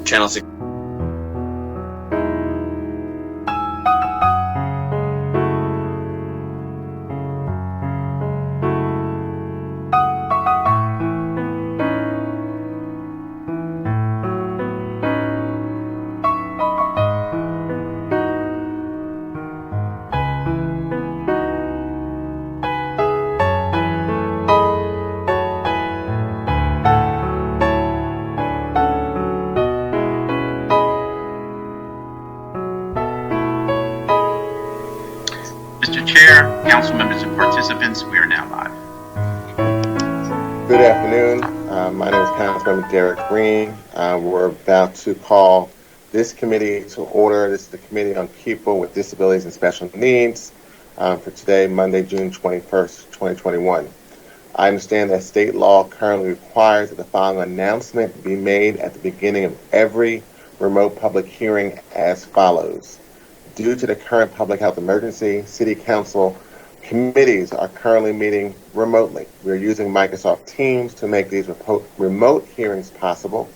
Channel 6. Mr. Chair, council members and participants, we are now live. Good afternoon. My name is Councilmember Derek Green. We're about to call this committee to order. This is the Committee on People with Disabilities and Special Needs for today, Monday, June 21st, 2021. I understand that state law currently requires that the following announcement be made at the beginning of every remote public hearing as follows. Due to the current public health emergency, City Council committees are currently meeting remotely. We're using Microsoft Teams to make these remote hearings possible.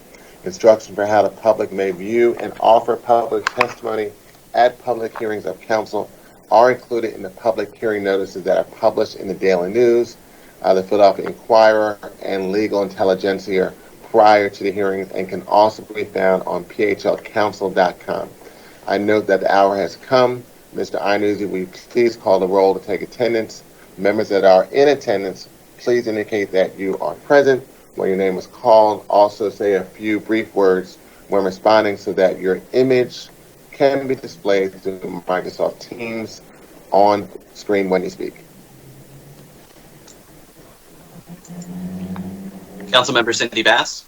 Instructions for how the public may view and offer public testimony at public hearings of council are included in the public hearing notices that are published in the Daily News, the Philadelphia Inquirer, and Legal Intelligentsia prior to the hearings, and can also be found on phlcouncil.com. I note that the hour has come. Mr. Iannuzzi, will you please call the roll to take attendance? Members that are in attendance, please indicate that you are present when your name is called. Also say a few brief words when responding so that your image can be displayed through Microsoft Teams on screen when you speak. Councilmember Cindy Bass.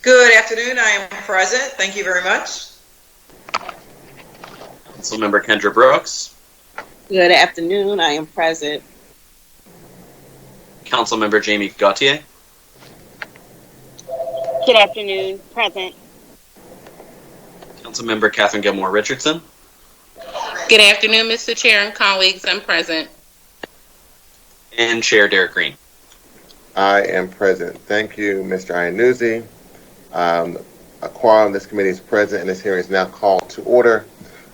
Good afternoon. I am present. Thank you very much. Councilmember Kendra Brooks. Good afternoon. I am present. Councilmember Jamie Gauthier. Good afternoon. Present. Councilmember Catherine Gilmore Richardson. Good afternoon, Mr. Chair and colleagues. I'm present. And Chair Derek Green. I am present. Thank you, Mr. Iannuzzi. A quorum of this committee is present, and this hearing is now called to order.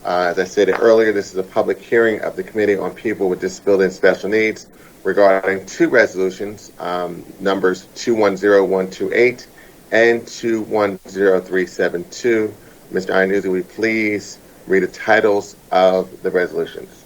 As I stated earlier, this is a public hearing of the Committee on People with Disabilities and Special Needs regarding two resolutions, numbers 210128 and 210372. Mr. Iannuzzi, will you please read the titles of the resolutions?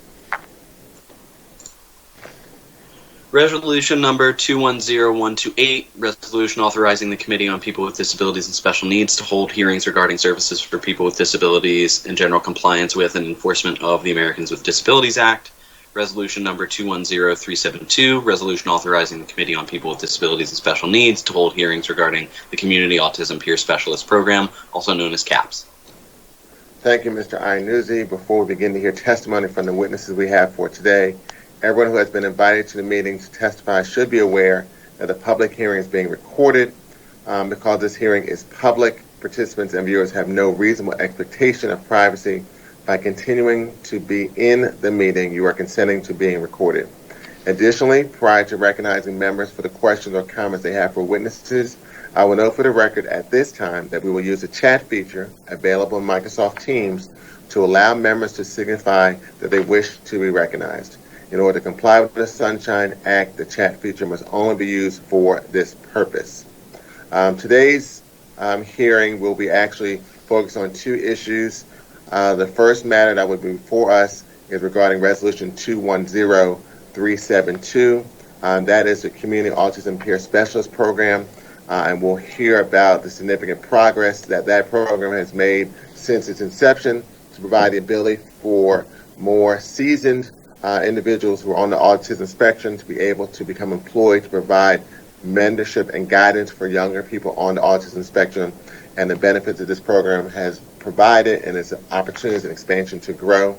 Resolution number 210128, resolution authorizing the Committee on People with Disabilities and Special Needs to hold hearings regarding services for people with disabilities and general compliance with and enforcement of the Americans with Disabilities Act. Resolution number 210372, resolution authorizing the Committee on People with Disabilities and Special Needs to hold hearings regarding the Community Autism Peer Specialist program, also known as CAPS. Thank you, Mr. Iannuzzi. Before we begin to hear testimony from the witnesses we have for today, everyone who has been invited to the meeting to testify should be aware that the public hearing is being recorded. Because this hearing is public, participants and viewers have no reasonable expectation of privacy. By continuing to be in the meeting, you are consenting to being recorded. Additionally, prior to recognizing members for the questions or comments they have for witnesses, I will note for the record at this time that we will use the chat feature available in Microsoft Teams to allow members to signify that they wish to be recognized. In order to comply with the Sunshine Act, the chat feature must only be used for this purpose. Today's hearing will be actually focused on two issues. The first matter that would be before us is regarding Resolution 210372. That is the Community Autism Peer Specialist program, and we'll hear about the significant progress that program has made since its inception to provide the ability for more seasoned individuals who are on the autism spectrum to be able to become employed to provide mentorship and guidance for younger people on the autism spectrum, and the benefits that this program has provided and its opportunities and expansion to grow.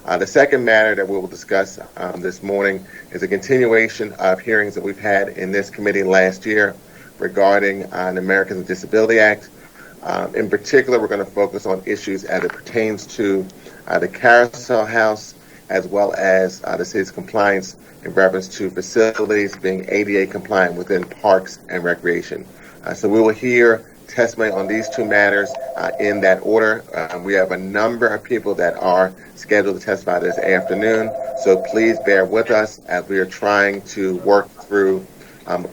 The second matter that we will discuss this morning is a continuation of hearings that we've had in this committee last year regarding the Americans with Disabilities Act. In particular, we're going to focus on issues as it pertains to the Carousel House, as well as the city's compliance in reference to facilities being ADA compliant within parks and recreation. So we will hear testimony on these two matters in that order. We have a number of people that are scheduled to testify this afternoon, so please bear with us as we are trying to work through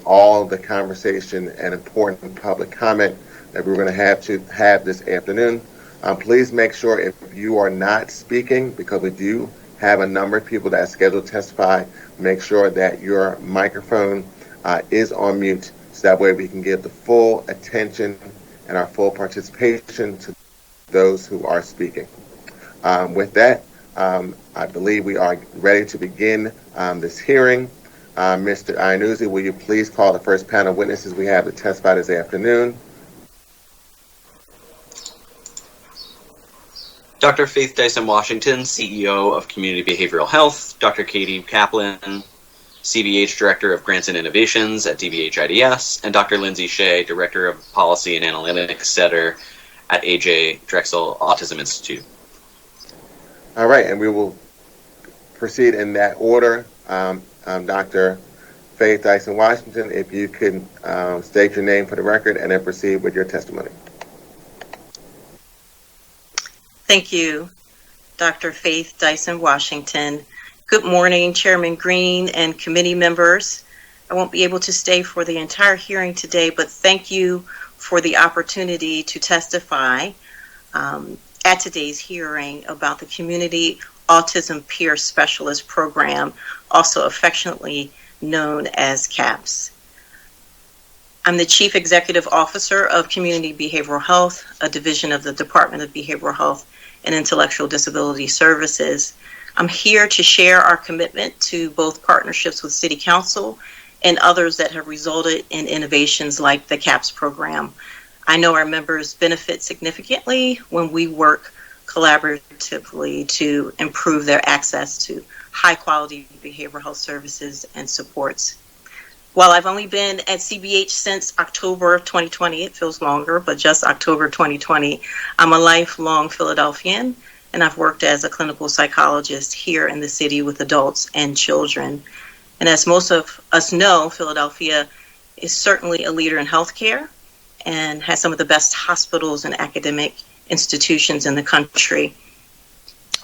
all the conversation and important public comment that we're going to have this afternoon. Please make sure if you are not speaking, because we do have a number of people that are scheduled to testify, make sure that your microphone is on mute, so that way we can give the full attention and our full participation to those who are speaking. With that, I believe we are ready to begin this hearing. Mr. Iannuzzi, will you please call the first panel of witnesses we have to testify this afternoon? Dr. Faith Dyson-Washington, CEO of Community Behavioral Health, Dr. Katie Kaplan, CBH Director of Grants and Innovations at DBH IDS, and Dr. Lindsay Shea, Director of Policy and Analytics Center at AJ Drexel Autism Institute. All right, and we will proceed in that order. Dr. Faith Dyson-Washington, if you could state your name for the record and then proceed with your testimony. Thank you, Dr. Faith Dyson-Washington. Good morning, Chairman Green and committee members. I won't be able to stay for the entire hearing today, but thank you for the opportunity to testify at today's hearing about the Community Autism Peer Specialist program, also affectionately known as CAPS. I'm the Chief Executive Officer of Community Behavioral Health, a division of the Department of Behavioral Health and Intellectual Disability Services. I'm here to share our commitment to both partnerships with City Council and others that have resulted in innovations like the CAPS program. I know our members benefit significantly when we work collaboratively to improve their access to high-quality behavioral health services and supports. While I've only been at CBH since October 2020, it feels longer, but just October 2020, I'm a lifelong Philadelphian, and I've worked as a clinical psychologist here in the city with adults and children. And as most of us know, Philadelphia is certainly a leader in healthcare and has some of the best hospitals and academic institutions in the country.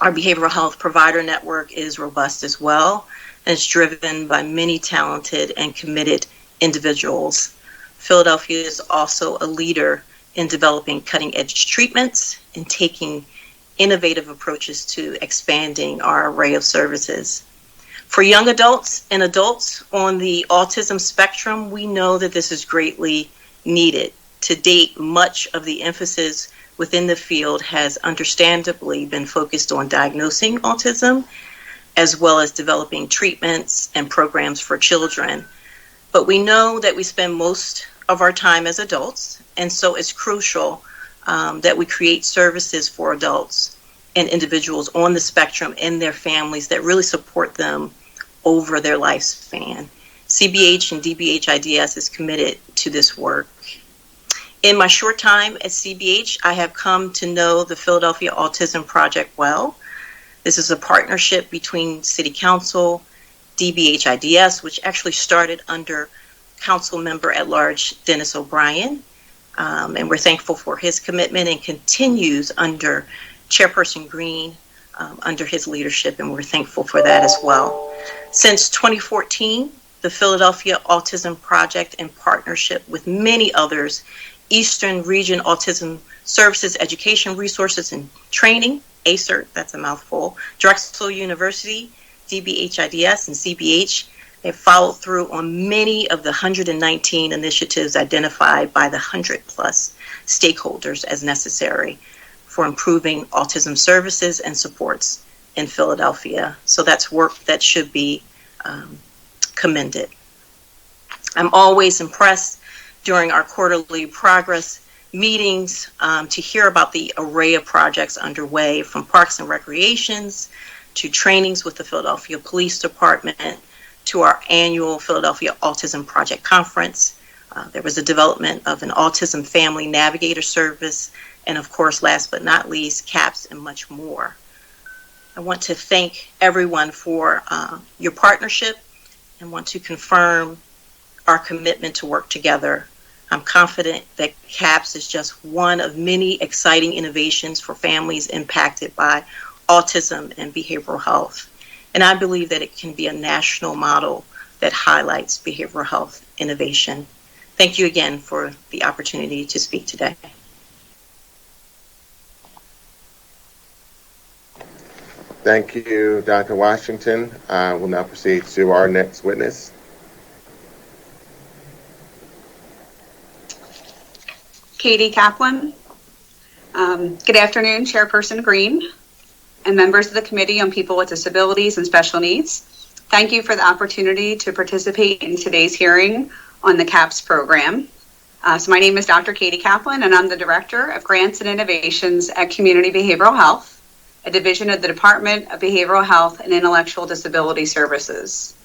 Our behavioral health provider network is robust as well, and it's driven by many talented and committed individuals. Philadelphia is also a leader in developing cutting-edge treatments and taking innovative approaches to expanding our array of services. For young adults and adults on the autism spectrum, we know that this is greatly needed. To date, much of the emphasis within the field has understandably been focused on diagnosing autism, as well as developing treatments and programs for children. But we know that we spend most of our time as adults, and so it's crucial that we create services for adults and individuals on the spectrum and their families that really support them over their lifespan. CBH and DBH IDS is committed to this work. In my short time at CBH, I have come to know the Philadelphia Autism Project well. This is a partnership between City Council, DBH IDS, which actually started under Council Member at Large Dennis O'Brien, and we're thankful for his commitment, and continues under Chairperson Green under his leadership, and we're thankful for that as well. Since 2014, the Philadelphia Autism Project, in partnership with many others, Eastern Region Autism Services, Education Resources and Training, ACERT, that's a mouthful, Drexel University, DBH IDS, and CBH, they followed through on many of the 119 initiatives identified by the 100+ stakeholders as necessary for improving autism services and supports in Philadelphia. So that's work that should be commended. I'm always impressed during our quarterly progress meetings to hear about the array of projects underway, from parks and recreations to trainings with the Philadelphia Police Department to our annual Philadelphia Autism Project Conference. There was a development of an Autism Family Navigator service, and of course, last but not least, CAPS and much more. I want to thank everyone for your partnership and want to confirm our commitment to work together I'm confident that CAPS is just one of many exciting innovations for families impacted by autism and behavioral health. And I believe that it can be a national model that highlights behavioral health innovation. Thank you again for the opportunity to speak today. Thank you, Dr. Washington. We'll now proceed to our next witness. Katie Kaplan. Good afternoon, Chairperson Green and members of the Committee on People with Disabilities and Special Needs. Thank you for the opportunity to participate in today's hearing on the CAPS program. So my name is Dr. Katie Kaplan, and I'm the Director of Grants and Innovations at Community Behavioral Health, a division of the Department of Behavioral Health and Intellectual Disability Services.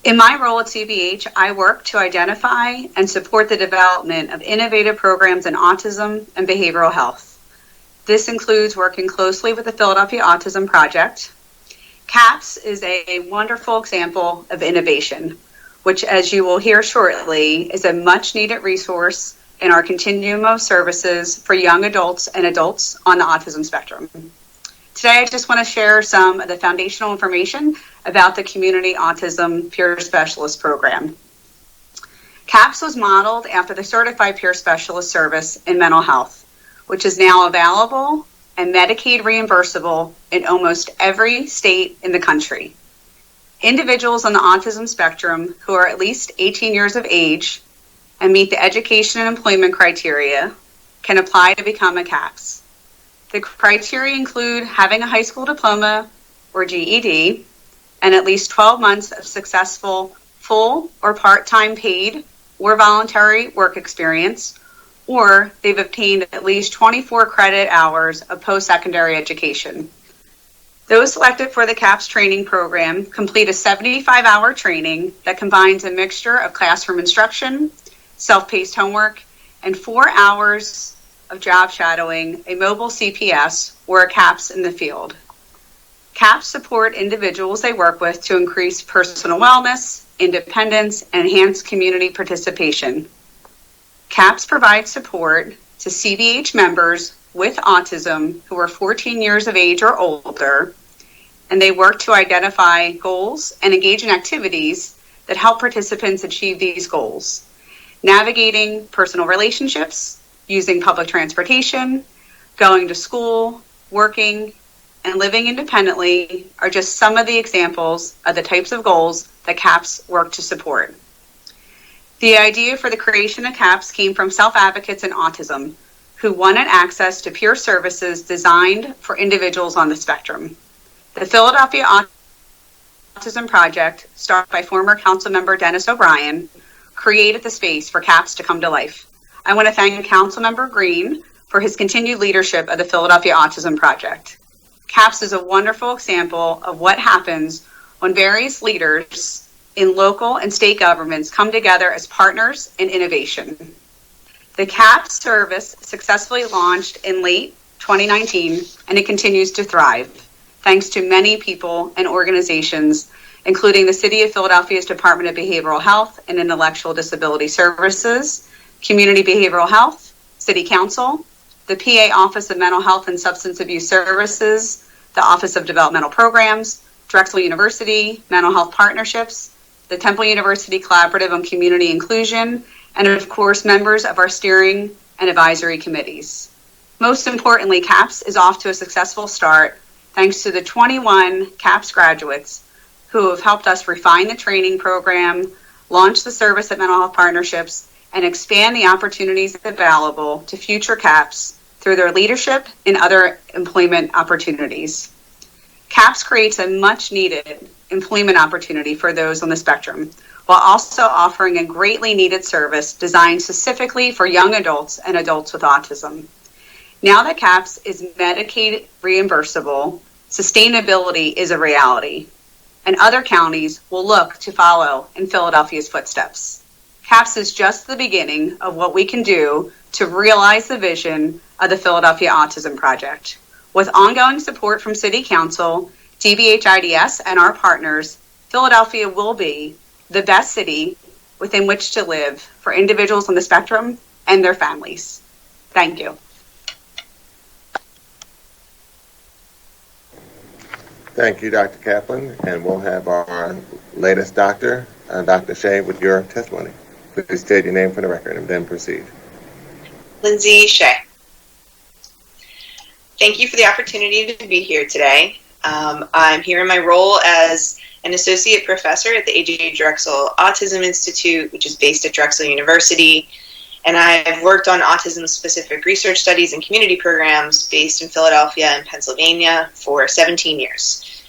In my role at CBH, I work to identify and support the development of innovative programs in autism and behavioral health. This includes working closely with the Philadelphia Autism Project. CAPS is a wonderful example of innovation, which, as you will hear shortly, is a much needed resource in our continuum of services for young adults and adults on the autism spectrum. Today, I just want to share some of the foundational information about the Community Autism Peer Specialist program. CAPS was modeled after the Certified Peer Specialist service in mental health, which is now available and Medicaid reimbursable in almost every state in the country. Individuals on the autism spectrum who are at least 18 years of age and meet the education and employment criteria can apply to become a CAPS. The criteria include having a high school diploma or GED and at least 12 months of successful full or part-time paid or voluntary work experience, or they've obtained at least 24 credit hours of post-secondary education. Those selected for the CAPS training program complete a 75-hour training that combines a mixture of classroom instruction, self-paced homework, and 4 hours of job shadowing a mobile CPS or a CAPS in the field. CAPS support individuals they work with to increase personal wellness, independence, and enhance community participation. CAPS provides support to CBH members with autism who are 14 years of age or older, and they work to identify goals and engage in activities that help participants achieve these goals. Navigating personal relationships, using public transportation, going to school, working, and living independently are just some of the examples of the types of goals that CAPS work to support. The idea for the creation of CAPS came from self-advocates in autism who wanted access to peer services designed for individuals on the spectrum. The Philadelphia Autism Project, started by former Councilmember Dennis O'Brien, created the space for CAPS to come to life. I want to thank Councilmember Green for his continued leadership of the Philadelphia Autism Project. CAPS is a wonderful example of what happens when various leaders in local and state governments come together as partners in innovation. The CAPS service successfully launched in late 2019, and it continues to thrive, thanks to many people and organizations, including the City of Philadelphia's Department of Behavioral Health and Intellectual Disability Services, Community Behavioral Health, City Council, the PA Office of Mental Health and Substance Abuse Services, the Office of Developmental Programs, Drexel University, Mental Health Partnerships, the Temple University Collaborative on Community Inclusion, and of course, members of our steering and advisory committees. Most importantly, CAPS is off to a successful start thanks to the 21 CAPS graduates who have helped us refine the training program, launch the service at Mental Health Partnerships, and expand the opportunities available to future CAPS through their leadership in other employment opportunities. CAPS creates a much needed employment opportunity for those on the spectrum, while also offering a greatly needed service designed specifically for young adults and adults with autism. Now that CAPS is Medicaid reimbursable, sustainability is a reality, and other counties will look to follow in Philadelphia's footsteps. CAPS is just the beginning of what we can do to realize the vision of the Philadelphia Autism Project. With ongoing support from City Council, DBH-IDS, and our partners, Philadelphia will be the best city within which to live for for individuals on the spectrum and their families. Thank you. Thank you, Dr. Kaplan. And we'll have our latest doctor, Dr. Shea, with your testimony. Please state your name for the record and then proceed. Lindsay Shea. Thank you for the opportunity to be here today. I'm here in my role as an associate professor at the A.J. Drexel Autism Institute, which is based at Drexel University. And I've worked on autism-specific research studies and community programs based in Philadelphia and Pennsylvania for 17 years.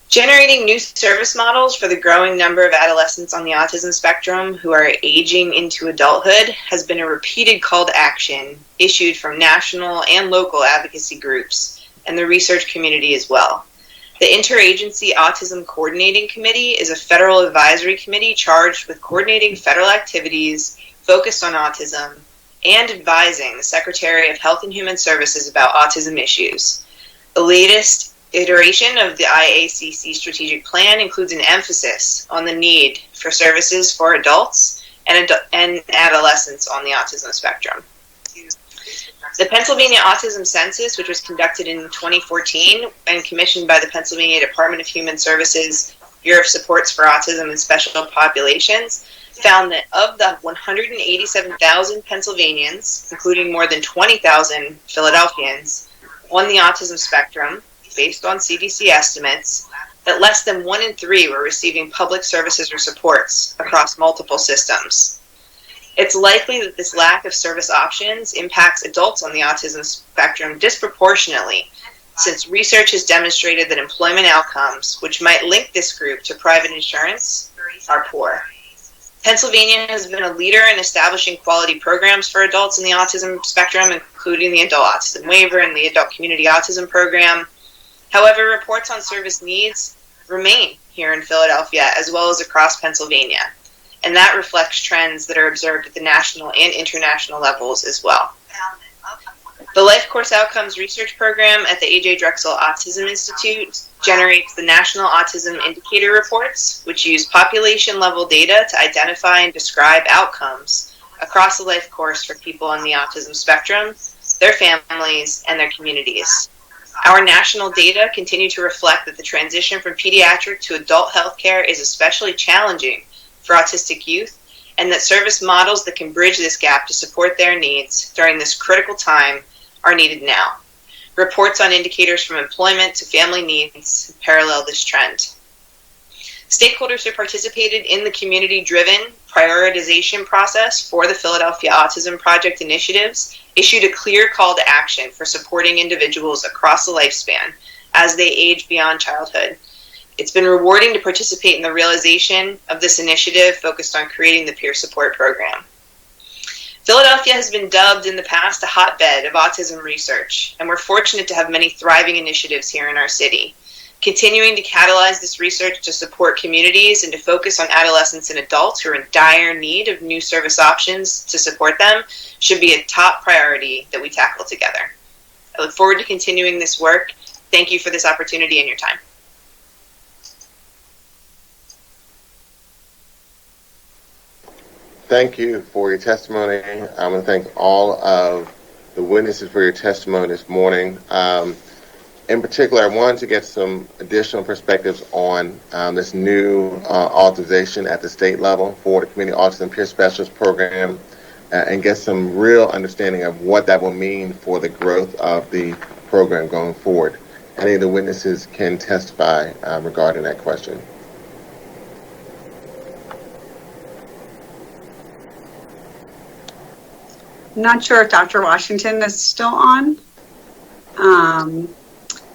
Generating new service models for the growing number of adolescents on the autism spectrum who are aging into adulthood has been a repeated call to action issued from national and local advocacy groups and the research community as well. The Interagency Autism Coordinating Committee is a federal advisory committee charged with coordinating federal activities focused on autism and advising the Secretary of Health and Human Services about autism issues. The latest iteration of the IACC strategic plan includes an emphasis on the need for services for adults and adolescents on the autism spectrum. The Pennsylvania Autism Census, which was conducted in 2014 and commissioned by the Pennsylvania Department of Human Services Bureau of Supports for Autism and Special Populations, found that of the 187,000 Pennsylvanians, including more than 20,000 Philadelphians, on the autism spectrum, based on CDC estimates, that less than 1 in 3 were receiving public services or supports across multiple systems. It's likely that this lack of service options impacts adults on the autism spectrum disproportionately, since research has demonstrated that employment outcomes, which might link this group to private insurance, are poor. Pennsylvania has been a leader in establishing quality programs for adults in the autism spectrum, including the Adult Autism Waiver and the Adult Community Autism Program. However, reports on service needs remain here in Philadelphia as well as across Pennsylvania, and that reflects trends that are observed at the national and international levels as well. The Life Course Outcomes Research Program at the A.J. Drexel Autism Institute generates the National Autism Indicator Reports, which use population-level data to identify and describe outcomes across the life course for people on the autism spectrum, their families, and their communities. Our national data continue to reflect that the transition from pediatric to adult healthcare is especially challenging for autistic youth, and that service models that can bridge this gap to support their needs during this critical time are needed now. Reports on indicators from employment to family needs parallel this trend. Stakeholders who participated in the community-driven prioritization process for the Philadelphia Autism Project initiatives issued a clear call to action for supporting individuals across the lifespan as they age beyond childhood. It's been rewarding to participate in the realization of this initiative focused on creating the peer support program. Philadelphia has been dubbed in the past a hotbed of autism research, and we're fortunate to have many thriving initiatives here in our city. Continuing to catalyze this research to support communities and to focus on adolescents and adults who are in dire need of new service options to support them should be a top priority that we tackle together. I look forward to continuing this work. Thank you for this opportunity and your time. Thank you for your testimony. I want to thank all of the witnesses for your testimony this morning. In particular, I wanted to get some additional perspectives on this new authorization at the state level for the Community Autism Peer Specialist program and get some real understanding of what that will mean for the growth of the program going forward. Any of the witnesses can testify regarding that question. Not sure if Dr. Washington is still on.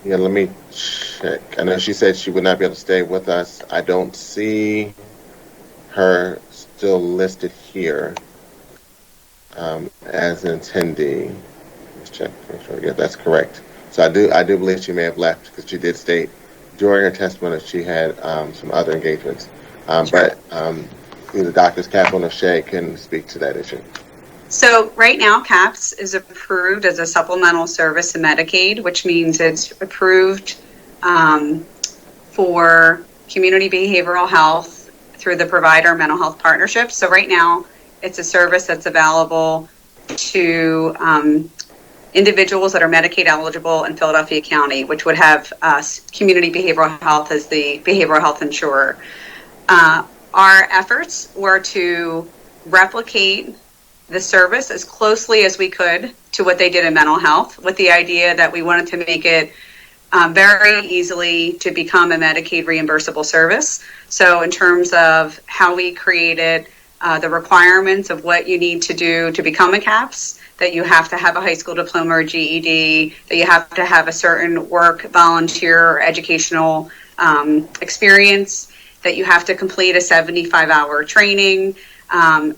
Yeah, let me check. I know she said she would not be able to stay with us. I don't see her still listed here as an attendee. Let's check. Make sure. Yeah, that's correct. So I do believe she may have left because she did state during her testimony that she had some other engagements. Sure. But either Drs. Kaplan or Shea can speak to that issue. So right now, CAPS is approved as a supplemental service in Medicaid, which means it's approved for community behavioral health through the provider mental health partnership. So right now, It's a service that's available to individuals that are Medicaid eligible in Philadelphia County, which would have Community Behavioral Health as the behavioral health insurer. Our efforts were to replicate the service as closely as we could to what they did in mental health, with the idea that we wanted to make it very easily to become a Medicaid reimbursable service. So in terms of how we created the requirements of what you need to do to become a CAPS, that you have to have a high school diploma or GED, that you have to have a certain work, volunteer, or educational experience, that you have to complete a 75-hour training.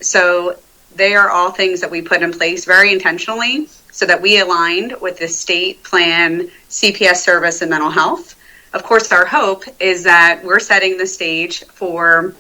So they are all things that we put in place very intentionally so that we aligned with the state plan CPS service in mental health. Of course, our hope is that we're setting the stage for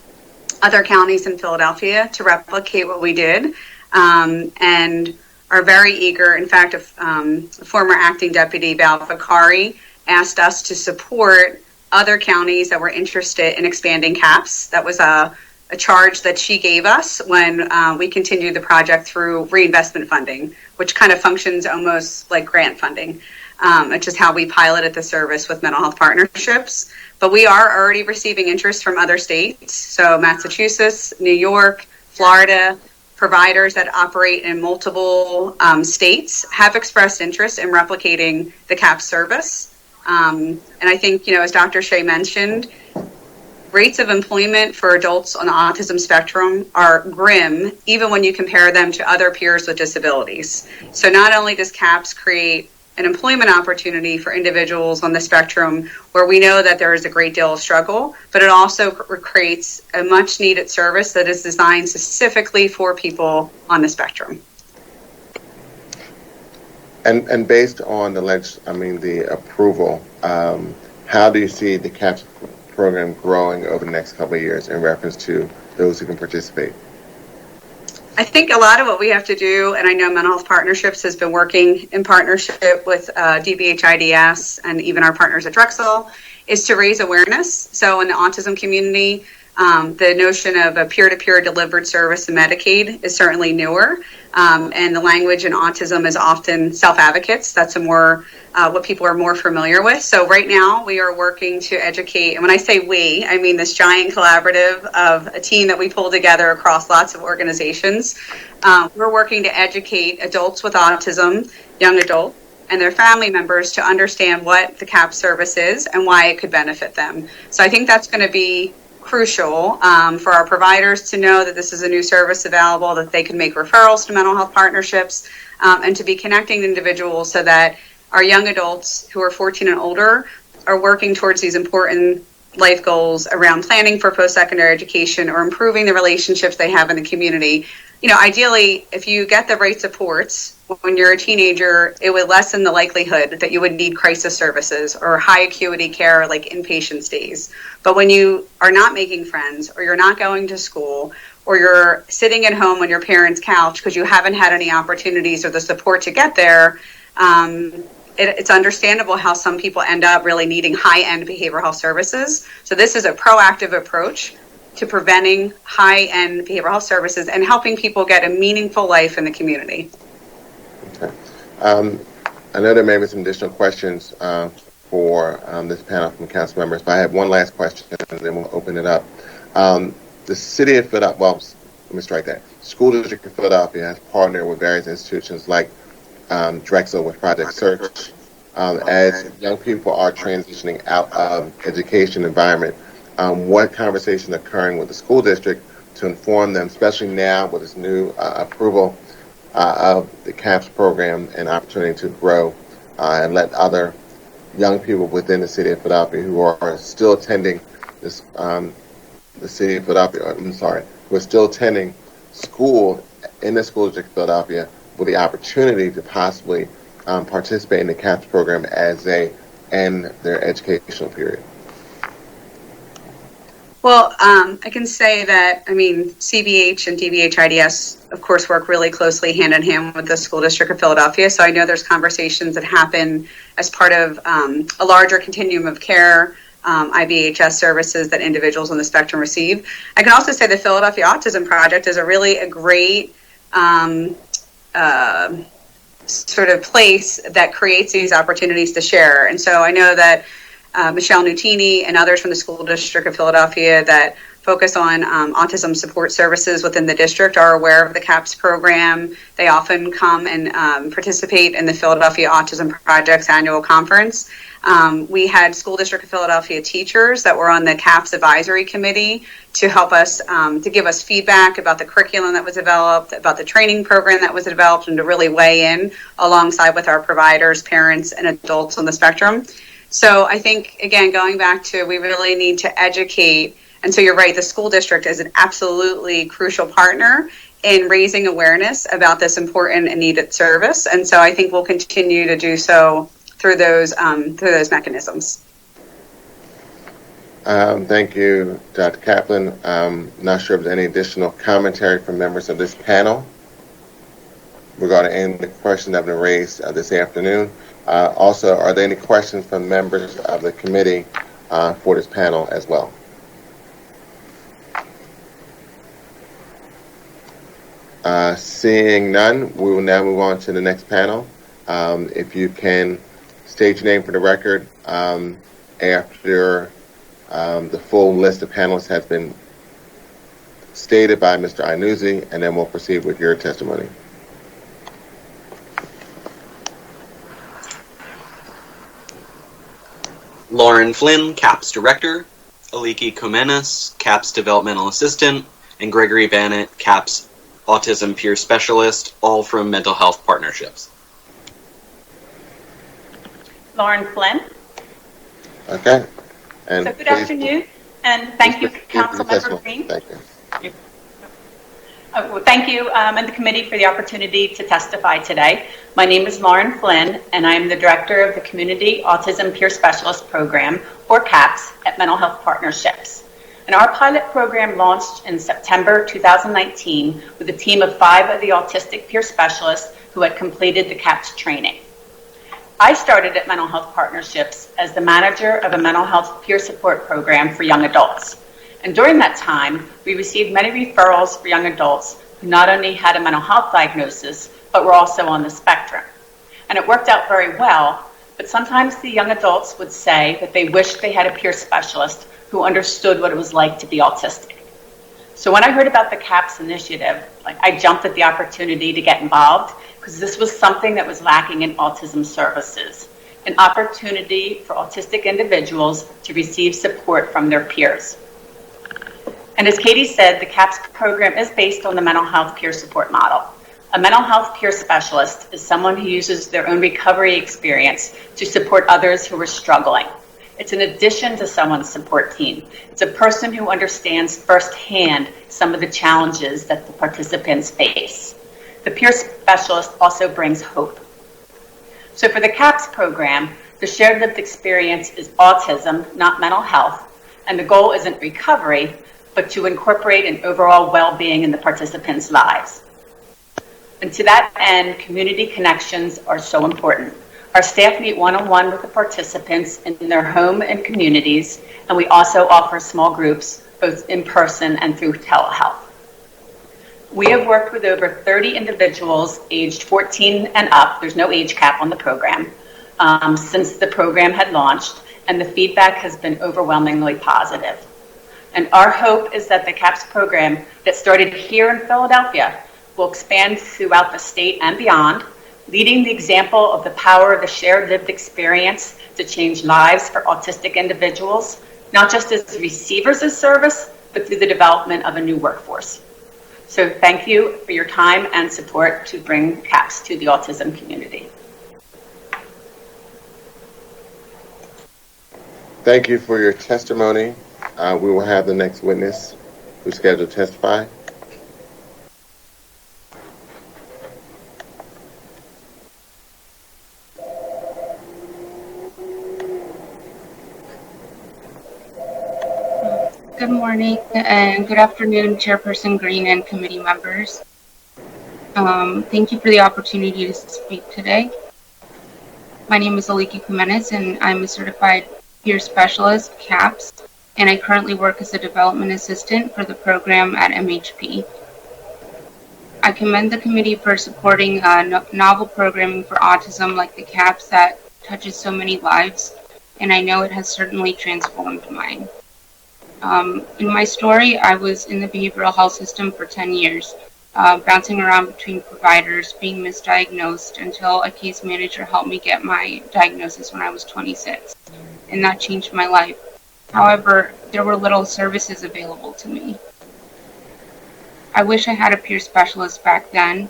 other counties in Philadelphia to replicate what we did, and are very eager. In fact, former acting deputy Val Vicari asked us to support other counties that were interested in expanding CAPS. That was a charge that she gave us when we continued the project through reinvestment funding, which kind of functions almost like grant funding. It's just how we piloted the service with mental health partnerships. But we are already receiving interest from other states. So Massachusetts, New York, Florida, providers that operate in multiple states have expressed interest in replicating the CAPS service. And I think, as Dr. Shea mentioned, rates of employment for adults on the autism spectrum are grim, even when you compare them to other peers with disabilities. So not only does CAPS create an employment opportunity for individuals on the spectrum where we know that there is a great deal of struggle, but it also creates a much needed service that is designed specifically for people on the spectrum. And based on the approval, how do you see the CAPS program growing over the next couple of years in reference to those who can participate? I think a lot of what we have to do, and I know Mental Health Partnerships has been working in partnership with DBHIDS and even our partners at Drexel, is to raise awareness. So in the autism community, the notion of a peer-to-peer delivered service in Medicaid is certainly newer. And the language in autism is often self-advocates. That's what people are more familiar with. So right now we are working to educate, and when I say we, I mean this giant collaborative of a team that we pull together across lots of organizations. We're working to educate adults with autism, young adults, and their family members to understand what the CAPS service is and why it could benefit them. So I think that's going to be crucial for our providers to know that this is a new service available, that they can make referrals to mental health partnerships, and to be connecting individuals so that our young adults who are 14 and older are working towards these important life goals around planning for post-secondary education or improving the relationships they have in the community. Ideally, if you get the right supports when you're a teenager, it would lessen the likelihood that you would need crisis services or high acuity care like inpatient stays. But when you are not making friends, or you're not going to school, or you're sitting at home on your parents' couch because you haven't had any opportunities or the support to get there, it's understandable how some people end up really needing high-end behavioral health services. So this is a proactive approach to preventing high-end behavioral health services and helping people get a meaningful life in the community. Okay. I know there may be some additional questions for this panel from council members, but I have one last question and then we'll open it up. The city of Philadelphia, let me strike that. School District of Philadelphia has partnered with various institutions like Drexel with Project Search. As young people are transitioning out of education environment, what conversation occurring with the school district to inform them, especially now with this new approval of the CAPS program and opportunity to grow and let other young people within the city of Philadelphia who are still attending this, the city of Philadelphia, who are still attending school in the school district of Philadelphia with the opportunity to possibly participate in the CAPS program as they end their educational period? Well, I can say that, CBH and DBHIDS, of course, work really closely hand in hand with the School District of Philadelphia. So I know there's conversations that happen as part of a larger continuum of care IBHS services that individuals on the spectrum receive. I can also say the Philadelphia Autism Project is a great sort of place that creates these opportunities to share. And so I know that Michelle Nutini and others from the School District of Philadelphia that focus on autism support services within the district are aware of the CAPS program. They often come and participate in the Philadelphia Autism Project's annual conference. We had School District of Philadelphia teachers that were on the CAPS advisory committee to help us, to give us feedback about the curriculum that was developed, about the training program that was developed, and to really weigh in alongside with our providers, parents, and adults on the spectrum. So I think, again, going back to, we really need to educate. And so you're right, the school district is an absolutely crucial partner in raising awareness about this important and needed service. And so I think we'll continue to do so through those mechanisms. Thank you, Dr. Kaplan. Not sure if there's any additional commentary from members of this panel regarding any of the questions that have been raised this afternoon. Also, are there any questions from members of the committee for this panel as well? Seeing none, we will now move on to the next panel. If you can state your name for the record after the full list of panelists has been stated by Mr. Iannuzzi, and then we'll proceed with your testimony. Lauren Flynn, CAPS Director, Aliki Komenis, CAPS Developmental Assistant, and Gregory Bannett, CAPS Autism Peer Specialist, all from Mental Health Partnerships. Lauren Flynn. Okay. And so good afternoon, and thank you, Councilmember Green. Thank you. Well, thank you and the committee for the opportunity to testify today. My name is Lauren Flynn, and I'm the Director of the Community Autism Peer Specialist Program, or CAPS, at Mental Health Partnerships. And our pilot program launched in September 2019 with a team of 5 of the autistic peer specialists who had completed the CAPS training. I started at Mental Health Partnerships as the manager of a mental health peer support program for young adults. And during that time, we received many referrals for young adults who not only had a mental health diagnosis, but were also on the spectrum. And it worked out very well, but sometimes the young adults would say that they wished they had a peer specialist who understood what it was like to be autistic. So when I heard about the CAPS initiative, I jumped at the opportunity to get involved because this was something that was lacking in autism services, an opportunity for autistic individuals to receive support from their peers. And as Katie said, the CAPS program is based on the mental health peer support model. A mental health peer specialist is someone who uses their own recovery experience to support others who are struggling. It's in addition to someone's support team. It's a person who understands firsthand some of the challenges that the participants face. The peer specialist also brings hope. So for the CAPS program, the shared lived experience is autism, not mental health, and the goal isn't recovery, but to incorporate an overall well-being in the participants' lives. And to that end, community connections are so important. Our staff meet one-on-one with the participants in their home and communities, and we also offer small groups, both in person and through telehealth. We have worked with over 30 individuals aged 14 and up, there's no age cap on the program, since the program had launched, and the feedback has been overwhelmingly positive. And our hope is that the CAPS program that started here in Philadelphia will expand throughout the state and beyond, leading the example of the power of the shared lived experience to change lives for autistic individuals, not just as receivers of service, but through the development of a new workforce. So thank you for your time and support to bring CAPS to the autism community. Thank you for your testimony. We will have the next witness who's scheduled to testify. Good morning and good afternoon, Chairperson Green and committee members. Thank you for the opportunity to speak today. My name is Aliki Komenis, and I'm a certified Peer Specialist, CAPS, and I currently work as a development assistant for the program at MHP. I commend the committee for supporting novel programming for autism like the CAPS that touches so many lives, and I know it has certainly transformed mine. In my story, I was in the behavioral health system for 10 years, bouncing around between providers, being misdiagnosed until a case manager helped me get my diagnosis when I was 26, and that changed my life. However, there were little services available to me. I wish I had a peer specialist back then,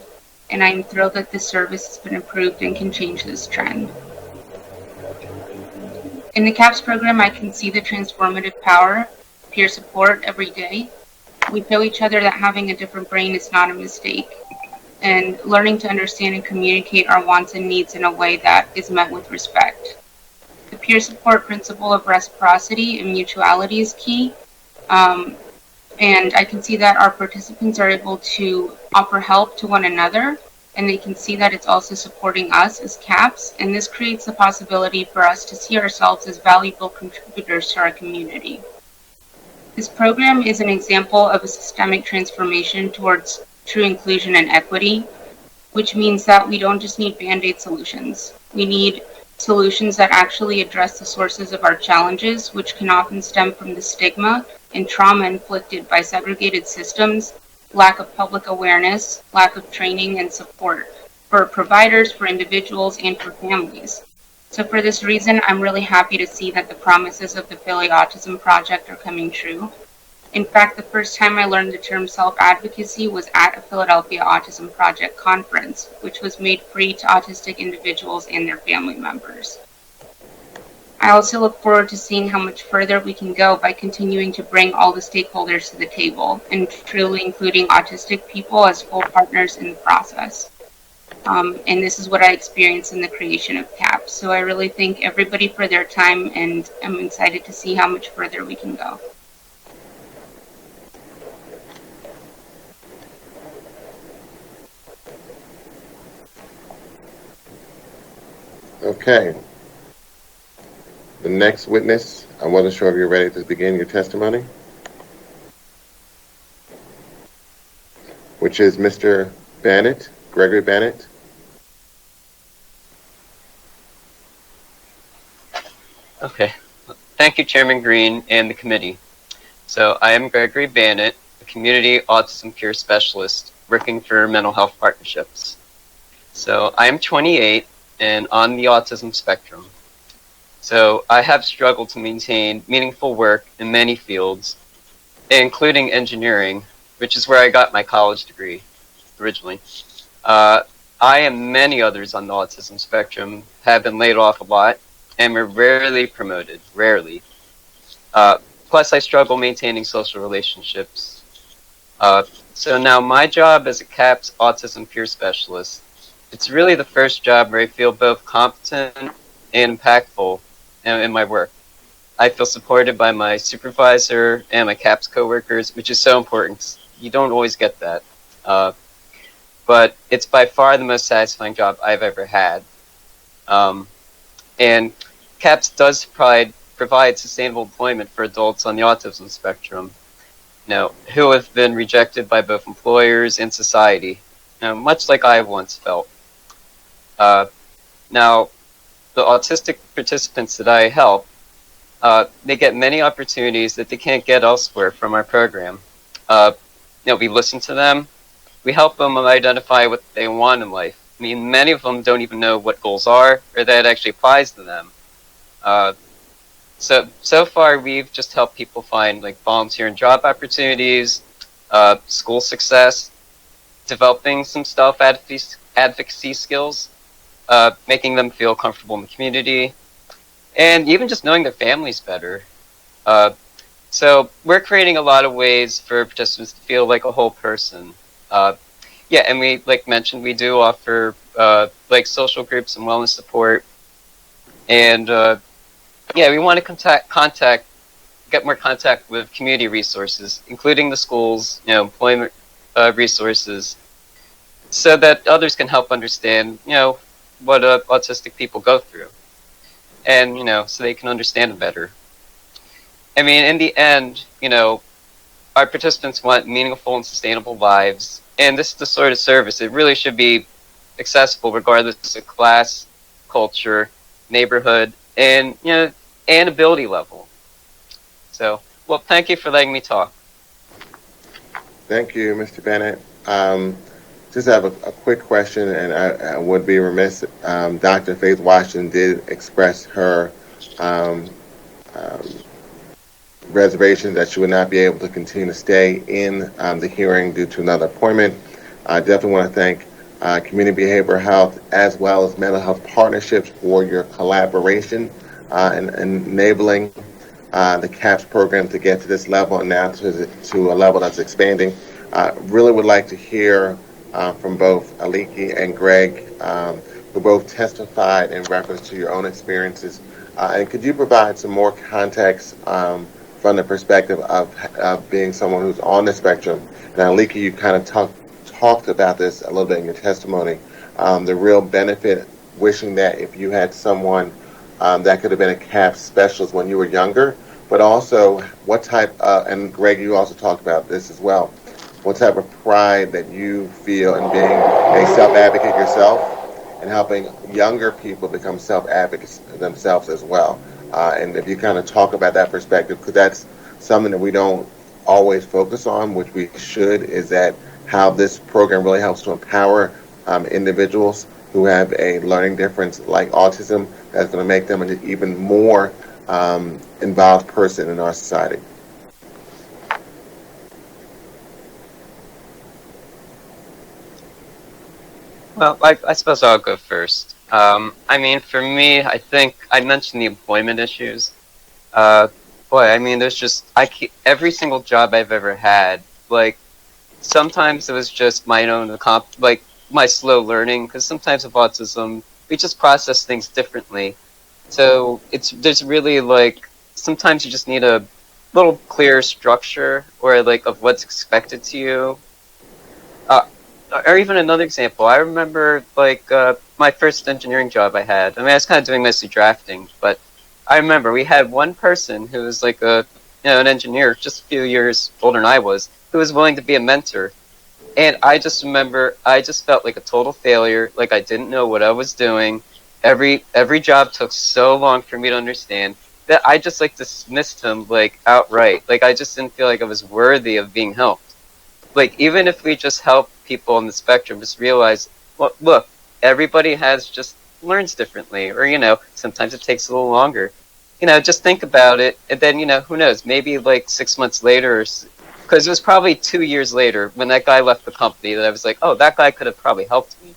and I am thrilled that this service has been improved and can change this trend. In the CAPS program, I can see the transformative power of peer support every day. We show each other that having a different brain is not a mistake, and learning to understand and communicate our wants and needs in a way that is met with respect. The peer support principle of reciprocity and mutuality is key, and I can see that our participants are able to offer help to one another, and they can see that it's also supporting us as CAPS, and this creates the possibility for us to see ourselves as valuable contributors to our community. This program is an example of a systemic transformation towards true inclusion and equity, which means that we don't just need Band-Aid solutions. We need solutions that actually address the sources of our challenges, which can often stem from the stigma and trauma inflicted by segregated systems, lack of public awareness, lack of training and support for providers, for individuals, and for families. So for this reason, I'm really happy to see that the promises of the Philly Autism Project are coming true. In fact, the first time I learned the term self-advocacy was at a Philadelphia Autism Project conference, which was made free to autistic individuals and their family members. I also look forward to seeing how much further we can go by continuing to bring all the stakeholders to the table and truly including autistic people as full partners in the process. And this is what I experienced in the creation of CAPS. So I really thank everybody for their time, and I'm excited to see how much further we can go. Okay. The next witness, I wasn't sure if you're ready to begin your testimony, which is Mr. Bannett, Gregory Bannett. Okay. Thank you, Chairman Green and the committee. So I am Gregory Bannett, a Community Autism Peer Specialist working for Mental Health Partnerships. So I am 28 and on the autism spectrum. So I have struggled to maintain meaningful work in many fields, including engineering, which is where I got my college degree originally. I and many others on the autism spectrum have been laid off a lot and were rarely promoted, rarely. Plus I struggle maintaining social relationships. So now my job as a CAPS Autism Peer Specialist, it's really the first job where I feel both competent and impactful in my work. I feel supported by my supervisor and my CAPS coworkers, which is so important. You don't always get that. But it's by far the most satisfying job I've ever had. And CAPS does provide sustainable employment for adults on the autism spectrum, who have been rejected by both employers and society, much like I once felt. Now, the autistic participants that I help, they get many opportunities that they can't get elsewhere from our program. We listen to them. We help them identify what they want in life. I mean, many of them don't even know what goals are or that it actually applies to them. So far, we've just helped people find volunteer and job opportunities, school success, developing some self-advocacy skills, making them feel comfortable in the community, and even just knowing their families better. So we're creating a lot of ways for participants to feel like a whole person. And we, like mentioned, we do offer social groups and wellness support, and we want to get more contact with community resources, including the schools, employment resources, so that others can help understand, what autistic people go through. and, so they can understand it better. I mean, in the end, our participants want meaningful and sustainable lives, and this is the sort of service. It really should be accessible regardless of class, culture, neighborhood, and, and ability level. So, well, thank you for letting me talk. Thank you, Mr. Bennett. Just have a quick question, and I would be remiss. Dr. Faith Washington did express her reservation that she would not be able to continue to stay in the hearing due to another appointment. I definitely want to thank Community Behavioral Health as well as Mental Health Partnerships for your collaboration and enabling the CAPS program to get to this level and now to a level that's expanding. Really would like to hear from both Aliki and Greg, who both testified in reference to your own experiences. And could you provide some more context from the perspective of being someone who's on the spectrum? And Aliki, you kind of talked about this a little bit in your testimony, the real benefit, wishing that if you had someone that could have been a CAPS specialist when you were younger, but also what type of, and Greg, you also talked about this as well, what type of pride that you feel in being a self-advocate yourself and helping younger people become self-advocates themselves as well. And if you kind of talk about that perspective, because that's something that we don't always focus on, which we should, is that how this program really helps to empower individuals who have a learning difference like autism that's going to make them an even more involved person in our society. Well, I suppose I'll go first. I mean, for me, I think I mentioned the employment issues. Boy, I mean, there's just, every single job I've ever had, like, sometimes it was just my own, like, my slow learning, because sometimes with autism, we just process things differently. So there's really, like, sometimes you just need a little clearer structure, or, like, of what's expected to you. Or even another example, I remember, like, my first engineering job I had. I mean, I was kind of doing mostly drafting, but I remember we had one person who was like an engineer just a few years older than I was, who was willing to be a mentor. And I just remember, I just felt like a total failure, like I didn't know what I was doing. Every job took so long for me to understand that I just, like, dismissed him, like, outright. Like, I just didn't feel like I was worthy of being helped. Like, even if we just help people on the spectrum, just realize, well, look, everybody just learns differently, or, sometimes it takes a little longer. Just think about it, and then, who knows, maybe like 6 months later, because it was probably 2 years later when that guy left the company that I was like, oh, that guy could have probably helped me.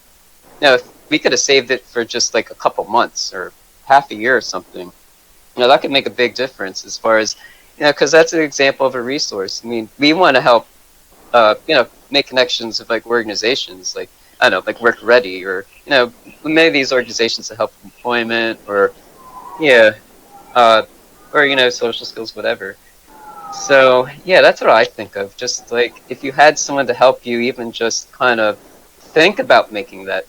If we could have saved it for just like a couple months or half a year or something, that could make a big difference as far as, because that's an example of a resource. I mean, we want to help make connections with, like, organizations, like, I don't know, like Work Ready, or, many of these organizations that help employment, or, social skills, whatever. So, yeah, that's what I think of. Just, like, if you had someone to help you even just kind of think about making that,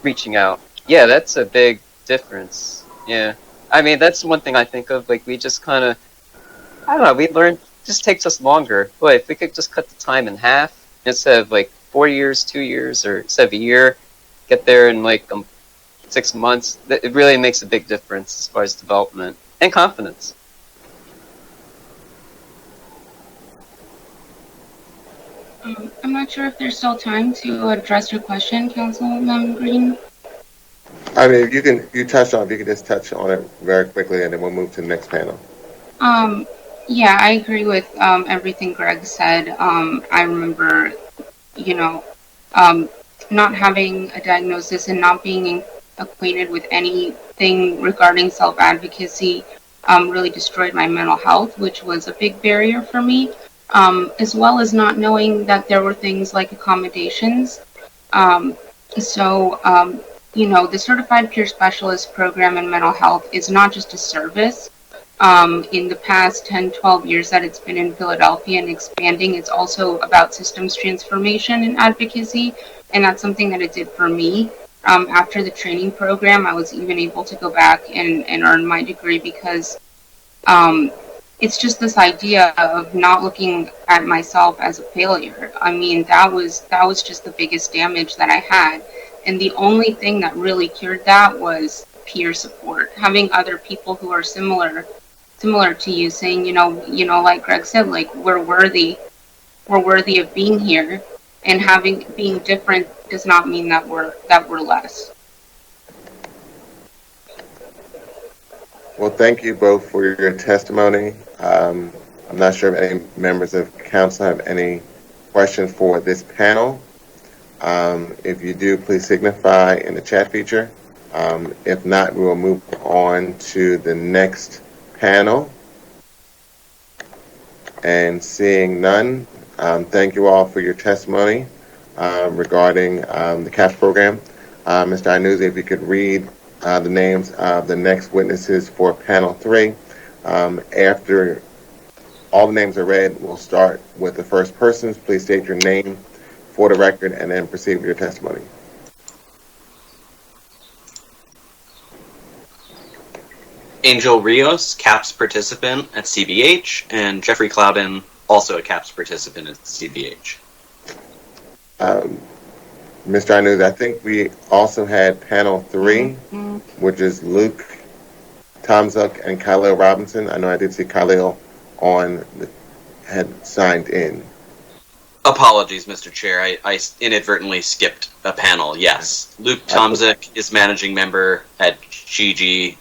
reaching out, yeah, that's a big difference. Yeah. I mean, that's one thing I think of, like, we just kind of, I don't know, we learn. Just takes us longer. Boy, if we could just cut the time in half, instead of like 4 years, 2 years, or instead of a year, get there in like 6 months, it really makes a big difference as far as development and confidence. I'm not sure if there's still time to address your question, Councilman Green. I mean, if you can just touch on it very quickly, and then we'll move to the next panel. Yeah, I agree with everything Greg said. I remember, not having a diagnosis and not being acquainted with anything regarding self-advocacy really destroyed my mental health, which was a big barrier for me, as well as not knowing that there were things like accommodations. The Certified Peer Specialist program in mental health is not just a service. In the past 10, 12 years that it's been in Philadelphia and expanding, it's also about systems transformation and advocacy, and that's something that it did for me. After the training program, I was even able to go back and earn my degree because it's just this idea of not looking at myself as a failure. I mean, that was just the biggest damage that I had. And the only thing that really cured that was peer support, having other people who are similar to you saying, like Greg said, like we're worthy of being here, and being different does not mean that we're less. Well, thank you both for your testimony. I'm not sure if any members of council have any questions for this panel. If you do, please signify in the chat feature. If not, we will move on to the next panel. And seeing none, thank you all for your testimony regarding the CAPS program. Mr. Iannuzzi, if you could read the names of the next witnesses for panel 3. After all the names are read, we'll start with the first persons. Please state your name for the record and then proceed with your testimony. Angel Rios, CAPS participant at CBH, and Jeffrey Clouden, also a CAPS participant at CBH. Mr. Iannuzzi, I think we also had panel 3, which is Luke Tomzuk and Khalil Robinson. I know I did see Khalil had signed in. Apologies, Mr. Chair. I inadvertently skipped a panel. Yes. Luke Tomzuk is managing member at GG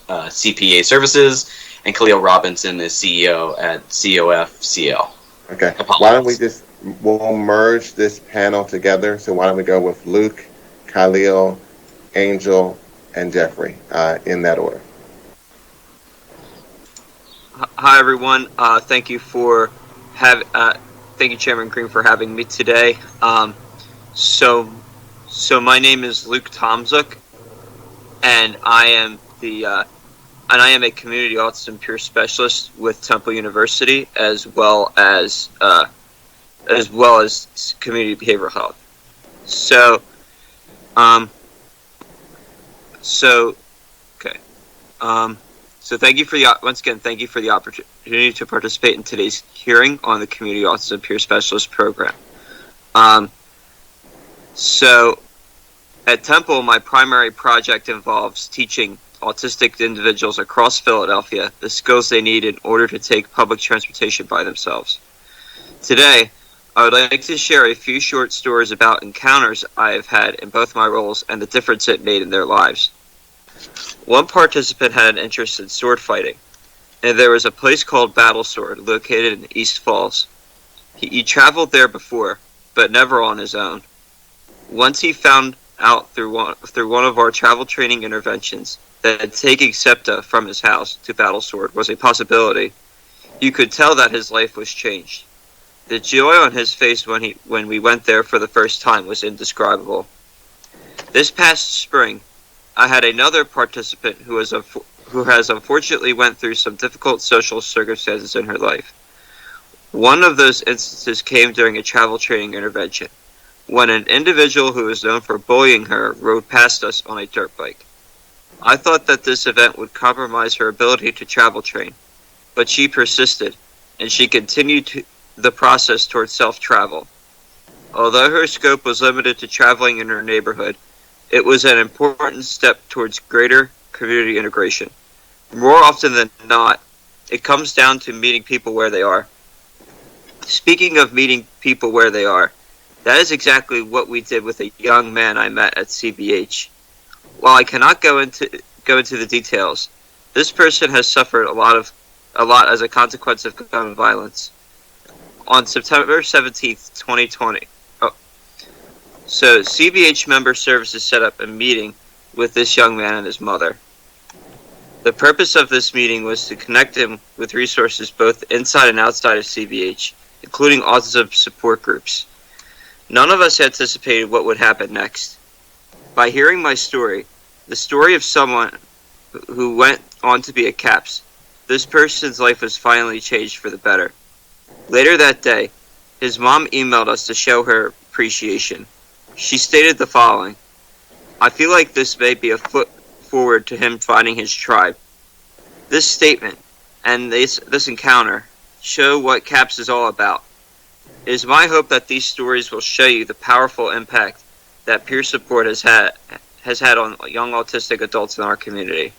CPA Services, and Khalil Robinson is CEO at COF-CL. Okay. Apologies. Why don't we'll merge this panel together. So why don't we go with Luke, Khalil, Angel, and Jeffrey in that order. Hi, everyone. Thank you thank you, Chairman Green, for having me today. So my name is Luke Tomzuk, and I am a Community Autism Peer Specialist with Temple University, as well as Community Behavioral Health. So thank you thank you for the opportunity to participate in today's hearing on the Community Autism Peer Specialist program. So at Temple, my primary project involves teaching autistic individuals across Philadelphia the skills they need in order to take public transportation by themselves. Today, I would like to share a few short stories about encounters I have had in both my roles and the difference it made in their lives. One participant had an interest in sword fighting, and there was a place called Battle Sword located in East Falls. He traveled there before, but never on his own. Once he found out through one of our travel training interventions that taking SEPTA from his house to Battle Sword was a possibility, you could tell that his life was changed. The joy on his face when we went there for the first time was indescribable. This past spring, I had another participant who has unfortunately went through some difficult social circumstances in her life. One of those instances came during a travel training intervention, when an individual who was known for bullying her rode past us on a dirt bike. I thought that this event would compromise her ability to travel train, but she persisted, and she continued the process towards self-travel. Although her scope was limited to traveling in her neighborhood, it was an important step towards greater community integration. More often than not, it comes down to meeting people where they are. Speaking of meeting people where they are, that is exactly what we did with a young man I met at CBH. While I cannot go into the details, this person has suffered a lot as a consequence of gun violence. On September 17th, 2020, so CBH Member Services set up a meeting with this young man and his mother. The purpose of this meeting was to connect him with resources both inside and outside of CBH, including autism support groups. None of us anticipated what would happen next. By hearing my story, the story of someone who went on to be a CAPS, this person's life was finally changed for the better. Later that day, his mom emailed us to show her appreciation. She stated the following: I feel like this may be a foot forward to him finding his tribe. This statement and this encounter show what CAPS is all about. It is my hope that these stories will show you the powerful impact that peer support has had on young autistic adults in our community.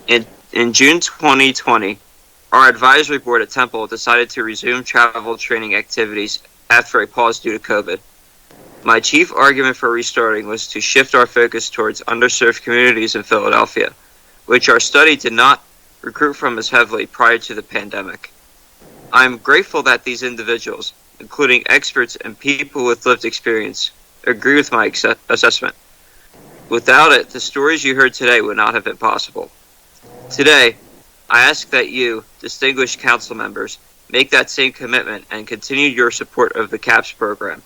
In June 2020, our advisory board at Temple decided to resume travel training activities after a pause due to COVID. My chief argument for restarting was to shift our focus towards underserved communities in Philadelphia, which our study did not recruit from as heavily prior to the pandemic. I am grateful that these individuals, including experts and people with lived experience, agree with my assessment. Without it, the stories you heard today would not have been possible. Today, I ask that you, distinguished council members, make that same commitment and continue your support of the CAPS program.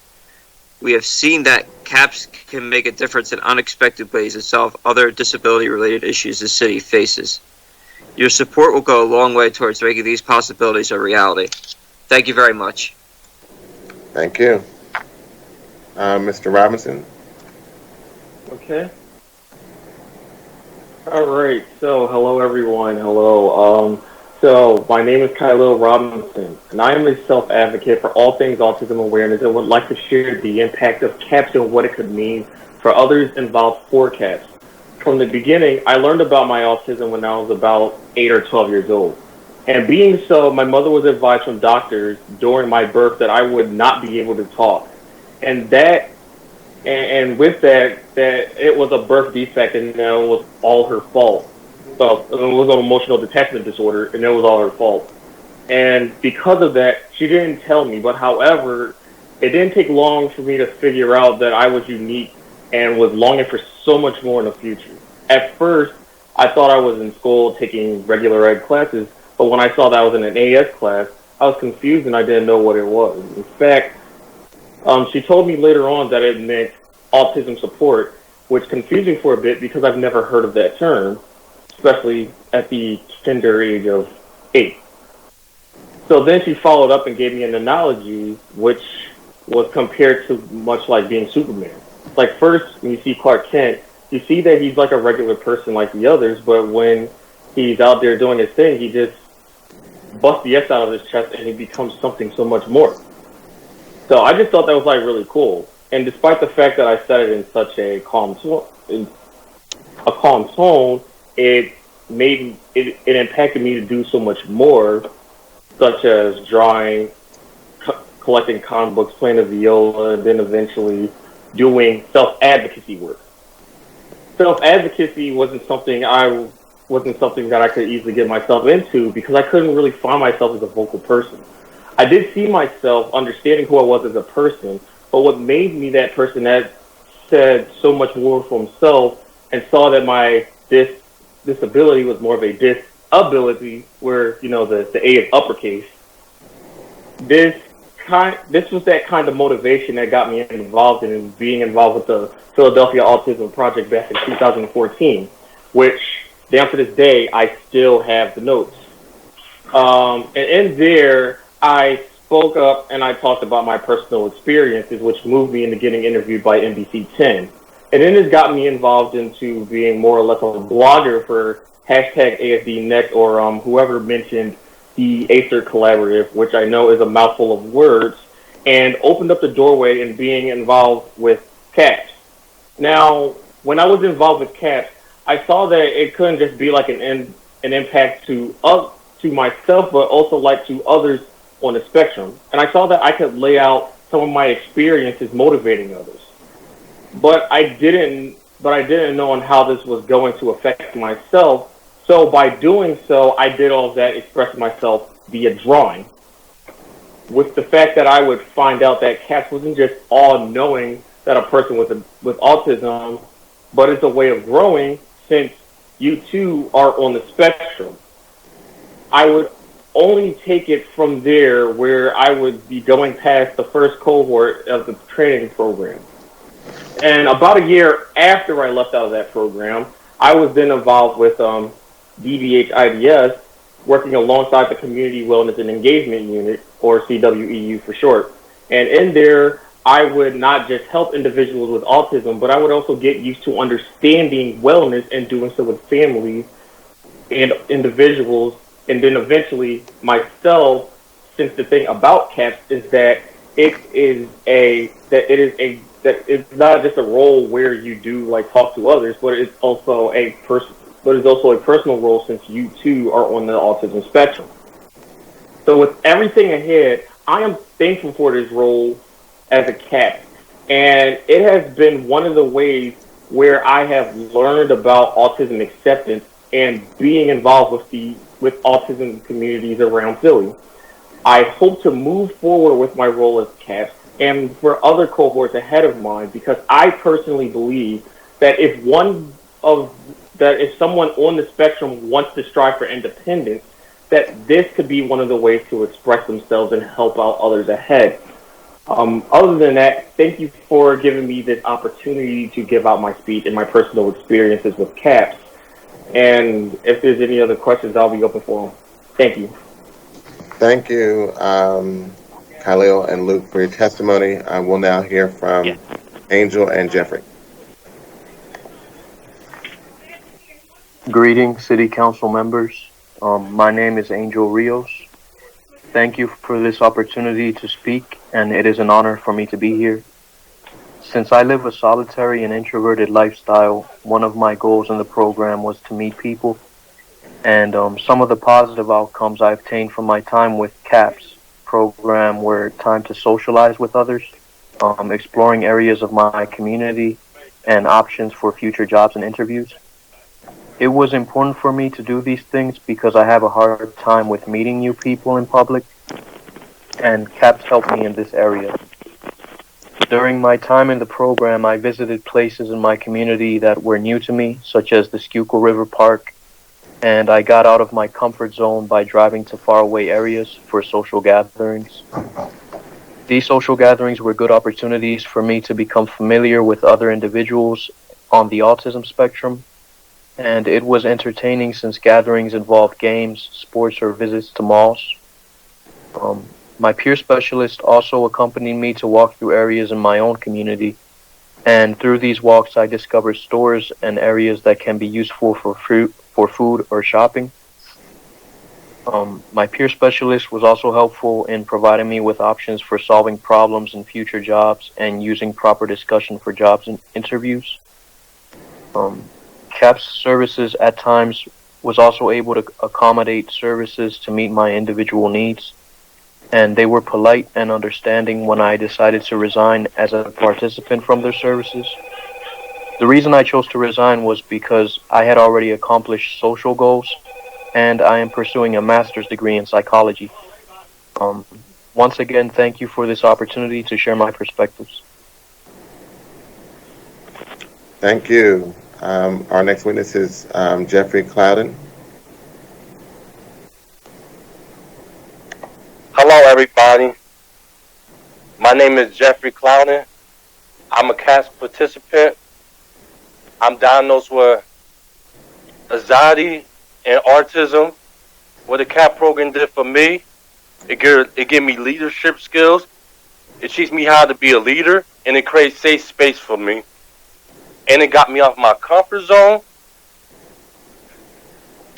We have seen that CAPS can make a difference in unexpected ways and solve other disability-related issues the city faces. Your support will go a long way towards making these possibilities a reality. Thank you very much. Thank you. Mr. Robinson? Okay. All right. So, hello, everyone. Hello. So, my name is Kylo Robinson, and I am a self-advocate for all things autism awareness and would like to share the impact of CAPS and what it could mean for others involved for CAPS. From the beginning, I learned about my autism when I was about 8 or 12 years old. And being so, my mother was advised from doctors during my birth that I would not be able to talk. And with that it was a birth defect and it was all her fault. So it was an emotional detachment disorder and it was all her fault. And because of that, she didn't tell me. But however, it didn't take long for me to figure out that I was unique and was longing for so much more in the future. At first, I thought I was in school taking regular ed classes, but when I saw that I was in an AS class, I was confused and I didn't know what it was. In fact, she told me later on that it meant autism support, which confused me for a bit because I've never heard of that term, especially at the tender age of 8. So then she followed up and gave me an analogy, which was compared to much like being Superman. Like first, when you see Clark Kent, you see that he's like a regular person like the others, but when he's out there doing his thing, he just busts the S out of his chest and he becomes something so much more. So I just thought that was like really cool. And despite the fact that I said it in such a calm tone, it impacted me to do so much more, such as drawing, collecting comic books, playing the viola, and then eventually doing self-advocacy work. Self-advocacy wasn't something that I could easily get myself into because I couldn't really find myself as a vocal person. I did see myself understanding who I was as a person, but what made me that person that said so much more for himself and saw that my disability was more of a disability, where the A is uppercase. This was that kind of motivation that got me involved in being involved with the Philadelphia Autism Project back in 2014, which down to this day I still have the notes. And in there, I spoke up and I talked about my personal experiences, which moved me into getting interviewed by NBC 10. And then it got me involved into being more or less a blogger for #ASDNext or whoever mentioned the ACER Collaborative, which I know is a mouthful of words, and opened up the doorway in being involved with CAPS. Now, when I was involved with CAPS, I saw that it couldn't just be like an impact to myself, but also like to others on the spectrum. And I saw that I could lay out some of my experiences motivating others. But I didn't know on how this was going to affect myself. So by doing so, I did all of that, expressing myself via drawing. With the fact that I would find out that CAPS wasn't just all-knowing that a person with autism, but it's a way of growing since you too are on the spectrum. I would only take it from there, where I would be going past the first cohort of the training program. And about a year after I left out of that program, I was then involved with DVH-IDS, working alongside the Community Wellness and Engagement Unit, or CWEU for short. And in there, I would not just help individuals with autism, but I would also get used to understanding wellness and doing so with families and individuals, and then eventually myself. Since the thing about CAPS is that it's not just a role where you do like talk to others, but it's also a personal role since you too are on the autism spectrum. So with everything ahead, I am thankful for this role as a CAP, and it has been one of the ways where I have learned about autism acceptance and being involved with autism communities around Philly. I hope to move forward with my role as CAP and for other cohorts ahead of mine, because I personally believe that if someone on the spectrum wants to strive for independence, that this could be one of the ways to express themselves and help out others ahead. Other than that, thank you for giving me this opportunity to give out my speech and my personal experiences with CAPS. And if there's any other questions, I'll be open for them. Thank you. Thank you, Khalil and Luke, for your testimony. We'll now hear from Angel and Jeffrey. Greetings, City Council members. My name is Angel Rios. Thank you for this opportunity to speak, and it is an honor for me to be here. Since I live a solitary and introverted lifestyle, one of my goals in the program was to meet people, and some of the positive outcomes I obtained from my time with CAPS program were time to socialize with others, exploring areas of my community, and options for future jobs and interviews. It was important for me to do these things because I have a hard time with meeting new people in public, and CAPS helped me in this area. During my time in the program, I visited places in my community that were new to me, such as the Schuylkill River Park, and I got out of my comfort zone by driving to faraway areas for social gatherings. These social gatherings were good opportunities for me to become familiar with other individuals on the autism spectrum, and it was entertaining since gatherings involved games, sports, or visits to malls. My peer specialist also accompanied me to walk through areas in my own community, and through these walks I discovered stores and areas that can be useful for food or shopping. My peer specialist was also helpful in providing me with options for solving problems in future jobs and using proper discussion for jobs and interviews. CAPS services at times was also able to accommodate services to meet my individual needs, and they were polite and understanding when I decided to resign as a participant from their services. The reason I chose to resign was because I had already accomplished social goals, and I am pursuing a master's degree in psychology. Once again, thank you for this opportunity to share my perspectives. Thank you. Our next witness is Jeffrey Clouden. Hello, everybody. My name is Jeffrey Clouden. I'm a CAPS participant. I'm diagnosed with anxiety and autism. What the CAP program did for me, it gave me leadership skills. It teaches me how to be a leader, and it creates safe space for me. And it got me off my comfort zone.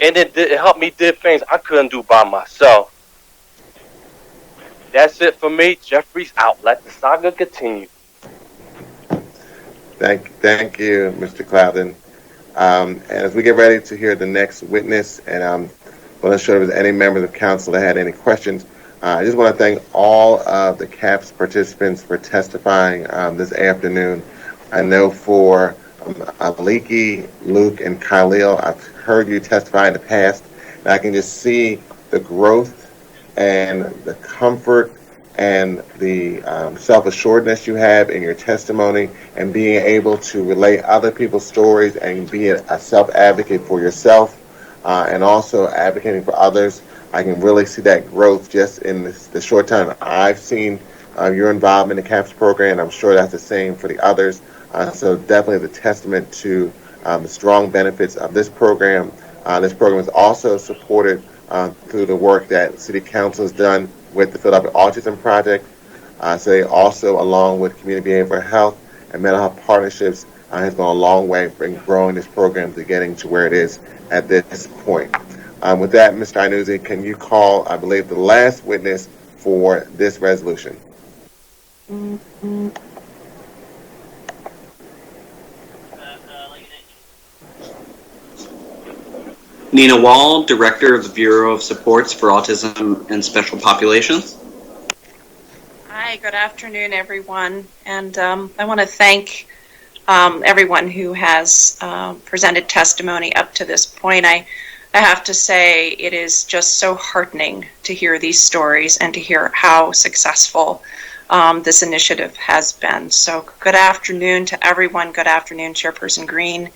And it helped me do things I couldn't do by myself. That's it for me. Jeffrey's out. Let the saga continue. Thank you, Mr. Clouden. As we get ready to hear the next witness, and I'm not sure if there's any members of council that had any questions, I just want to thank all of the CAPS participants for testifying this afternoon. I know for Aliki, Luke, and Khalil, I've heard you testify in the past, and I can just see the growth and the comfort and the self-assuredness you have in your testimony, and being able to relate other people's stories and be a self-advocate for yourself and also advocating for others. I can really see that growth just in the short time I've seen your involvement in the CAPS program. I'm sure that's the same for the others. So definitely the testament to the strong benefits of this program. This program is also supported through the work that City Council has done with the Philadelphia Autism Project. So they also, along with community behavioral health and mental health partnerships, has gone a long way in growing this program to getting to where it is at this point. With that, Mr. Iannuzzi, can you call, I believe, the last witness for this resolution? Nina Wall, Director of the Bureau of Supports for Autism and Special Populations. Hi, good afternoon, everyone. And I want to thank everyone who has presented testimony up to this point. I have to say it is just so heartening to hear these stories and to hear how successful this initiative has been. So good afternoon to everyone. Good afternoon, Chairperson Green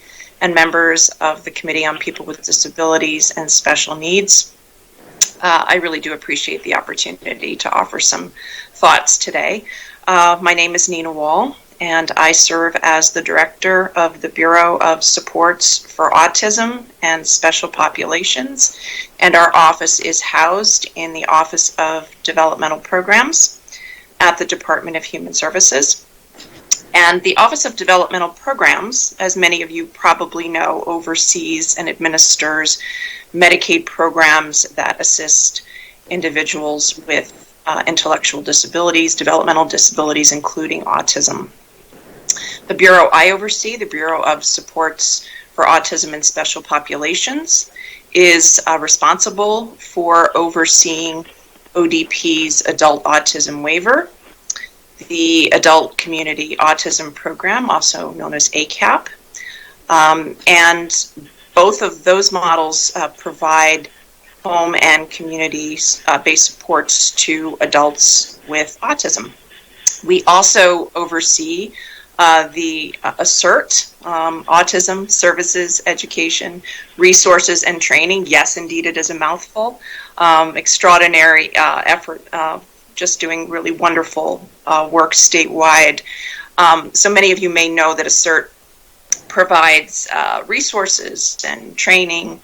and members of the Committee on People with Disabilities and Special Needs. I really do appreciate the opportunity to offer some thoughts today. My name is Nina Wall, and I serve as the Director of the Bureau of Supports for Autism and Special Populations, and our office is housed in the Office of Developmental Programs at the Department of Human Services. And the Office of Developmental Programs, as many of you probably know, oversees and administers Medicaid programs that assist individuals with intellectual disabilities, developmental disabilities, including autism. The Bureau I oversee, the Bureau of Supports for Autism and Special Populations, is responsible for overseeing ODP's Adult Autism Waiver, the Adult Community Autism Program, also known as ACAP, and both of those models provide home and community-based supports to adults with autism. We also oversee the ASSERT, Autism Services, Education, Resources, and Training. Yes, indeed, it is a mouthful. Extraordinary effort, just doing really wonderful work statewide. So many of you may know that ASSERT provides resources and training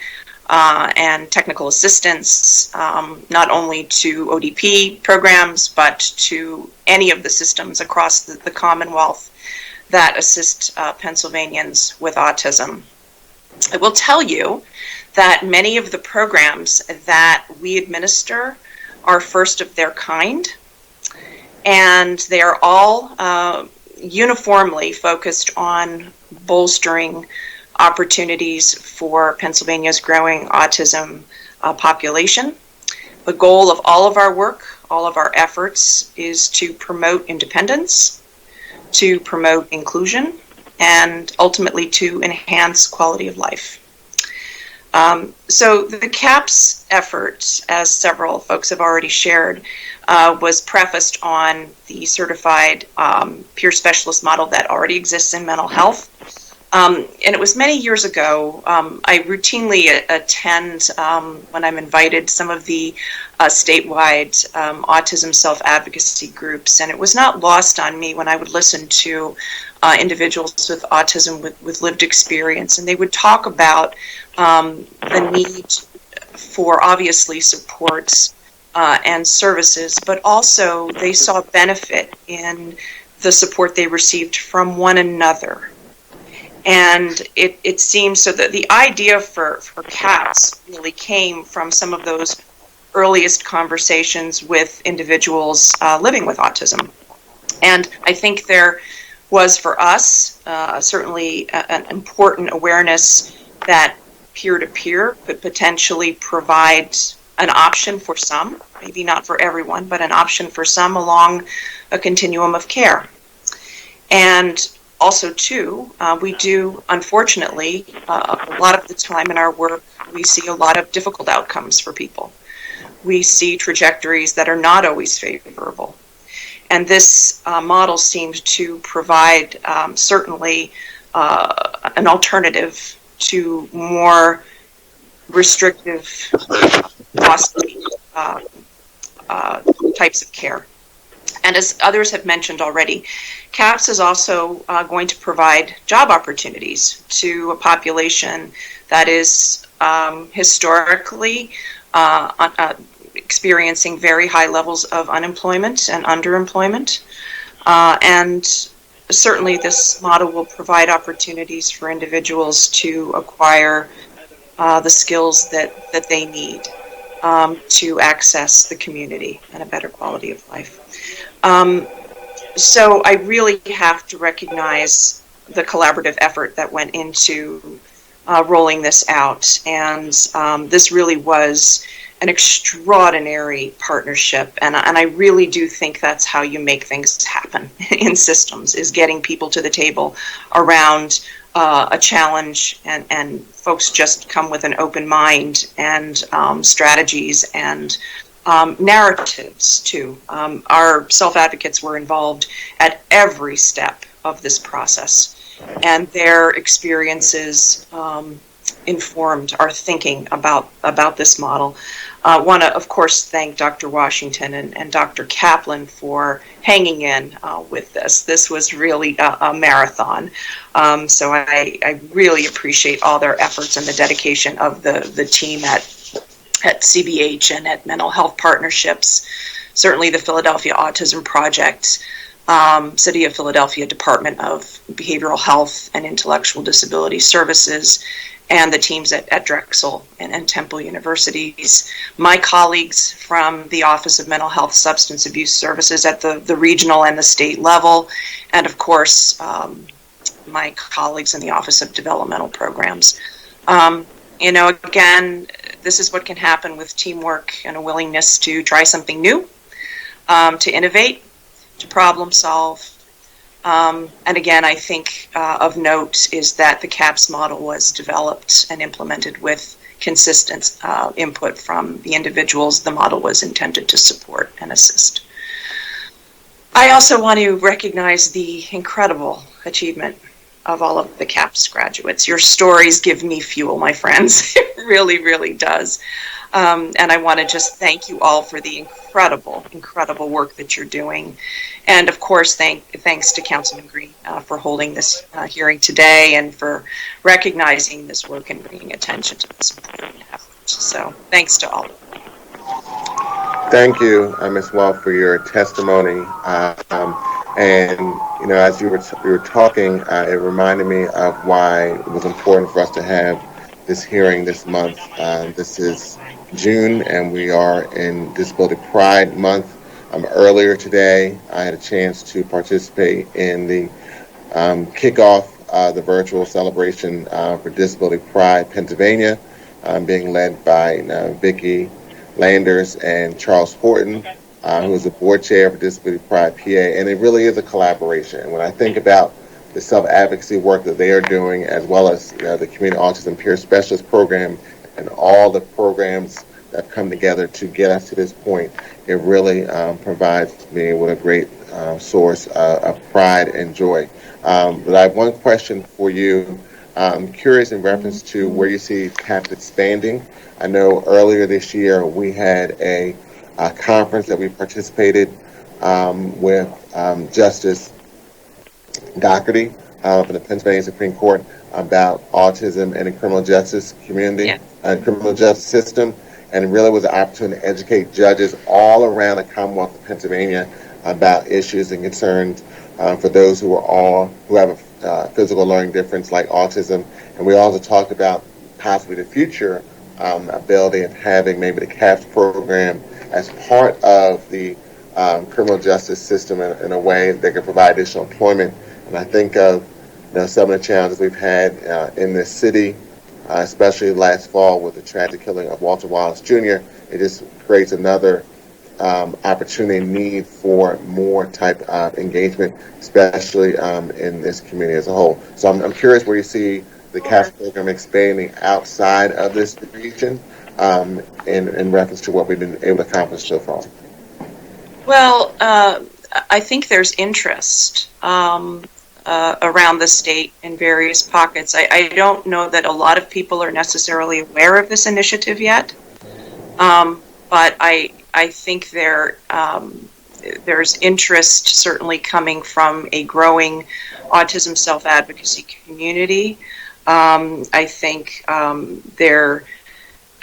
and technical assistance, not only to ODP programs, but to any of the systems across the Commonwealth that assist Pennsylvanians with autism. I will tell you that many of the programs that we administer are first of their kind, and they are all uniformly focused on bolstering opportunities for Pennsylvania's growing autism population. The goal of all of our work, all of our efforts, is to promote independence, to promote inclusion, and ultimately to enhance quality of life. So the CAPS effort, as several folks have already shared, was prefaced on the certified peer specialist model that already exists in mental health. And it was many years ago. I routinely attend, when I'm invited, some of the statewide autism self-advocacy groups, and it was not lost on me when I would listen to individuals with autism with lived experience, and they would talk about the need for, obviously, supports and services, but also they saw benefit in the support they received from one another. And it seems so that the idea for CAPS really came from some of those earliest conversations with individuals living with autism. And I think there was for us certainly an important awareness that peer-to-peer could potentially provide an option for some, maybe not for everyone, but an option for some along a continuum of care. And also, too, we do, unfortunately, a lot of the time in our work, we see a lot of difficult outcomes for people. We see trajectories that are not always favorable. And this model seemed to provide certainly an alternative to more restrictive, costly types of care. And as others have mentioned already, CAPS is also going to provide job opportunities to a population that is historically experiencing very high levels of unemployment and underemployment. And certainly this model will provide opportunities for individuals to acquire the skills that they need to access the community and a better quality of life. So I really have to recognize the collaborative effort that went into rolling this out. And this really was an extraordinary partnership. And I really do think that's how you make things happen in systems, is getting people to the table around a challenge, and folks just come with an open mind and strategies and narratives too. Our self-advocates were involved at every step of this process, and their experiences informed our thinking about this model. I want to, of course, thank Dr. Washington and Dr. Kaplan for hanging in with this. This was really a marathon. So I really appreciate all their efforts and the dedication of the team at CBH and at Mental Health Partnerships, certainly the Philadelphia Autism Project, City of Philadelphia Department of Behavioral Health and Intellectual Disability Services, and the teams at Drexel and Temple Universities, my colleagues from the Office of Mental Health Substance Abuse Services at the regional and the state level, and of course, my colleagues in the Office of Developmental Programs. Again, this is what can happen with teamwork and a willingness to try something new, to innovate, to problem solve. And again, I think of note is that the CAPS model was developed and implemented with consistent input from the individuals the model was intended to support and assist. I also want to recognize the incredible achievement of all of the CAPS graduates. Your stories give me fuel, my friends. It really, really does. And I want to just thank you all for the incredible, incredible work that you're doing. And of course, thanks to Councilman Green for holding this hearing today and for recognizing this work and bringing attention to this important effort. So thanks to all of you. Thank you, Ms. Wall, for your testimony. As you were talking, it reminded me of why it was important for us to have this hearing this month. This is June, and we are in Disability Pride Month. Earlier today, I had a chance to participate in the kickoff the virtual celebration for Disability Pride Pennsylvania, being led by Vicki Landers and Charles Horton, who is the board chair for Disability Pride PA, and it really is a collaboration. When I think about the self-advocacy work that they are doing, as well as the Community Autism Peer Specialist program and all the programs that have come together to get us to this point, it really provides me with a great source of pride and joy. But I have one question for you. I'm curious in reference to where you see CAPS expanding. I know earlier this year we had a conference that we participated with Justice Doherty from the Pennsylvania Supreme Court about autism and the criminal justice community, criminal justice system, and it really was an opportunity to educate judges all around the Commonwealth of Pennsylvania about issues and concerns for those who have a physical learning difference like autism. And we also talked about possibly the future ability of having maybe the CAPS program as part of the criminal justice system in a way that could provide additional employment. And I think of some of the challenges we've had in this city, especially last fall with the tragic killing of Walter Wallace Jr. It just creates another opportunity and need for more type of engagement, especially in this community as a whole. So I'm curious where you see the CAPS program expanding outside of this region in reference to what we've been able to accomplish so far. Well, I think there's interest around the state in various pockets. I don't know that a lot of people are necessarily aware of this initiative yet, but I think there's interest certainly coming from a growing autism self-advocacy community. I think there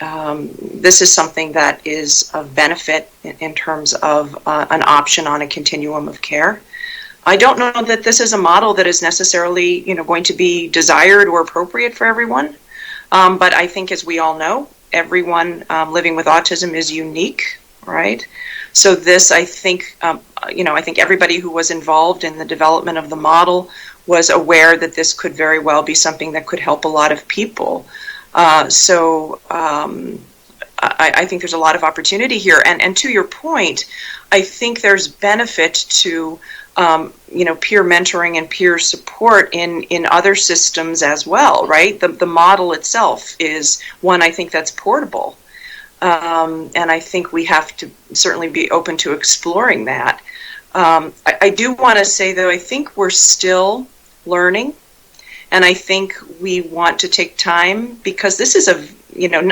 this is something that is of benefit in terms of an option on a continuum of care. I don't know that this is a model that is necessarily, going to be desired or appropriate for everyone. But I think, as we all know, everyone living with autism is unique, right? So this, I think, I think everybody who was involved in the development of the model was aware that this could very well be something that could help a lot of people. I think there's a lot of opportunity here. And to your point, I think there's benefit to peer mentoring and peer support in other systems as well, right? The model itself is one, I think, that's portable. And I think we have to certainly be open to exploring that. I do want to say, though, I think we're still learning. And I think we want to take time, because this is a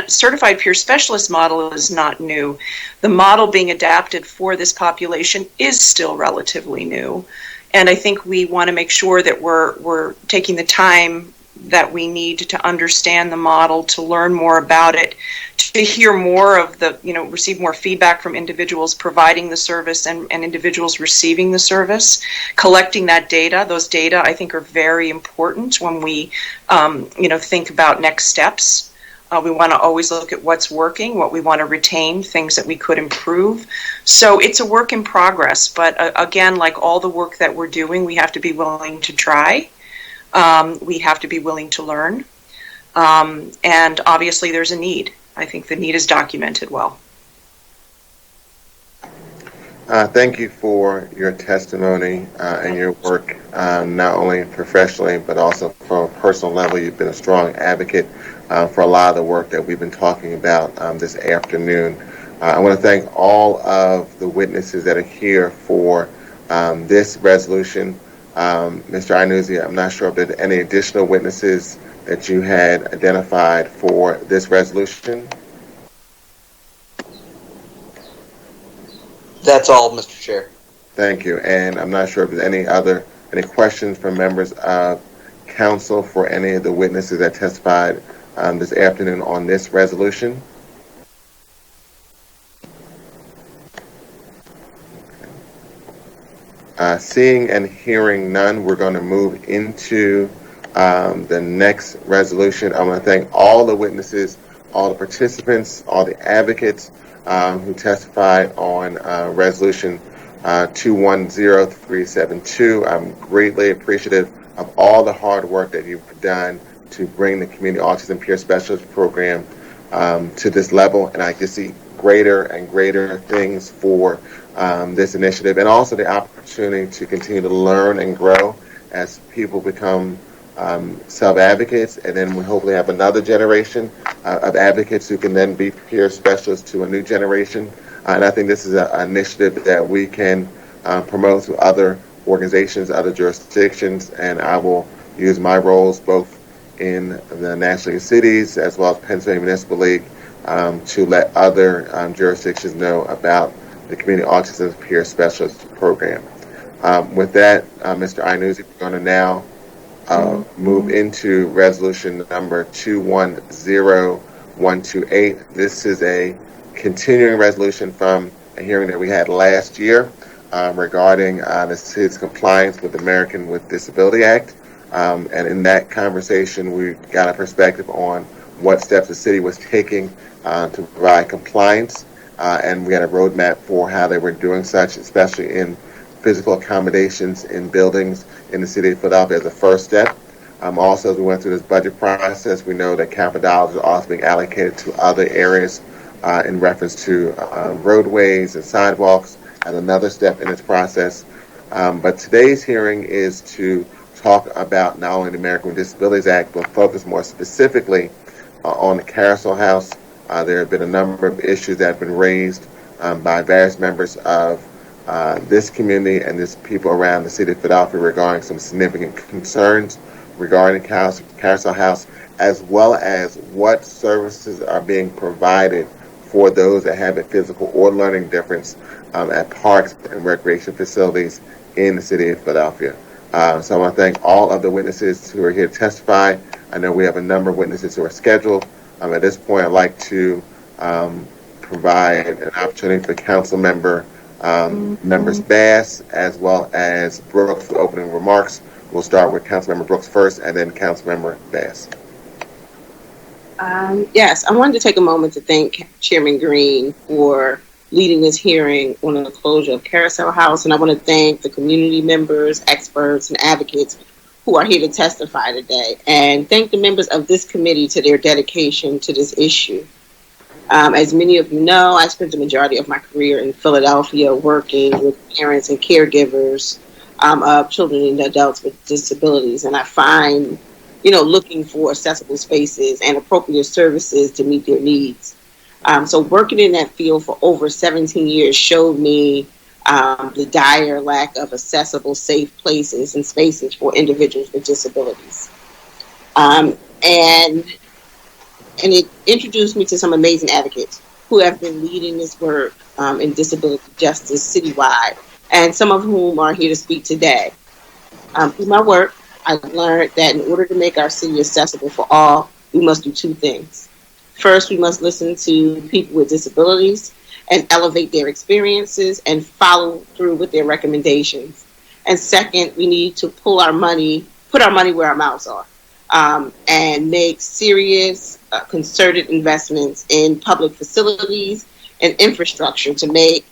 certified peer specialist model is not new. The model being adapted for this population is still relatively new. And I think we want to make sure that we're taking the time that we need to understand the model, to learn more about it, to hear more of the, receive more feedback from individuals providing the service and individuals receiving the service, collecting that data. Those data, I think, are very important when we, think about next steps. We want to always look at what's working, what we want to retain, things that we could improve. So it's a work in progress. But again, like all the work that we're doing, we have to be willing to try. We have to be willing to learn. And obviously there's a need. I think the need is documented well. Thank you for your testimony and your work, not only professionally, but also from a personal level. You've been a strong advocate for a lot of the work that we've been talking about this afternoon. I want to thank all of the witnesses that are here for this resolution. Mr. Iannuzzi, I'm not sure if there's any additional witnesses that you had identified for this resolution. That's all, Mr. Chair. Thank you. And I'm not sure if there's any questions from members of council for any of the witnesses that testified this afternoon on this resolution. Seeing and hearing none, we're going to move into the next resolution. I want to thank all the witnesses, all the participants, all the advocates who testified on resolution 210372. I'm greatly appreciative of all the hard work that you've done to bring the Community Autism Peer Specialist program to this level, and I can see greater and greater things for this initiative, and also the opportunity to continue to learn and grow as people become self-advocates, and then we hopefully have another generation of advocates who can then be peer specialists to a new generation. And I think this is an initiative that we can promote to other organizations, other jurisdictions, and I will use my roles both in the National League of Cities as well as Pennsylvania Municipal League to let other jurisdictions know about the Community Autism Peer Specialist program. With that, Mr. Iannuzzi, we're going to now move into resolution number 210128. This is a continuing resolution from a hearing that we had last year regarding the city's compliance with the Americans with Disabilities Act. And in that conversation, we got a perspective on what steps the city was taking to provide compliance. And we had a roadmap for how they were doing such, especially in physical accommodations in buildings in the city of Philadelphia as a first step. Also, as we went through this budget process, we know that capital dollars are also being allocated to other areas in reference to roadways and sidewalks as another step in this process. But today's hearing is to talk about not only the Americans with Disabilities Act, but focus more specifically on the Carousel House. There have been a number of issues that have been raised by various members of this community and this people around the city of Philadelphia regarding some significant concerns regarding Carousel House, as well as what services are being provided for those that have a physical or learning difference at parks and recreation facilities in the city of Philadelphia. So I want to thank all of the witnesses who are here to testify. I know we have a number of witnesses who are scheduled At this point, I'd like to provide an opportunity for Council members Bass as well as Brooks for opening remarks. We'll start with Councilmember Brooks first, and then Councilmember Bass. Yes, I wanted to take a moment to thank Chairman Green for leading this hearing on the closure of Carousel House, and I want to thank the community members, experts, and advocates who are here to testify today, and thank the members of this committee to their dedication to this issue. As many of you know, I spent the majority of my career in Philadelphia working with parents and caregivers of children and adults with disabilities, and I find, looking for accessible spaces and appropriate services to meet their needs. So working in that field for over 17 years showed me the dire lack of accessible, safe places and spaces for individuals with disabilities. And it introduced me to some amazing advocates who have been leading this work in disability justice citywide, and some of whom are here to speak today. Through my work, I've learned that in order to make our city accessible for all, we must do two things. First, we must listen to people with disabilities and elevate their experiences and follow through with their recommendations. And second, we need to put our money where our mouths are, and make serious, concerted investments in public facilities and infrastructure to make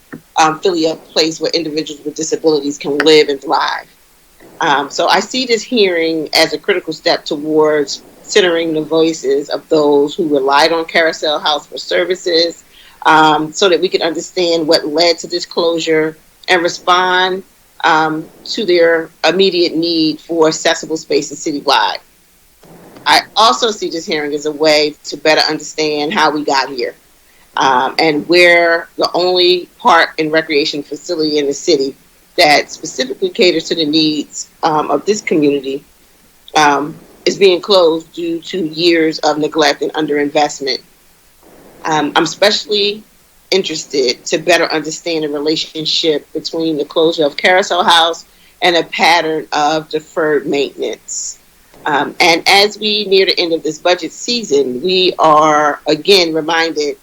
Philly a place where individuals with disabilities can live and thrive. So I see this hearing as a critical step towards centering the voices of those who relied on Carousel House for services, so that we can understand what led to this closure and respond to their immediate need for accessible spaces citywide. I also see this hearing as a way to better understand how we got here, and we're the only park and recreation facility in the city that specifically caters to the needs of this community is being closed due to years of neglect and underinvestment. I'm especially interested to better understand the relationship between the closure of Carousel House and a pattern of deferred maintenance. And as we near the end of this budget season, we are again reminded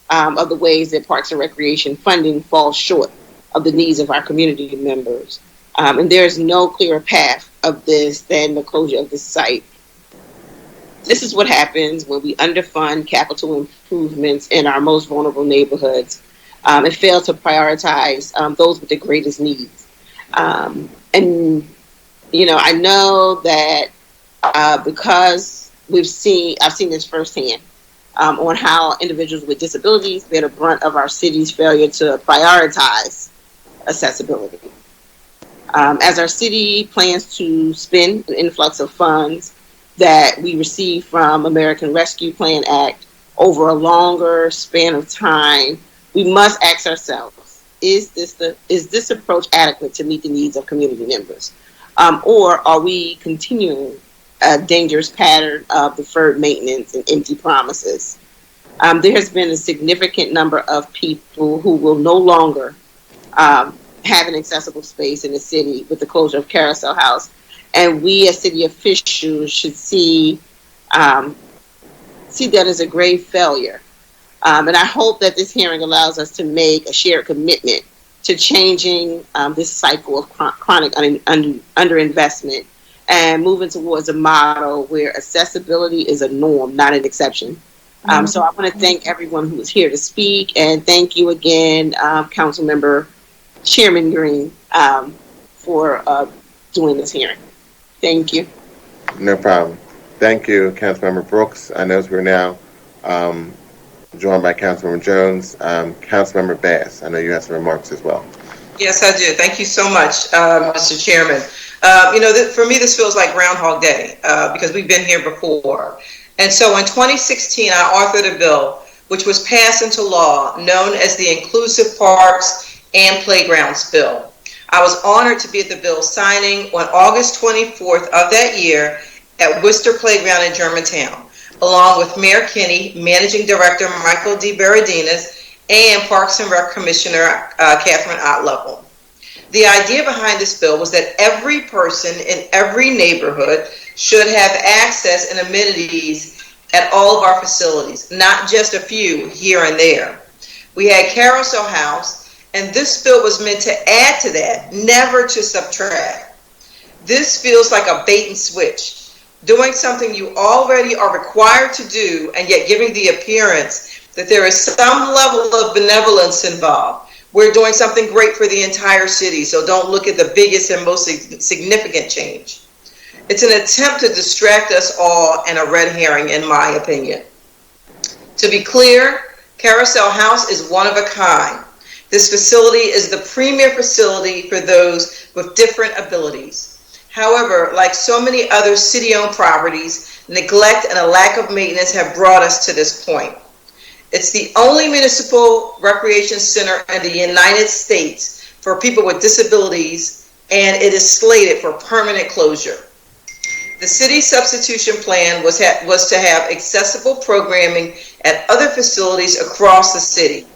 of the ways that Parks and Recreation funding falls short of the needs of our community members. And there's no clearer path of this than the closure of this site. This is what happens when we underfund capital improvements in our most vulnerable neighborhoods and fail to prioritize those with the greatest needs. And, I know that because I've seen this firsthand on how individuals with disabilities bear the brunt of our city's failure to prioritize accessibility. As our city plans to spend an influx of funds that we receive from American Rescue Plan Act over a longer span of time, we must ask ourselves, is this approach adequate to meet the needs of community members? Or are we continuing a dangerous pattern of deferred maintenance and empty promises? There has been a significant number of people who will no longer have an accessible space in the city with the closure of Carousel House. And we as city officials should see that as a grave failure. And I hope that this hearing allows us to make a shared commitment to changing this cycle of chronic underinvestment and moving towards a model where accessibility is a norm, not an exception. So I want to thank everyone who is here to speak, and thank you again, Councilmember Chairman Green, for doing this hearing. Thank you. No problem. Thank you, Councilmember Brooks. I know we're now joined by Councilmember Jones. Councilmember Bass, I know you have some remarks as well. Yes, I do. Thank you so much, Mr. Chairman. For me, this feels like Groundhog Day because we've been here before. And so in 2016, I authored a bill which was passed into law known as the Inclusive Parks and Playgrounds Bill. I was honored to be at the bill signing on August 24th of that year at Worcester Playground in Germantown, along with Mayor Kinney, Managing Director Michael D. Baradinas, and Parks and Rec Commissioner Catherine Ottlevel. The idea behind this bill was that every person in every neighborhood should have access and amenities at all of our facilities, not just a few here and there. We had Carousel House, and this bill was meant to add to that, never to subtract. This feels like a bait and switch, doing something you already are required to do, and yet giving the appearance that there is some level of benevolence involved. We're doing something great for the entire city, so don't look at the biggest and most significant change. It's an attempt to distract us all and a red herring, in my opinion. To be clear, Carousel House is one of a kind. This facility is the premier facility for those with different abilities. However, like so many other city-owned properties, neglect and a lack of maintenance have brought us to this point. It's the only municipal recreation center in the United States for people with disabilities, and it is slated for permanent closure. The city substitution plan was to have accessible programming at other facilities across the city.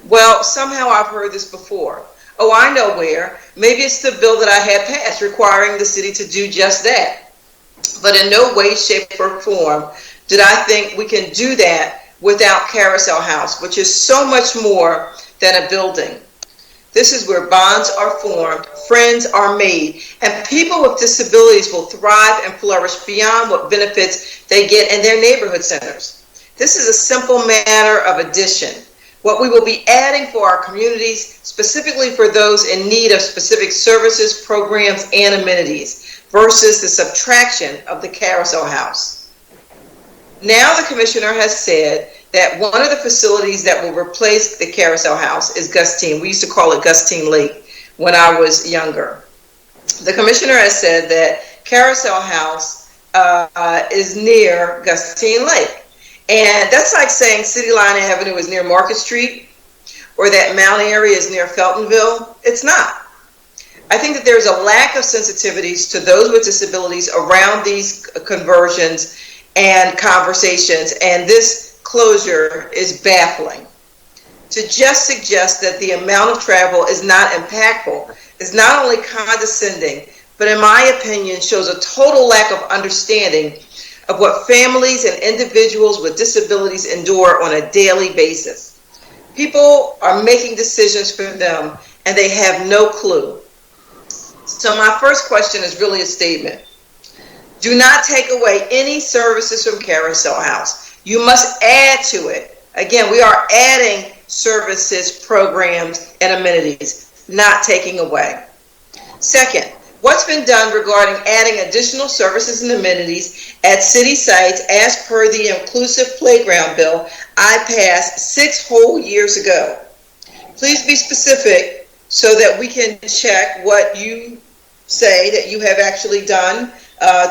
Well, somehow I've heard this before. Oh, I know where. Maybe it's the bill that I had passed requiring the city to do just that. But in no way, shape, or form did I think we can do that without Carousel House, which is so much more than a building. This is where bonds are formed, friends are made, and people with disabilities will thrive and flourish beyond what benefits they get in their neighborhood centers. This is a simple matter of addition. What we will be adding for our communities, specifically for those in need of specific services, programs, and amenities, versus the subtraction of the Carousel House. Now the commissioner has said that one of the facilities that will replace the Carousel House is Gustine. We used to call it Gustine Lake when I was younger. The commissioner has said that Carousel House is near Gustine Lake. And that's like saying City Line Avenue is near Market Street or that Mount Airy is near Feltonville. It's not. I think that there's a lack of sensitivities to those with disabilities around these conversions and conversations, and this closure is baffling. To just suggest that the amount of travel is not impactful is not only condescending, but in my opinion shows a total lack of understanding of what families and individuals with disabilities endure on a daily basis. People are making decisions for them and they have no clue. So my first question is really a statement. Do not take away any services from Carousel House. You must add to it. Again, we are adding services, programs, and amenities, not taking away. Second, what's been done regarding adding additional services and amenities at city sites as per the Inclusive Playground Bill I passed 6 whole years ago? Please be specific so that we can check what you say that you have actually done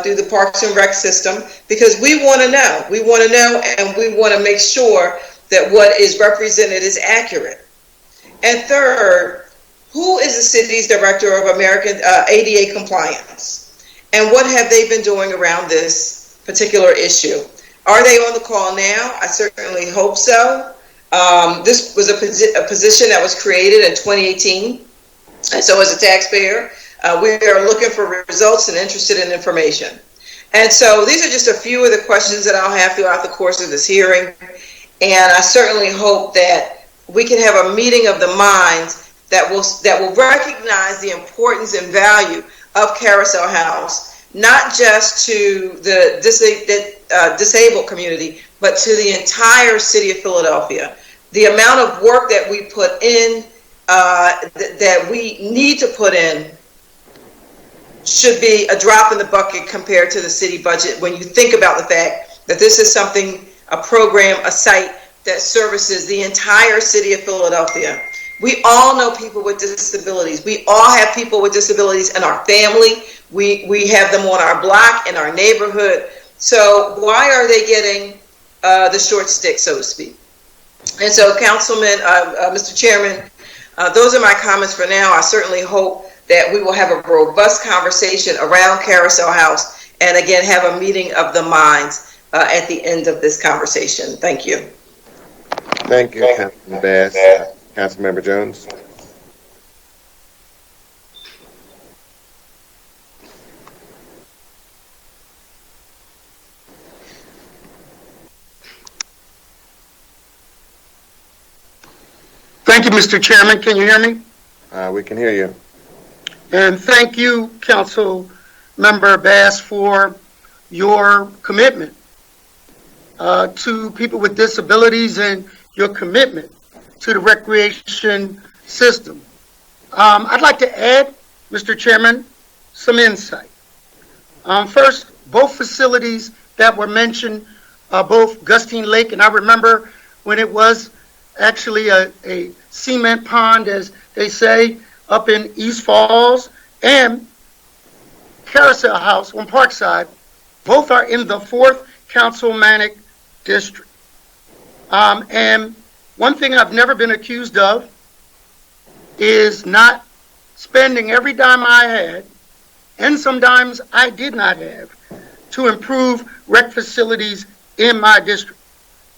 through the Parks and Rec system, because we want to know. We want to know, and we want to make sure that what is represented is accurate. And third, who is the city's director of American ADA compliance? And what have they been doing around this particular issue? Are they on the call now? I certainly hope so. This was a position that was created in 2018. And so as a taxpayer, we are looking for results and interested in information. And so these are just a few of the questions that I'll have throughout the course of this hearing. And I certainly hope that we can have a meeting of the minds that will recognize the importance and value of Carousel House, not just to the disabled community, but to the entire city of Philadelphia. The amount of work that we put in, that we need to put in, should be a drop in the bucket compared to the city budget when you think about the fact that this is something, a program, a site that services the entire city of Philadelphia. We all know people with disabilities. We all have people with disabilities in our family. We have them on our block, in our neighborhood. So why are they getting the short stick, so to speak? And so, Councilman, Mr. Chairman, those are my comments for now. I certainly hope that we will have a robust conversation around Carousel House and again have a meeting of the minds at the end of this conversation. Thank you. Thank you, Councilman Bass. Councilmember Jones. Thank you, Mr. Chairman. Can you hear me? We can hear you. And thank you, Council Member Bass, for your commitment to people with disabilities and your commitment to the recreation system. I'd like to add, Mr. Chairman, some insight. First, both facilities that were mentioned, both Gustine Lake, and I remember when it was actually a cement pond, as they say, up in East Falls, and Carousel House on Parkside, both are in the 4th Councilmanic District. And one thing I've never been accused of is not spending every dime I had, and some dimes I did not have, to improve rec facilities in my district.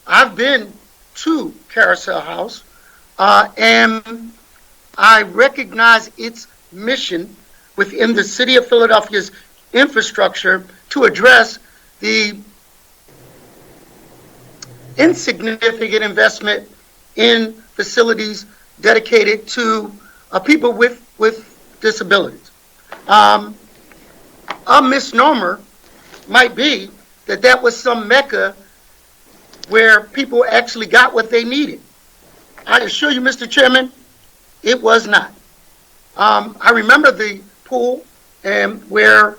I've been to Carousel House, and I recognize its mission within the City of Philadelphia's infrastructure to address the insignificant investment in facilities dedicated to people with disabilities. A misnomer might be that that was some mecca where people actually got what they needed. I assure you, Mr. Chairman, it was not. I remember the pool and where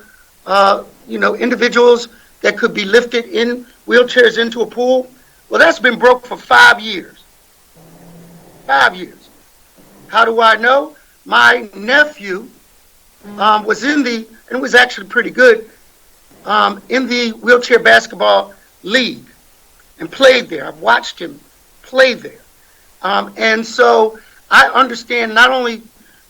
individuals that could be lifted in wheelchairs into a pool. Well, that's been broke for 5 years. 5 years. How do I know? My nephew was in the, and it was actually pretty good, in the wheelchair basketball league and played there. I've watched him play there. And so I understand not only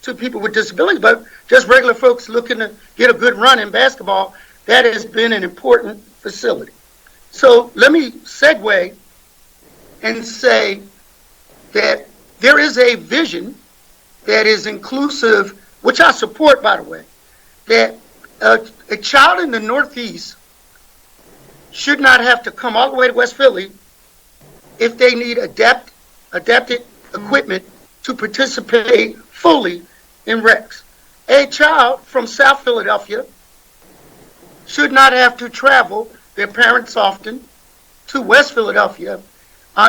to people with disabilities, but just regular folks looking to get a good run in basketball, that has been an important facility. So let me segue and say that there is a vision that is inclusive, which I support, by the way, that a child in the Northeast should not have to come all the way to West Philly if they need adapted equipment to participate fully in recs. A child from South Philadelphia should not have to travel, their parents often, to West Philadelphia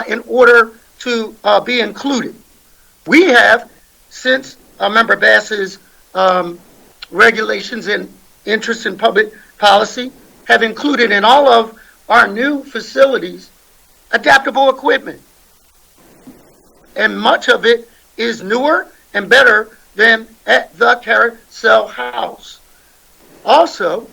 in order to be included. We have, since Member Bass's regulations and interest in public policy, have included in all of our new facilities adaptable equipment. And much of it is newer and better than at the Carousel House. Also,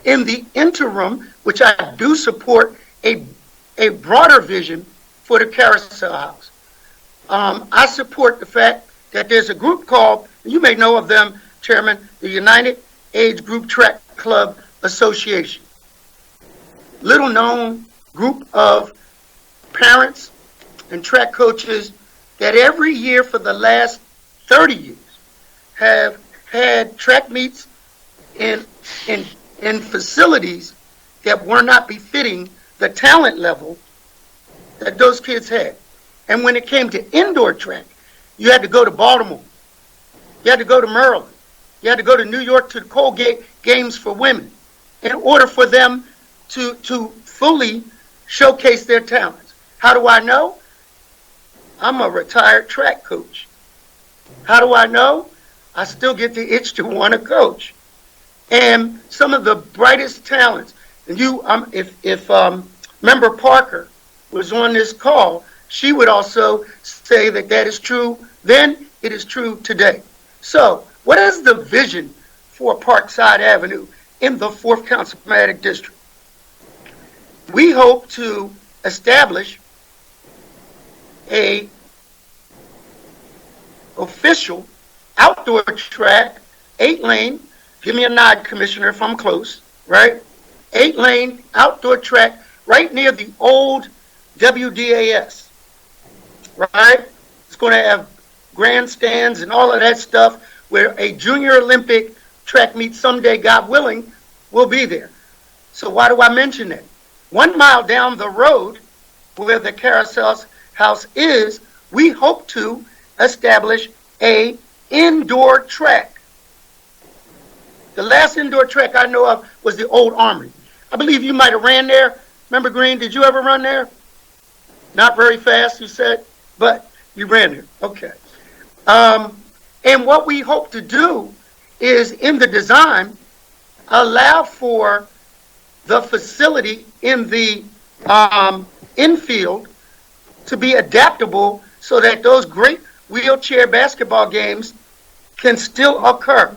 in the interim, which I do support a broader vision for the Carousel House, I support the fact that there's a group called, you may know of them, Chairman, the United Age Group Track Club Association. Little known group of parents and track coaches that every year for the last 30 years have had track meets in facilities that were not befitting the talent level that those kids had. And when it came to indoor track, you had to go to Baltimore. You had to go to Maryland. You had to go to New York to the Colgate Games for Women in order for them to fully showcase their talents. How do I know? I'm a retired track coach. How do I know? I still get the itch to want to coach. And some of the brightest talents, and if Member Parker was on this call, she would also say that that is true then, it is true today. So, what is the vision for Parkside Avenue in the 4th Councilmanic District? We hope to establish a official outdoor track, 8-lane, give me a nod, Commissioner, if I'm close, right? 8-lane outdoor track right near the old WDAS, right? It's going to have grandstands and all of that stuff where a junior Olympic track meet someday, God willing, will be there. So why do I mention that? 1 mile down the road where the Carousel House is we hope to establish a indoor track. The last indoor track I know of was the old Armory. I believe you might have ran there. Remember, Green, did you ever run there? Not very fast, you said, but you ran there. Okay. And what we hope to do is, in the design, allow for the facility in the infield to be adaptable so that those great wheelchair basketball games can still occur,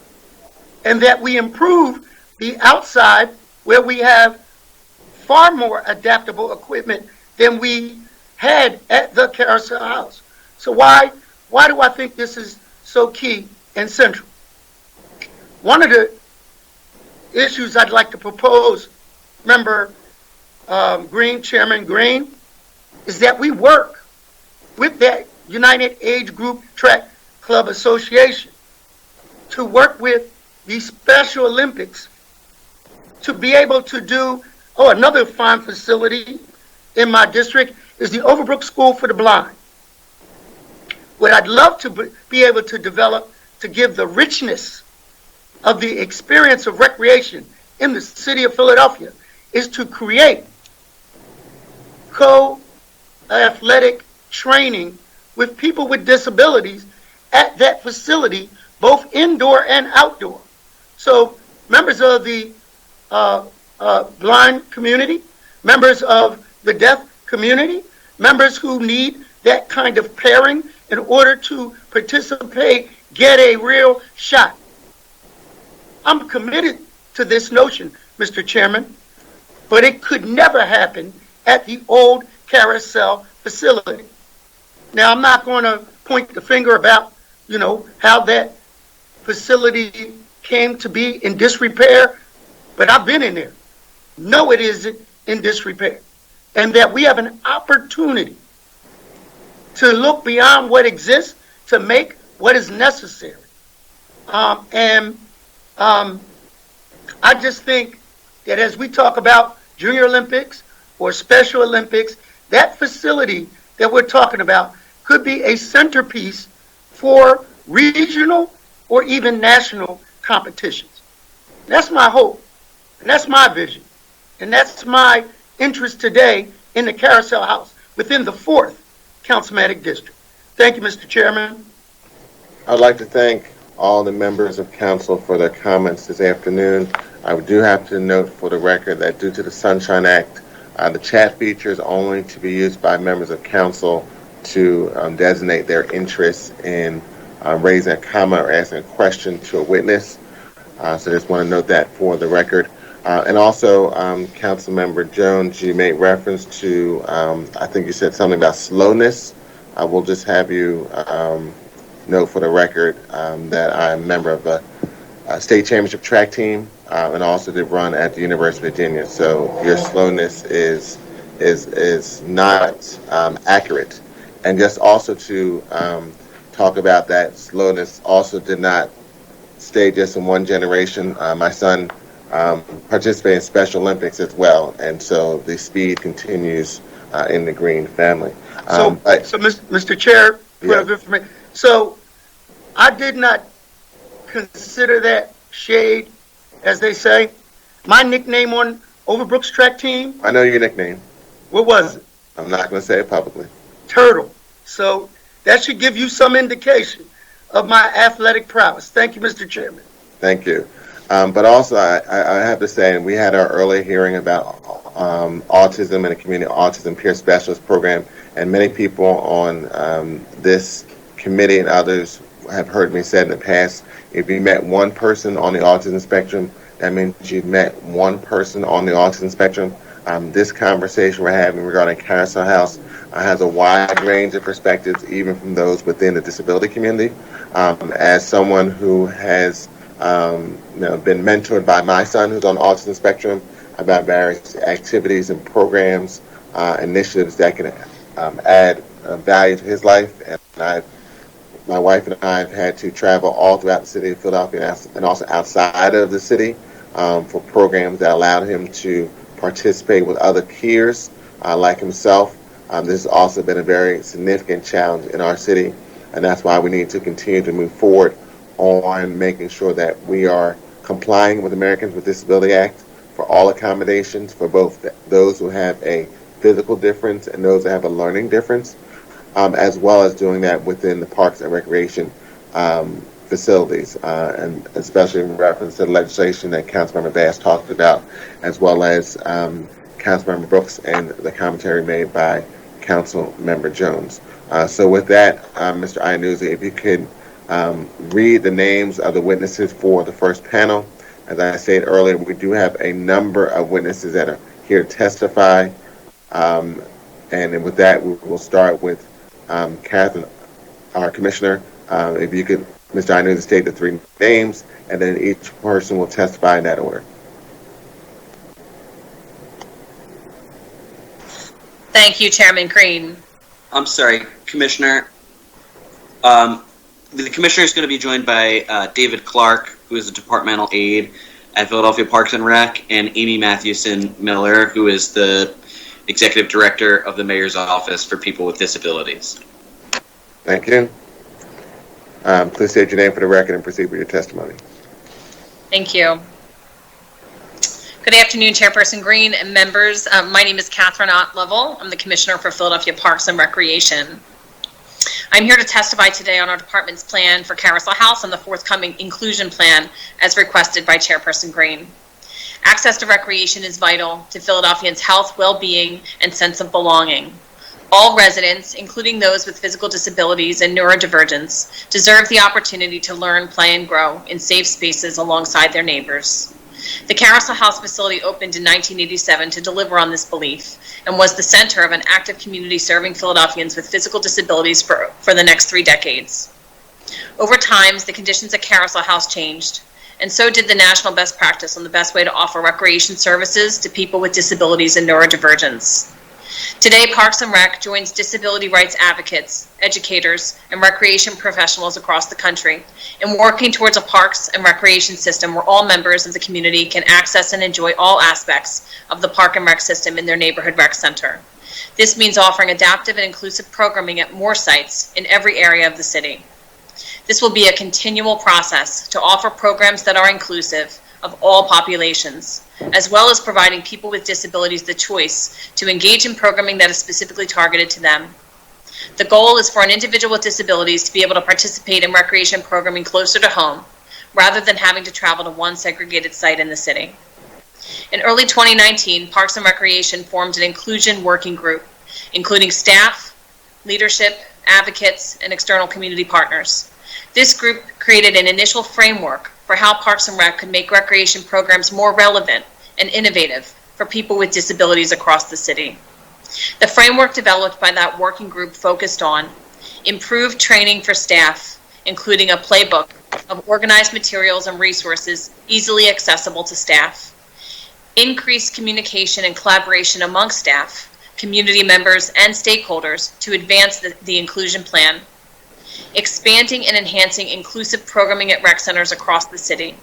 and that we improve the outside where we have far more adaptable equipment than we had at the Carousel House. So why do I think this is so key and central? One of the issues I'd like to propose, Member Green, Chairman Green, is that we work with that United Age Group Track Club Association to work with the Special Olympics to be able to do, another fine facility in my district is the Overbrook School for the Blind. What I'd love to be able to develop to give the richness of the experience of recreation in the city of Philadelphia is to create co-athletic training with people with disabilities at that facility, both indoor and outdoor. So members of the blind community, members of the deaf community, members who need that kind of pairing in order to participate, get a real shot. I'm committed to this notion, Mr. Chairman, but it could never happen at the old Carousel facility. Now, I'm not going to point the finger about, how that facility came to be in disrepair, but I've been in there. No, it isn't in disrepair. And that we have an opportunity to look beyond what exists to make what is necessary. I just think that as we talk about Junior Olympics or Special Olympics, that facility that we're talking about could be a centerpiece for regional or even national competitions. That's my hope, and that's my vision, and that's my interest today in the Carousel House within the 4th Councilmanic District. Thank you, Mr. Chairman. I'd like to thank all the members of council for their comments this afternoon. I do have to note for the record that due to the Sunshine Act, the chat feature is only to be used by members of council to designate their interest in raising a comment or asking a question to a witness. So just want to note that for the record. And also, Councilmember Jones, you made reference to, I think you said something about slowness. We'll just have you note for the record that I'm a member of a state championship track team and also did run at the University of Virginia. So your slowness is not accurate. And just also to talk about that slowness also did not stay just in one generation. My son participated in Special Olympics as well, and so the speed continues in the Green family. So, Mr. Chair, yeah. So I did not consider that shade, as they say. My nickname on Overbrook's track team. I know your nickname. What was it? I'm not going to say it publicly. Turtle. So that should give you some indication of my athletic prowess. Thank you, Mr. Chairman. Thank you. But also, I have to say, we had our earlier hearing about autism and the Community Autism Peer Specialist program, and many people on this committee and others have heard me say in the past, if you met one person on the autism spectrum, that means you've met one person on the autism spectrum. This conversation we're having regarding Carousel House has a wide range of perspectives, even from those within the disability community. As someone who has been mentored by my son who's on the autism spectrum about various activities and programs, initiatives that can add value to his life, and my wife and I have had to travel all throughout the city of Philadelphia and also outside of the city for programs that allowed him to participate with other peers like himself This has also been a very significant challenge in our city, and that's why we need to continue to move forward on making sure that we are complying with Americans with Disability Act for all accommodations for both those who have a physical difference and those that have a learning difference, as well as doing that within the parks and recreation facilities, and especially in reference to the legislation that Councilmember Bass talked about, as well as Councilmember Brooks and the commentary made by Councilmember Jones. So with that, Mr. Iannuzzi, if you could read the names of the witnesses for the first panel. As I said earlier, we do have a number of witnesses that are here to testify. And then with that, we will start with Catherine, our commissioner. If you could, Mr. Iannuzzi, state the three names, and then each person will testify in that order. Thank you, Chairman Green. I'm sorry, Commissioner. The Commissioner is going to be joined by David Clark, who is a departmental aide at Philadelphia Parks and Rec, and Amy Mathewson Miller, who is the Executive Director of the Mayor's Office for People with Disabilities. Thank you. Please state your name for the record and proceed with your testimony. Thank you. Good afternoon, Chairperson Green and members. My name is Catherine Ott Lovell. I'm the Commissioner for Philadelphia Parks and Recreation. I'm here to testify today on our department's plan for Carousel House and the forthcoming inclusion plan as requested by Chairperson Green. Access to recreation is vital to Philadelphians' health, well-being, and sense of belonging. All residents, including those with physical disabilities and neurodivergence, deserve the opportunity to learn, play, and grow in safe spaces alongside their neighbors. The Carousel House facility opened in 1987 to deliver on this belief and was the center of an active community serving Philadelphians with physical disabilities for the next 3 decades. Over time, the conditions at Carousel House changed, and so did the national best practice on the best way to offer recreation services to people with disabilities and neurodivergence. Today, Parks and Rec joins disability rights advocates, educators, and recreation professionals across the country in working towards a parks and recreation system where all members of the community can access and enjoy all aspects of the park and rec system in their neighborhood rec center. This means offering adaptive and inclusive programming at more sites in every area of the city. This will be a continual process to offer programs that are inclusive of all populations, as well as providing people with disabilities the choice to engage in programming that is specifically targeted to them. The goal is for an individual with disabilities to be able to participate in recreation programming closer to home, rather than having to travel to one segregated site in the city. In early 2019, Parks and Recreation formed an inclusion working group, including staff, leadership, advocates, and external community partners. This group created an initial framework for how Parks and Rec could make recreation programs more relevant and innovative for people with disabilities across the city. The framework developed by that working group focused on improved training for staff, including a playbook of organized materials and resources easily accessible to staff, increased communication and collaboration among staff, community members, and stakeholders to advance the inclusion plan, expanding and enhancing inclusive programming at rec centers across the city,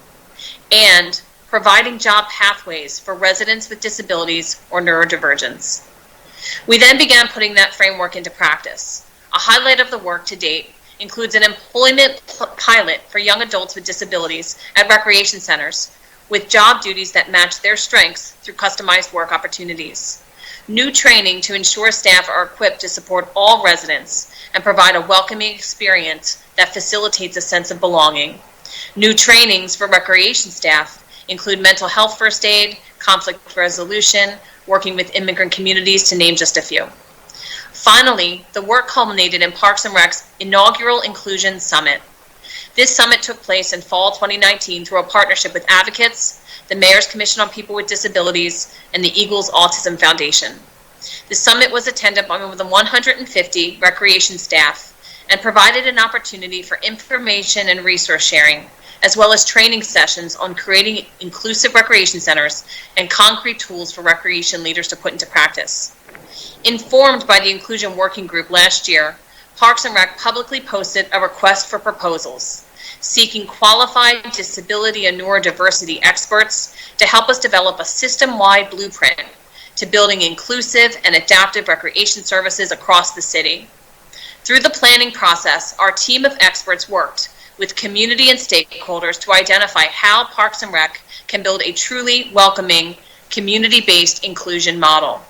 and providing job pathways for residents with disabilities or neurodivergence. We then began putting that framework into practice. A highlight of the work to date includes an employment pilot for young adults with disabilities at recreation centers with job duties that match their strengths through customized work opportunities. New training to ensure staff are equipped to support all residents and provide a welcoming experience that facilitates a sense of belonging. New trainings for recreation staff include mental health first aid, conflict resolution, working with immigrant communities, to name just a few. Finally, the work culminated in Parks and Rec's inaugural Inclusion Summit. This summit took place in fall 2019 through a partnership with advocates, the Mayor's Commission on People with Disabilities, and the Eagles Autism Foundation. The summit was attended by more than 150 recreation staff and provided an opportunity for information and resource sharing, as well as training sessions on creating inclusive recreation centers and concrete tools for recreation leaders to put into practice. Informed by the Inclusion Working Group last year, Parks and Rec publicly posted a request for proposals, seeking qualified disability and neurodiversity experts to help us develop a system-wide blueprint to building inclusive and adaptive recreation services across the city. Through the planning process, our team of experts worked with community and stakeholders to identify how Parks and Rec can build a truly welcoming, community-based inclusion model.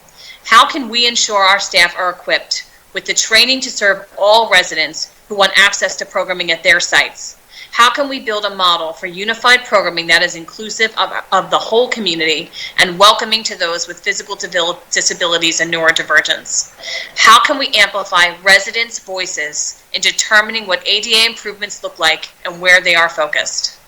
How can we ensure our staff are equipped with the training to serve all residents who want access to programming at their sites? How can we build a model for unified programming that is inclusive of the whole community and welcoming to those with physical disabilities and neurodivergence? How can we amplify residents' voices in determining what ADA improvements look like and where they are focused?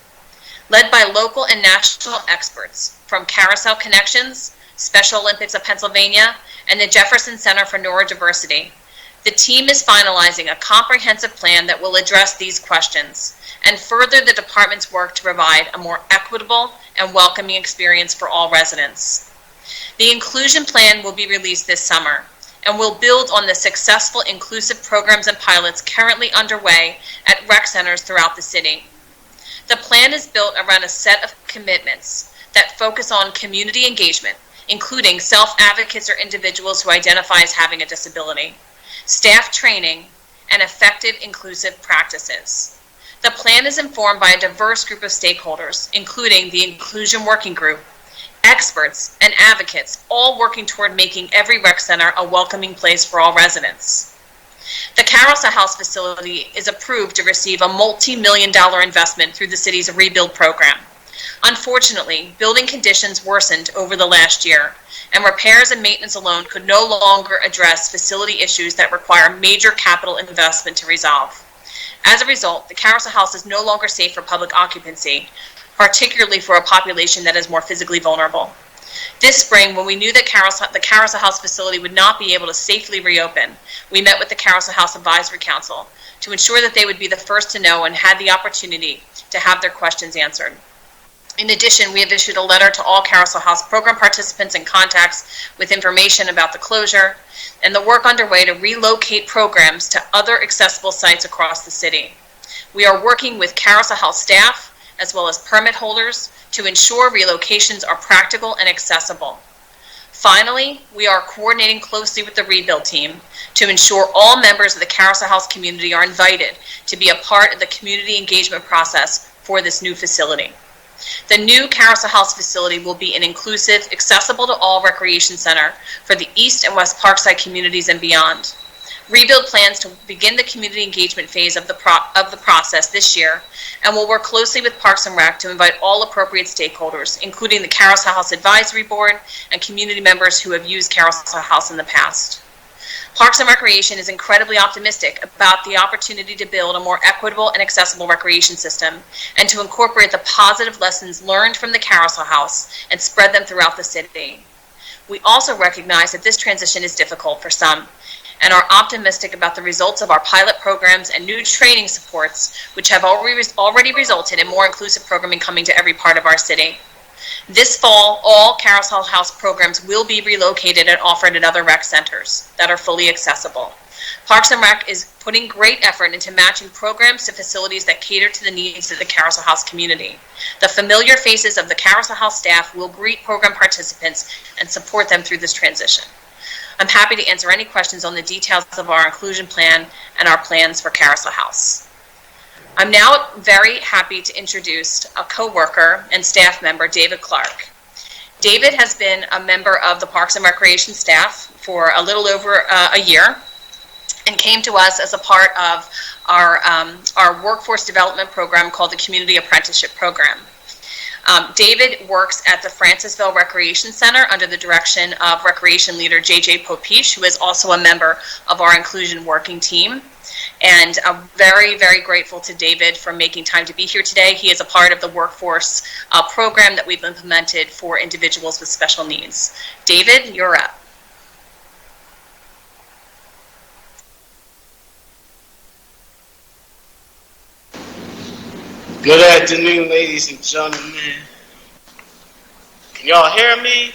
Led by local and national experts from Carousel Connections, Special Olympics of Pennsylvania, and the Jefferson Center for Neurodiversity, the team is finalizing a comprehensive plan that will address these questions and further the department's work to provide a more equitable and welcoming experience for all residents. The inclusion plan will be released this summer and will build on the successful inclusive programs and pilots currently underway at rec centers throughout the city. The plan is built around a set of commitments that focus on community engagement, including self-advocates or individuals who identify as having a disability, staff training, and effective inclusive practices. The plan is informed by a diverse group of stakeholders, including the Inclusion Working Group, experts, and advocates, all working toward making every rec center a welcoming place for all residents. The Carousel House facility is approved to receive a multi-million-dollar investment through the city's rebuild program. Unfortunately, building conditions worsened over the last year, and repairs and maintenance alone could no longer address facility issues that require major capital investment to resolve. As a result, the Carousel House is no longer safe for public occupancy, particularly for a population that is more physically vulnerable. This spring, when we knew that the Carousel House facility would not be able to safely reopen, we met with the Carousel House Advisory Council to ensure that they would be the first to know and had the opportunity to have their questions answered. In addition, we have issued a letter to all Carousel House program participants and contacts with information about the closure and the work underway to relocate programs to other accessible sites across the city. We are working with Carousel House staff as well as permit holders to ensure relocations are practical and accessible. Finally, we are coordinating closely with the rebuild team to ensure all members of the Carousel House community are invited to be a part of the community engagement process for this new facility. The new Carousel House facility will be an inclusive, accessible to all recreation center for the East and West Parkside communities and beyond. Rebuild plans to begin the community engagement phase of the process this year and will work closely with Parks and Rec to invite all appropriate stakeholders, including the Carousel House Advisory Board and community members who have used Carousel House in the past. Parks and Recreation is incredibly optimistic about the opportunity to build a more equitable and accessible recreation system and to incorporate the positive lessons learned from the Carousel House and spread them throughout the city. We also recognize that this transition is difficult for some and are optimistic about the results of our pilot programs and new training supports, which have already resulted in more inclusive programming coming to every part of our city. This fall, all Carousel House programs will be relocated and offered at other rec centers that are fully accessible. Parks and Rec is putting great effort into matching programs to facilities that cater to the needs of the Carousel House community. The familiar faces of the Carousel House staff will greet program participants and support them through this transition. I'm happy to answer any questions on the details of our inclusion plan and our plans for Carousel House. I'm now very happy to introduce a co-worker and staff member, David Clark. David has been a member of the Parks and Recreation staff for a little over a year and came to us as a part of our workforce development program called the Community Apprenticeship Program. David works at the Francisville Recreation Center under the direction of Recreation Leader J.J. Popish, who is also a member of our inclusion working team. And I'm very, very grateful to David for making time to be here today. He is a part of the workforce program that we've implemented for individuals with special needs. David, you're up. Good afternoon, ladies and gentlemen. Can y'all hear me?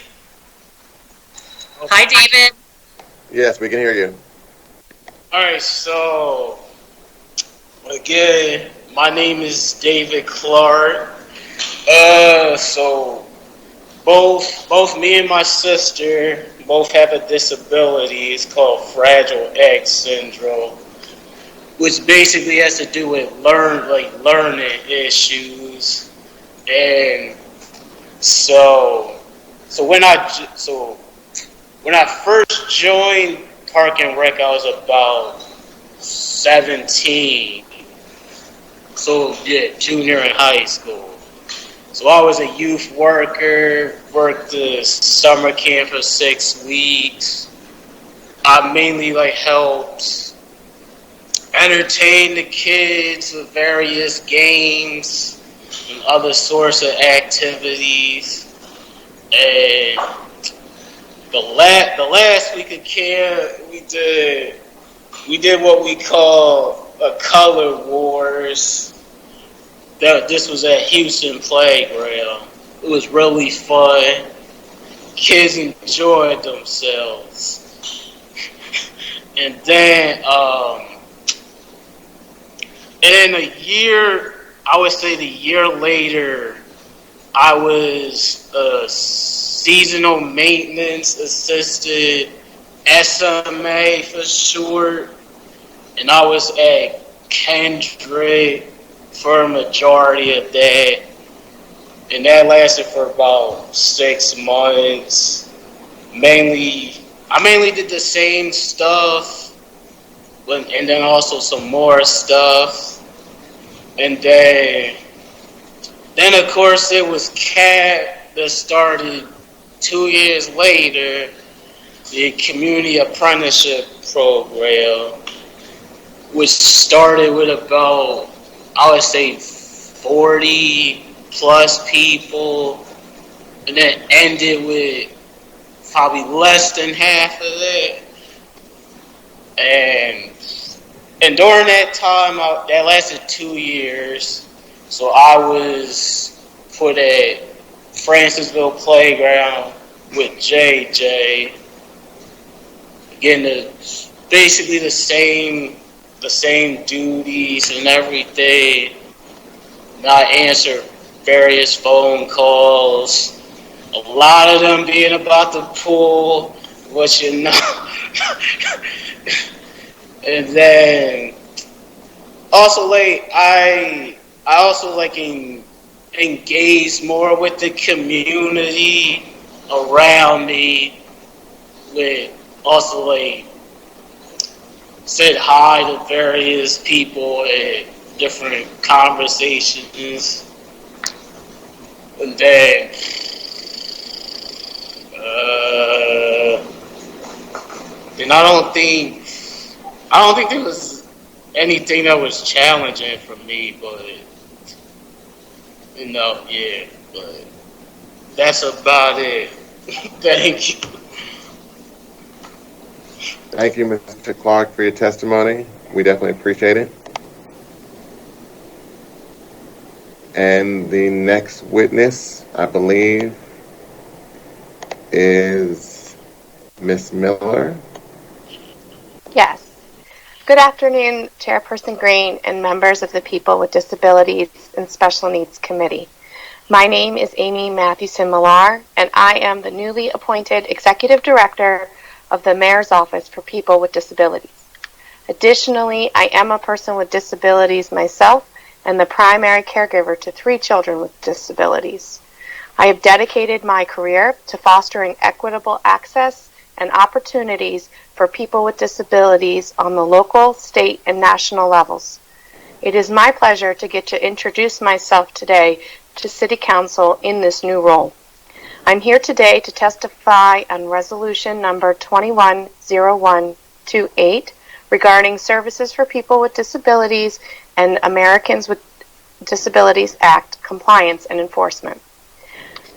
Okay. Hi, David. Yes, we can hear you. All right, so again, my name is David Clark. So both me and my sister both have a disability. It's called Fragile X syndrome, which basically has to do with learning issues. And so when I first joined Park and Rec, I was about 17. So yeah, junior in high school. So I was a youth worker, worked the summer camp for 6 weeks. I mainly helped entertain the kids with various games and other sorts of activities. And the last week of camp, we did what we call a color wars. This was at Houston Playground. It was really fun. Kids enjoyed themselves. And then I would say the year later, I was a seasonal maintenance assistant, SMA for short, and I was at Kendrick for a majority of that, and that lasted for about 6 months. I mainly did the same stuff, and then also some more stuff, and then of course it was CAP that started 2 years later, the Community Apprenticeship Program, which started with about, I would say, 40 plus people, and then ended with probably less than half of that. And during that time, that lasted 2 years. So I was put at Francisville Playground with JJ, getting basically the same duties and everything. And I answered various phone calls, a lot of them being about the pool, which you know. And then also I also engage more with the community around me, with also said hi to various people at different conversations. And then and I don't think there was anything that was challenging for me, but but that's about it. Thank you. Thank you, Mr. Clark, for your testimony. We definitely appreciate it. And the next witness, I believe, is Ms. Miller. Yes. Good afternoon, Chairperson Green and members of the People with Disabilities and Special Needs Committee. My name is Amy Mathewson-Millar, and I am the newly appointed Executive Director of the Mayor's Office for People with Disabilities. Additionally, I am a person with disabilities myself and the primary caregiver to 3 children with disabilities. I have dedicated my career to fostering equitable access and opportunities for people with disabilities on the local, state, and national levels. It is my pleasure to get to introduce myself today to City Council in this new role. I'm here today to testify on Resolution number 210128 regarding services for people with disabilities and Americans with Disabilities Act compliance and enforcement.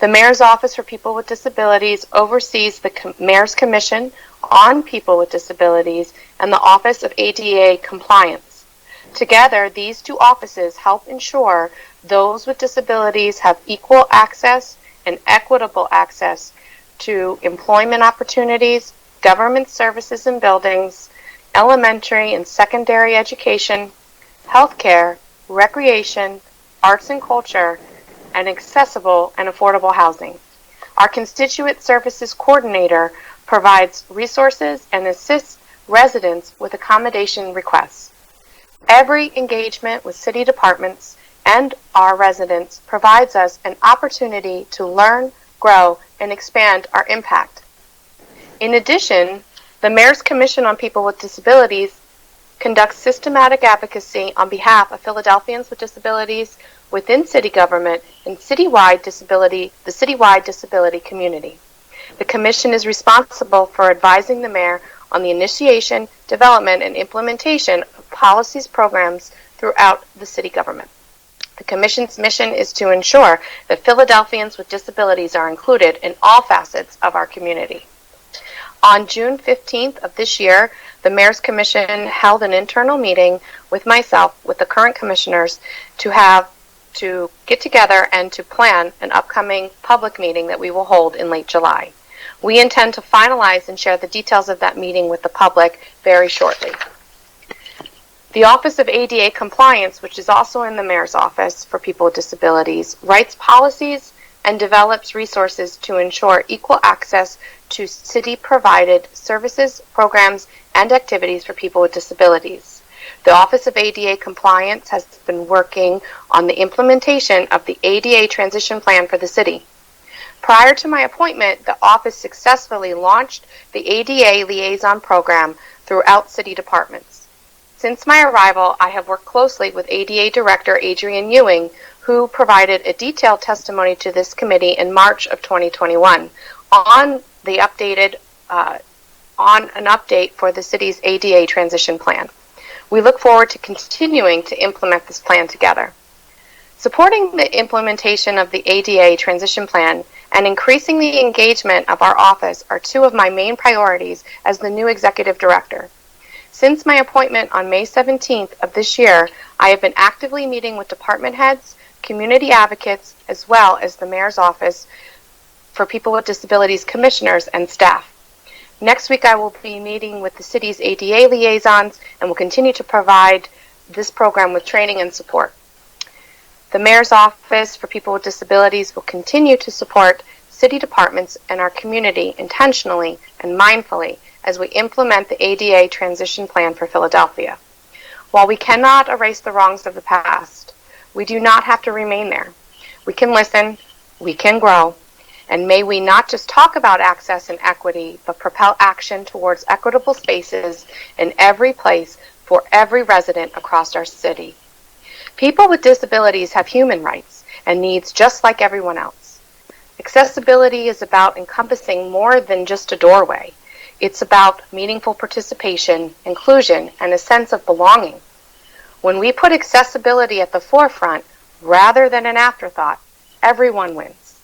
The Mayor's Office for People with Disabilities oversees the Mayor's Commission on People with Disabilities and the Office of ADA Compliance. Together, these 2 offices help ensure those with disabilities have equal access and equitable access to employment opportunities, government services and buildings, elementary and secondary education, healthcare, recreation, arts and culture, and accessible and affordable housing. Our Constituent Services Coordinator provides resources, and assists residents with accommodation requests. Every engagement with city departments and our residents provides us an opportunity to learn, grow, and expand our impact. In addition, the Mayor's Commission on People with Disabilities conducts systematic advocacy on behalf of Philadelphians with disabilities within city government and the citywide disability community. The Commission is responsible for advising the Mayor on the initiation, development, and implementation of policies, programs throughout the city government. The Commission's mission is to ensure that Philadelphians with disabilities are included in all facets of our community. On June 15th of this year, the Mayor's Commission held an internal meeting with myself, with the current commissioners, to get together and to plan an upcoming public meeting that we will hold in late July. We intend to finalize and share the details of that meeting with the public very shortly. The Office of ADA Compliance, which is also in the Mayor's Office for People with Disabilities, writes policies and develops resources to ensure equal access to city-provided services, programs, and activities for people with disabilities. The Office of ADA Compliance has been working on the implementation of the ADA transition plan for the city. Prior to my appointment, the office successfully launched the ADA liaison program throughout city departments. Since my arrival, I have worked closely with ADA Director Adrian Ewing, who provided a detailed testimony to this committee in March of 2021 on an update for the city's ADA transition plan. We look forward to continuing to implement this plan together. Supporting the implementation of the ADA transition plan and increasing the engagement of our office are two of my main priorities as the new executive director. Since my appointment on May 17th of this year, I have been actively meeting with department heads, community advocates, as well as the Mayor's Office for People with Disabilities commissioners and staff. Next week, I will be meeting with the city's ADA liaisons and will continue to provide this program with training and support. The Mayor's Office for People with Disabilities will continue to support city departments and our community intentionally and mindfully as we implement the ADA transition plan for Philadelphia. While we cannot erase the wrongs of the past, we do not have to remain there. We can listen, we can grow, and may we not just talk about access and equity, but propel action towards equitable spaces in every place for every resident across our city. People with disabilities have human rights and needs just like everyone else. Accessibility is about encompassing more than just a doorway. It's about meaningful participation, inclusion, and a sense of belonging. When we put accessibility at the forefront rather than an afterthought, everyone wins.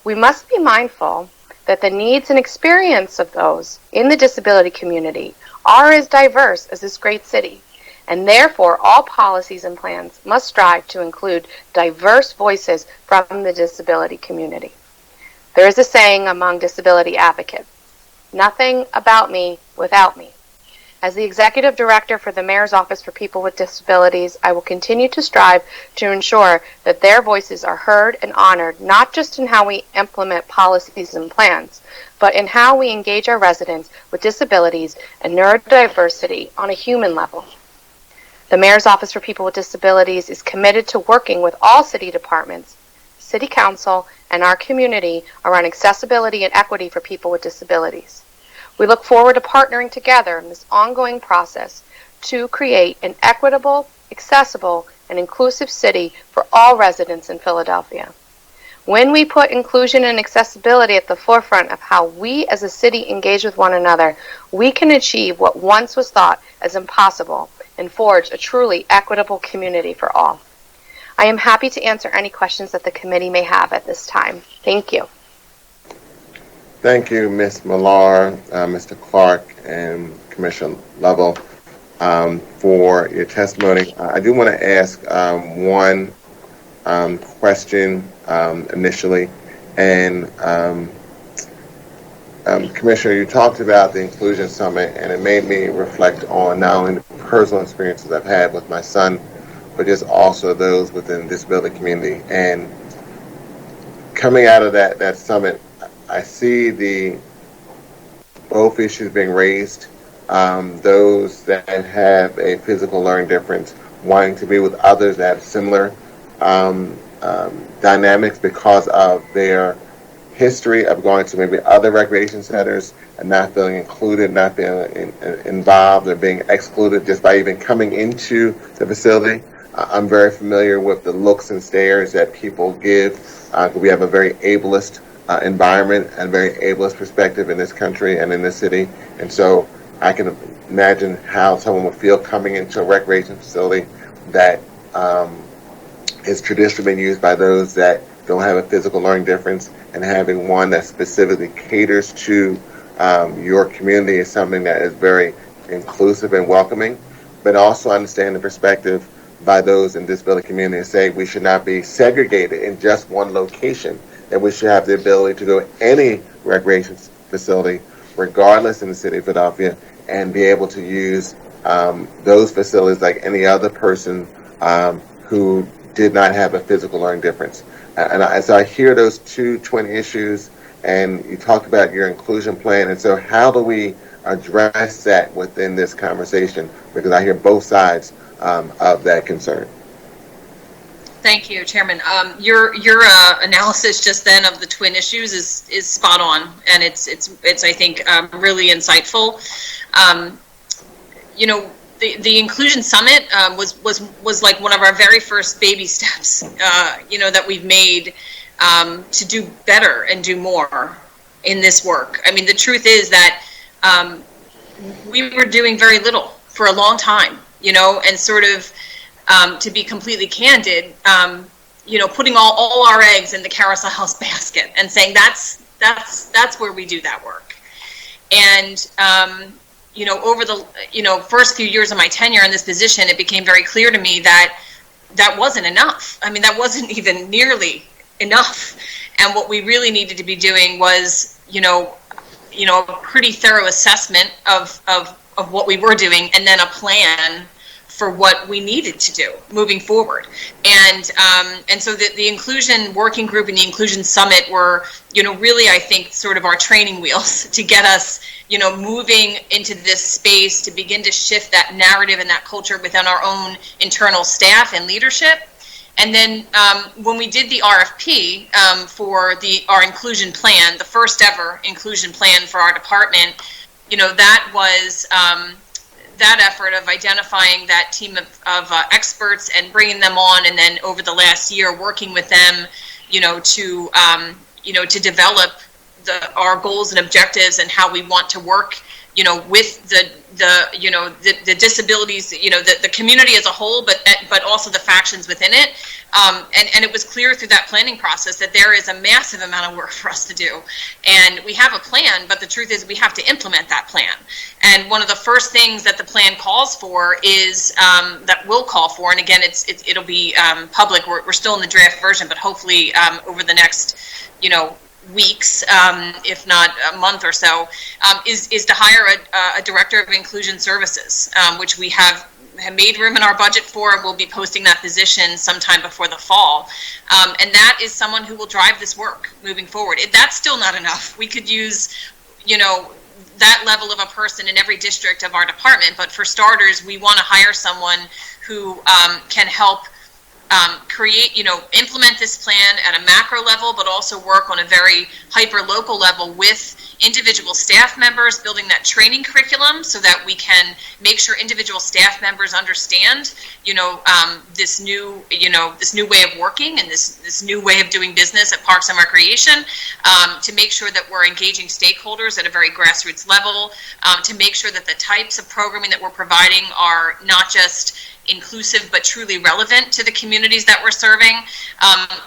We must be mindful that the needs and experience of those in the disability community are as diverse as this great city, and therefore all policies and plans must strive to include diverse voices from the disability community. There is a saying among disability advocates, "Nothing about me without me." As the Executive Director for the Mayor's Office for People with Disabilities, I will continue to strive to ensure that their voices are heard and honored, not just in how we implement policies and plans, but in how we engage our residents with disabilities and neurodiversity on a human level. The Mayor's Office for People with Disabilities is committed to working with all city departments, City Council, and our community around accessibility and equity for people with disabilities. We look forward to partnering together in this ongoing process to create an equitable, accessible, and inclusive city for all residents in Philadelphia. When we put inclusion and accessibility at the forefront of how we as a city engage with one another, we can achieve what once was thought as impossible and forge a truly equitable community for all. I am happy to answer any questions that the committee may have at this time. Thank you. Thank you, Ms. Millar, Mr. Clark, and Commissioner Lovell for your testimony. I do want to ask one question initially. And Commissioner, you talked about the Inclusion Summit, and it made me reflect on not only the personal experiences I've had with my son, but just also those within the disability community. And coming out of that summit, I see the both issues being raised. Those that have a physical learning difference wanting to be with others that have similar dynamics because of their history of going to maybe other recreation centers and not feeling included, not being involved, or being excluded just by even coming into the facility. I'm very familiar with the looks and stares that people give. We have a very ableist environment and very ableist perspective in this country and in this city. And so I can imagine how someone would feel coming into a recreation facility that is traditionally been used by those that don't have a physical learning difference, and having one that specifically caters to your community is something that is very inclusive and welcoming, but also understand the perspective by those in the disability community and say we should not be segregated in just one location, that we should have the ability to go to any recreation facility, regardless in the city of Philadelphia, and be able to use those facilities like any other person who did not have a physical learning difference. And as I hear those two twin issues, and you talked about your inclusion plan, and so how do we address that within this conversation? Because I hear both sides of that concern. Thank you, Chairman. Your analysis just then of the twin issues is spot on, and it's I think really insightful. You know, the Inclusion Summit was like one of our very first baby steps, you know, that we've made to do better and do more in this work. I mean, the truth is that we were doing very little for a long time, you know, and sort of to be completely candid, you know, putting all our eggs in the Carousel House basket and saying that's where we do that work. And you know, over the first few years of my tenure in this position, it became very clear to me that that wasn't enough. I mean, that wasn't even nearly enough. And what we really needed to be doing was, you know, a pretty thorough assessment of what we were doing, and then a plan for what we needed to do moving forward. And so the Inclusion Working Group and the Inclusion Summit were, you know, really, I think, sort of our training wheels to get us, you know, moving into this space to begin to shift that narrative and that culture within our own internal staff and leadership. And then when we did the RFP for our inclusion plan, the first ever inclusion plan for our department, you know, that was that effort of identifying that team of experts and bringing them on, and then over the last year working with them, you know, to develop our goals and objectives and how we want to work, you know, with the disabilities, you know, the community as a whole, but also the factions within it. And it was clear through that planning process that there is a massive amount of work for us to do. And we have a plan, but the truth is we have to implement that plan. And one of the first things that the plan calls for is, that we'll call for, and again, it'll be public. We're still in the draft version, but hopefully over the next, you know, weeks, if not a month or so, is to hire a director of inclusion services, which we have made room in our budget for. We'll be posting that position sometime before the fall. And that is someone who will drive this work moving forward. That's still not enough. We could use, you know, that level of a person in every district of our department. But for starters, we want to hire someone who can help create, you know, implement this plan at a macro level, but also work on a very hyper-local level with individual staff members, building that training curriculum so that we can make sure individual staff members understand, you know, this new way of working and this new way of doing business at Parks and Recreation, to make sure that we're engaging stakeholders at a very grassroots level, to make sure that the types of programming that we're providing are not just inclusive but truly relevant to the communities that we're serving,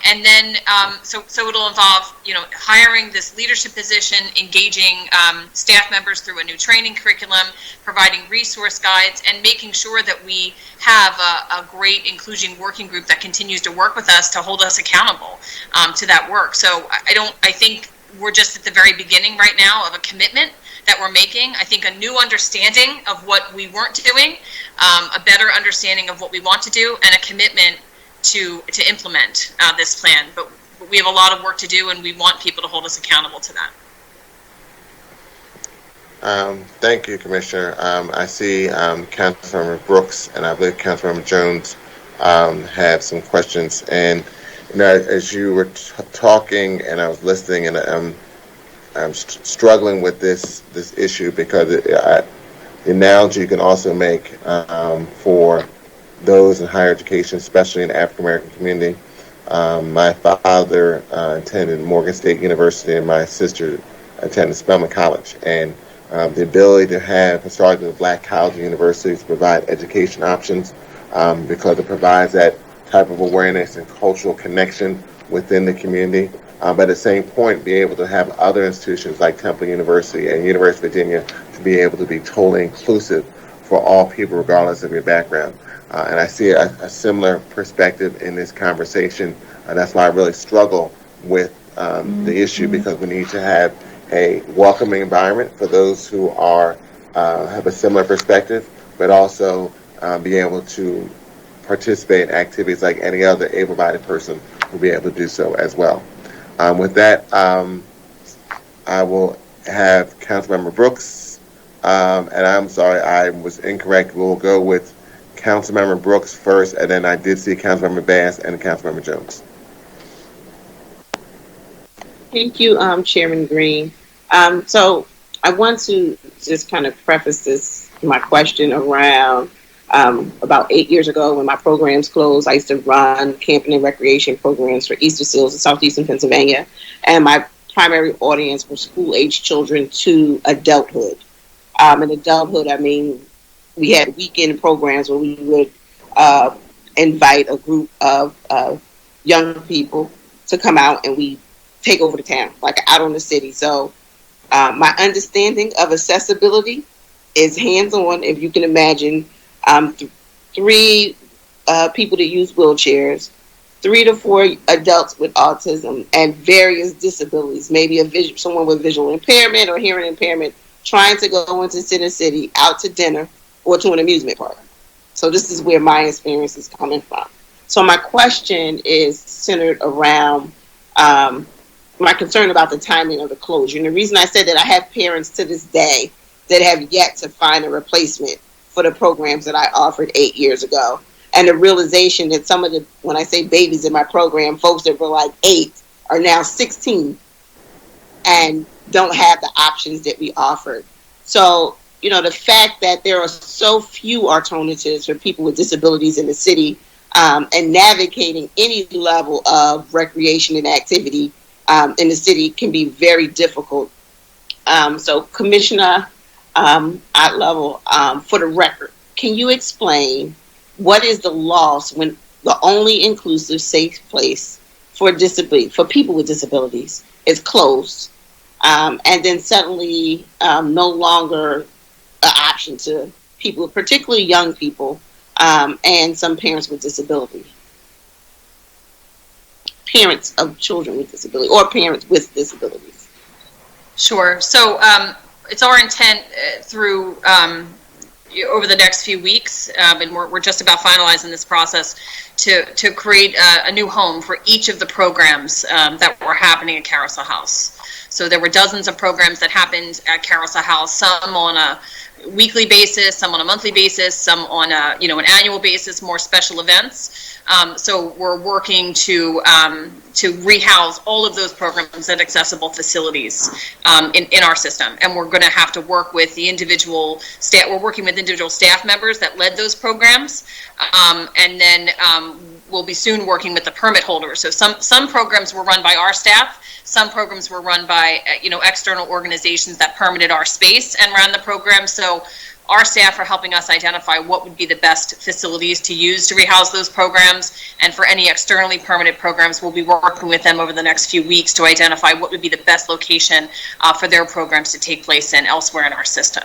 and then so it'll involve, you know, hiring this leadership position, engaging staff members through a new training curriculum, providing resource guides, and making sure that we have a great inclusion working group that continues to work with us to hold us accountable to that work. So I think we're just at the very beginning right now of a commitment that we're making. I think a new understanding of what we weren't doing, a better understanding of what we want to do, and a commitment to implement this plan. But we have a lot of work to do, and we want people to hold us accountable to that. Thank you, Commissioner. I see Councilmember Brooks and I believe Councilmember Jones have some questions. And as you were talking and I was listening, and I'm struggling with this issue because the analogy you can also make for those in higher education, especially in the African American community. My father attended Morgan State University, and my sister attended Spelman College, and the ability to have historically black colleges and universities provide education options because it provides that type of awareness and cultural connection within the community. But at the same point, be able to have other institutions like Temple University and University of Virginia to be able to be totally inclusive for all people, regardless of your background. And I see a similar perspective in this conversation. That's why I really struggle with the issue, because we need to have a welcoming environment for those who are have a similar perspective, but also be able to participate in activities like any other able-bodied person will be able to do so as well. With that, I will have Councilmember Brooks, and I'm sorry, I was incorrect. We'll go with Councilmember Brooks first, and then I did see Councilmember Bass and Councilmember Jones. Thank you, Chairman Green. So I want to just kind of preface my question around about 8 years ago when my programs closed. I used to run camping and recreation programs for Easter Seals in southeastern Pennsylvania, and my primary audience were school-age children to adulthood. In adulthood, I mean, we had weekend programs where we would invite a group of young people to come out and we take over the town, like out on the city. So my understanding of accessibility is hands-on. If you can imagine, 3 people that use wheelchairs, 3 to 4 adults with autism and various disabilities, maybe someone with visual impairment or hearing impairment, trying to go into Center City, out to dinner, or to an amusement park. So this is where my experience is coming from. So my question is centered around my concern about the timing of the closure. And the reason I said that, I have parents to this day that have yet to find a replacement for the programs that I offered 8 years ago. And the realization that some of the, when I say babies in my program, folks that were like 8 are now 16 and don't have the options that we offered. So, the fact that there are so few alternatives for people with disabilities in the city, and navigating any level of recreation and activity in the city can be very difficult. So Commissioner Ott-Level, for the record, can you explain what is the loss when the only inclusive safe place for people with disabilities is closed, and then suddenly no longer an option to people, particularly young people, and some parents with disability? Parents of children with disability or parents with disabilities. Sure. So it's our intent through over the next few weeks, and we're just about finalizing this process, to create a new home for each of the programs that were happening at Carousel House. So there were dozens of programs that happened at Carousel House, some on a weekly basis, some on a monthly basis, some on a, an annual basis, more special events. So we're working to rehouse all of those programs at accessible facilities in our system. And we're going to have to work with the individual staff. We're working with individual staff members that led those programs. And then we'll be soon working with the permit holders. So some programs were run by our staff. Some programs were run by, external organizations that permitted our space and ran the program. So our staff are helping us identify what would be the best facilities to use to rehouse those programs. And for any externally permitted programs, we'll be working with them over the next few weeks to identify what would be the best location for their programs to take place in elsewhere in our system.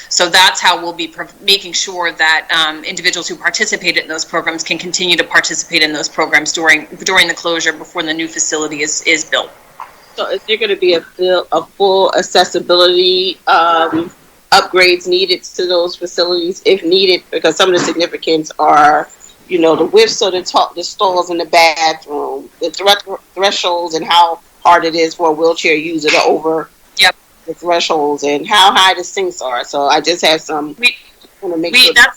So that's how we'll be making sure that individuals who participated in those programs can continue to participate in those programs during the closure before the new facility is built. So is there going to be a full accessibility upgrades needed to those facilities if needed? Because some of the significance are, the widths of the stalls in the bathroom, the thresholds, and how hard it is for a wheelchair user to the thresholds and how high the sinks are. So I just have some.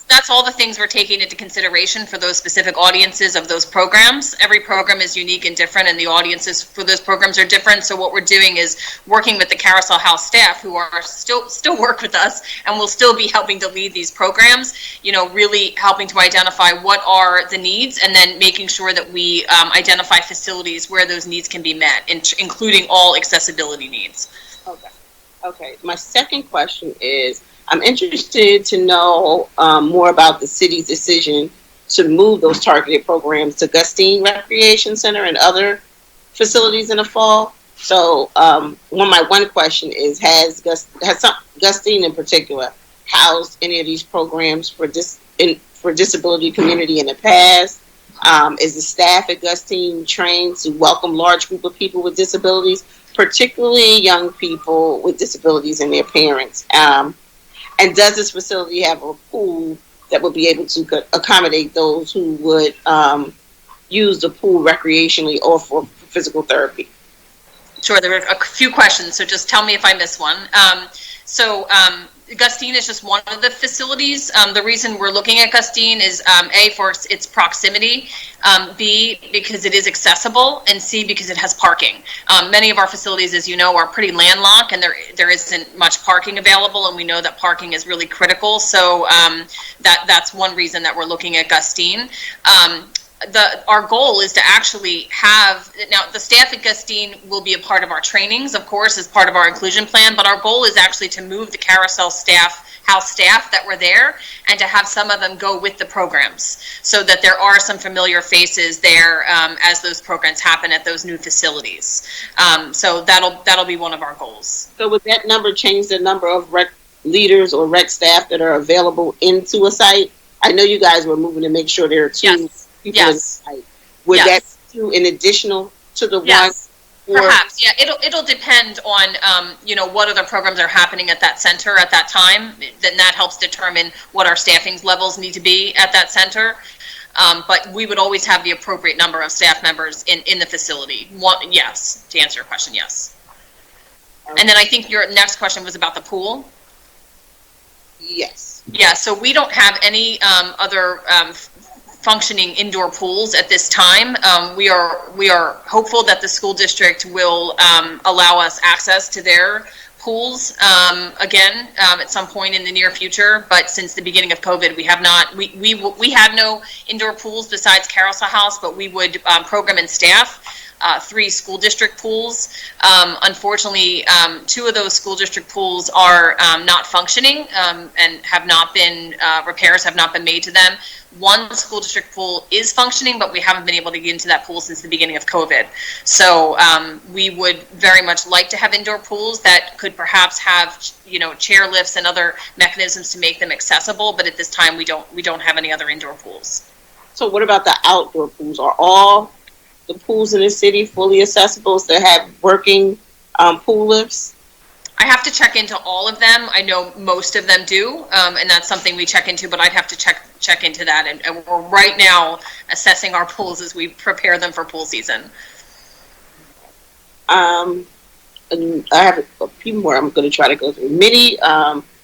That's all the things we're taking into consideration for those specific audiences of those programs. Every program is unique and different, and the audiences for those programs are different. So what we're doing is working with the Carousel House staff, who are still work with us and will still be helping to lead these programs. You know, really helping to identify what are the needs, and then making sure that we identify facilities where those needs can be met, including all accessibility needs. Okay. My second question is, I'm interested to know more about the city's decision to move those targeted programs to Gustine Recreation Center and other facilities in the fall. So my one question is, has Gustine in particular housed any of these programs for disability community in the past? Is the staff at Gustine trained to welcome large group of people with disabilities, particularly young people with disabilities and their parents? And does this facility have a pool that would be able to accommodate those who would use the pool recreationally or for physical therapy? Sure, there were a few questions, so just tell me if I miss one. Gustine is just one of the facilities. The reason we're looking at Gustine is A, for its proximity, B, because it is accessible, and C, because it has parking. Many of our facilities, as you know, are pretty landlocked, and there isn't much parking available, and we know that parking is really critical. So that's one reason that we're looking at Gustine. Our goal is to actually have, now the staff at Gustine will be a part of our trainings, of course, as part of our inclusion plan, but our goal is actually to move the Carousel House staff that were there, and to have some of them go with the programs, so that there are some familiar faces there as those programs happen at those new facilities. So that'll be one of our goals. So would that number change the number of rec leaders or rec staff that are available into a site? I know you guys were moving to make sure there are two. Yes. People inside. Would that do in additional to the one? Perhaps, yeah. It'll depend on what other programs are happening at that center at that time. Then that helps determine what our staffing levels need to be at that center. But we would always have the appropriate number of staff members in the facility. Yes, to answer your question, yes. Okay. And then I think your next question was about the pool. Yes. Yeah. So we don't have any other functioning indoor pools at this time. We are hopeful that the school district will allow us access to their pools again at some point in the near future. But since the beginning of COVID, we have not. We had no indoor pools besides Carousel House, but we would program and staff 3 school district pools. Unfortunately, 2 of those school district pools are not functioning and have not been, repairs have not been made to them. 1 school district pool is functioning, but we haven't been able to get into that pool since the beginning of COVID. So we would very much like to have indoor pools that could perhaps have, chair lifts and other mechanisms to make them accessible. But at this time, we don't have any other indoor pools. So what about the outdoor pools? Are all the pools in the city fully accessible to have working pool lifts? I have to check into all of them. I know most of them do, and that's something we check into, but I'd have to check into that. And we're right now assessing our pools as we prepare them for pool season. And I have a few more I'm going to try to go through. Many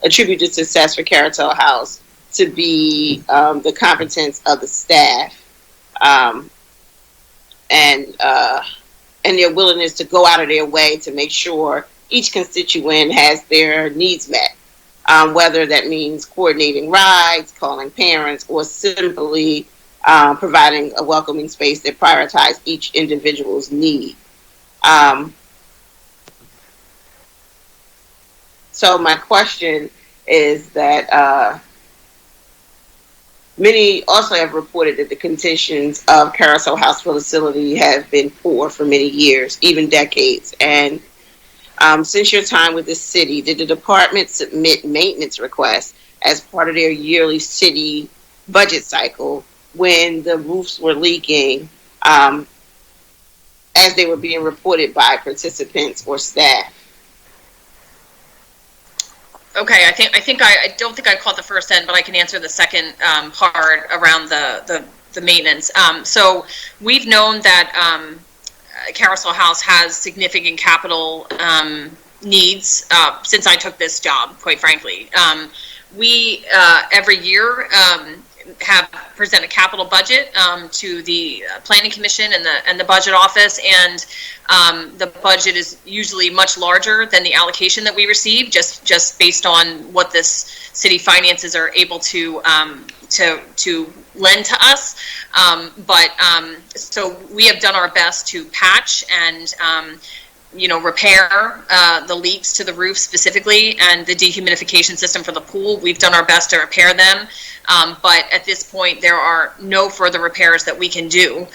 attribute the success for Carousel House to be the competence of the staff and their willingness to go out of their way to make sure each constituent has their needs met, whether that means coordinating rides, calling parents, or simply providing a welcoming space that prioritizes each individual's need. So my question is that many also have reported that the conditions of Carousel House facility have been poor for many years, even decades. And since your time with the city, did the department submit maintenance requests as part of their yearly city budget cycle when the roofs were leaking, as they were being reported by participants or staff? Okay, I don't think I caught the first end, but I can answer the second part around the maintenance. So we've known that Carousel House has significant capital needs since I took this job, quite frankly. We every year have present a capital budget to the Planning Commission and the Budget Office, and the budget is usually much larger than the allocation that we receive, just based on what this city finances are able to lend to us. So we have done our best to patch and repair the leaks to the roof specifically, and the dehumidification system for the pool. We've done our best to repair them, but at this point there are no further repairs that we can do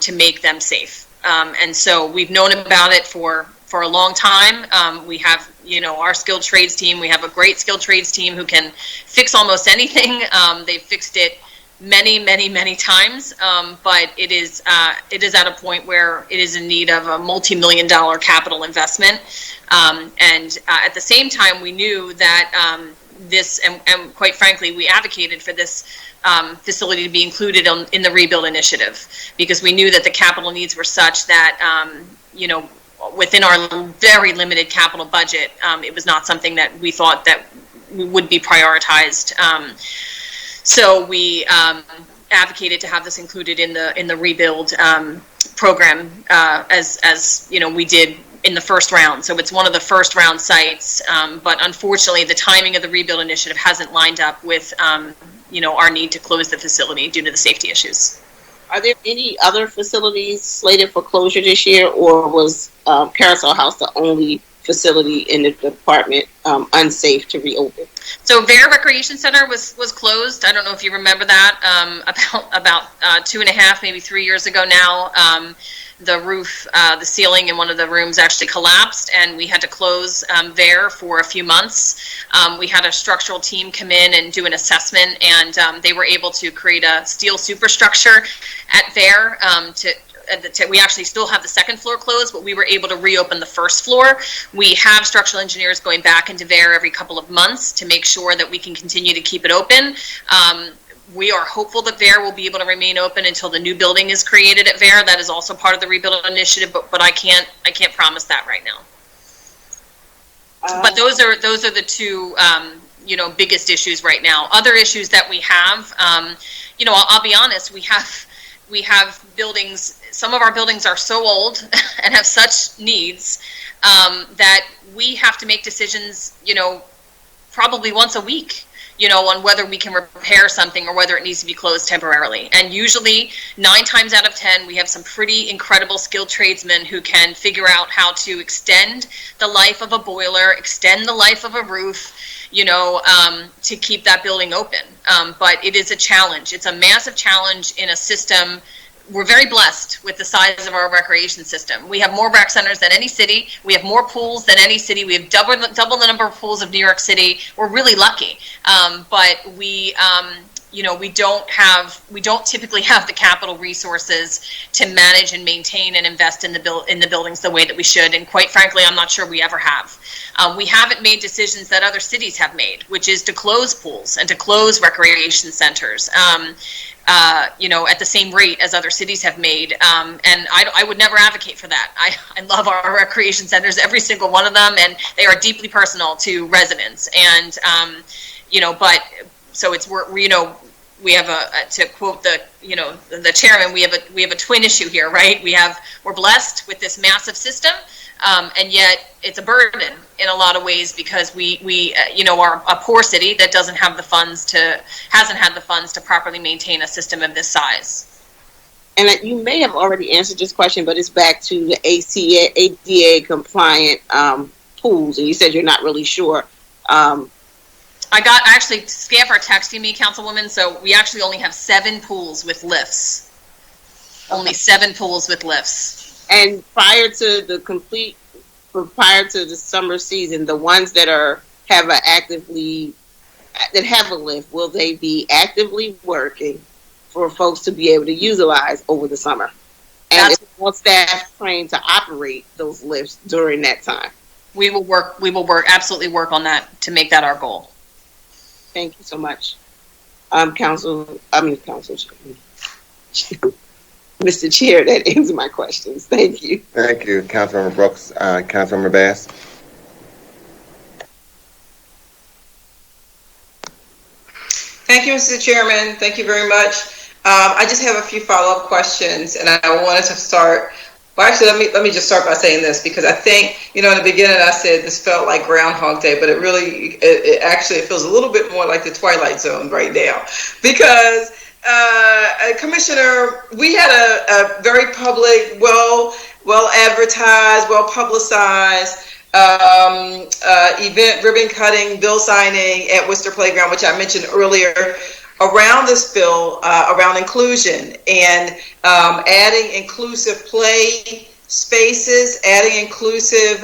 to make them safe. And so we've known about it for a long time. We have, our skilled trades team. We have a great skilled trades team who can fix almost anything. They've fixed it many times, but it is at a point where it is in need of a multi-million-dollar capital investment. And at the same time, we knew that this, and quite frankly, we advocated for this facility to be included in the rebuild initiative, because we knew that the capital needs were such that within our very limited capital budget, it was not something that we thought that would be prioritized. So we advocated to have this included in the rebuild program, as we did in the first round. So it's one of the first round sites, but unfortunately the timing of the rebuild initiative hasn't lined up with our need to close the facility due to the safety issues. Are there any other facilities slated for closure this year, or was Carousel House the only facility in the department unsafe to reopen? So Vare Recreation Center was closed. I don't know if you remember that. About 2.5, maybe 3 years ago now, the roof, the ceiling in one of the rooms actually collapsed, and we had to close Vare for a few months. We had a structural team come in and do an assessment, and they were able to create a steel superstructure at Vare we actually still have the second floor closed, but we were able to reopen the first floor. We have structural engineers going back into Vare every couple of months to make sure that we can continue to keep it open. We are hopeful that Vare will be able to remain open until the new building is created at Vare. That is also part of the rebuild initiative, but I can't promise that right now. But those are the two biggest issues right now. Other issues that we have, I'll be honest, we have buildings. Some of our buildings are so old and have such needs that we have to make decisions, probably once a week, on whether we can repair something or whether it needs to be closed temporarily. And usually 9 times out of 10, we have some pretty incredible skilled tradesmen who can figure out how to extend the life of a boiler, extend the life of a roof, to keep that building open. But it is a challenge. It's a massive challenge in a system. We're very blessed with the size of our recreation system. We have more rec centers than any city. We have more pools than any city. We have double the number of pools of New York City. We're really lucky. But we don't typically have the capital resources to manage and maintain and invest in the buildings the way that we should. And quite frankly, I'm not sure we ever have. We haven't made decisions that other cities have made, which is to close pools and to close recreation centers. At the same rate as other cities have made. And I would never advocate for that. I love our recreation centers, every single one of them, and they are deeply personal to residents. And, but so it's, we have to quote the chairman, we have a twin issue here, right? We're blessed with this massive system. And yet it's a burden in a lot of ways because we are a poor city that hasn't had the funds to properly maintain a system of this size. And you may have already answered this question, but it's back to the ADA compliant pools, and you said you're not really sure. I got actually Scaffer texting me, Councilwoman, so we actually only have 7 pools with lifts. Only 7 pools with lifts. And prior to the summer season, the ones that have a lift, will they be actively working for folks to be able to utilize over the summer? And is more staff trained to operate those lifts during that time? We will absolutely work on that to make that our goal. Thank you so much. Mr. Chair, that answers my questions. Thank you. Thank you, Councilmember Brooks. Councilmember Bass. Thank you, Mr. Chairman. Thank you very much. I just have a few follow-up questions, and I wanted to start. Well, actually, let me just start by saying this, because I think, in the beginning I said this felt like Groundhog Day, but it actually feels a little bit more like the Twilight Zone right now, because Commissioner, we had a very public, well advertised, well publicized event, ribbon cutting, bill signing at Worcester Playground, which I mentioned earlier, around this bill, around inclusion and adding inclusive play spaces, adding inclusive,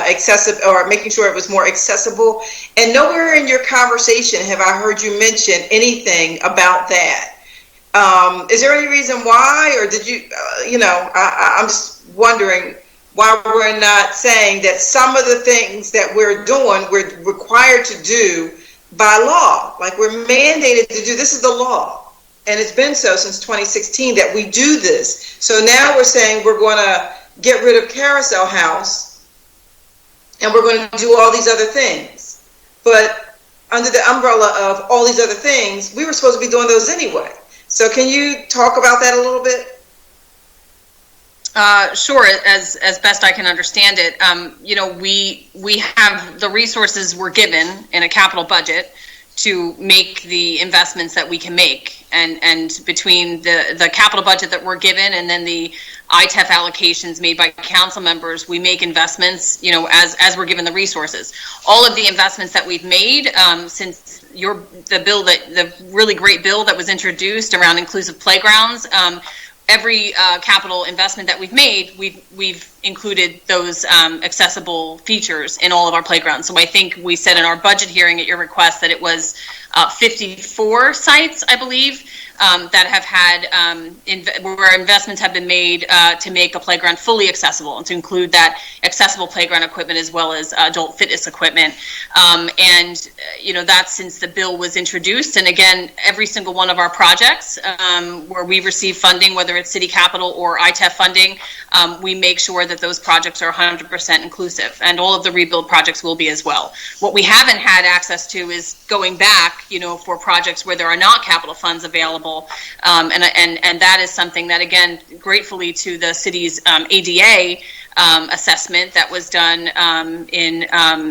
accessible, or making sure it was more accessible. And nowhere in your conversation have I heard you mention anything about that. Is there any reason why, or did you, I'm just wondering why we're not saying that some of the things that we're doing, we're required to do by law, like we're mandated to do. This is the law, and it's been so since 2016 that we do this. So now we're saying we're going to get rid of Carousel House, and we're going to do all these other things. But under the umbrella of all these other things, we were supposed to be doing those anyway. So can you talk about that a little bit? Sure, as best I can understand it. We have the resources we're given in a capital budget to make the investments that we can make, and between the capital budget that we're given and then the ITEF allocations made by council members, we make investments, as we're given the resources. All of the investments that we've made since the really great bill that was introduced around inclusive playgrounds. Every capital investment that we've made, we've included those accessible features in all of our playgrounds. So I think we said in our budget hearing at your request that it was 54 sites, I believe, that have had where investments have been made to make a playground fully accessible, and to include that accessible playground equipment as well as adult fitness equipment. That's since the bill was introduced. And again, every single one of our projects where we receive funding, whether it's city capital or ITEF funding, we make sure that those projects are 100% inclusive, and all of the rebuild projects will be as well. What we haven't had access to is going back, for projects where there are not capital funds available, and that is something that, again, gratefully to the city's ADA assessment that was done in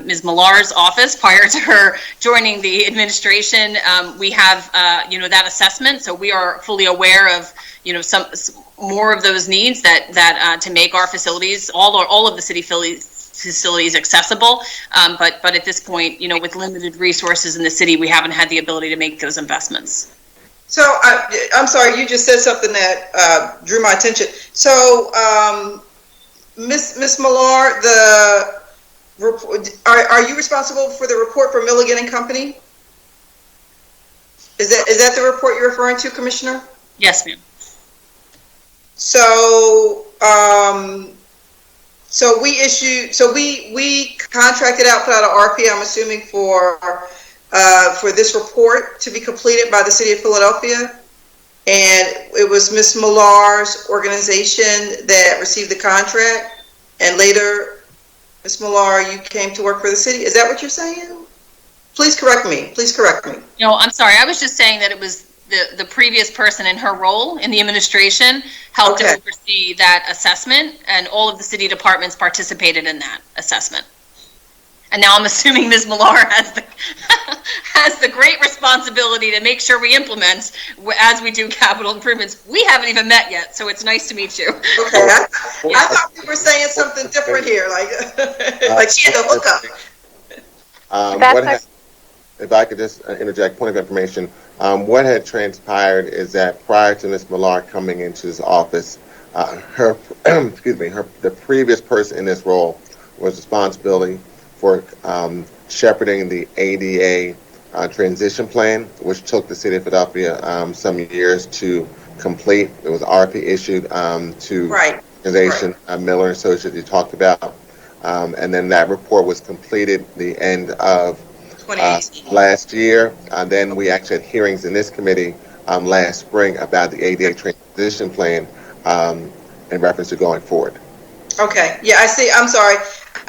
Ms. Millar's office prior to her joining the administration, we have that assessment, so we are fully aware of some more of those needs that to make our facilities, all of the city facilities accessible, but at this point, with limited resources in the city, we haven't had the ability to make those investments. So I'm sorry, you just said something that drew my attention. So Ms. Millar, are you responsible for the report for Milligan and Company? Is that the report you're referring to, Commissioner? Yes, ma'am. So we contracted out, put out an RFP, I'm assuming, for this report to be completed by the City of Philadelphia, and it was Ms. Millar's organization that received the contract, and later, Ms. Millar, you came to work for the city. Is that what you're saying? Please correct me. No, I'm sorry. I was just saying that it was the previous person in her role in the administration helped to oversee that assessment, and all of the city departments participated in that assessment. And now I'm assuming Ms. Millar has the great responsibility to make sure we implement as we do capital improvements. We haven't even met yet, so it's nice to meet you. Okay, I thought we were saying something different here, like she had to hook up. If I could just interject, point of information. What had transpired is that prior to Ms. Millar coming into this office, the previous person in this role was responsibility for shepherding the ADA transition plan, which took the City of Philadelphia some years to complete. It was RFP issued to organization Miller and Associates you talked about, and then that report was completed the end of last year. Then we actually had hearings in this committee last spring about the ADA transition plan in reference to going forward. Okay, yeah, I see. I'm sorry.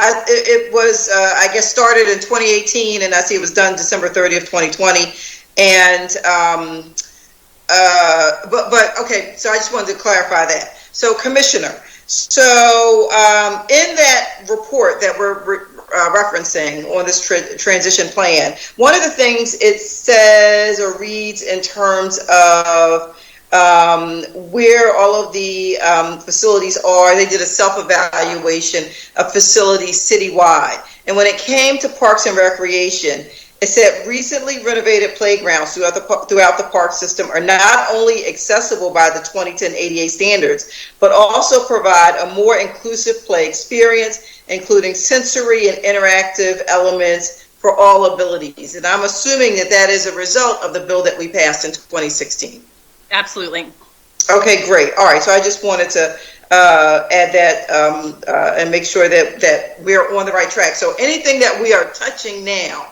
It was, I guess, started in 2018, and I see it was done December 30th, 2020. And but okay, so I just wanted to clarify that. So, Commissioner, so in that report that we're referencing on this transition plan, one of the things it says or reads in terms of where all of the facilities are, they did a self-evaluation of facilities citywide. And when it came to Parks and Recreation, it said recently renovated playgrounds throughout the park system are not only accessible by the 2010 ADA standards, but also provide a more inclusive play experience, including sensory and interactive elements for all abilities. And I'm assuming that that is a result of the bill that we passed in 2016. Absolutely. Okay, great. All right, so I just wanted to add that and make sure that we're on the right track. So anything that we are touching now,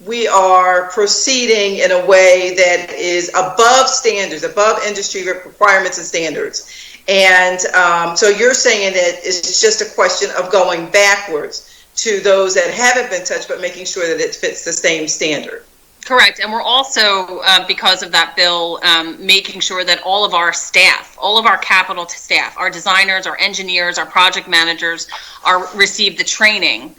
we are proceeding in a way that is above standards, above industry requirements and standards. And so you're saying that it's just a question of going backwards to those that haven't been touched, but making sure that it fits the same standard. Correct. And we're also, because of that bill, making sure that all of our staff, all of our capital staff, our designers, our engineers, our project managers receive the training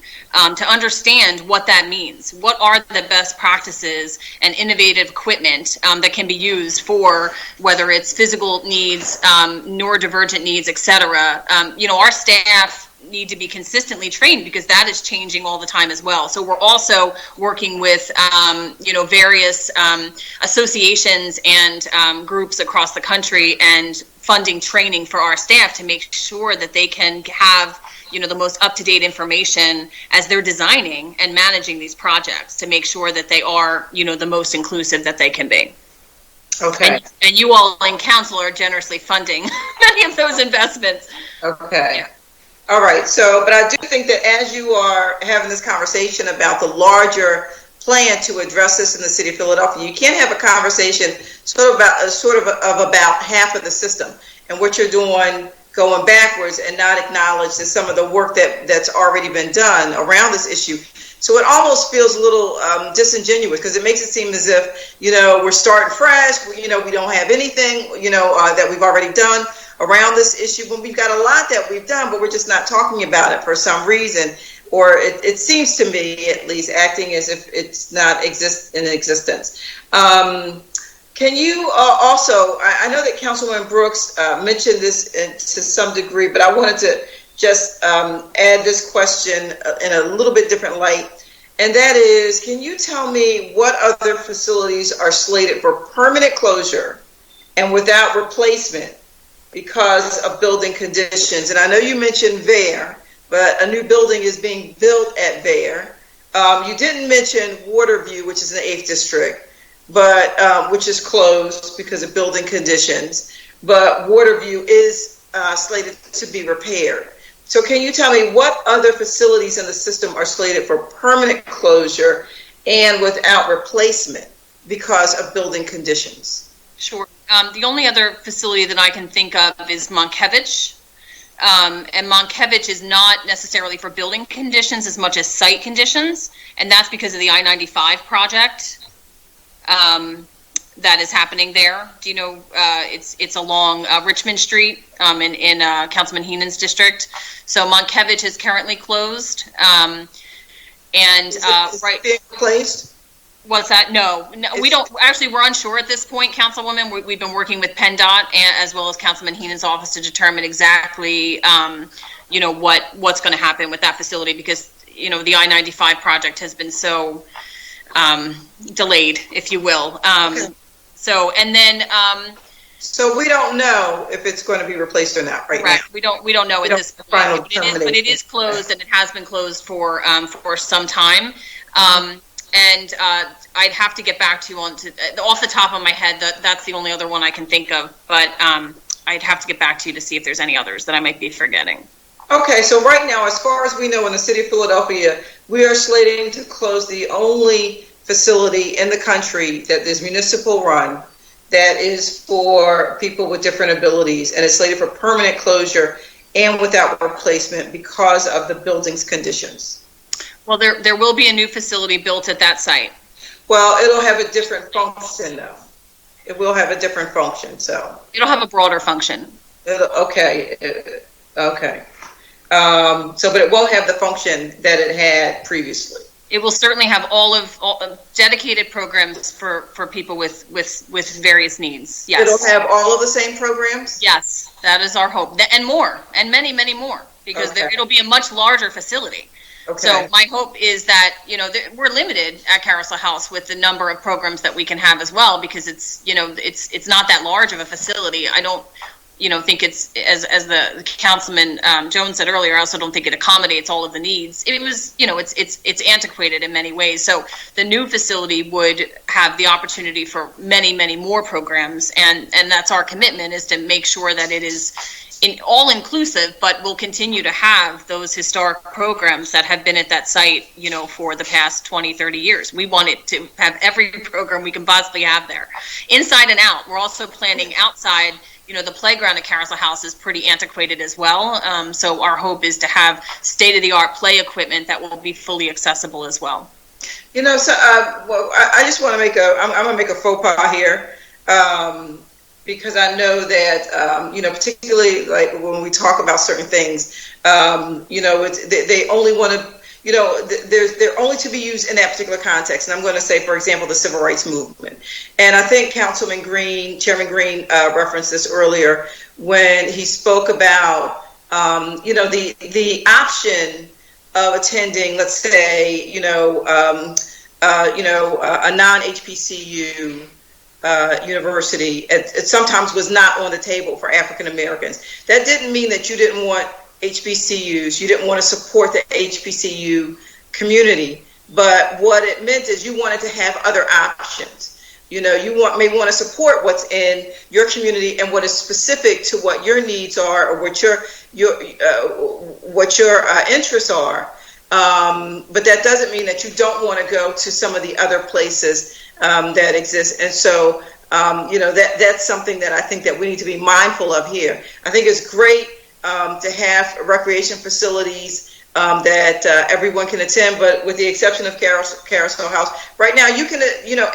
to understand what that means. What are the best practices and innovative equipment that can be used for whether it's physical needs, neurodivergent needs, et cetera. Our staff need to be consistently trained because that is changing all the time as well. So we're also working with, various associations and groups across the country and funding training for our staff to make sure that they can have the most up-to-date information as they're designing and managing these projects to make sure that they are, the most inclusive that they can be. Okay. And you all in council are generously funding many of those investments. Okay. Yeah. All right. So, but I do think that as you are having this conversation about the larger plan to address this in the city of Philadelphia, you can't have a conversation sort of about half of the system and what you're doing going backwards and not acknowledge that some of the work that's already been done around this issue. So it almost feels a little disingenuous because it makes it seem as if, we're starting fresh, we don't have anything, that we've already done around this issue, when we've got a lot that we've done, but we're just not talking about it for some reason, or it seems to me, at least, acting as if it's not in existence. Can you also, I know that Councilwoman Brooks mentioned this to some degree, but I wanted to just add this question in a little bit different light. And that is, can you tell me what other facilities are slated for permanent closure and without replacement because of building conditions? And I know you mentioned Vare, but a new building is being built at Vare. You didn't mention Waterview, which is in the 8th District, but which is closed because of building conditions. But Waterview is slated to be repaired. So can you tell me what other facilities in the system are slated for permanent closure and without replacement because of building conditions? Sure. The only other facility that I can think of is Monkevich. And Monkevich is not necessarily for building conditions as much as site conditions, and that's because of the I-95 project that is happening there. Do you know, it's along Richmond Street in Councilman Heenan's district. So Monkevich is currently closed. Is it being replaced? What's that? No, we don't. Actually, we're unsure at this point, Councilwoman. We've been working with PennDOT as well as Councilman Heenan's office to determine exactly, what's going to happen with that facility because, the I-95 project has been so delayed, if you will. Okay. So we don't know if it's going to be replaced or not right now. We don't know at this point. But it is closed, and it has been closed for some time. And I'd have to get back to you off the top of my head. That's the only other one I can think of. But I'd have to get back to you to see if there's any others that I might be forgetting. Okay, so right now, as far as we know in the city of Philadelphia, we are slating to close the only facility in the country that is municipal run that is for people with different abilities, and it's slated for permanent closure and without replacement because of the building's conditions. Well, there will be a new facility built at that site. Well, it'll have a different function, though. It will have a different function, so. It'll have a broader function. Okay. But it won't have the function that it had previously. It will certainly have all dedicated programs for people with various needs. Yes. It'll have all of the same programs? Yes, that is our hope. And more, and many, many more, because it'll be a much larger facility. Okay. So my hope is that, we're limited at Carousel House with the number of programs that we can have as well, because it's not that large of a facility. I don't, think it's, as the Councilman Jones said earlier, I also don't think it accommodates all of the needs. It was, it's antiquated in many ways. So the new facility would have the opportunity for many, many more programs, and that's our commitment, is to make sure that it is all inclusive, but we'll continue to have those historic programs that have been at that site, for the past 20, 30 years. We want it to have every program we can possibly have there, inside and out. We're also planning outside. The playground at Carousel House is pretty antiquated as well. So our hope is to have state-of-the-art play equipment that will be fully accessible as well. I just want to I'm going to make a faux pas here. Because I know that, particularly like when we talk about certain things, they only want to, they're only to be used in that particular context. And I'm going to say, for example, the civil rights movement. And I think Chairman Green referenced this earlier when he spoke about, the option of attending, let's say, a non-HBCU university. It sometimes was not on the table for African Americans. That didn't mean that you didn't want HBCUs, you didn't want to support the HBCU community, but what it meant is you wanted to have other options. You may want to support what's in your community and what is specific to what your needs are, or what your interests are. But that doesn't mean that you don't want to go to some of the other places that exist. And so, that's something that I think that we need to be mindful of here. I think it's great to have recreation facilities that everyone can attend, but with the exception of Carousel House, right now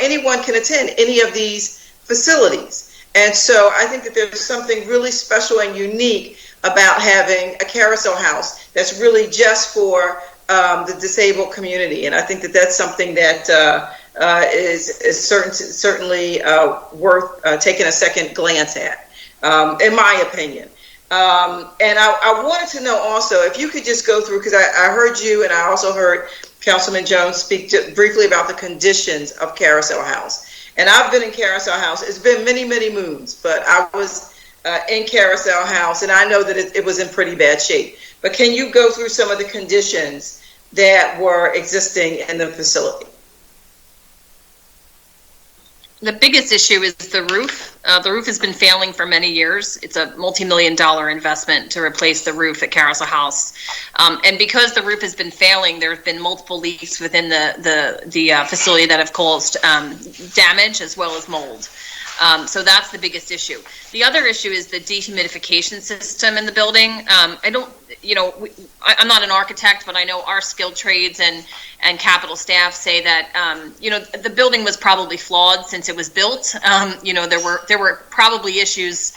anyone can attend any of these facilities. And so I think that there's something really special and unique about having a Carousel House that's really just for the disabled community. And I think that that's something that is certainly worth taking a second glance at, in my opinion. And I wanted to know also if you could just go through, because I heard you and I also heard Councilman Jones speak briefly about the conditions of Carousel House. And I've been in Carousel House. It's been many, many moons, but I was in Carousel House, and I know that it was in pretty bad shape. But can you go through some of the conditions that were existing in the facility? The biggest issue is the roof. The roof has been failing for many years. It's a multi-million-dollar investment to replace the roof at Carousel House. And because the roof has been failing, there have been multiple leaks within the facility that have caused damage as well as mold. So that's the biggest issue. The other issue is the dehumidification system in the building. I'm not an architect, but I know our skilled trades and capital staff say that, the building was probably flawed since it was built. There were probably issues,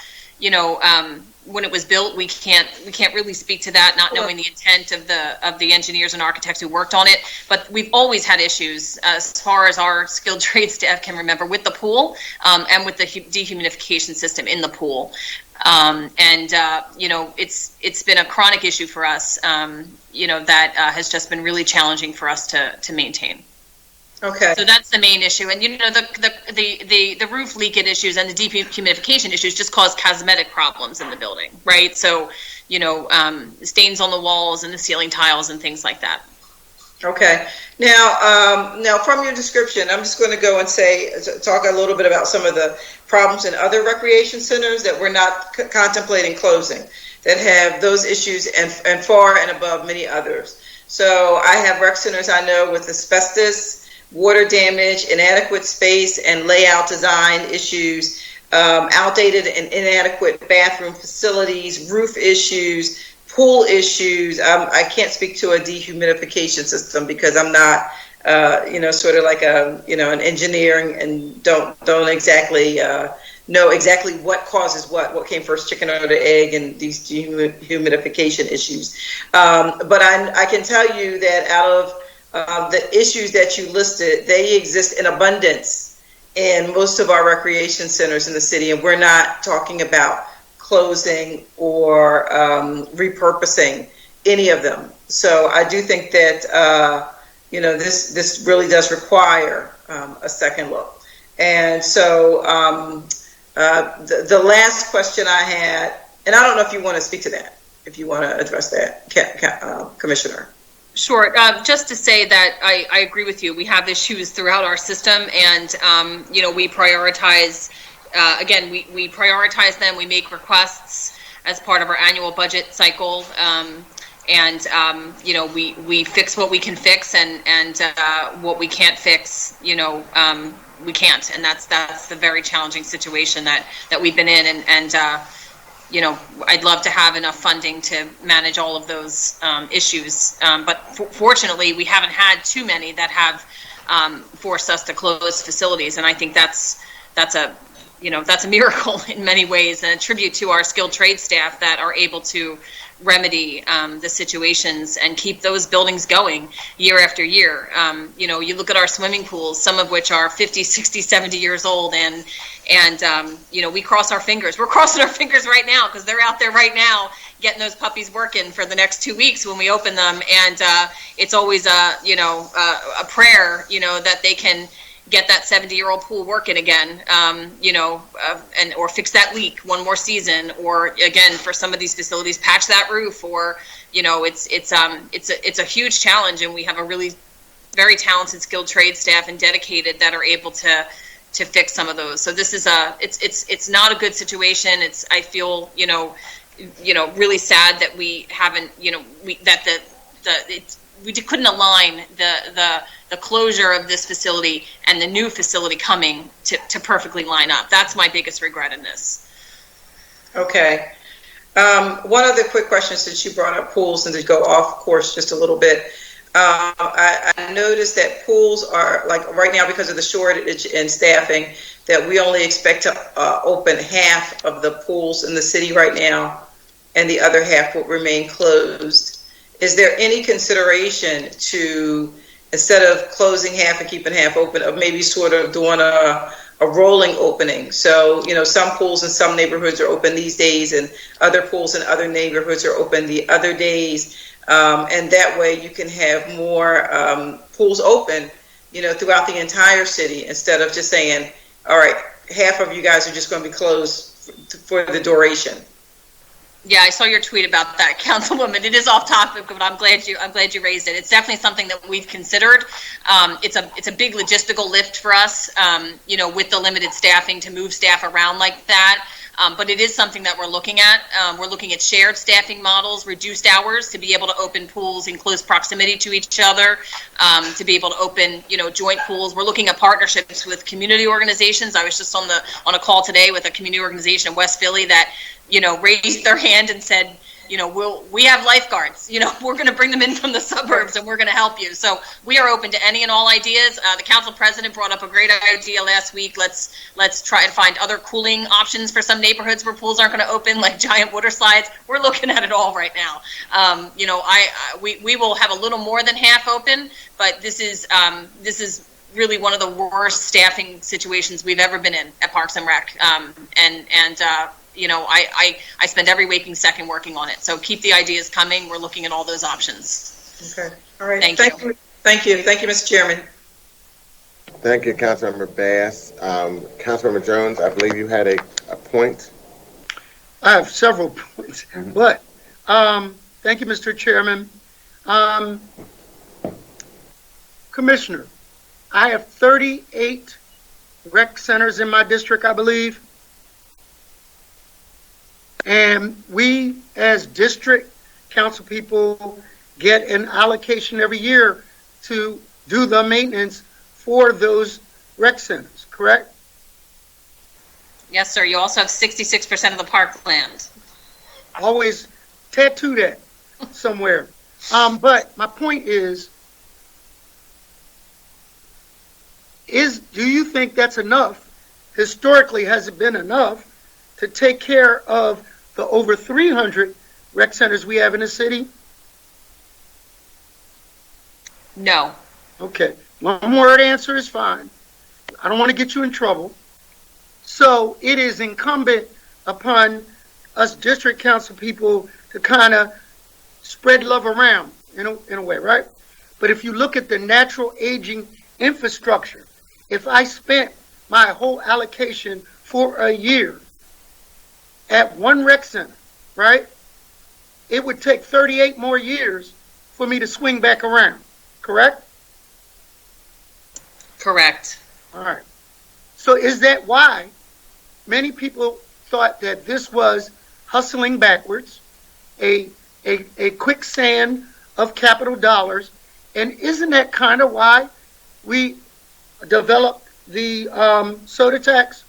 when it was built. We can't really speak to that, not knowing the intent of the engineers and architects who worked on it. But we've always had issues, as far as our skilled trade staff can remember, with the pool and with the dehumidification system in the pool. It's been a chronic issue for us. That has just been really challenging for us to maintain. Okay. So that's the main issue, and the roof leakage issues and the dehumidification issues just cause cosmetic problems in the building, right? So, stains on the walls and the ceiling tiles and things like that. Okay. Now from your description, I'm just going to go and talk a little bit about some of the problems in other recreation centers that we're not contemplating closing, that have those issues and far and above many others. So I have rec centers I know with asbestos, water damage, inadequate space and layout design issues, outdated and inadequate bathroom facilities, roof issues, pool issues. I can't speak to a dehumidification system because I'm not sort of like an engineer and don't exactly know exactly what causes what came first, chicken or the egg, and these dehumidification issues. But I can tell you that out of the issues that you listed, they exist in abundance in most of our recreation centers in the city, and we're not talking about closing or repurposing any of them. So I do think that this really does require a second look. And so the last question I had, and I don't know if you want to speak to that, if you want to address that, Commissioner. Sure. Just to say that I agree with you. We have issues throughout our system, and we prioritize. Again, we prioritize them. We make requests as part of our annual budget cycle, and we fix what we can fix, and what we can't fix, we can't, and that's the very challenging situation that we've been in, and I'd love to have enough funding to manage all of those issues, but fortunately we haven't had too many that have forced us to close facilities, and I think that's a miracle in many ways, and a tribute to our skilled trade staff that are able to remedy the situations and keep those buildings going year after year. You look at our swimming pools, some of which are 50, 60, 70 years old, and we cross our fingers. We're crossing our fingers right now because they're out there right now getting those puppies working for the next 2 weeks when we open them, and it's always a prayer, that they can get that 70-year-old pool working again, or fix that leak one more season, or again for some of these facilities patch that roof, or it's a huge challenge, and we have a really very talented, skilled trade staff and dedicated that are able to fix some of those. So this is it's not a good situation. I feel really sad that we haven't we couldn't align the closure of this facility and the new facility coming to perfectly line up. That's my biggest regret in this. Okay. One other quick question, since you brought up pools, and to go off course just a little bit. I noticed that pools are, like right now, because of the shortage in staffing, that we only expect to open half of the pools in the city right now, and the other half will remain closed. Is there any consideration to, instead of closing half and keeping half open, of maybe sort of doing a rolling opening? So, some pools in some neighborhoods are open these days, and other pools in other neighborhoods are open the other days. And that way you can have more pools open, throughout the entire city, instead of just saying, all right, half of you guys are just going to be closed for the duration. Yeah, I saw your tweet about that, Councilwoman. It is off topic, but I'm glad you raised it. It's definitely something that we've considered. It's a big logistical lift for us, with the limited staffing, to move staff around like that. But it is something that we're looking at. We're looking at shared staffing models, reduced hours, to be able to open pools in close proximity to each other, to be able to open, joint pools. We're looking at partnerships with community organizations. I was just on a call today with a community organization in West Philly that, raised their hand and said, we have lifeguards, we're going to bring them in from the suburbs and we're going to help you. So we are open to any and all ideas. The council president brought up a great idea last week. Let's try to find other cooling options for some neighborhoods where pools aren't going to open, like giant water slides. We're looking at it all right now. We will have a little more than half open, but this is really one of the worst staffing situations we've ever been in at Parks and Rec. I spend every waking second working on it. So keep the ideas coming. We're looking at all those options. Okay. All right. Thank you. Thank you, Mr. Chairman. Thank you, Councilmember Bass. Councilmember Jones, I believe you had a point. I have several points, but thank you, Mr. Chairman. Commissioner, I have 38 rec centers in my district, I believe. And we, as district council people, get an allocation every year to do the maintenance for those rec centers, correct? Yes, sir. You also have 66% of the park land. Always tattoo that somewhere. But my point is, do you think that's enough? Historically, has it been enough to take care of the over 300 rec centers we have in the city? No. Okay. One word answer is fine. I don't want to get you in trouble. So it is incumbent upon us district council people to kind of spread love around in a way, right? But if you look at the natural aging infrastructure, if I spent my whole allocation for a year at one rec center, right, it would take 38 more years for me to swing back around, correct? Correct. All right. So is that why many people thought that this was hustling backwards, a quicksand of capital dollars? And isn't that kind of why we developed the soda tax?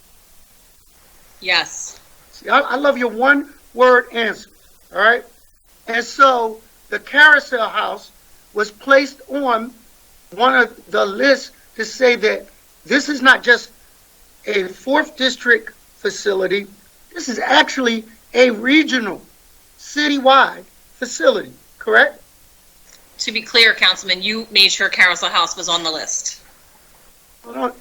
Yes. See, I love your one-word answer, all right? And so the Carousel House was placed on one of the lists to say that this is not just a 4th district facility, this is actually a regional, citywide facility, correct? To be clear, Councilman, you made sure Carousel House was on the list. Well,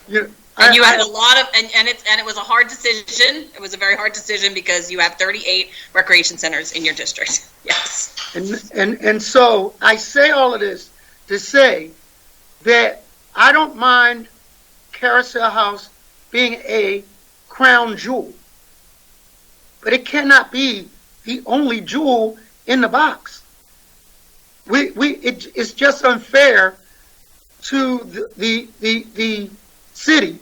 you had a lot of, and it was a hard decision. It was a very hard decision because you have 38 recreation centers in your district. Yes. And so I say all of this to say that I don't mind Carousel House being a crown jewel, but it cannot be the only jewel in the box. It's just unfair to the city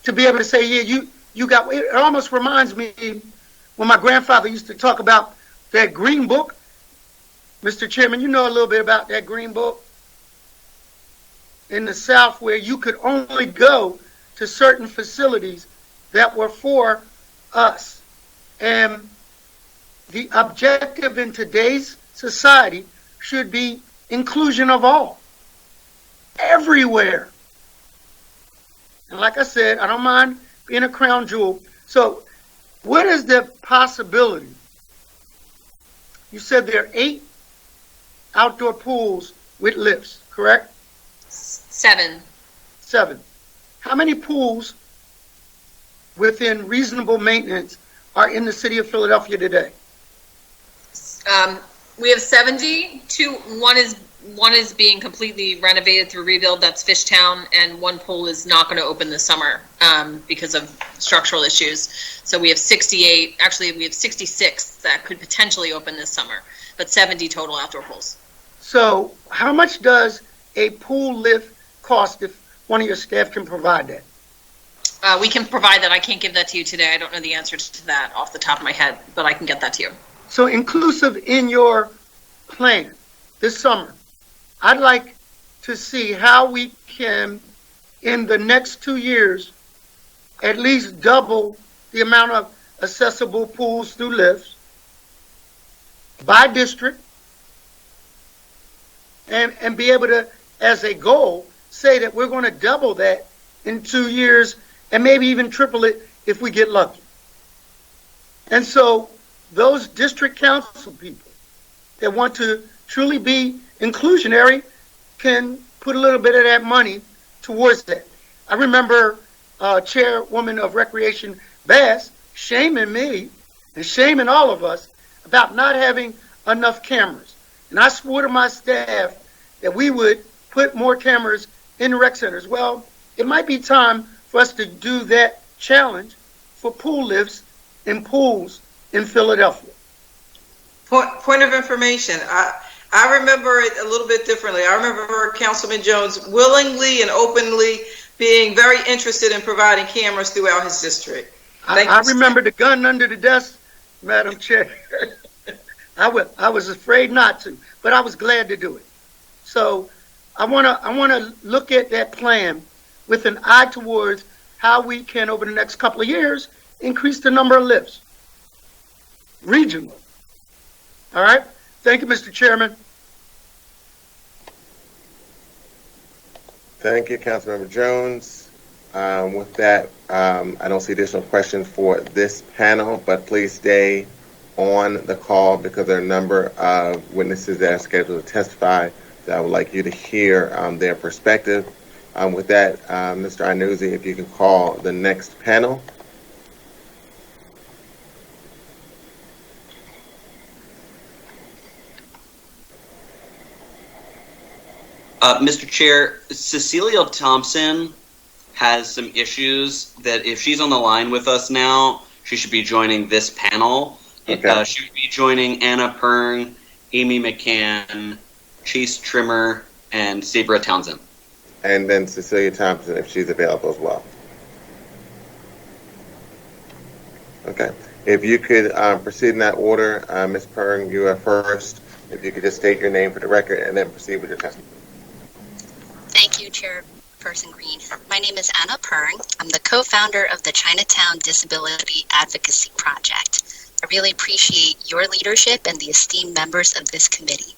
to be able to say, yeah, you got. It almost reminds me when my grandfather used to talk about that green book. Mr. Chairman, you know a little bit about that green book in the South, where you could only go to certain facilities that were for us. And the objective in today's society should be inclusion of all, everywhere. And like I said, I don't mind being a crown jewel. So what is the possibility? You said there are 8 outdoor pools with lifts, correct? 7. 7. How many pools within reasonable maintenance are in the city of Philadelphia today? We have 70. One is being completely renovated through rebuild. That's Fishtown, and one pool is not going to open this summer because of structural issues. So we have 68. Actually, we have 66 that could potentially open this summer, but 70 total outdoor pools. So how much does a pool lift cost if one of your staff can provide that? We can provide that. I can't give that to you today. I don't know the answer to that off the top of my head, but I can get that to you. So inclusive in your plan this summer, I'd like to see how we can, in the next 2 years, at least double the amount of accessible pools through lifts by district, and be able to, as a goal, say that we're going to double that in 2 years and maybe even triple it if we get lucky. And so those district council people that want to truly be inclusionary can put a little bit of that money towards that. I remember Chairwoman of Recreation Bass shaming me and shaming all of us about not having enough cameras. And I swore to my staff that we would put more cameras in rec centers. Well, it might be time for us to do that challenge for pool lifts in pools in Philadelphia. Point of information. I remember it a little bit differently. I remember Councilman Jones willingly and openly being very interested in providing cameras throughout his district. I remember the gun under the desk, Madam Chair. I was afraid not to, but I was glad to do it. So I want to look at that plan with an eye towards how we can, over the next couple of years, increase the number of lifts regionally. All right? Thank you, Mr. Chairman. Thank you, Councilmember Jones. With that, I don't see additional questions for this panel, but please stay on the call because there are a number of witnesses that are scheduled to testify that I would like you to hear their perspective. With that, Mr. Iannuzzi, if you can call the next panel. Mr. Chair, Cecilia Thompson has some issues that if she's on the line with us now, she should be joining this panel. Okay. She would be joining Anna Pern, Amy McCann, Chase Trimmer, and Sabra Townsend. And then Cecilia Thompson, if she's available as well. Okay. If you could proceed in that order, Ms. Pern, you are first. If you could just state your name for the record and then proceed with your testimony. Thank you, Chairperson Green. My name is Anna Pern. I'm the co-founder of the Chinatown Disability Advocacy Project. I really appreciate your leadership and the esteemed members of this committee.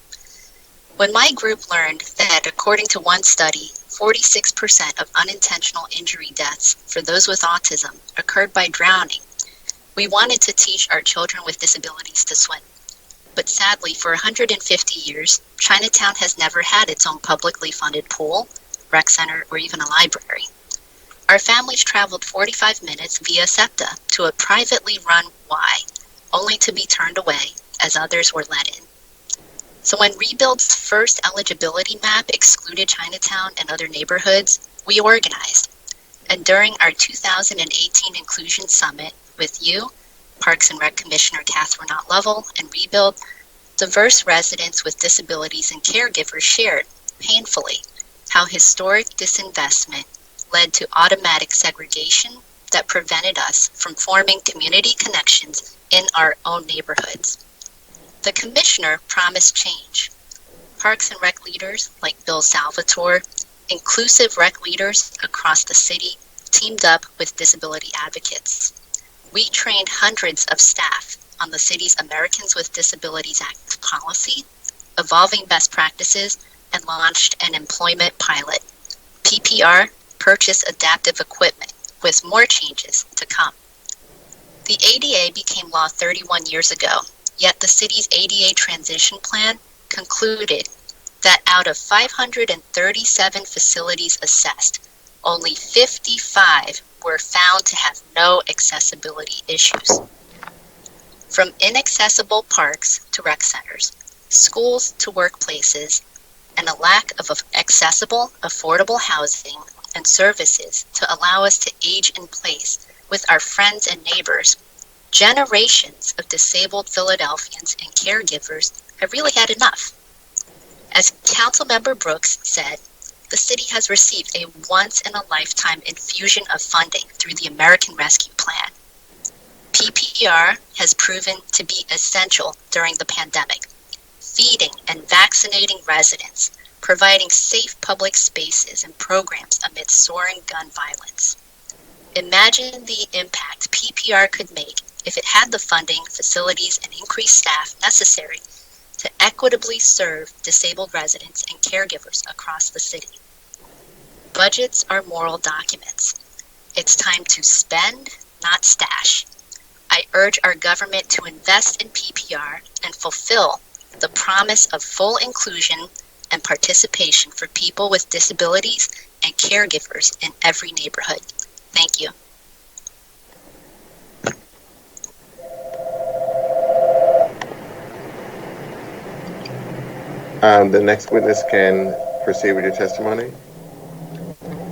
When my group learned that, according to one study, 46% of unintentional injury deaths for those with autism occurred by drowning, we wanted to teach our children with disabilities to swim. But sadly, for 150 years, Chinatown has never had its own publicly funded pool, rec center, or even a library. Our families traveled 45 minutes via SEPTA to a privately run Y, only to be turned away as others were let in. So when Rebuild's first eligibility map excluded Chinatown and other neighborhoods, we organized. And during our 2018 Inclusion Summit with you, Parks and Rec Commissioner Catherine Ott-Lovell, and Rebuild, diverse residents with disabilities and caregivers shared, painfully, how historic disinvestment led to automatic segregation that prevented us from forming community connections in our own neighborhoods. The Commissioner promised change. Parks and Rec leaders like Bill Salvatore, inclusive rec leaders across the city, teamed up with disability advocates. We trained hundreds of staff on the city's Americans with Disabilities Act policy, evolving best practices, and launched an employment pilot. PPR purchased adaptive equipment with more changes to come. The ADA became law 31 years ago, yet the city's ADA transition plan concluded that out of 537 facilities assessed, only 55 were found to have no accessibility issues. From inaccessible parks to rec centers, schools to workplaces, and a lack of accessible, affordable housing and services to allow us to age in place with our friends and neighbors, generations of disabled Philadelphians and caregivers have really had enough. As Councilmember Brooks said, the city has received a once-in-a-lifetime infusion of funding through the American Rescue Plan. PPR has proven to be essential during the pandemic, feeding and vaccinating residents, providing safe public spaces and programs amid soaring gun violence. Imagine the impact PPR could make if it had the funding, facilities, and increased staff necessary to equitably serve disabled residents and caregivers across the city. Budgets are moral documents. It's time to spend, not stash. I urge our government to invest in PPR and fulfill the promise of full inclusion and participation for people with disabilities and caregivers in every neighborhood. Thank you. The next witness can proceed with your testimony.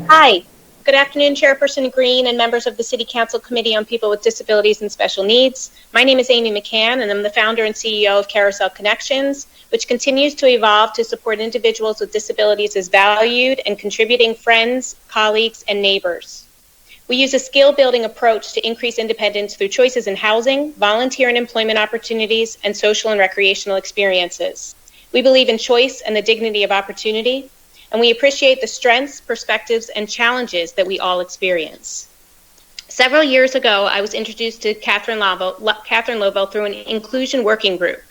Hi. Good afternoon, Chairperson Green and members of the City Council Committee on People with Disabilities and Special Needs. My name is Amy McCann, and I'm the founder and CEO of Carousel Connections, which continues to evolve to support individuals with disabilities as valued and contributing friends, colleagues, and neighbors. We use a skill-building approach to increase independence through choices in housing, volunteer and employment opportunities, and social and recreational experiences. We believe in choice and the dignity of opportunity, and we appreciate the strengths, perspectives, and challenges that we all experience. Several years ago, I was introduced to Catherine Lovell through an inclusion working group.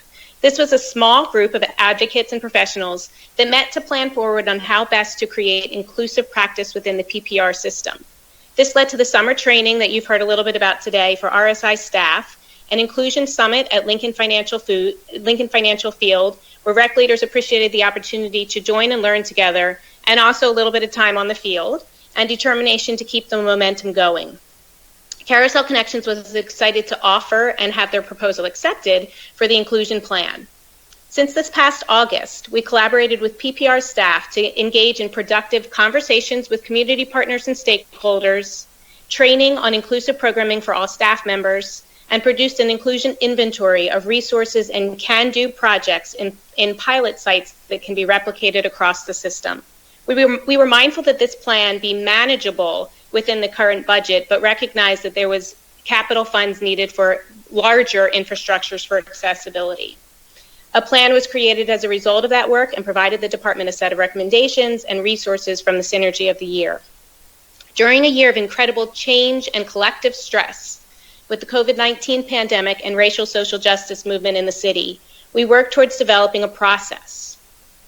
This was a small group of advocates and professionals that met to plan forward on how best to create inclusive practice within the PPR system. This led to the summer training that you've heard a little bit about today for RSI staff, an inclusion summit at Lincoln Financial Field, where rec leaders appreciated the opportunity to join and learn together, and also a little bit of time on the field, and determination to keep the momentum going. Carousel Connections was excited to offer and have their proposal accepted for the inclusion plan. Since this past August, we collaborated with PPR staff to engage in productive conversations with community partners and stakeholders, training on inclusive programming for all staff members, and produced an inclusion inventory of resources and can-do projects in pilot sites that can be replicated across the system. We were mindful that this plan be manageable within the current budget, but recognized that there was capital funds needed for larger infrastructures for accessibility. A plan was created as a result of that work and provided the department a set of recommendations and resources from the synergy of the year. During a year of incredible change and collective stress, with the COVID-19 pandemic and racial social justice movement in the city, we worked towards developing a process.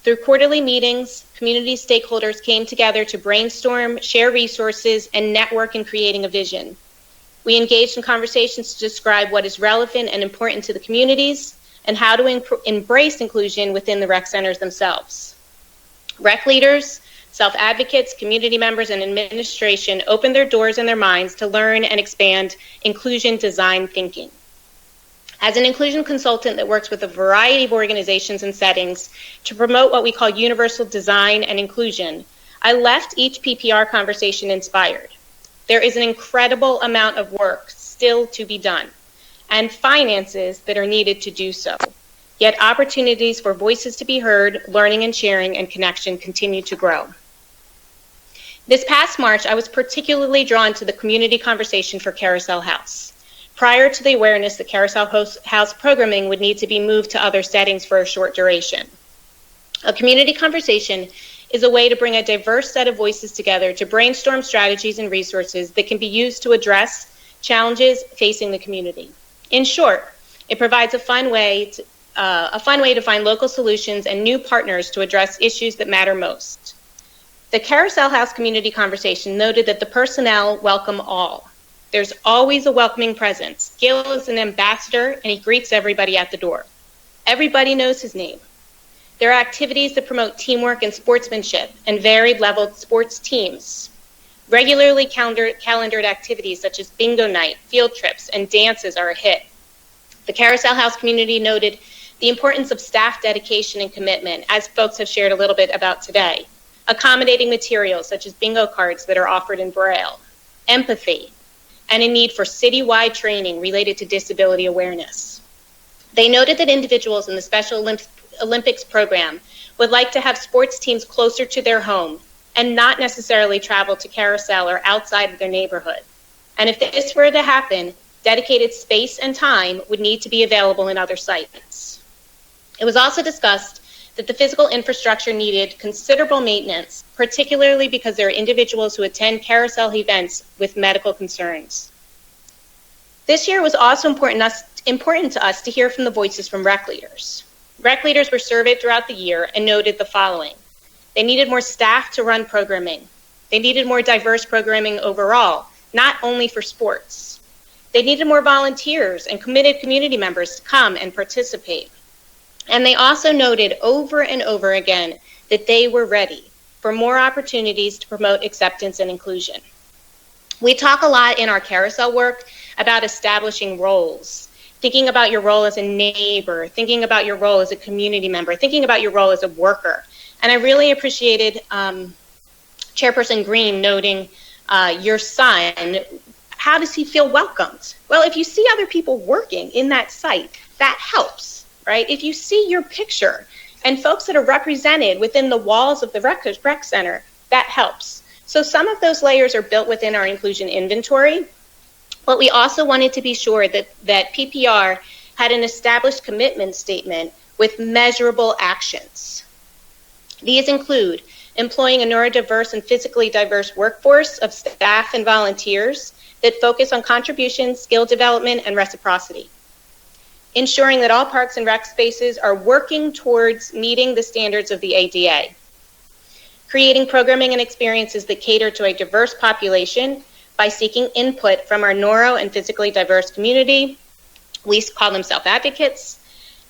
Through quarterly meetings, community stakeholders came together to brainstorm, share resources, and network in creating a vision. We engaged in conversations to describe what is relevant and important to the communities and how to embrace inclusion within the rec centers themselves. Rec leaders, self-advocates, community members, and administration opened their doors and their minds to learn and expand inclusion design thinking. As an inclusion consultant that works with a variety of organizations and settings to promote what we call universal design and inclusion, I left each PPR conversation inspired. There is an incredible amount of work still to be done, and finances that are needed to do so. Yet opportunities for voices to be heard, learning and sharing, and connection continue to grow. This past March, I was particularly drawn to the community conversation for Carousel House. Prior to the awareness that Carousel House programming would need to be moved to other settings for a short duration. A community conversation is a way to bring a diverse set of voices together to brainstorm strategies and resources that can be used to address challenges facing the community. In short, it provides a fun way to find local solutions and new partners to address issues that matter most. The Carousel House community conversation noted that the personnel welcome all. There's always a welcoming presence. Gil is an ambassador, and he greets everybody at the door. Everybody knows his name. There are activities that promote teamwork and sportsmanship and varied level sports teams. Regularly calendared activities such as bingo night, field trips, and dances are a hit. The Carousel House community noted the importance of staff dedication and commitment, as folks have shared a little bit about today. Accommodating materials such as bingo cards that are offered in Braille, empathy, and a need for citywide training related to disability awareness. They noted that individuals in the Special Olympics program would like to have sports teams closer to their home and not necessarily travel to Carousel or outside of their neighborhood. And if this were to happen, dedicated space and time would need to be available in other sites. It was also discussed that the physical infrastructure needed considerable maintenance, particularly because there are individuals who attend Carousel events with medical concerns. This year was also important to us to hear from the voices from rec leaders. Rec leaders were surveyed throughout the year and noted the following. They needed more staff to run programming. They needed more diverse programming overall, not only for sports. They needed more volunteers and committed community members to come and participate. And they also noted over and over again that they were ready for more opportunities to promote acceptance and inclusion. We talk a lot in our Carousel work about establishing roles, thinking about your role as a neighbor, thinking about your role as a community member, thinking about your role as a worker. And I really appreciated Chairperson Green noting your son. How does he feel welcomed? Well, if you see other people working in that site, that helps. Right? If you see your picture and folks that are represented within the walls of the rec center, that helps. So some of those layers are built within our inclusion inventory, but we also wanted to be sure that PPR had an established commitment statement with measurable actions. These include employing a neurodiverse and physically diverse workforce of staff and volunteers that focus on contributions, skill development, and reciprocity. ensuring that all parks and rec spaces are working towards meeting the standards of the ADA, creating programming and experiences that cater to a diverse population by seeking input from our neuro and physically diverse community. We call them self-advocates,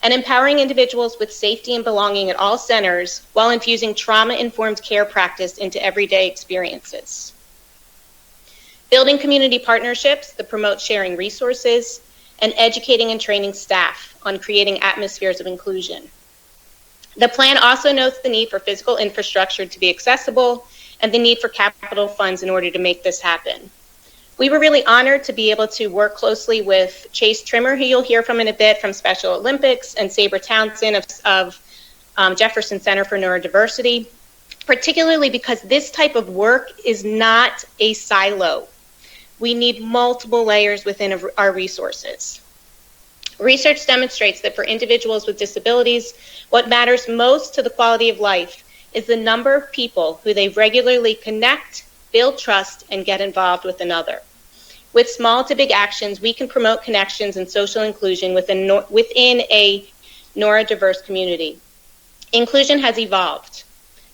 and empowering individuals with safety and belonging at all centers while infusing trauma-informed care practice into everyday experiences. Building community partnerships that promote sharing resources, and educating and training staff on creating atmospheres of inclusion. The plan also notes the need for physical infrastructure to be accessible and the need for capital funds in order to make this happen. We were really honored to be able to work closely with Chase Trimmer, who you'll hear from in a bit, from Special Olympics, and Sabre Townsend of Jefferson Center for Neurodiversity, particularly because this type of work is not a silo. We need multiple layers within our resources. Research demonstrates that for individuals with disabilities, what matters most to the quality of life is the number of people who they regularly connect, build trust, and get involved with another. With small to big actions, we can promote connections and social inclusion within a neurodiverse community. Inclusion has evolved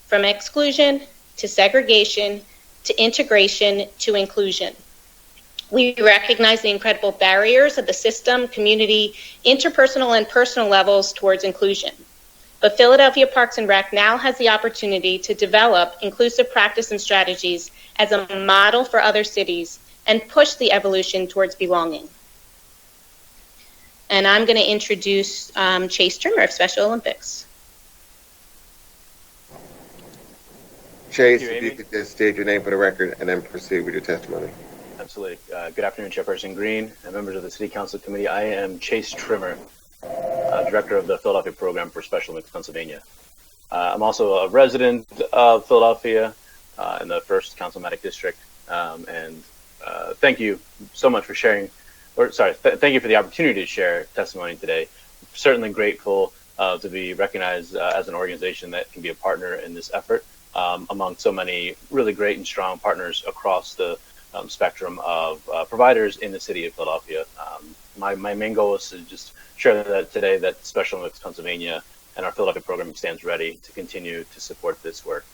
from exclusion to segregation to integration to inclusion. We recognize the incredible barriers of the system, community, interpersonal, and personal levels towards inclusion. But Philadelphia Parks and Rec now has the opportunity to develop inclusive practice and strategies as a model for other cities and push the evolution towards belonging. And I'm going to introduce Chase Trimmer of Special Olympics. Chase, if you could just state your name for the record and then proceed with your testimony. Absolutely. Good afternoon, Chairperson Green and members of the City Council Committee. I am Chase Trimmer, Director of the Philadelphia Program for Special Olympics, Pennsylvania. I'm also a resident of Philadelphia in the 1st Councilmatic District, thank you so much for sharing, thank you for the opportunity to share testimony today. Certainly grateful to be recognized as an organization that can be a partner in this effort among so many really great and strong partners across the spectrum of providers in the city of Philadelphia. My main goal is to just share that today that Special Olympics Pennsylvania and our Philadelphia program stands ready to continue to support this work.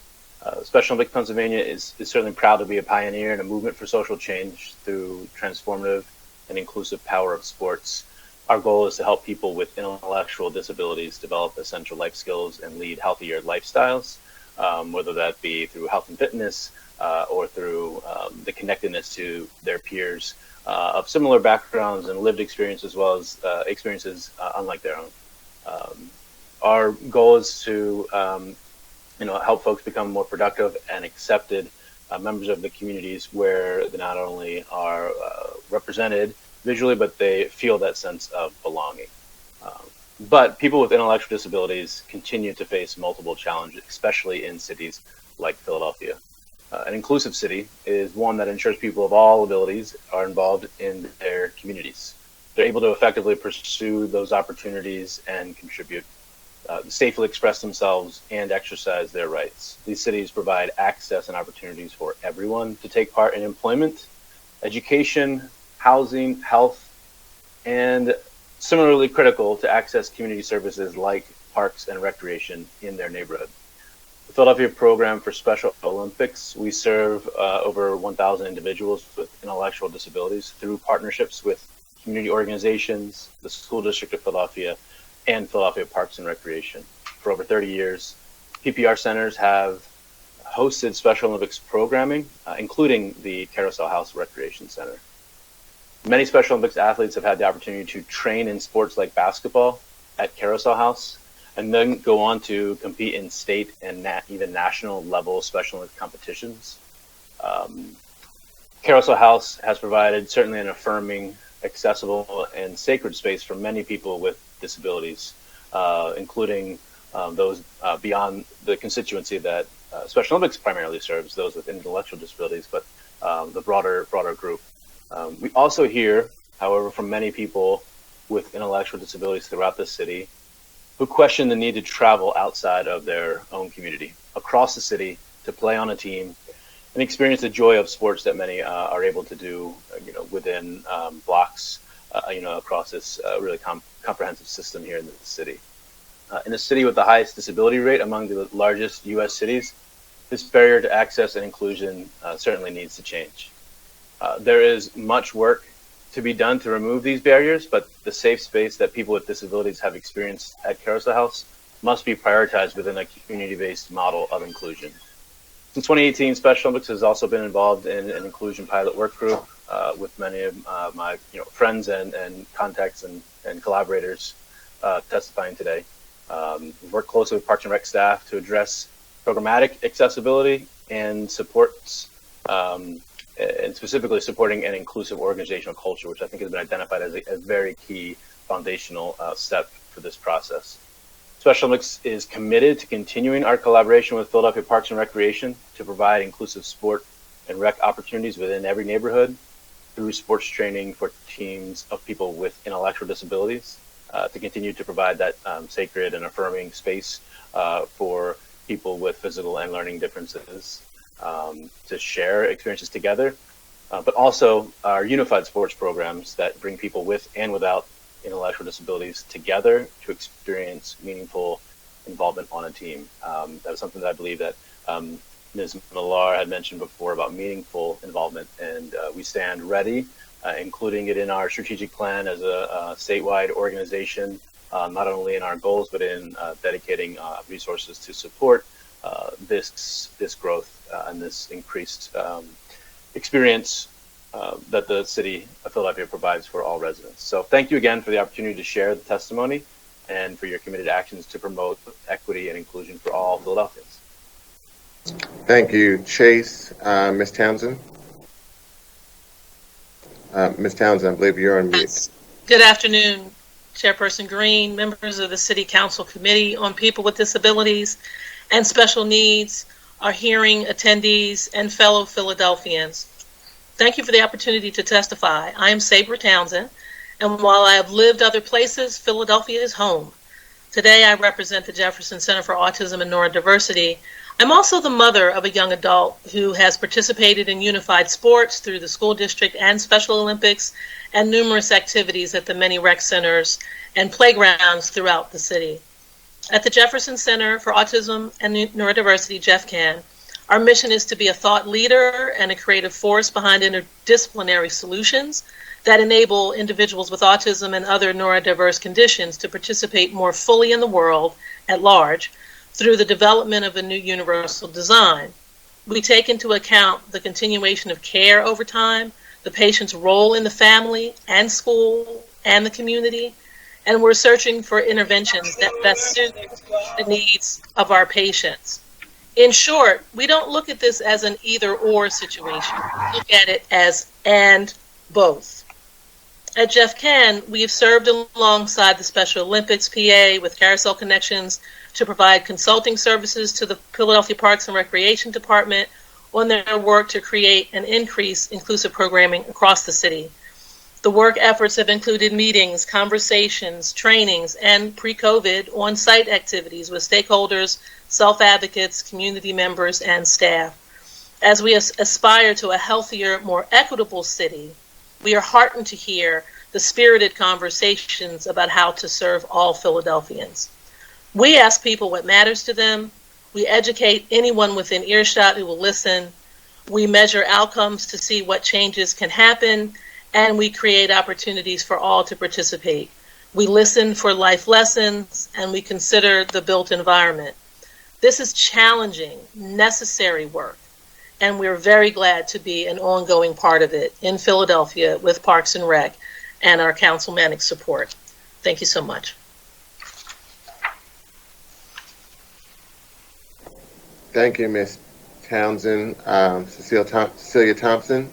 Special Olympics Pennsylvania is certainly proud to be a pioneer in a movement for social change through transformative and inclusive power of sports. Our goal is to help people with intellectual disabilities develop essential life skills and lead healthier lifestyles, whether that be through health and fitness or through the connectedness to their peers of similar backgrounds and lived experience as well as experiences unlike their own. Our goal is to help folks become more productive and accepted members of the communities where they not only are represented visually, but they feel that sense of belonging. But people with intellectual disabilities continue to face multiple challenges, especially in cities like Philadelphia. An inclusive city is one that ensures people of all abilities are involved in their communities. They're able to effectively pursue those opportunities and contribute, safely express themselves, and exercise their rights. These cities provide access and opportunities for everyone to take part in employment, education, housing, health, and similarly critical to access community services like parks and recreation in their neighborhood. The Philadelphia Program for Special Olympics, we serve over 1,000 individuals with intellectual disabilities through partnerships with community organizations, the School District of Philadelphia, and Philadelphia Parks and Recreation. For over 30 years, PPR centers have hosted Special Olympics programming, including the Carousel House Recreation Center. Many Special Olympics athletes have had the opportunity to train in sports like basketball at Carousel House, and then go on to compete in state and even national level Special Olympics competitions. Carousel House has provided certainly an affirming, accessible, and sacred space for many people with disabilities, including those beyond the constituency that Special Olympics primarily serves, those with intellectual disabilities, but the broader group. We also hear, however, from many people with intellectual disabilities throughout the city who question the need to travel outside of their own community, across the city, to play on a team and experience the joy of sports that many are able to do, within blocks across this really comprehensive system here in the city. In a city with the highest disability rate among the largest U.S. cities, this barrier to access and inclusion certainly needs to change. There is much work to be done to remove these barriers, but the safe space that people with disabilities have experienced at Carousel House must be prioritized within a community-based model of inclusion. Since 2018, Special Olympics has also been involved in an inclusion pilot work group with many of my friends and contacts and collaborators testifying today. We've worked closely with Parks and Rec staff to address programmatic accessibility and supports, and specifically supporting an inclusive organizational culture, which I think has been identified as a very key foundational step for this process. Special Olympics is committed to continuing our collaboration with Philadelphia Parks and Recreation to provide inclusive sport and rec opportunities within every neighborhood through sports training for teams of people with intellectual disabilities, to continue to provide that sacred and affirming space for people with physical and learning differences, to share experiences together, but also our unified sports programs that bring people with and without intellectual disabilities together to experience meaningful involvement on a team. That was something that I believe that Ms. Millar had mentioned before about meaningful involvement, and we stand ready, including it in our strategic plan as a statewide organization, not only in our goals, but in dedicating resources to support this growth and this increased experience that the city of Philadelphia provides for all residents. So thank you again for the opportunity to share the testimony and for your committed actions to promote equity and inclusion for all Philadelphians. Thank you, Chase. Ms. Townsend? Ms. Townsend, I believe you're on mute. Good afternoon, Chairperson Green, members of the City Council Committee on People with Disabilities and Special Needs, our hearing attendees, and fellow Philadelphians. Thank you for the opportunity to testify. I am Sabra Townsend, and while I have lived other places, Philadelphia is home. Today, I represent the Jefferson Center for Autism and Neurodiversity. I'm also the mother of a young adult who has participated in unified sports through the school district and Special Olympics and numerous activities at the many rec centers and playgrounds throughout the city. At the Jefferson Center for Autism and Neurodiversity, JeffCan, our mission is to be a thought leader and a creative force behind interdisciplinary solutions that enable individuals with autism and other neurodiverse conditions to participate more fully in the world at large through the development of a new universal design. We take into account the continuation of care over time, the patient's role in the family and school and the community, and we're searching for interventions that best suit the needs of our patients. In short, we don't look at this as an either-or situation. We look at it as and both. At JeffCan, we have served alongside the Special Olympics PA with Carousel Connections to provide consulting services to the Philadelphia Parks and Recreation Department on their work to create and increase inclusive programming across the city. The work efforts have included meetings, conversations, trainings, and pre-COVID on-site activities with stakeholders, self-advocates, community members, and staff. As we aspire to a healthier, more equitable city, we are heartened to hear the spirited conversations about how to serve all Philadelphians. We ask people what matters to them. We educate anyone within earshot who will listen. We measure outcomes to see what changes can happen, and we create opportunities for all to participate. We listen for life lessons, and we consider the built environment. This is challenging, necessary work, and we're very glad to be an ongoing part of it in Philadelphia with Parks and Rec and our councilmanic support. Thank you so much. Thank you, Ms. Townsend. Cecilia Thompson.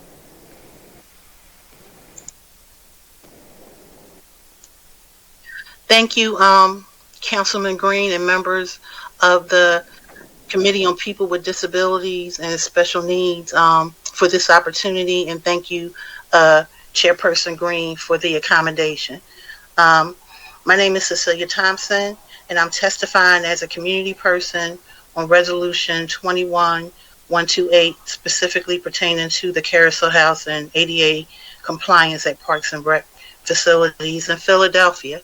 Thank you, Councilman Green and members of the Committee on People with Disabilities and Special Needs for this opportunity, and thank you, Chairperson Green, for the accommodation. My name is Cecilia Thompson, and I'm testifying as a community person on Resolution 21128, specifically pertaining to the Carousel House and ADA compliance at Parks and Rec facilities in Philadelphia.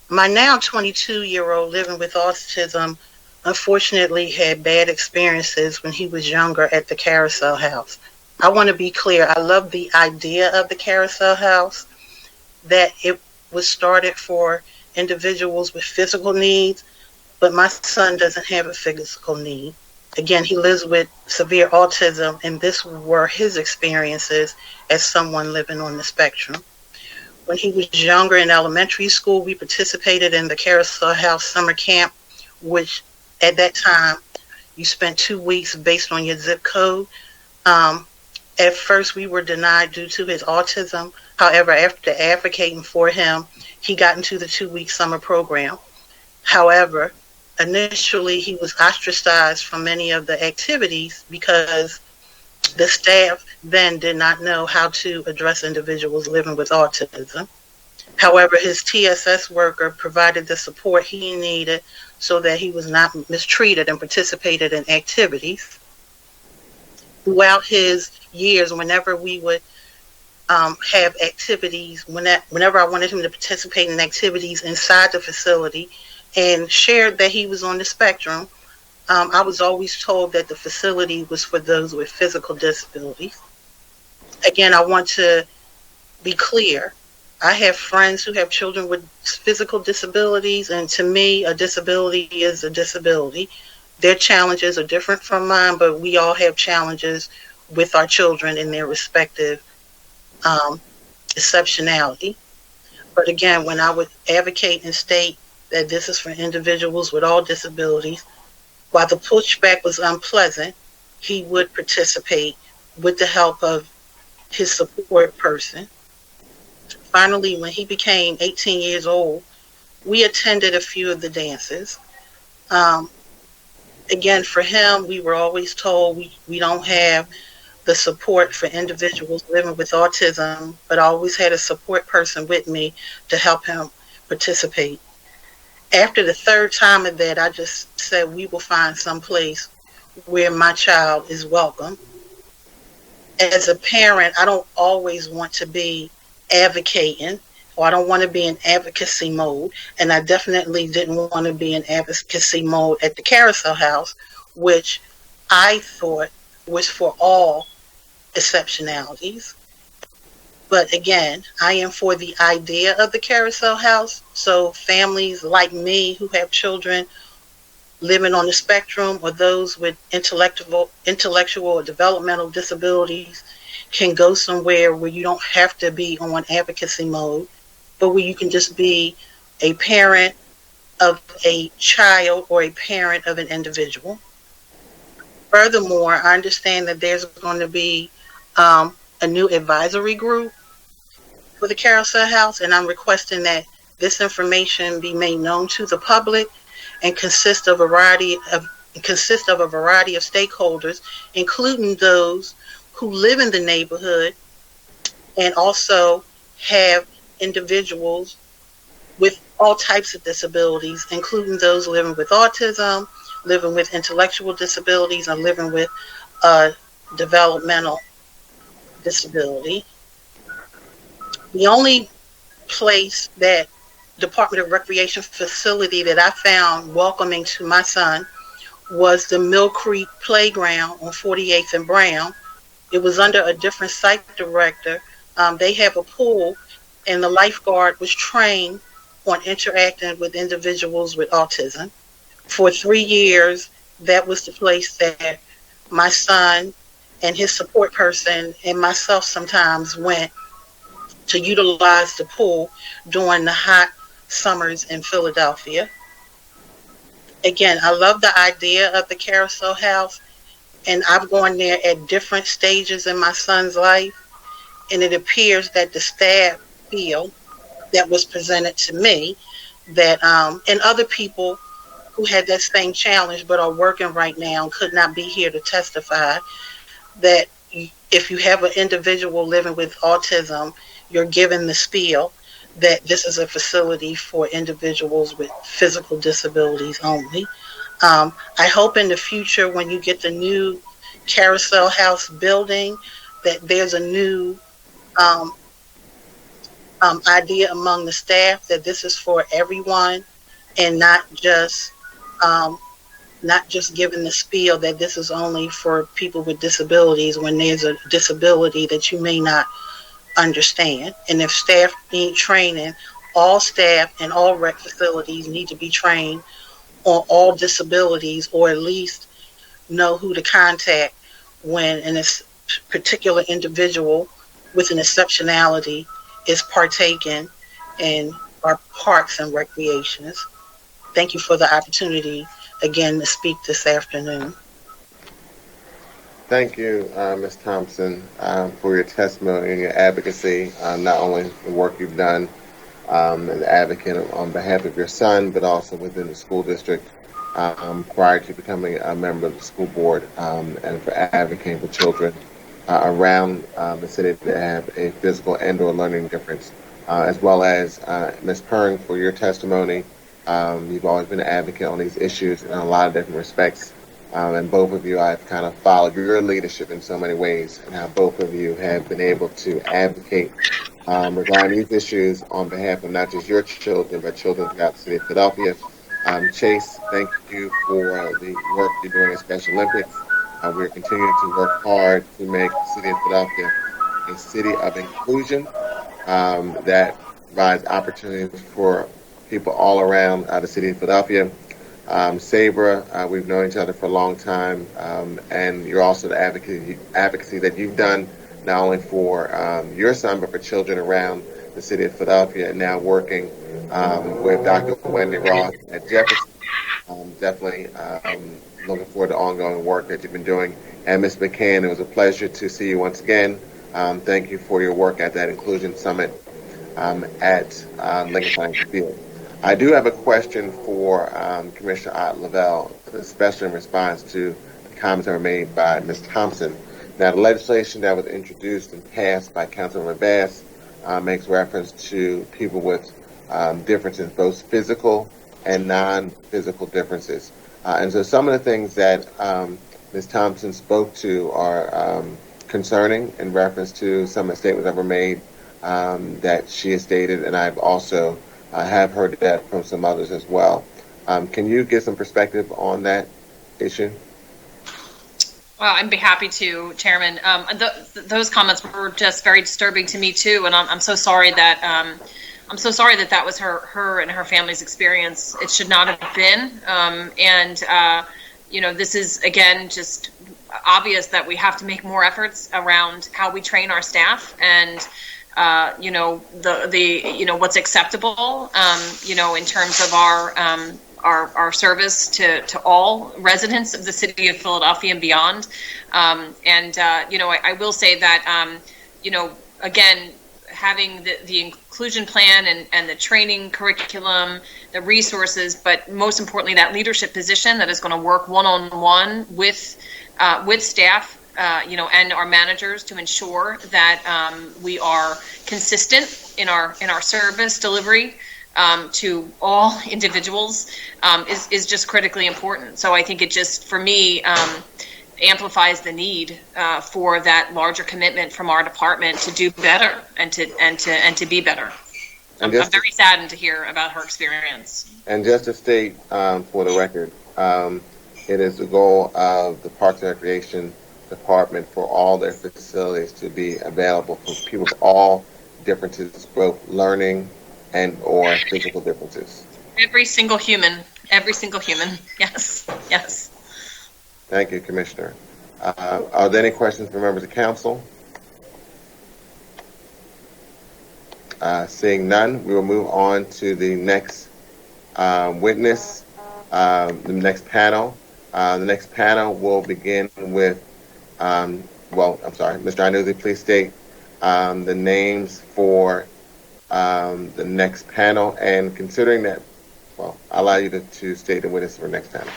My now 22-year-old living with autism unfortunately had bad experiences when he was younger at the Carousel House. I want to be clear, I love the idea of the Carousel House, that it was started for individuals with physical needs, but my son doesn't have a physical need. Again, he lives with severe autism, and this were his experiences as someone living on the spectrum. When he was younger in elementary school, we participated in the Carousel House summer camp, which at that time you spent 2 weeks based on your zip code. At first, we were denied due to his autism. However, after advocating for him, he got into the 2-week summer program. However, initially, he was ostracized from many of the activities because the staff then did not know how to address individuals living with autism. However, his TSS worker provided the support he needed so that he was not mistreated and participated in activities. Throughout his years, whenever we would have activities, whenever I wanted him to participate in activities inside the facility and shared that he was on the spectrum, I was always told that the facility was for those with physical disabilities. Again, I want to be clear. I have friends who have children with physical disabilities, and to me, a disability is a disability. Their challenges are different from mine, but we all have challenges with our children in their respective exceptionality. But again, when I would advocate and state that this is for individuals with all disabilities, while the pushback was unpleasant, he would participate with the help of his support person. Finally, when he became 18 years old, we attended a few of the dances. Again, for him, we were always told we don't have the support for individuals living with autism, but I always had a support person with me to help him participate. After the third time of that, I just said we will find some place where my child is welcome. As a parent, I don't always want to be advocating, or I don't want to be in advocacy mode, and I definitely didn't want to be in advocacy mode at the Carousel House, which I thought was for all exceptionalities. But again, I am for the idea of the Carousel House, so families like me who have children living on the spectrum or those with intellectual or developmental disabilities can go somewhere where you don't have to be on advocacy mode, but where you can just be a parent of a child or a parent of an individual. Furthermore, I understand that there's going to be a new advisory group for the Carousel House, and I'm requesting that this information be made known to the public and consist of a variety of stakeholders, including those who live in the neighborhood and also have individuals with all types of disabilities, including those living with autism, living with intellectual disabilities, and living with developmental disability. The only place that Department of Recreation facility that I found welcoming to my son was the Mill Creek Playground on 48th and Brown. It was under a different site director. They have a pool, and the lifeguard was trained on interacting with individuals with autism. For 3 years, that was the place that my son and his support person and myself sometimes went to utilize the pool during the hot summers in Philadelphia. Again, I love the idea of the Carousel House, and I've gone there at different stages in my son's life, and it appears that the staff feel that was presented to me that, and other people who had that same challenge but are working right now and could not be here to testify, that if you have an individual living with autism, you're given the spiel that this is a facility for individuals with physical disabilities only. I hope in the future when you get the new Carousel House building that there's a new idea among the staff that this is for everyone, and not just giving the spiel that this is only for people with disabilities when there's a disability that you may not understand. And if staff need training, all staff and all rec facilities need to be trained on all disabilities, or at least know who to contact when a particular individual with an exceptionality is partaking in our parks and recreations. Thank you for the opportunity again to speak this afternoon. Thank you, Ms. Thompson, for your testimony and your advocacy, not only the work you've done as an advocate on behalf of your son, but also within the school district prior to becoming a member of the school board, and for advocating for children around the city that have a physical and or learning difference, as well as Ms. Pern for your testimony. You've always been an advocate on these issues in a lot of different respects. And both of you, I've kind of followed your leadership in so many ways, and how both of you have been able to advocate regarding these issues on behalf of not just your children, but children throughout the city of Philadelphia. Chase, thank you for the work you're doing at Special Olympics. We're continuing to work hard to make the city of Philadelphia a city of inclusion that provides opportunities for people all around the city of Philadelphia. Sabra, we've known each other for a long time, and you're also the advocacy that you've done not only for your son, but for children around the city of Philadelphia, and now working with Dr. Wendy Ross at Jefferson. Definitely looking forward to ongoing work that you've been doing. And Ms. McCann, it was a pleasure to see you once again. Thank you for your work at that Inclusion Summit at Lincoln Financial Field. I do have a question for Commissioner Ott-Lavelle, especially in response to the comments that were made by Ms. Thompson. Now, the legislation that was introduced and passed by Councilman Bass makes reference to people with differences, both physical and non-physical differences. And so some of the things that Ms. Thompson spoke to are concerning in reference to some of the statements that were made that she has stated, and I've also have heard that from some others as well. Can you give some perspective on that issue? Well, I'd be happy to, Chairman. Those comments were just very disturbing to me too, and I'm so sorry that that was her and her family's experience. It should not have been. This is again just obvious that we have to make more efforts around how we train our staff and what's acceptable in terms of our service to all residents of the city of Philadelphia and beyond. I will say that again, having the inclusion plan and the training curriculum, the resources, but most importantly, that leadership position that is going to work one-on-one with staff, and our managers to ensure that we are consistent in our service delivery to all individuals is just critically important. So I think it just, for me, amplifies the need for that larger commitment from our department to do better and to be better. I'm very saddened to hear about her experience. And just to state for the record, it is the goal of the Parks and Recreation Department for all their facilities to be available for people with all differences, both learning and or physical differences. Every single human. Yes. Thank you, Commissioner. Are there any questions from members of council? Seeing none, we will move on to the next witness, the next panel. The next panel will begin with, Mr. Iannuzzi, please state the names for the next panel. And considering that, I'll allow you to state the witness for the next panel.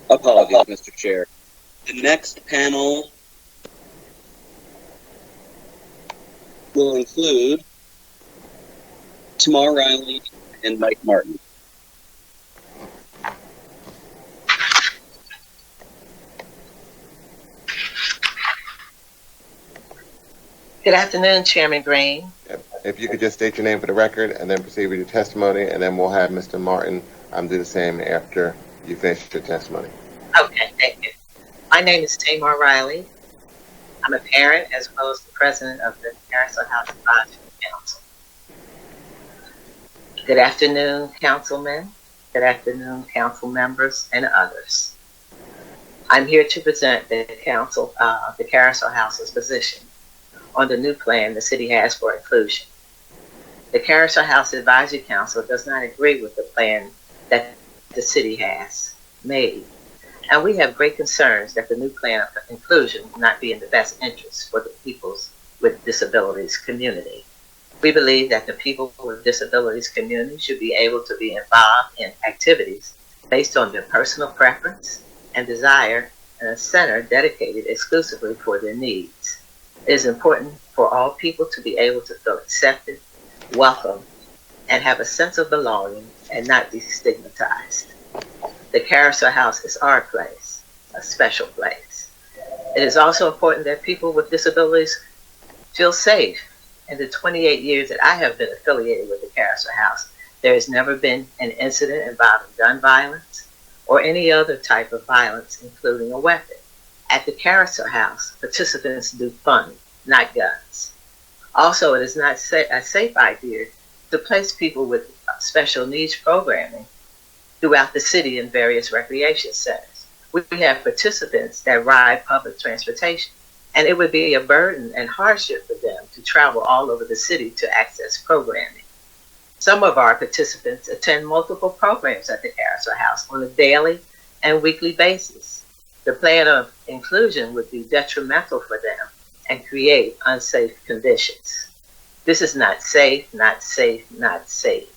Apologies, Mr. Chair. The next panel will include Tamar Riley and Mike Martin. Good afternoon, Chairman Green. If you could just state your name for the record and then proceed with your testimony, and then we'll have Mr. Martin do the same after you finish your testimony. Okay, thank you. My name is Tamar Riley. I'm a parent as well as the president of the Carousel House Advisory Council. Good afternoon, councilmen. Good afternoon, council members and others. I'm here to present the council, the Carousel House's position on the new plan the city has for inclusion. The Carousel House Advisory Council does not agree with the plan that the city has made, and we have great concerns that the new plan of inclusion will not be in the best interest for the people with disabilities community. We believe that the people with disabilities community should be able to be involved in activities based on their personal preference and desire in a center dedicated exclusively for their needs. It is important for all people to be able to feel accepted, welcome, and have a sense of belonging and not be stigmatized. The Carousel House is our place, a special place. It is also important that people with disabilities feel safe. In the 28 years that I have been affiliated with the Carousel House, there has never been an incident involving gun violence or any other type of violence, including a weapon. At the Carousel House, participants do fun, not guns. Also, it is not a safe idea to place people with special needs programming throughout the city in various recreation centers. We have participants that ride public transportation, and it would be a burden and hardship for them to travel all over the city to access programming. Some of our participants attend multiple programs at the Carousel House on a daily and weekly basis. The plan of inclusion would be detrimental for them and create unsafe conditions. This is not safe, not safe, not safe.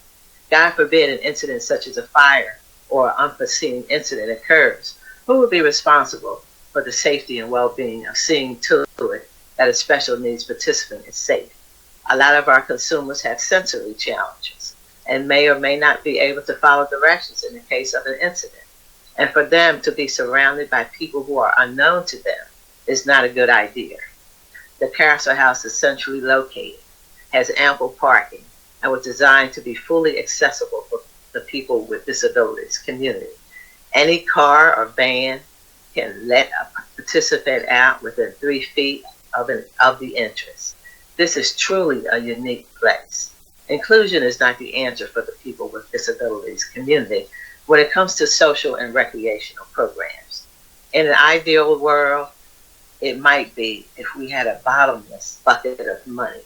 God forbid an incident such as a fire or an unforeseen incident occurs. Who would be responsible for the safety and well-being of seeing to it that a special needs participant is safe? A lot of our consumers have sensory challenges and may or may not be able to follow directions in the case of an incident. And for them to be surrounded by people who are unknown to them is not a good idea. The Carousel House is centrally located, has ample parking, and was designed to be fully accessible for the people with disabilities community. Any car or van can let a participant out within 3 feet of the entrance. This is truly a unique place. Inclusion is not the answer for the people with disabilities community when it comes to social and recreational programs. In an ideal world, it might be if we had a bottomless bucket of money.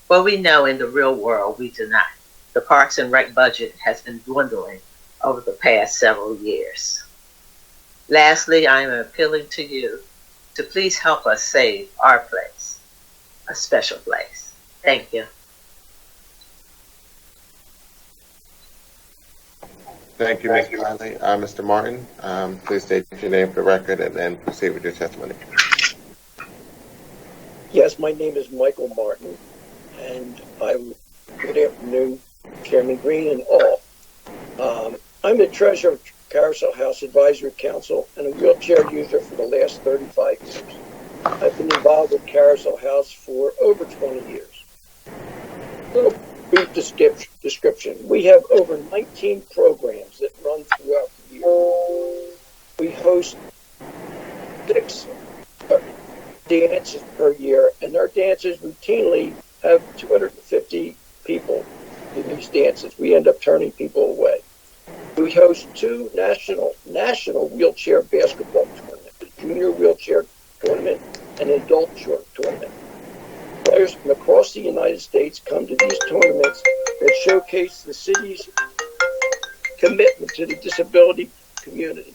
But we know in the real world we do not. The Parks and Rec budget has been dwindling over the past several years. Lastly, I am appealing to you to please help us save our place, a special place. Thank you. Thank you, Ms. Riley. Mr. Martin, please state your name for the record and then proceed with your testimony. Yes, my name is Michael Martin, and good afternoon, Chairman Green and all. I'm the treasurer of Carousel House Advisory Council and a wheelchair user for the last 35 years. I've been involved with Carousel House for over 20 years. A little brief description. We have over 19 programs that run throughout the year. We host 6 dances per year, and our dances routinely have 250 people in these dances. We end up turning people away. We host 2 national wheelchair basketball tournaments, a junior wheelchair tournament and an adult short tournament. Players from across the United States come to these tournaments that showcase the city's commitment to the disability community.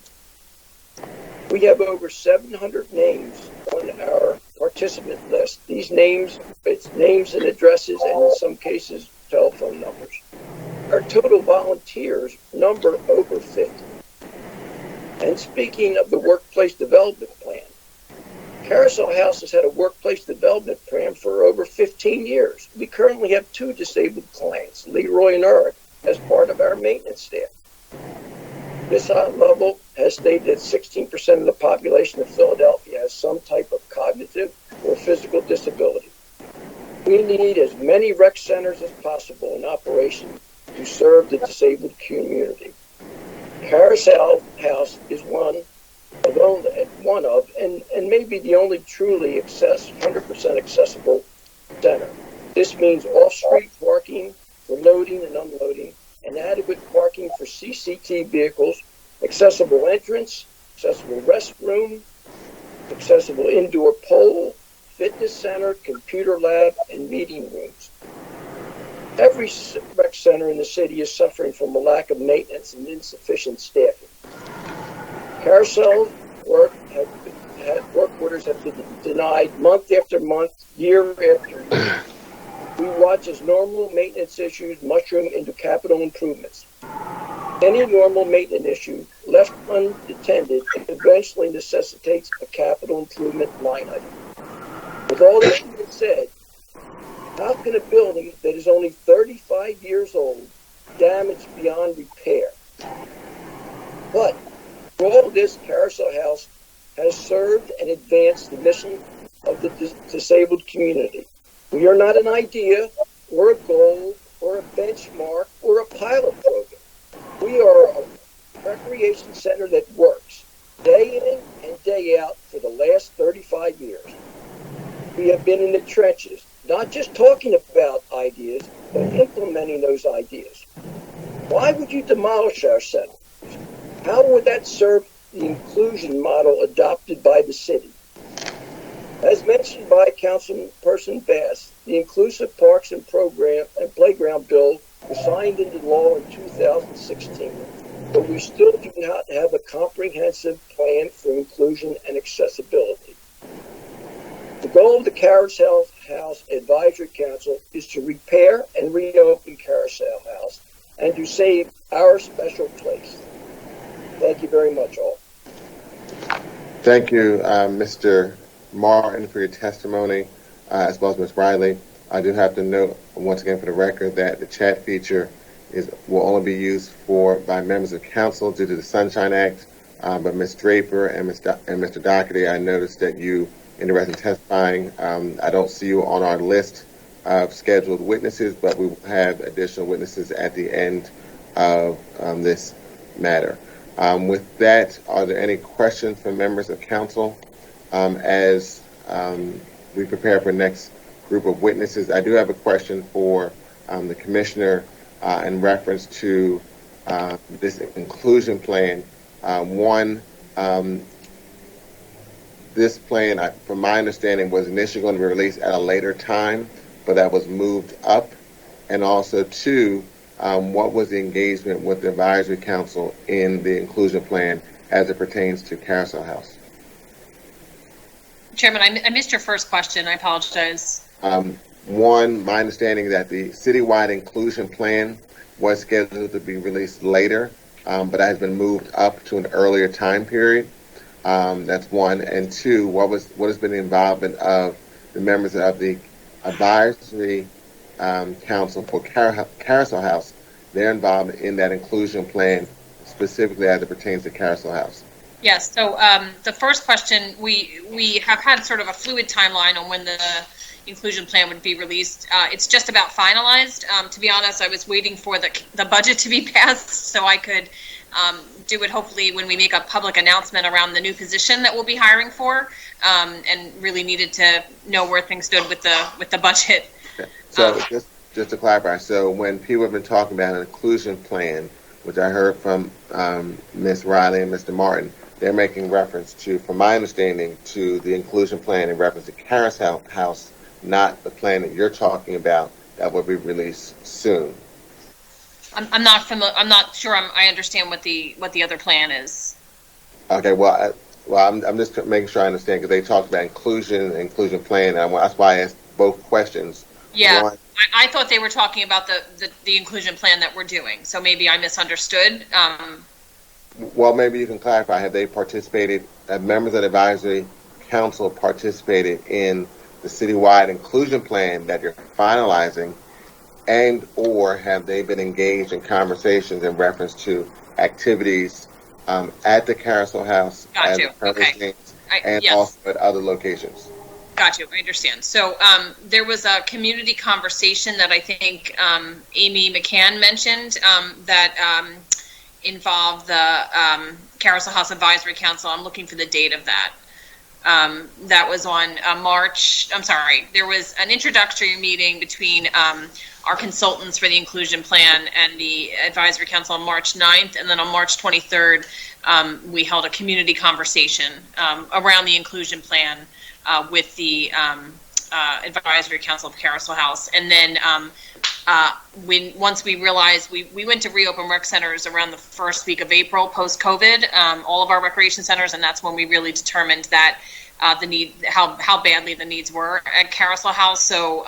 We have over 700 names on our participant list. These names, it's names and addresses, and in some cases, telephone numbers. Our total volunteers number over 50. And speaking of the workplace development plan, Carousel House has had a workplace development plan for over 15 years. We currently have 2 disabled clients, Leroy and Eric, as part of our maintenance staff. This level has stated that 16% of the population of Philadelphia has some type of cognitive or physical disability. We need as many rec centers as possible in operation to serve the disabled community. Carousel House is one of, and maybe the only truly 100% accessible center. This means off-street parking for loading and unloading, and adequate parking for CCT vehicles, accessible entrance, accessible restroom, accessible indoor pool, fitness center, computer lab, and meeting rooms. Every rec center in the city is suffering from a lack of maintenance and insufficient staffing. Carousel work orders have been denied month after month, year after year. We watch as normal maintenance issues mushroom into capital improvements. Any normal maintenance issue left unattended eventually necessitates a capital improvement line item. With all this being said, how can a building that is only 35 years old damage beyond repair? But for all this, Carousel House has served and advanced the mission of the disabled community. We are not an idea or a goal or a benchmark or a pilot program. We are a recreation center that works day in and day out for the last 35 years. We have been in the trenches, not just talking about ideas, but implementing those ideas. Why would you demolish our center? How would that serve the inclusion model adopted by the city? As mentioned by Councilperson Bass, the Inclusive Parks and Playground Bill was signed into law in 2016, but we still do not have a comprehensive plan for inclusion and accessibility. The goal of the Carousel House Advisory Council is to repair and reopen Carousel House and to save our special place. Thank you very much, all. Thank you, Mr. Martin, for your testimony, as well as Ms. Riley. I do have to note, once again for the record, that the chat feature will only be used by members of council due to the Sunshine Act. But Ms. Draper and Mr. Doherty, I noticed that you interested in testifying. I don't see you on our list of scheduled witnesses, but we will have additional witnesses at the end of this matter. With that, are there any questions from members of council as we prepare for the next group of witnesses? I do have a question for the commissioner in reference to this inclusion plan. This plan, from my understanding, was initially going to be released at a later time, but that was moved up. And also, two, what was the engagement with the advisory council in the inclusion plan as it pertains to Carousel House? Chairman, I missed your first question. I apologize. One, my understanding is that the citywide inclusion plan was scheduled to be released later, but that has been moved up to an earlier time period. That's one. And two, what has been the involvement of the members of the advisory council for Carousel House, their involvement in that inclusion plan, specifically as it pertains to Carousel House? Yes. So the first question, we have had sort of a fluid timeline on when the inclusion plan would be released. It's just about finalized. To be honest, I was waiting for the budget to be passed so I could do it hopefully when we make a public announcement around the new position that we'll be hiring for, and really needed to know where things stood with the budget. Okay. So just to clarify, so when people have been talking about an inclusion plan, which I heard from Ms. Riley and Mr. Martin, they're making reference to, from my understanding, to the inclusion plan in reference to Carousel House, not the plan that you're talking about that will be released soon. I'm not familiar. I'm not sure. I understand what the other plan is. Okay. Well, I'm just making sure I understand, because they talked about inclusion plan, and that's why I asked both questions. Yeah. One, I thought they were talking about the inclusion plan that we're doing. So maybe I misunderstood. Well, maybe you can clarify. Have they participated? Have members of the advisory council participated in the citywide inclusion plan that you're finalizing? and or have they been engaged in conversations in reference to activities at the Carousel House, Got you. Okay. and Yes. also at other locations? Got you. I understand. So there was a community conversation that I think Amy McCann mentioned that involved the Carousel House Advisory Council. I'm looking for the date of that. That was on March. I'm sorry. There was an introductory meeting between our consultants for the inclusion plan and the advisory council on March 9th, and then on March 23rd, we held a community conversation around the inclusion plan with the advisory council of Carousel House. And then once we realized we went to reopen rec centers around the first week of April post-COVID, all of our recreation centers, and that's when we really determined that the need, how badly the needs were at Carousel House. So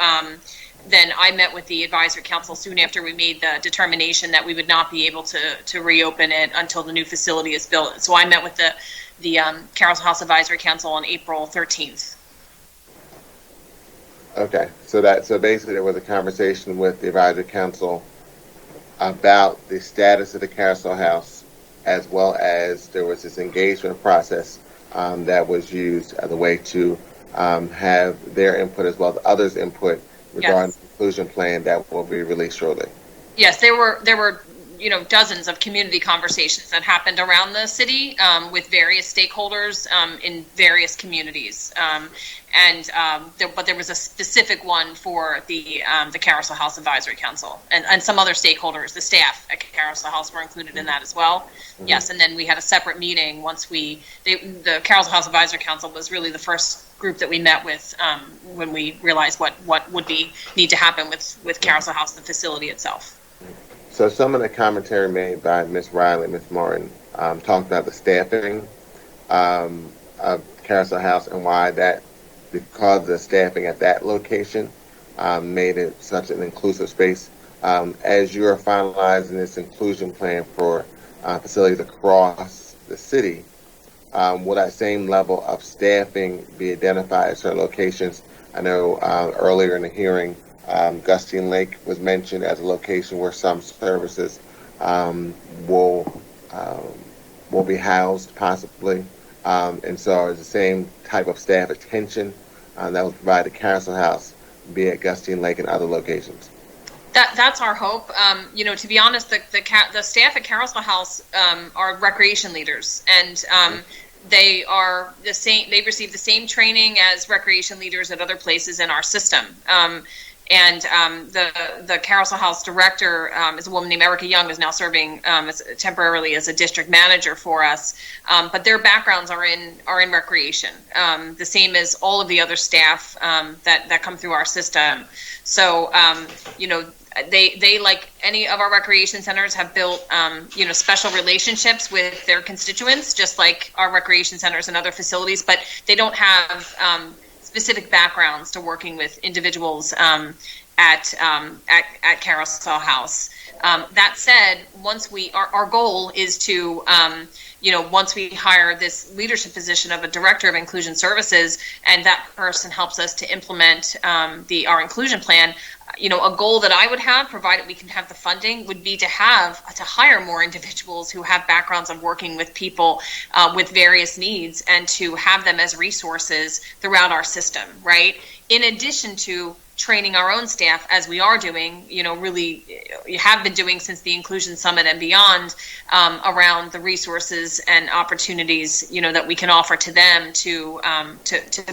then I met with the advisory council soon after we made the determination that we would not be able to reopen it until the new facility is built. So I met with the Carousel House Advisory Council on April 13th. Okay, so basically there was a conversation with the advisory council about the status of the Carousel House, as well as there was this engagement process that was used as a way to have their input as well as others' input regarding the inclusion plan that will be released shortly. Yes, there were dozens of community conversations that happened around the city with various stakeholders in various communities, but there was a specific one for the Carousel House Advisory Council and some other stakeholders. The staff at Carousel House were included in that as well. Mm-hmm. Yes, and then we had a separate meeting once the Carousel House Advisory Council was really the first group that we met with when we realized what would need to happen with Carousel House, the facility itself. So some of the commentary made by Ms. Riley, Ms. Martin, talked about the staffing of Carousel House and why that, because the staffing at that location made it such an inclusive space. As you're finalizing this inclusion plan for facilities across the city, will that same level of staffing be identified at certain locations? I know earlier in the hearing, Gustine Lake was mentioned as a location where some services will be housed possibly, and so is the same type of staff attention that was provided at Carousel House be at Gustine Lake and other locations? That's our hope. To be honest, the staff at Carousel House are recreation leaders, and they are the same. They receive the same training as recreation leaders at other places in our system. And the Carousel House director is a woman named Erica Young, who's now serving temporarily as a district manager for us. But their backgrounds are in recreation, the same as all of the other staff that come through our system. So they like any of our recreation centers have built special relationships with their constituents, just like our recreation centers and other facilities. But they don't have specific backgrounds to working with individuals at Carousel House. That said, once our goal is to, once we hire this leadership position of a director of inclusion services, and that person helps us to implement our inclusion plan, a goal that I would have, provided we can have the funding, would be to hire more individuals who have backgrounds of working with people with various needs, and to have them as resources throughout our system, right? In addition to training our own staff, as we are doing, really have been doing since the Inclusion Summit and beyond, around the resources and opportunities, that we can offer to them to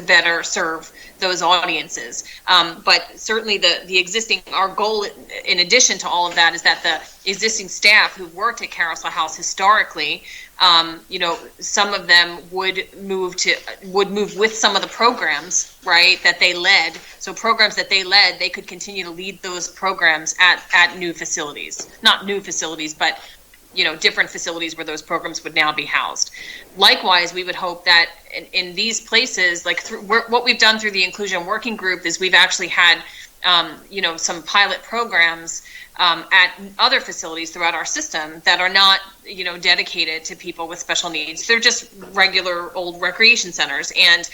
better serve those audiences. But certainly our goal, in addition to all of that, is that the existing staff who've worked at Carousel House historically, some of them would move with some of the programs, right, that they led. So programs that they led, they could continue to lead those programs at new facilities. Not new facilities, but different facilities where those programs would now be housed. Likewise, we would hope that in these places, like what we've done through the Inclusion Working Group, is we've actually had some pilot programs at other facilities throughout our system that are not, dedicated to people with special needs. They're just regular old recreation centers. And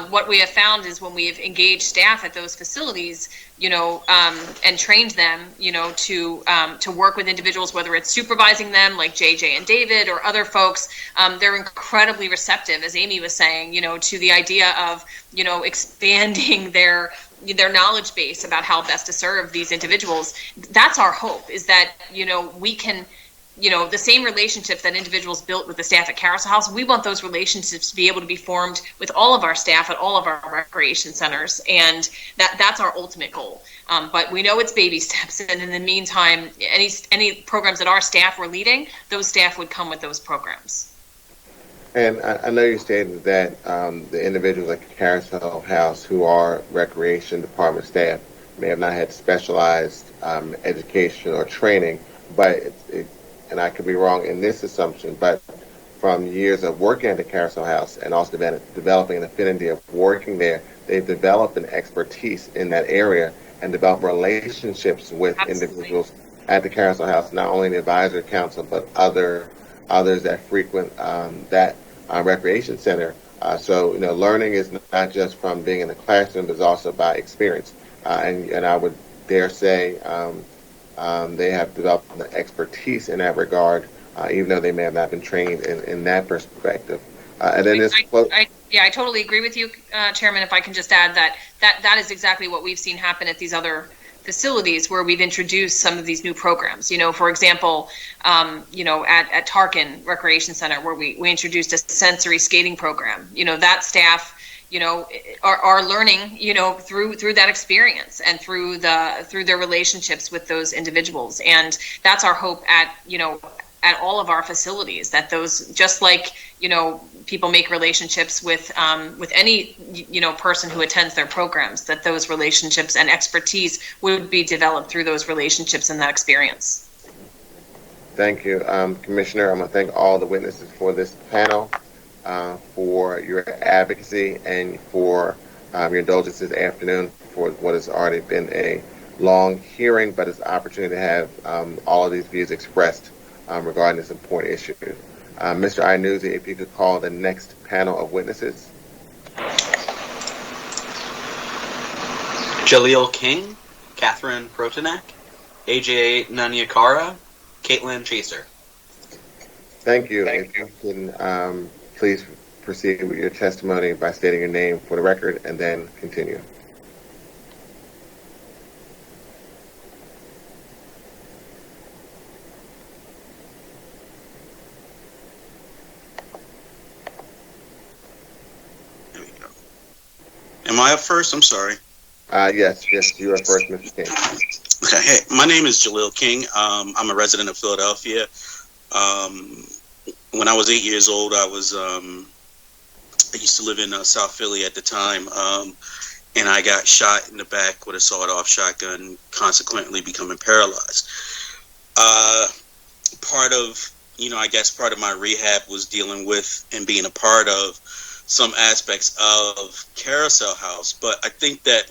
what we have found is when we've engaged staff at those facilities, and trained them, to work with individuals, whether it's supervising them like JJ and David or other folks, they're incredibly receptive, as Amy was saying, to the idea of, expanding their knowledge base about how best to serve these individuals. That's our hope, is that, we can, the same relationships that individuals built with the staff at Carousel House, we want those relationships to be able to be formed with all of our staff at all of our recreation centers. And that's our ultimate goal. But we know it's baby steps. And in the meantime, any programs that our staff were leading, those staff would come with those programs. And I know you stated that the individuals at Carousel House who are recreation department staff may have not had specialized education or training, but and I could be wrong in this assumption, but from years of working at the Carousel House and also developing an affinity of working there, they've developed an expertise in that area and developed relationships with individuals at the Carousel House, not only the advisory council, but others that frequent that recreation center. So, learning is not just from being in the classroom, but it's also by experience. And I would dare say they have developed an expertise in that regard, even though they may have not been trained in that perspective. And then I totally agree with you, Chairman. If I can just add that is exactly what we've seen happen at these other facilities where we've introduced some of these new programs. For example, at Tarkin Recreation Center, where we introduced a sensory skating program. That staff are learning, through that experience and through their relationships with those individuals. And that's our hope at all of our facilities, that those, just like, people make relationships with any, person who attends their programs, that those relationships and expertise would be developed through those relationships and that experience. Thank you, Commissioner. I'm going to thank all the witnesses for this panel. For your advocacy and for your indulgence this afternoon for what has already been a long hearing, but it's an opportunity to have all of these views expressed regarding this important issue. Mr. Iannuzzi, if you could call the next panel of witnesses. Jaleel King, Catherine Protanak, AJ Nanyakara, Caitlin Chaser. Thank you. If you can please proceed with your testimony by stating your name for the record and then continue. There we go. Am I up first? I'm sorry. Yes, you are first, Mr. King. Okay. Hey, my name is Jaleel King. I'm a resident of Philadelphia. When I was 8 years old, I used to live in South Philly at the time, and I got shot in the back with a sawed-off shotgun, consequently becoming paralyzed. Part of my rehab was dealing with and being a part of some aspects of Carousel House, but I think that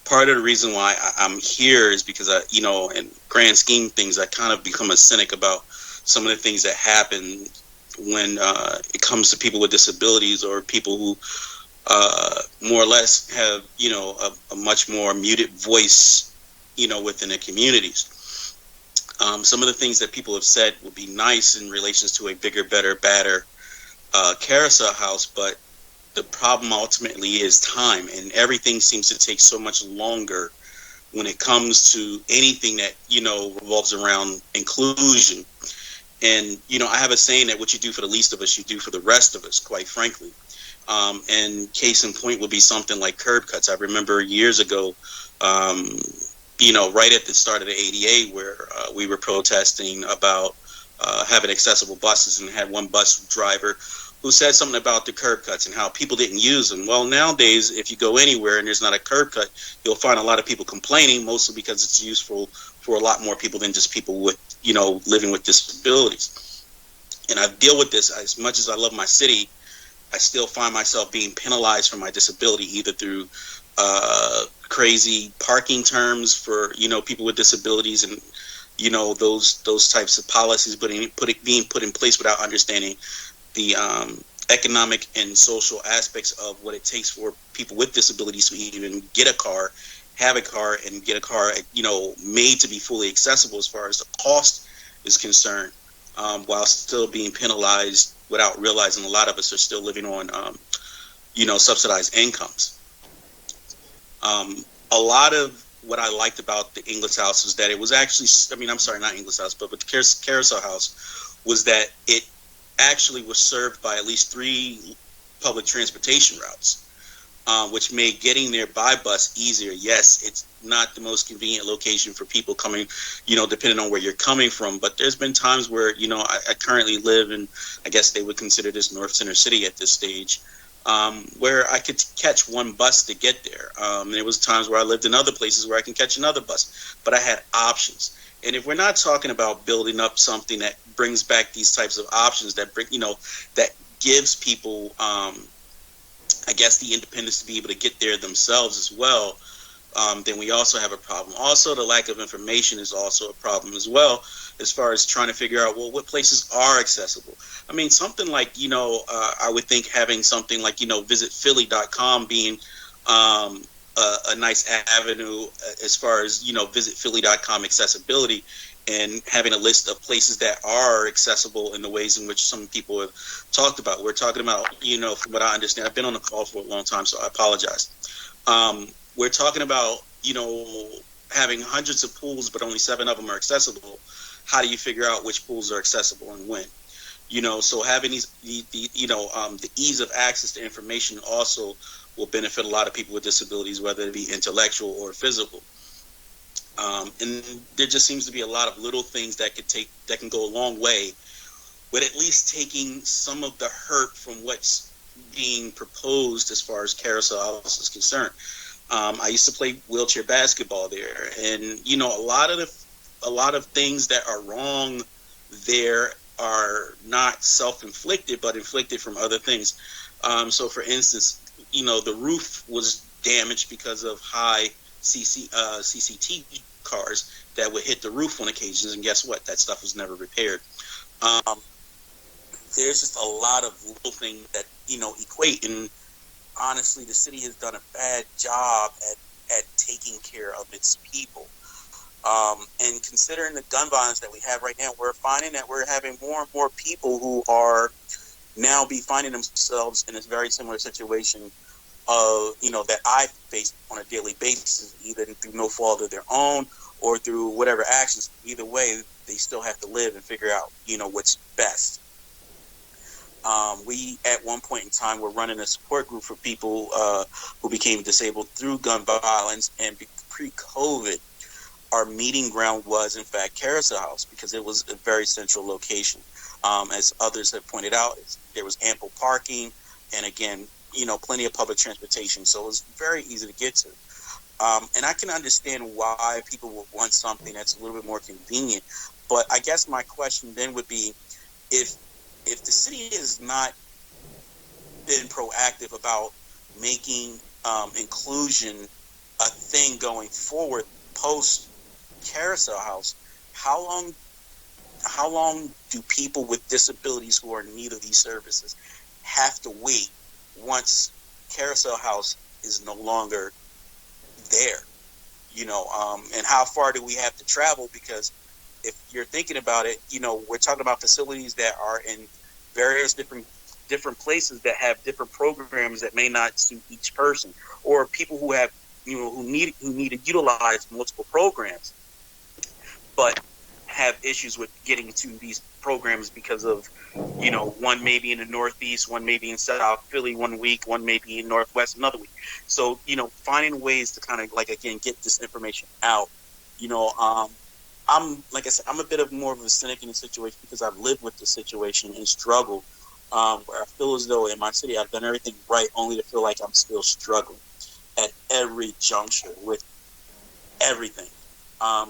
part of the reason why I'm here is because in grand scheme of things, I kind of become a cynic about some of the things that happen when it comes to people with disabilities or people who more or less have, a much more muted voice, within their communities. Some of the things that people have said would be nice in relation to a bigger, better, badder Carousel House, but the problem ultimately is time, and everything seems to take so much longer when it comes to anything that, revolves around inclusion. And, I have a saying that what you do for the least of us, you do for the rest of us, quite frankly. And case in point would be something like curb cuts. I remember years ago, right at the start of the ADA, where we were protesting about having accessible buses, and had one bus driver who said something about the curb cuts and how people didn't use them. Well, nowadays, if you go anywhere and there's not a curb cut, you'll find a lot of people complaining, mostly because it's useful for a lot more people than just people with, living with disabilities. And I deal with this. As much as I love my city, I still find myself being penalized for my disability, either through crazy parking terms for, people with disabilities, and, those types of policies being put in place without understanding the economic and social aspects of what it takes for people with disabilities to even get a car, have a car, and get a car, made to be fully accessible as far as the cost is concerned, while still being penalized without realizing a lot of us are still living on, subsidized incomes. A lot of what I liked about the English House is that it was actually, not English House, but the Carousel House, was that it actually was served by at least 3 public transportation routes, which made getting there by bus easier. Yes, it's not the most convenient location for people coming, depending on where you're coming from, but there's been times where, I currently live in, I guess they would consider this North Center City at this stage, where I could catch one bus to get there. There was times where I lived in other places where I can catch another bus, but I had options. And if we're not talking about building up something that brings back these types of options, that that gives people, I guess, the independence to be able to get there themselves as well, then we also have a problem. Also, the lack of information is also a problem as well, as far as trying to figure out, well, what places are accessible. I mean, something like, I would think having something like, visitphilly.com being a nice avenue as far as, visitphilly.com accessibility, and having a list of places that are accessible in the ways in which some people have talked about. We're talking about, from what I understand, I've been on the call for a long time, so I apologize. We're talking about, having hundreds of pools, but only 7 of them are accessible. How do you figure out which pools are accessible and when? So having the ease of access to information also will benefit a lot of people with disabilities, whether it be intellectual or physical. And there just seems to be a lot of little things that can go a long way with at least taking some of the hurt from what's being proposed as far as Carousel House is concerned. I used to play wheelchair basketball there, and a lot of things that are wrong there are not self-inflicted, but inflicted from other things. So, for instance, the roof was damaged because of high CCT cars that would hit the roof on occasions, and guess what? That stuff was never repaired. There's just a lot of little things that equate, and honestly, the city has done a bad job at taking care of its people. And considering the gun violence that we have right now, we're finding that we're having more and more people who are now finding themselves in a very similar situation that I face on a daily basis, either through no fault of their own or through whatever actions. Either way, they still have to live and figure out, what's best. We, at one point in time, were running a support group for people who became disabled through gun violence, and pre-COVID, our meeting ground was, in fact, Carousel House, because it was a very central location. As others have pointed out, there was ample parking, and again, plenty of public transportation, so it was very easy to get to. And I can understand why people would want something that's a little bit more convenient, but I guess my question then would be, if the city has not been proactive about making inclusion a thing going forward post Carousel House, how long do people with disabilities who are in need of these services have to wait once Carousel House is no longer there? And how far do we have to travel? Because if you're thinking about it, we're talking about facilities that are in various different places that have different programs that may not suit each person, or people who have who need to utilize multiple programs, but have issues with getting to these programs because of one may be in the Northeast, one may be in South Philly one week, one may be in Northwest another week. So finding ways to kind of get this information out. I'm like I said, I'm a bit of more of a cynic in the situation because I've lived with the situation and struggled, where I feel as though in my city I've done everything right, only to feel like I'm still struggling at every juncture with everything.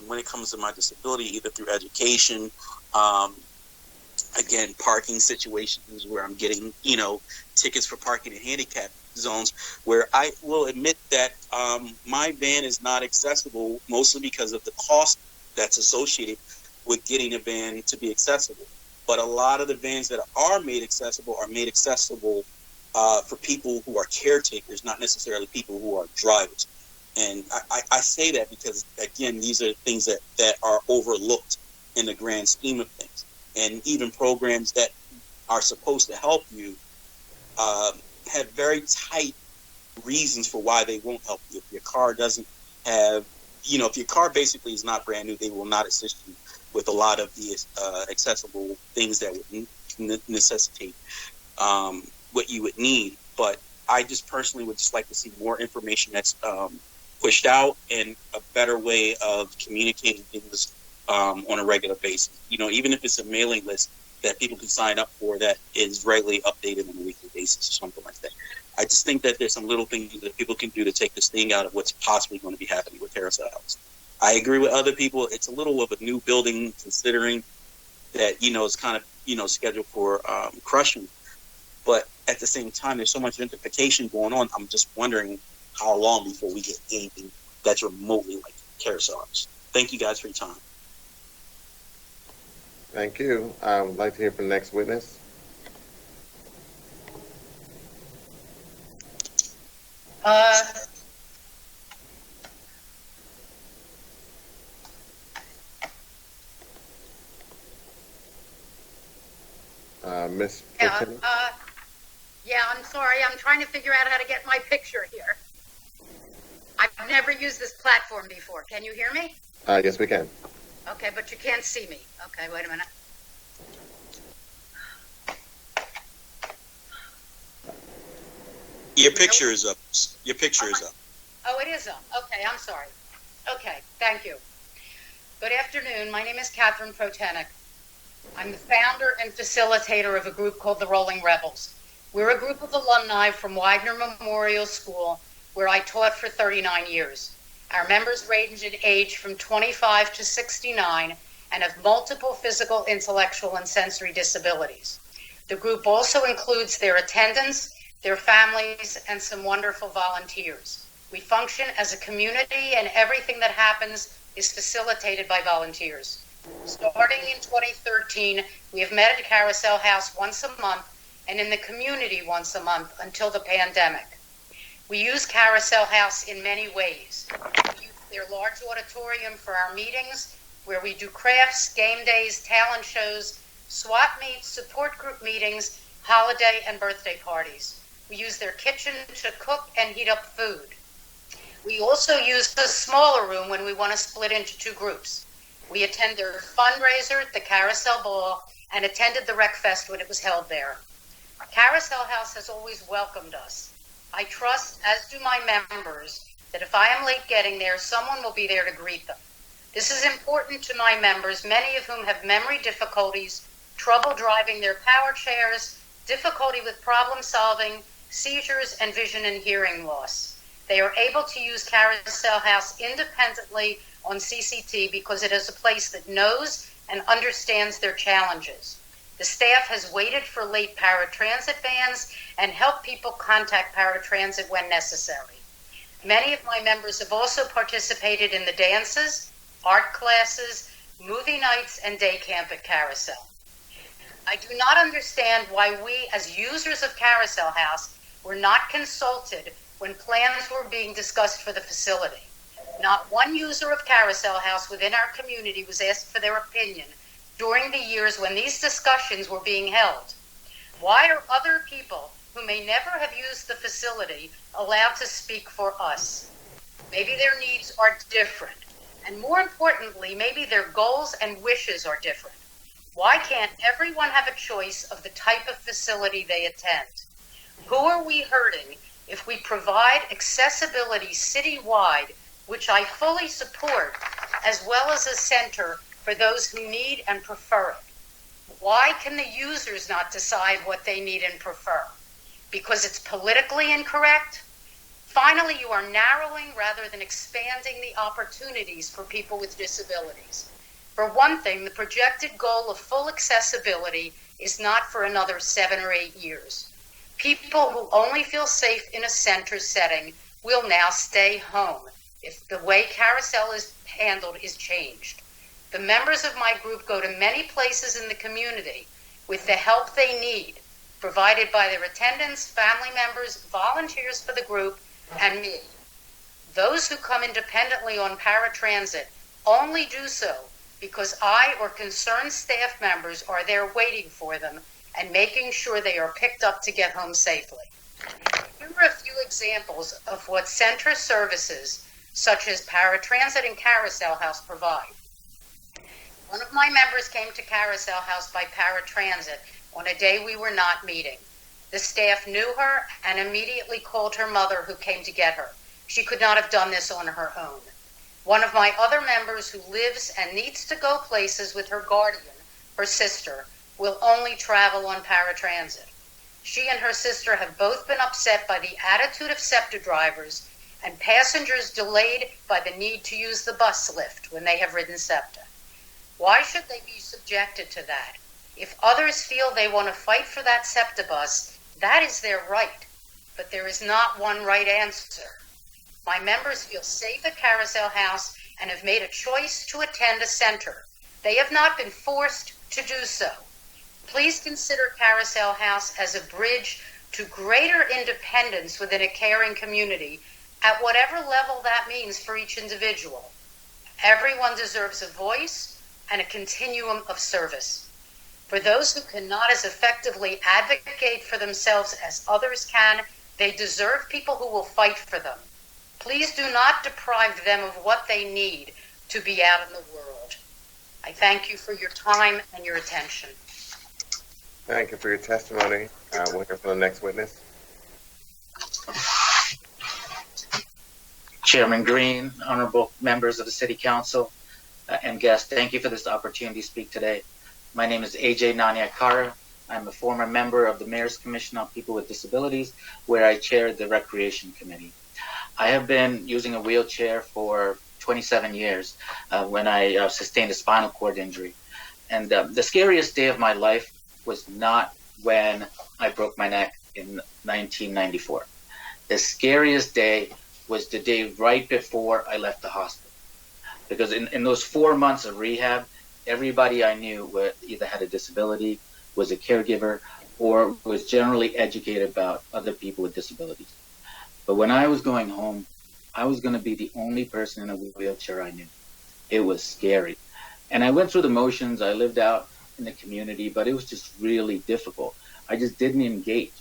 When it comes to my disability, either through education, again, parking situations where I'm getting, tickets for parking in handicap zones, where I will admit that my van is not accessible, mostly because of the cost that's associated with getting a van to be accessible. but a lot of the vans that are made accessible for people who are caretakers, not necessarily people who are drivers. And I say that because, again, these are things that are overlooked in the grand scheme of things. And even programs that are supposed to help you have very tight reasons for why they won't help you. If your car doesn't have, if your car basically is not brand new, they will not assist you with a lot of the accessible things that would necessitate what you would need. But I just personally would just like to see more information that's pushed out and a better way of communicating things on a regular basis. Even if it's a mailing list that people can sign up for that is regularly updated on a weekly basis or something like that. I just think that there's some little things that people can do to take the sting out of what's possibly going to be happening with Carousel House. I agree with other people. It's a little of a new building, considering that, it's kind of, scheduled for crushing. But at the same time, there's so much gentrification going on. I'm just wondering how long before we get anything that's remotely like Carousel House. Thank you guys for your time. Thank you. I would like to hear from the next witness. Ms. Yeah, I'm sorry. I'm trying to figure out how to get my picture here. I've never used this platform before. Can you hear me? Yes, we can. Okay, but you can't see me. Okay, wait a minute. Your picture is up. Your picture is up. Oh, it is up. Okay, I'm sorry. Okay, thank you. Good afternoon. My name is Catherine Protenik. I'm the founder and facilitator of a group called the Rolling Rebels. We're a group of alumni from Widener Memorial School, where I taught for 39 years. Our members range in age from 25 to 69 and have multiple physical, intellectual, and sensory disabilities. The group also includes their attendants, their families, and some wonderful volunteers. We function as a community, and everything that happens is facilitated by volunteers. Starting in 2013, we have met at Carousel House once a month and in the community once a month until the pandemic. We use Carousel House in many ways. We use their large auditorium for our meetings, where we do crafts, game days, talent shows, swap meets, support group meetings, holiday and birthday parties. We use their kitchen to cook and heat up food. We also use the smaller room when we want to split into two groups. We attend their fundraiser, the Carousel Ball, and attended the Rec Fest when it was held there. Carousel House has always welcomed us. I trust, as do my members, that if I am late getting there, someone will be there to greet them. This is important to my members, many of whom have memory difficulties, trouble driving their power chairs, difficulty with problem solving, seizures, and vision and hearing loss. They are able to use Carousel House independently on CCT because it is a place that knows and understands their challenges. The staff has waited for late paratransit vans and helped people contact paratransit when necessary. Many of my members have also participated in the dances, art classes, movie nights, and day camp at Carousel. I do not understand why we, as users of Carousel House, were not consulted when plans were being discussed for the facility. Not one user of Carousel House within our community was asked for their opinion during the years when these discussions were being held. Why are other people who may never have used the facility allowed to speak for us? Maybe their needs are different. And more importantly, maybe their goals and wishes are different. Why can't everyone have a choice of the type of facility they attend? Who are we hurting if we provide accessibility citywide, which I fully support, as well as a center for those who need and prefer it? Why can the users not decide what they need and prefer? Because it's politically incorrect? Finally, you are narrowing rather than expanding the opportunities for people with disabilities. For one thing, the projected goal of full accessibility is not for another 7 or 8 years. People who only feel safe in a center setting will now stay home if the way Carousel is handled is changed. The members of my group go to many places in the community with the help they need, provided by their attendants, family members, volunteers for the group, and me. Those who come independently on paratransit only do so because I or concerned staff members are there waiting for them and making sure they are picked up to get home safely. Here are a few examples of what Centra services, such as paratransit and Carousel House, provide. One of my members came to Carousel House by paratransit on a day we were not meeting. The staff knew her and immediately called her mother, who came to get her. She could not have done this on her own. One of my other members, who lives and needs to go places with her guardian, her sister, will only travel on paratransit. She and her sister have both been upset by the attitude of SEPTA drivers and passengers delayed by the need to use the bus lift when they have ridden SEPTA. Why should they be subjected to that? If others feel they want to fight for that SEPTA bus, that is their right, but there is not one right answer. My members feel safe at Carousel House and have made a choice to attend a center. They have not been forced to do so. Please consider Carousel House as a bridge to greater independence within a caring community at whatever level that means for each individual. Everyone deserves a voice and a continuum of service. For those who cannot as effectively advocate for themselves as others can, they deserve people who will fight for them. Please do not deprive them of what they need to be out in the world. I thank you for your time and your attention. Thank you for your testimony. We'll hear from the next witness. Chairman Green, honorable members of the City Council, and guests, thank you for this opportunity to speak today. My name is AJ Naniakara. I'm a former member of the Mayor's Commission on People with Disabilities, where I chaired the Recreation Committee. I have been using a wheelchair for 27 years when I sustained a spinal cord injury. And the scariest day of my life was not when I broke my neck in 1994. The scariest day was the day right before I left the hospital. Because in those 4 months of rehab, everybody I knew either had a disability, was a caregiver, or was generally educated about other people with disabilities. But when I was going home, I was going to be the only person in a wheelchair I knew. It was scary. And I went through the motions. I lived out in the community, but it was just really difficult. I just didn't engage.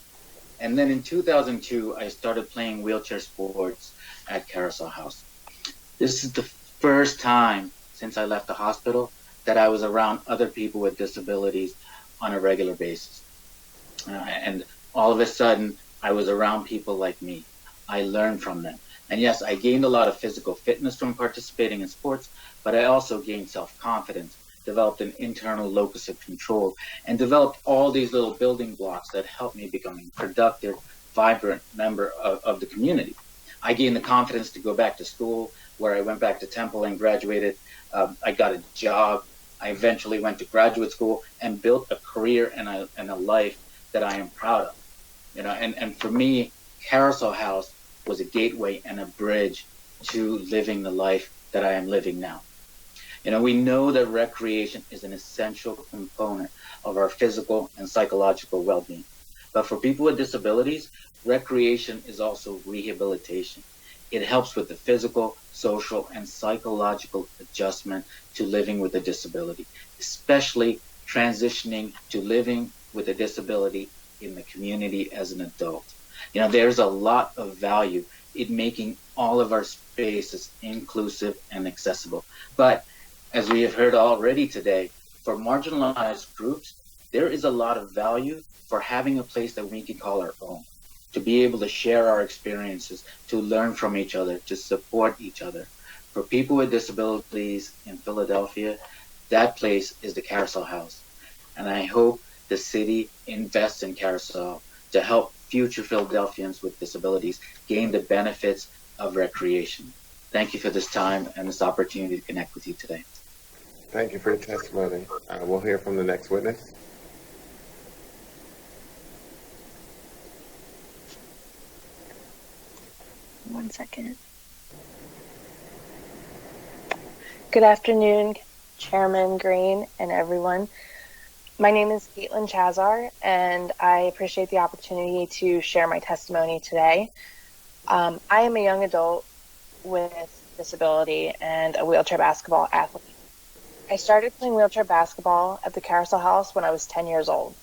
And then in 2002, I started playing wheelchair sports at Carousel House. This is the first time since I left the hospital that I was around other people with disabilities on a regular basis. And all of a sudden, I was around people like me. I learned from them. And yes, I gained a lot of physical fitness from participating in sports, but I also gained self-confidence, developed an internal locus of control, and developed all these little building blocks that helped me become a productive, vibrant member of the community. I gained the confidence to go back to school, where I went back to Temple and graduated. I got a job. I eventually went to graduate school and built a career and a life that I am proud of. You know, and for me, Carousel House was a gateway and a bridge to living the life that I am living now. You know, we know that recreation is an essential component of our physical and psychological well-being. But for people with disabilities, recreation is also rehabilitation. It helps with the physical, social, and psychological adjustment to living with a disability, especially transitioning to living with a disability in the community as an adult. You know, there's a lot of value in making all of our spaces inclusive and accessible. But as we have heard already today, for marginalized groups, there is a lot of value for having a place that we can call our own, to be able to share our experiences, to learn from each other, to support each other. For people with disabilities in Philadelphia, that place is the Carousel House. And I hope the city invests in Carousel to help future Philadelphians with disabilities gain the benefits of recreation. Thank you for this time and this opportunity to connect with you today. Thank you for your testimony. We'll hear from the next witness. One second. Good afternoon, Chairman Green and everyone. My name is Caitlin Chazar, and I appreciate the opportunity to share my testimony today. I am a young adult with disability and a wheelchair basketball athlete. I started playing wheelchair basketball at the Carousel House when I was 10 years old.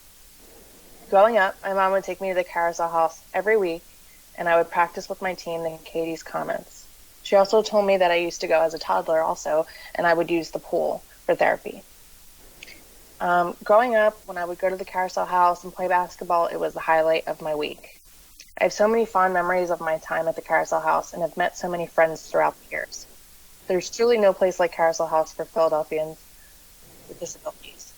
Growing up, my mom would take me to the Carousel House every week, and I would practice with my team in Katie's Commons. She also told me that I used to go as a toddler also, and I would use the pool for therapy. Growing up, when I would go to the Carousel House and play basketball, it was the highlight of my week. I have so many fond memories of my time at the Carousel House and have met so many friends throughout the years. There's truly no place like Carousel House for Philadelphians with disabilities.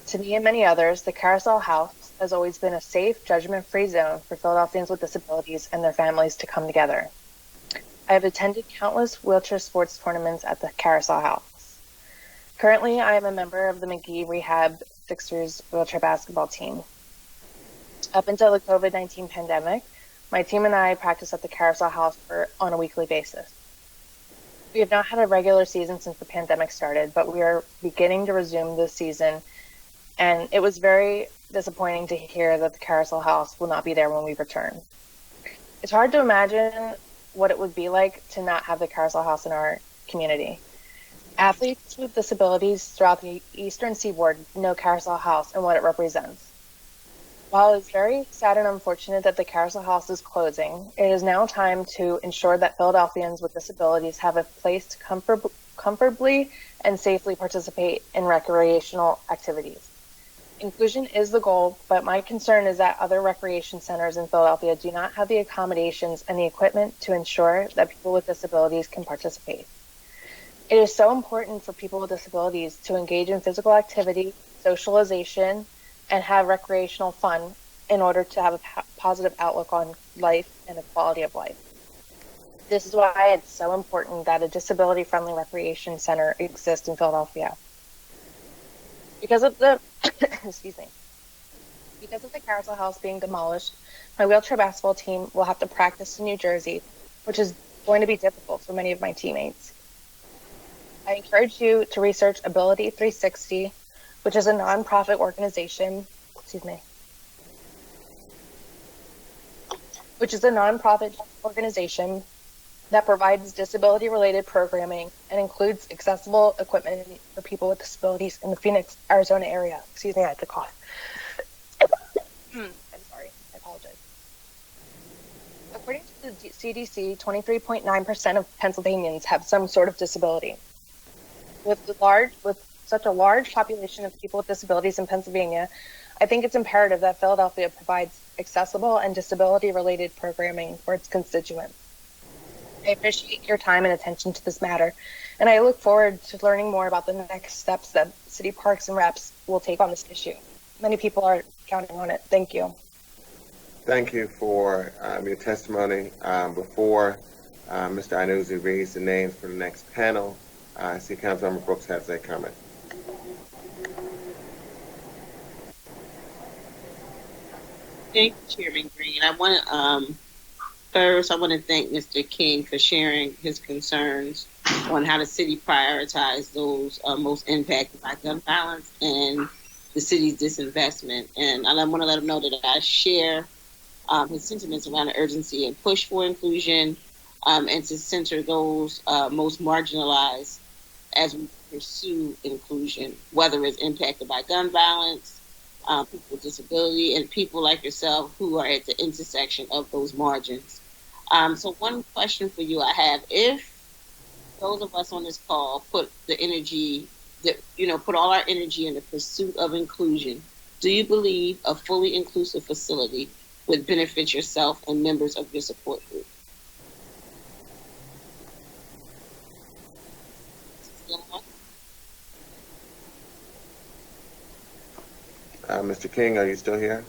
To me and many others, the Carousel House has always been a safe, judgment-free zone for Philadelphians with disabilities and their families to come together. I have attended countless wheelchair sports tournaments at the Carousel House. Currently, I am a member of the McGee Rehab Sixers wheelchair basketball team. Up until the COVID-19 pandemic, my team and I practiced at the Carousel House on a weekly basis. We have not had a regular season since the pandemic started, but we are beginning to resume this season, and it was very disappointing to hear that the Carousel House will not be there when we return. It's hard to imagine what it would be like to not have the Carousel House in our community. Athletes with disabilities throughout the Eastern Seaboard know Carousel House and what it represents. While it's very sad and unfortunate that the Carousel House is closing, it is now time to ensure that Philadelphians with disabilities have a place to comfortably and safely participate in recreational activities. Inclusion is the goal, but my concern is that other recreation centers in Philadelphia do not have the accommodations and the equipment to ensure that people with disabilities can participate. It is so important for people with disabilities to engage in physical activity, socialization, and have recreational fun in order to have a positive outlook on life and the quality of life. This is why it's so important that a disability-friendly recreation center exists in Philadelphia. Because of the because of the Carousel House being demolished, my wheelchair basketball team will have to practice in New Jersey, which is going to be difficult for many of my teammates. I encourage you to research Ability 360, which is a nonprofit organization, that provides disability-related programming and includes accessible equipment for people with disabilities in the Phoenix, Arizona area. Excuse me, I had to cough. I'm sorry, I apologize. According to the CDC, 23.9% of Pennsylvanians have some sort of disability. With such a large population of people with disabilities in Pennsylvania, I think it's imperative that Philadelphia provides accessible and disability-related programming for its constituents. I appreciate your time and attention to this matter, and I look forward to learning more about the next steps that city parks and reps will take on this issue. Many people are counting on it. Thank you. Thank you for your testimony. Before Mr. Iannuzzi reads the names for the next panel, I see Councilmember Brooks has a comment. Thank you, Chairman Green. I want to first, I want to thank Mr. King for sharing his concerns on how the city prioritizes those most impacted by gun violence and the city's disinvestment. And I want to let him know that I share his sentiments around the urgency and push for inclusion and to center those most marginalized as we pursue inclusion, whether it's impacted by gun violence, people with disability, and people like yourself who are at the intersection of those margins. So one question for you I have: if those of us on this call put the energy, put all our energy in the pursuit of inclusion, do you believe a fully inclusive facility would benefit yourself and members of your support group? Mr. King, are you still here?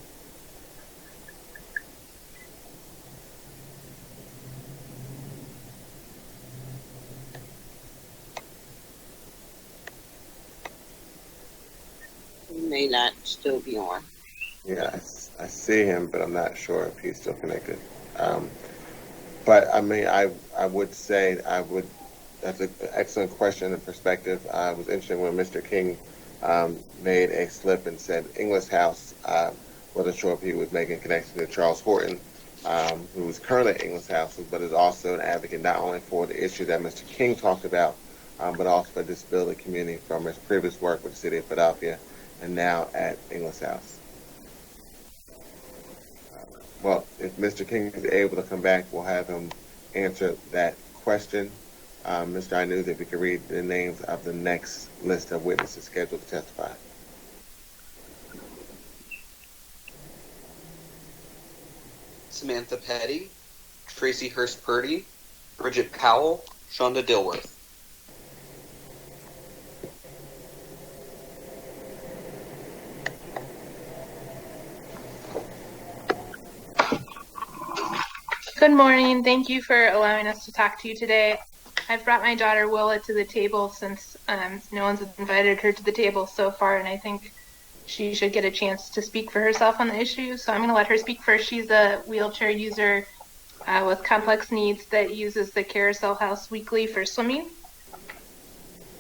He may not still be on. Yes, I see him, but I'm not sure if he's still connected. But I mean, I would say that's an excellent question and perspective. I was interested when Mr. King made a slip and said English House. Wasn't sure if he was making a connection to Charles Horton, who is currently at English House, but is also an advocate not only for the issue that Mr. King talked about, but also for the disability community from his previous work with the City of Philadelphia and now at English House. Well, if Mr. King is able to come back, we'll have him answer that question. Mr. Inuz, if you could read the names of the next list of witnesses scheduled to testify. Samantha Petty, Tracy Hurst Purdy, Bridget Powell, Shonda Dilworth. Good morning. Thank you for allowing us to talk to you today. I've brought my daughter Willa to the table since no one's invited her to the table so far, and I think she should get a chance to speak for herself on the issue. So I'm going to let her speak first. She's a wheelchair user with complex needs that uses the Carousel House weekly for swimming.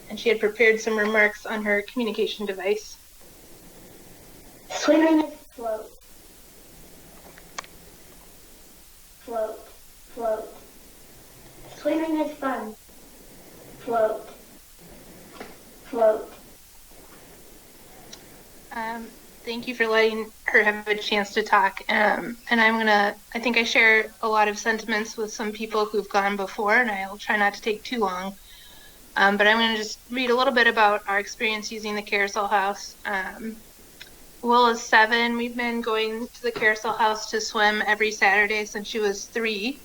And she had prepared some remarks on her communication device. Swimming is float. Float, float. Swimming is fun. Float, float. Thank you for letting her have a chance to talk. And I think I share a lot of sentiments with some people who've gone before, and I'll try not to take too long. But I'm going to just read a little bit about our experience using the Carousel House. Will is 7. We've been going to the Carousel House to swim every Saturday since she was 3.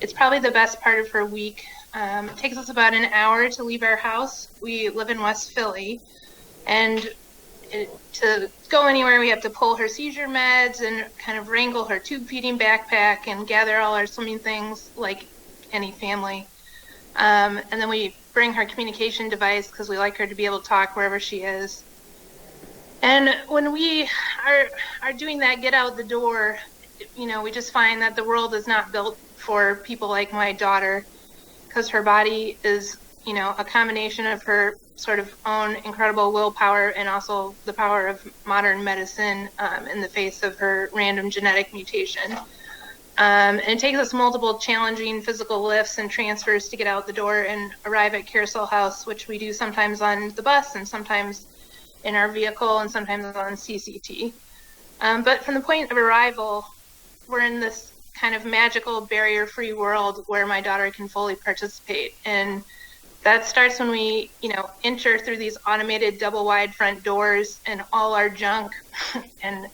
It's probably the best part of her week. It takes us about an hour to leave our house. We live in West Philly, and to go anywhere, we have to pull her seizure meds and kind of wrangle her tube feeding backpack and gather all our swimming things like any family. And then we bring her communication device because we like her to be able to talk wherever she is. And when we are doing that get out the door, we just find that the world is not built for people like my daughter, because her body is, a combination of her sort of own incredible willpower and also the power of modern medicine in the face of her random genetic mutation. And it takes us multiple challenging physical lifts and transfers to get out the door and arrive at Carousel House, which we do sometimes on the bus and sometimes in our vehicle and sometimes on CCT. But from the point of arrival, we're in this kind of magical barrier-free world where my daughter can fully participate. And that starts when we, enter through these automated double-wide front doors, and all our junk and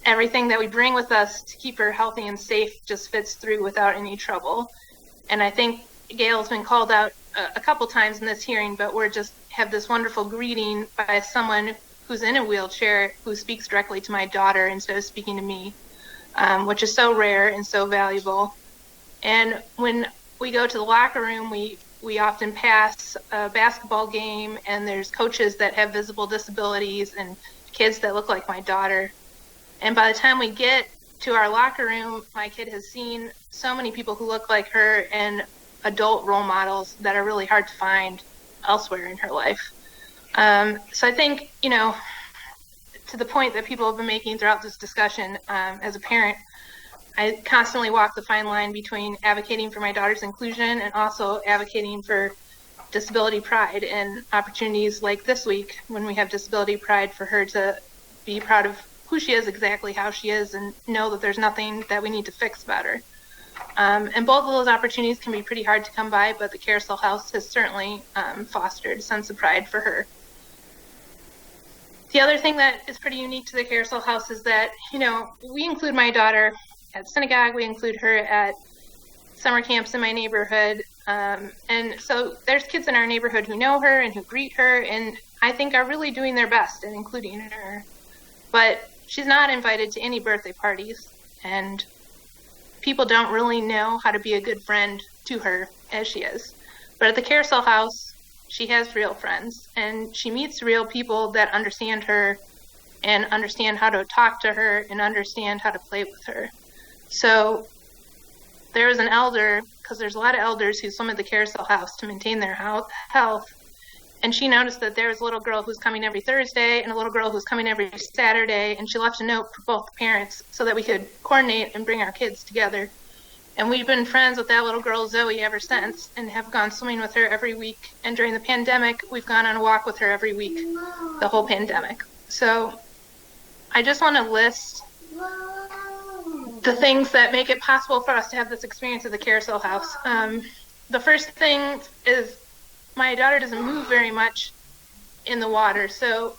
everything that we bring with us to keep her healthy and safe just fits through without any trouble. And I think Gail's been called out a couple times in this hearing, but we're just have this wonderful greeting by someone who's in a wheelchair who speaks directly to my daughter instead of speaking to me, which is so rare and so valuable. And when we go to the locker room, we often pass a basketball game, and there's coaches that have visible disabilities and kids that look like my daughter. And by the time we get to our locker room, my kid has seen so many people who look like her and adult role models that are really hard to find elsewhere in her life. So I think, to the point that people have been making throughout this discussion, as a parent, I constantly walk the fine line between advocating for my daughter's inclusion and also advocating for disability pride and opportunities like this week when we have disability pride for her to be proud of who she is, exactly how she is, and know that there's nothing that we need to fix about her. And both of those opportunities can be pretty hard to come by, but the Carousel House has certainly fostered a sense of pride for her. The other thing that is pretty unique to the Carousel House is that, we include my daughter at synagogue, we include her at summer camps in my neighborhood, and so there's kids in our neighborhood who know her and who greet her, and I think are really doing their best in including her. But she's not invited to any birthday parties, and people don't really know how to be a good friend to her as she is. But at the Carousel House, she has real friends, and she meets real people that understand her and understand how to talk to her and understand how to play with her. So there is an elder, because there's a lot of elders who swim at the Carousel House to maintain their health, And she noticed that there was a little girl who's coming every Thursday and a little girl who's coming every Saturday, and she left a note for both parents so that we could coordinate and bring our kids together. And we've been friends with that little girl, Zoe, ever since, and have gone swimming with her every week. And during the pandemic, we've gone on a walk with her every week, the whole pandemic. So I just want to list the things that make it possible for us to have this experience at the Carousel House. The first thing is my daughter doesn't move very much in the water. So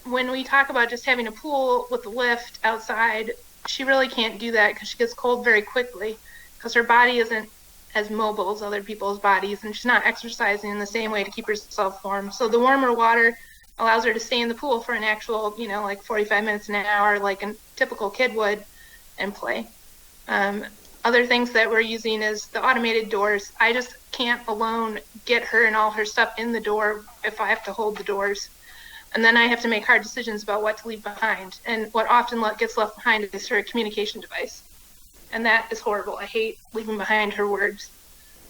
when we talk about just having a pool with a lift outside, she really can't do that because she gets cold very quickly because her body isn't as mobile as other people's bodies, and she's not exercising in the same way to keep herself warm. So the warmer water allows her to stay in the pool for an actual, like 45 minutes an hour, like a typical kid would, and play. Other things that we're using is the automated doors. I just can't alone get her and all her stuff in the door if I have to hold the doors. And then I have to make hard decisions about what to leave behind. And what often gets left behind is her communication device. And that is horrible. I hate leaving behind her words.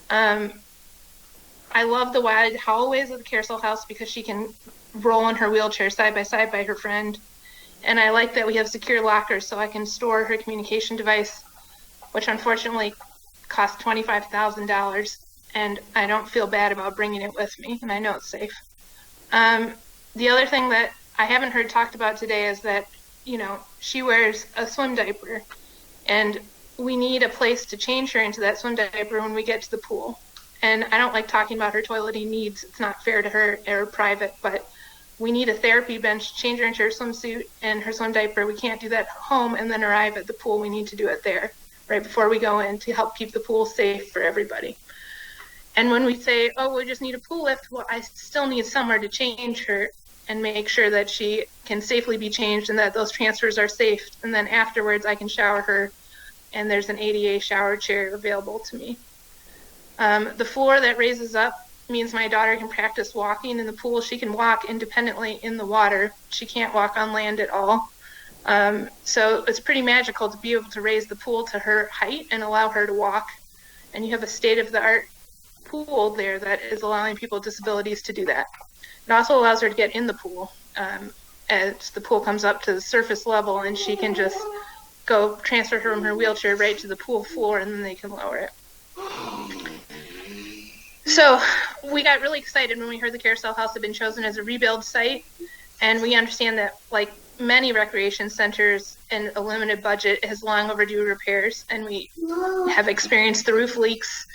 I love the wide hallways of the Carousel House because she can roll in her wheelchair side by side by her friend. And I like that we have secure lockers so I can store her communication device, which unfortunately costs $25,000. And I don't feel bad about bringing it with me, and I know it's safe. The other thing that I haven't heard talked about today is that, she wears a swim diaper, and we need a place to change her into that swim diaper when we get to the pool. And I don't like talking about her toileting needs. It's not fair to her or private, but we need a therapy bench to change her into her swimsuit and her swim diaper. We can't do that at home and then arrive at the pool. We need to do it there right before we go in to help keep the pool safe for everybody. And when we say, we just need a pool lift, well, I still need somewhere to change her and make sure that she can safely be changed and that those transfers are safe. And then afterwards, I can shower her, and there's an ADA shower chair available to me. The floor that raises up means my daughter can practice walking in the pool. She can walk independently in the water. She can't walk on land at all. So it's pretty magical to be able to raise the pool to her height and allow her to walk. And you have a state-of-the-art pool there that is allowing people with disabilities to do that. It also allows her to get in the pool as the pool comes up to the surface level, and she can just go transfer her from her wheelchair right to the pool floor, and then they can lower it. So we got really excited when we heard the Carousel House had been chosen as a rebuild site, and we understand that, like many recreation centers in a limited budget, it has long overdue repairs, and we have experienced the roof leaks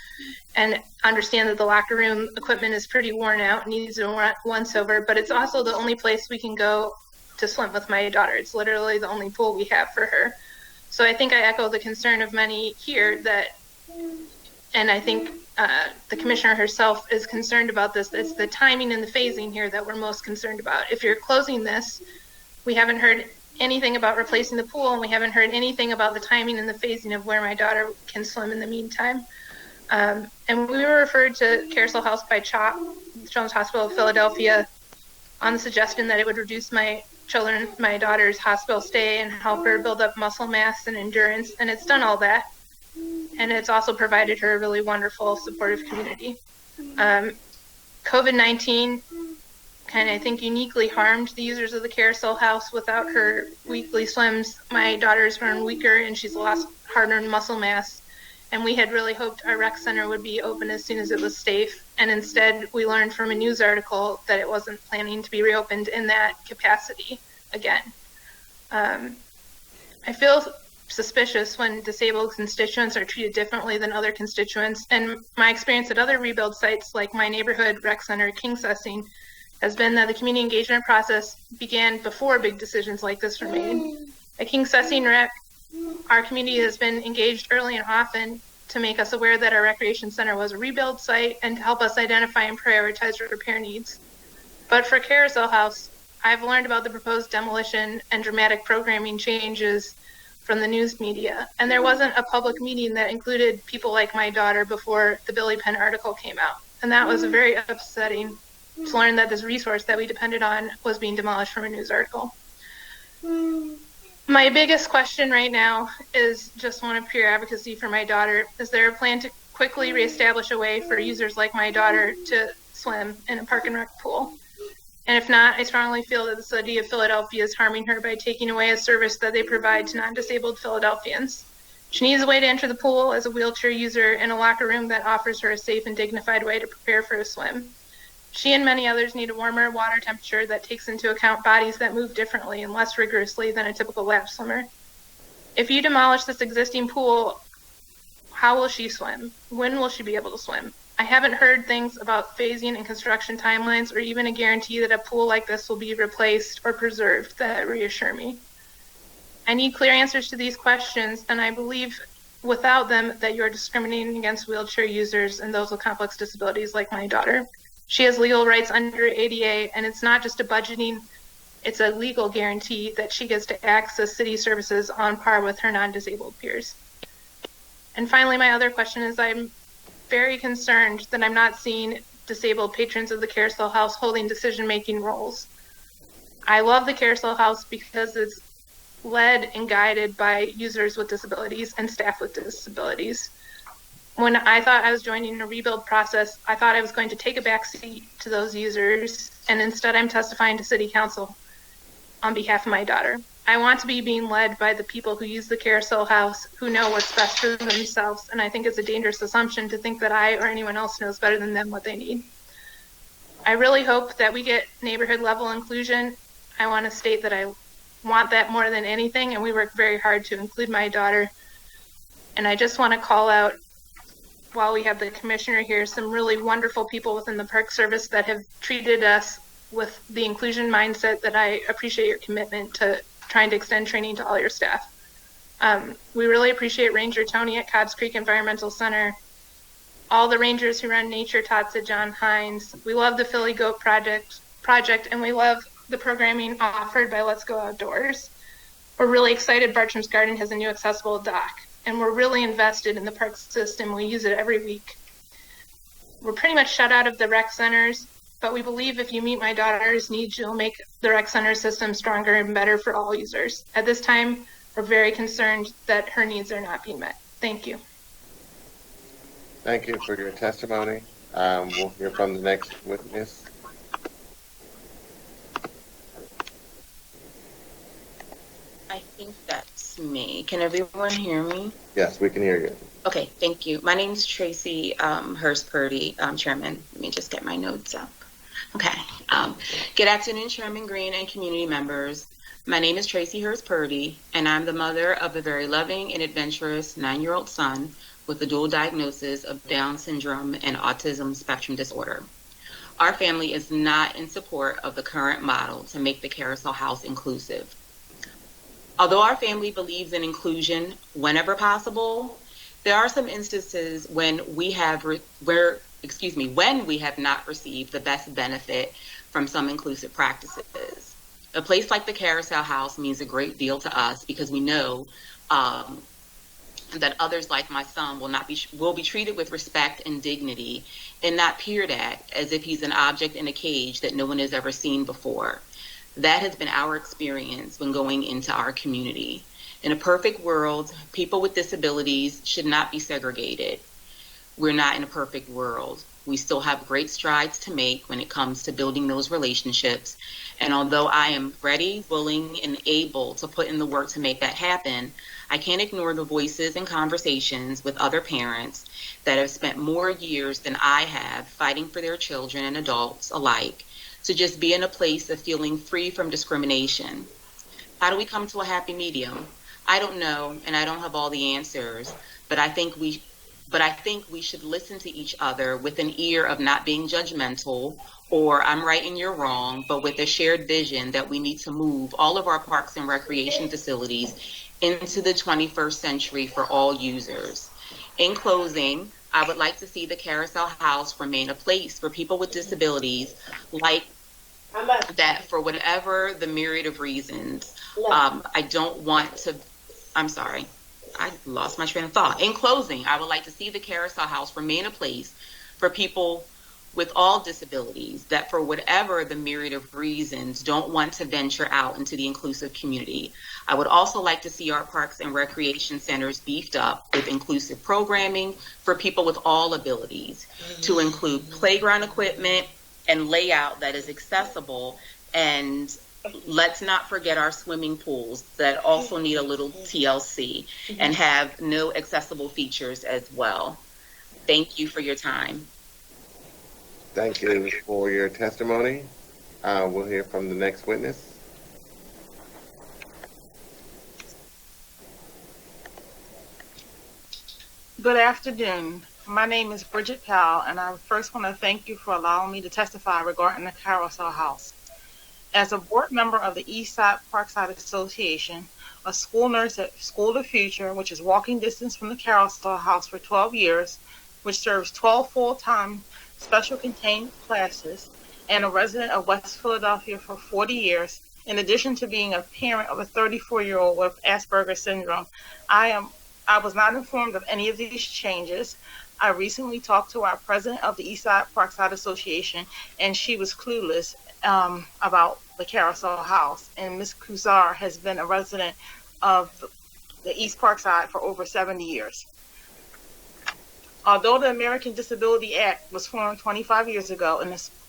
and understand that the locker room equipment is pretty worn out, needs a once over, but it's also the only place we can go to swim with my daughter. It's literally the only pool we have for her. So I think I echo the concern of many here that, and I think the commissioner herself is concerned about this. It's the timing and the phasing here that we're most concerned about. If you're closing this, we haven't heard anything about replacing the pool, and we haven't heard anything about the timing and the phasing of where my daughter can swim in the meantime. And we were referred to Carousel House by CHOP, Children's Hospital of Philadelphia, on the suggestion that it would reduce my daughter's hospital stay and help her build up muscle mass and endurance, and it's done all that. And it's also provided her a really wonderful, supportive community. COVID-19 kind of, I think, uniquely harmed the users of the Carousel House. Without her weekly swims, my daughter's grown weaker and she's lost hard-earned muscle mass. And we had really hoped our rec center would be open as soon as it was safe. And instead, we learned from a news article that it wasn't planning to be reopened in that capacity again. I feel suspicious when disabled constituents are treated differently than other constituents. And my experience at other rebuild sites like my neighborhood rec center, King Sussing, has been that the community engagement process began before big decisions like this were made. At King Sussing Rec, our community has been engaged early and often to make us aware that our recreation center was a rebuild site and to help us identify and prioritize repair needs. But for Carousel House, I've learned about the proposed demolition and dramatic programming changes from the news media. And there wasn't a public meeting that included people like my daughter before the Billy Penn article came out. And that was very upsetting to learn that this resource that we depended on was being demolished from a news article. My biggest question right now is just one of peer advocacy for my daughter. Is there a plan to quickly reestablish a way for users like my daughter to swim in a park and rec pool. And if not, I strongly feel that the city of Philadelphia is harming her by taking away a service that they provide to non-disabled Philadelphians. She needs a way to enter the pool as a wheelchair user and a locker room that offers her a safe and dignified way to prepare for a swim. She and many others need a warmer water temperature that takes into account bodies that move differently and less rigorously than a typical lap swimmer. If you demolish this existing pool, how will she swim? When will she be able to swim? I haven't heard things about phasing and construction timelines or even a guarantee that a pool like this will be replaced or preserved that reassure me. I need clear answers to these questions, and I believe without them that you are discriminating against wheelchair users and those with complex disabilities like my daughter. She has legal rights under ADA, and it's not just a budgeting, it's a legal guarantee that she gets to access city services on par with her non-disabled peers. And finally, my other question is I'm very concerned that I'm not seeing disabled patrons of the Carousel House holding decision-making roles. I love the Carousel House because it's led and guided by users with disabilities and staff with disabilities. When I thought I was joining a rebuild process, I thought I was going to take a back seat to those users, and instead I'm testifying to City Council on behalf of my daughter. I want to be being led by the people who use the Carousel House, who know what's best for themselves, and I think it's a dangerous assumption to think that I or anyone else knows better than them what they need. I really hope that we get neighborhood level inclusion. I want to state that I want that more than anything, and we work very hard to include my daughter. And I just want to call out, while we have the commissioner here, some really wonderful people within the Park Service that have treated us with the inclusion mindset that I appreciate your commitment to trying to extend training to all your staff. We really appreciate Ranger Tony at Cobbs Creek Environmental Center, all the rangers who run Nature Tots at John Hines. We love the Philly Goat Project, and we love the programming offered by Let's Go Outdoors. We're really excited Bartram's Garden has a new accessible dock, and we're really invested in the park system. We use it every week. We're pretty much shut out of the rec centers, but we believe if you meet my daughter's needs, you'll make the rec center system stronger and better for all users. At this time, we're very concerned that her needs are not being met. Thank you. Thank you for your testimony. We'll hear from the next witness. I think that's me. Can everyone hear me? Yes, we can hear you. Okay, thank you. My name is Tracy Hurst Purdy, Chairman. Let me just get my notes up. Okay. Good afternoon, Chairman Green and community members. My name is Tracy Hurst Purdy, and I'm the mother of a very loving and adventurous 9-year-old son with a dual diagnosis of Down syndrome and autism spectrum disorder. Our family is not in support of the current model to make the Carousel House inclusive. Although our family believes in inclusion whenever possible, there are some instances when we have not received the best benefit from some inclusive practices. A place like the Carousel House means a great deal to us because we know that others like my son will be treated with respect and dignity and not peered at as if he's an object in a cage that no one has ever seen before. That has been our experience when going into our community. In a perfect world, people with disabilities should not be segregated. We're not in a perfect world. We still have great strides to make when it comes to building those relationships. And although I am ready, willing, and able to put in the work to make that happen, I can't ignore the voices and conversations with other parents that have spent more years than I have fighting for their children and adults alike to just be in a place of feeling free from discrimination. How do we come to a happy medium? I don't know, and I don't have all the answers, but I think we should listen to each other with an ear of not being judgmental or I'm right and you're wrong, but with a shared vision that we need to move all of our parks and recreation facilities into the 21st century for all users. In closing, I would like to see the Carousel House remain a place for people with disabilities like that for whatever the myriad of reasons. I lost my train of thought. In closing, I would like to see the Carousel House remain a place for people with all disabilities that for whatever the myriad of reasons don't want to venture out into the inclusive community. I would also like to see our parks and recreation centers beefed up with inclusive programming for people with all abilities, to include playground equipment and layout that is accessible. And let's not forget our swimming pools that also need a little TLC and have no accessible features as well. Thank you for your time. Thank you for your testimony. We'll hear from the next witness. Good afternoon. My name is Bridget Powell, and I first want to thank you for allowing me to testify regarding the Carousel House. As a board member of the Eastside Parkside Association, a school nurse at School of the Future, which is walking distance from the Carousel House for 12 years, which serves 12 full-time special contained classes, and a resident of West Philadelphia for 40 years, in addition to being a parent of a 34-year-old with Asperger's syndrome. I was not informed of any of these changes. I recently talked to our president of the Eastside Parkside Association, and she was clueless about the Carousel House. And Ms. Kuzar has been a resident of the East Parkside for over 70 years. Although the American Disabilities Act was formed 25 years ago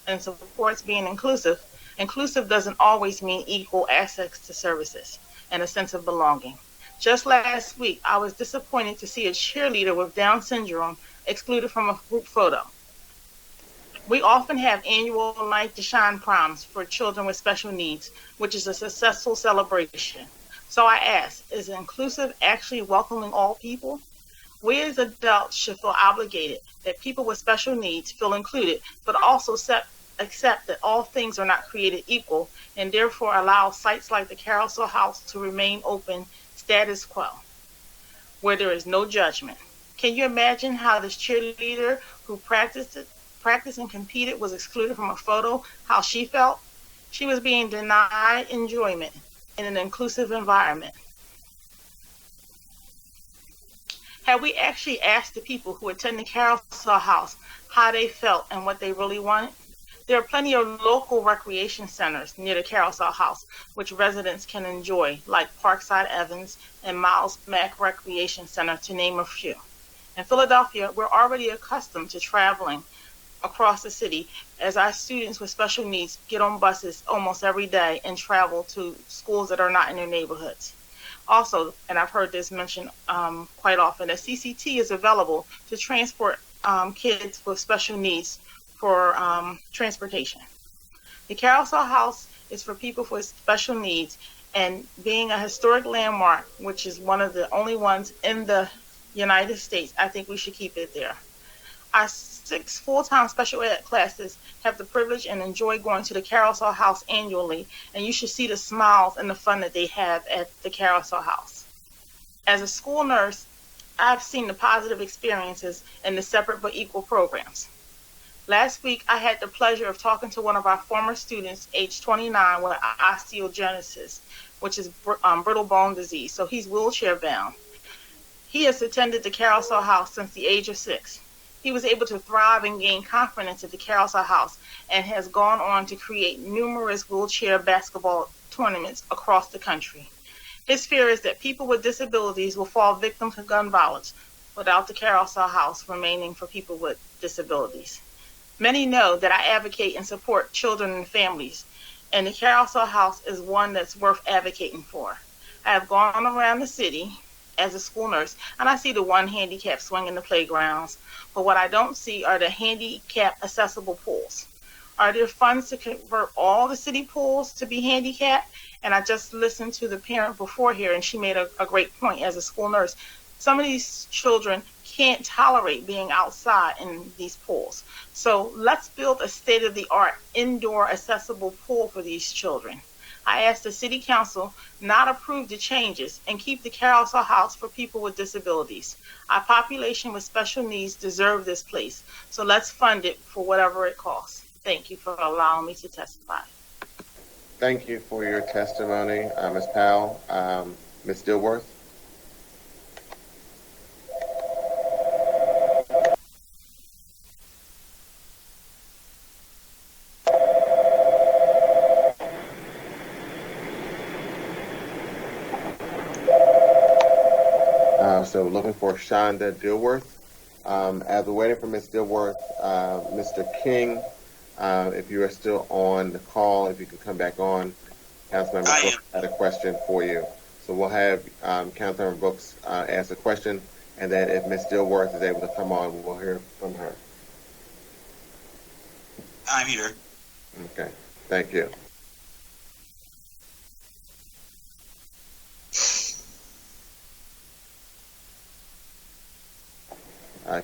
and supports being inclusive, inclusive doesn't always mean equal access to services and a sense of belonging. Just last week, I was disappointed to see a cheerleader with Down syndrome excluded from a group photo. We often have annual Night to Shine proms for children with special needs, which is a successful celebration. So I ask, is inclusive actually welcoming all people? We as adults should feel obligated that people with special needs feel included, but also accept that all things are not created equal, and therefore allow sites like the Carousel House to remain open status quo, where there is no judgment. Can you imagine how this cheerleader who practiced and competed was excluded from a photo, how she felt? She was being denied enjoyment in an inclusive environment. Have we actually asked the people who attend the Carousel House how they felt and what they really wanted? There are plenty of local recreation centers near the Carousel House, which residents can enjoy, like Parkside Evans and Miles Mack Recreation Center, to name a few. In Philadelphia, we're already accustomed to traveling across the city as our students with special needs get on buses almost every day and travel to schools that are not in their neighborhoods. Also, and I've heard this mentioned quite often, a CCT is available to transport kids with special needs for transportation. The Carousel House is for people with special needs, and being a historic landmark, which is one of the only ones in the United States, I think we should keep it there. Our 6 full-time special ed classes have the privilege and enjoy going to the Carousel House annually, and you should see the smiles and the fun that they have at the Carousel House. As a school nurse, I've seen the positive experiences in the separate but equal programs. Last week, I had the pleasure of talking to one of our former students, age 29, with osteogenesis, which is brittle bone disease, so he's wheelchair bound. He has attended the Carousel House since the age of 6. He was able to thrive and gain confidence at the Carousel House and has gone on to create numerous wheelchair basketball tournaments across the country. His fear is that people with disabilities will fall victim to gun violence without the Carousel House remaining for people with disabilities. Many know that I advocate and support children and families, and the Carousel House is one that's worth advocating for. I have gone around the city as a school nurse, and I see the one handicap swing in the playgrounds, but what I don't see are the handicap accessible pools. Are there funds to convert all the city pools to be handicapped? And I just listened to the parent before here, and she made a great point as a school nurse. Some of these children can't tolerate being outside in these pools. So let's build a state-of-the-art indoor accessible pool for these children. I asked the City Council not approve the changes and keep the Carousel House for people with disabilities. Our population with special needs deserve this place, so let's fund it for whatever it costs. Thank you for allowing me to testify. Thank you for your testimony, Ms. Powell. Ms. Dilworth? So looking for Shonda Dilworth. As we're waiting for Ms. Dilworth, Mr. King, if you are still on the call, if you can come back on. Councilmember Brooks had a question for you. So we'll have Councilmember Brooks ask the question, and then if Ms. Dilworth is able to come on, we'll hear from her. I'm here. Okay, thank you.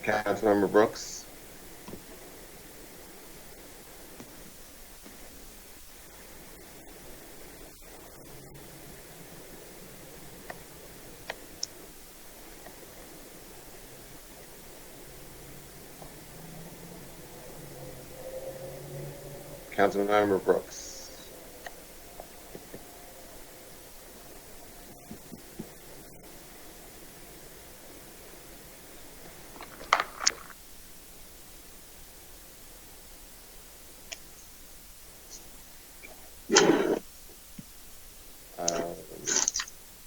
Councilmember Brooks. Councilmember Brooks.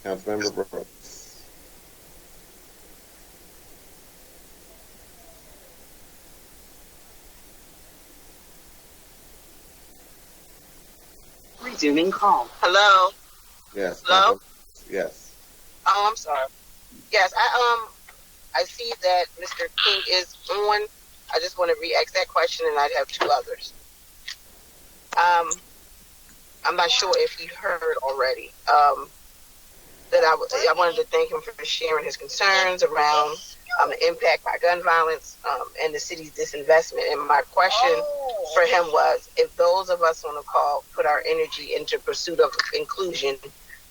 Councilmember Brooks. Resuming call. Hello. Yes. Hello. Yes. Oh, I'm sorry. Yes, I see that Mr. King is on. I just want to re-ask that question, and I'd have two others. I'm not sure if he heard already. That I wanted to thank him for sharing his concerns around the impact by gun violence and the city's disinvestment. And my question for him was, if those of us on the call put our energy into pursuit of inclusion,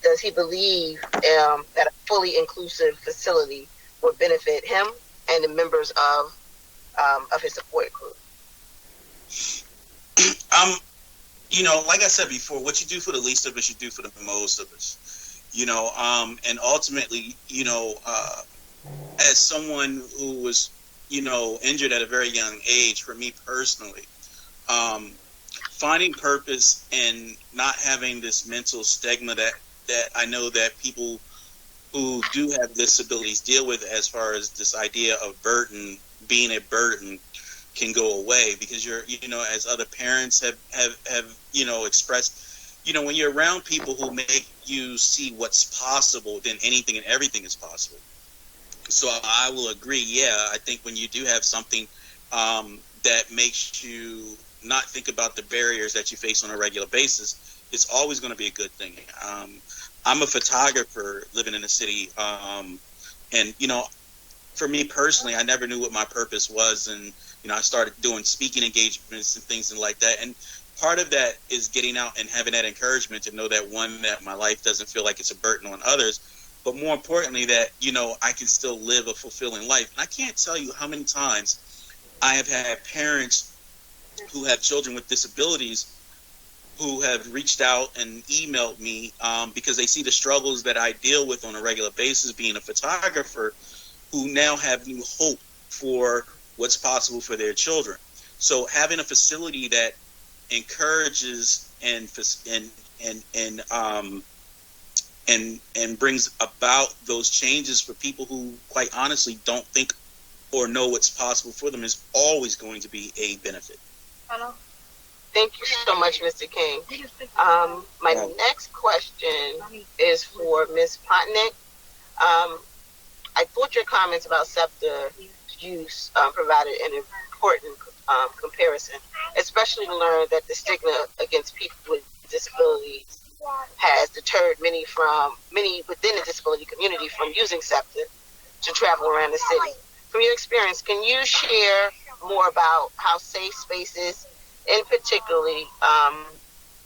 does he believe that a fully inclusive facility would benefit him and the members of his support group? You know, like I said before, what you do for the least of us, you do for the most of us. You know, and ultimately, you know, as someone who was, you know, injured at a very young age, for me personally, finding purpose and not having this mental stigma that I know that people who do have disabilities deal with, as far as this idea of burden, being a burden, can go away, because you're, you know, as other parents have you know, expressed, you know, when you're around people who make you see what's possible, then anything and everything is possible. So I will agree. Yeah, I think when you do have something that makes you not think about the barriers that you face on a regular basis, it's always going to be a good thing. I'm a photographer living in the city, and, you know, for me personally, I never knew what my purpose was, and, you know, I started doing speaking engagements and things and like that, and part of that is getting out and having that encouragement to know that, one, that my life doesn't feel like it's a burden on others, but more importantly that, you know, I can still live a fulfilling life. And I can't tell you how many times I have had parents who have children with disabilities who have reached out and emailed me because they see the struggles that I deal with on a regular basis being a photographer, who now have new hope for what's possible for their children. So having a facility that encourages and brings about those changes for people who, quite honestly, don't think or know what's possible for them is always going to be a benefit. Hello. Thank you so much, Mr. King. My next question is for Ms. Potnick. I thought your comments about SEPTA use provided an important comparison, especially to learn that the stigma against people with disabilities has deterred many within the disability community from using SEPTA to travel around the city. From your experience, can you share more about how safe spaces, and particularly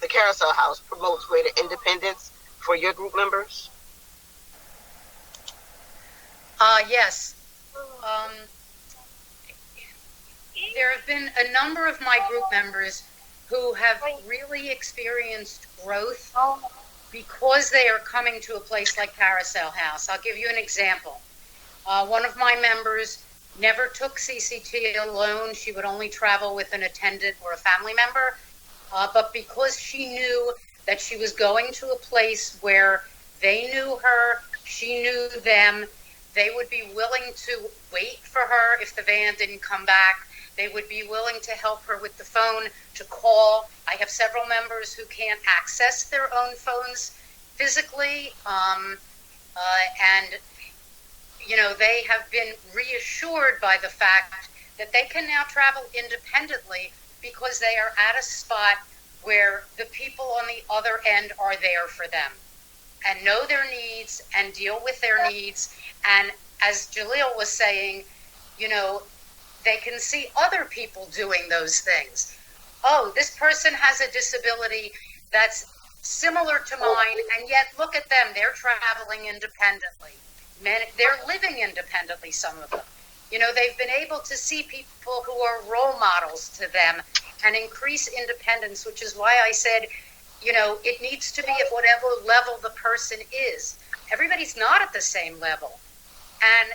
the Carousel House, promotes greater independence for your group members? Yes. There have been a number of my group members who have really experienced growth because they are coming to a place like Carousel House. I'll give you an example. One of my members never took CCT alone. She would only travel with an attendant or a family member. But because she knew that she was going to a place where they knew her, she knew them, They would be willing to wait for her if the van didn't come back. They would be willing to help her with the phone, to call. I have several members who can't access their own phones physically, and they have been reassured by the fact that they can now travel independently because they are at a spot where the people on the other end are there for them and know their needs and deal with their needs. And as Jaleel was saying, they can see other people doing those things. Oh, this person has a disability that's similar to mine, and yet look at them. They're traveling independently. They're living independently, some of them. They've been able to see people who are role models to them and increase independence, which is why I said, it needs to be at whatever level the person is. Everybody's not at the same level. And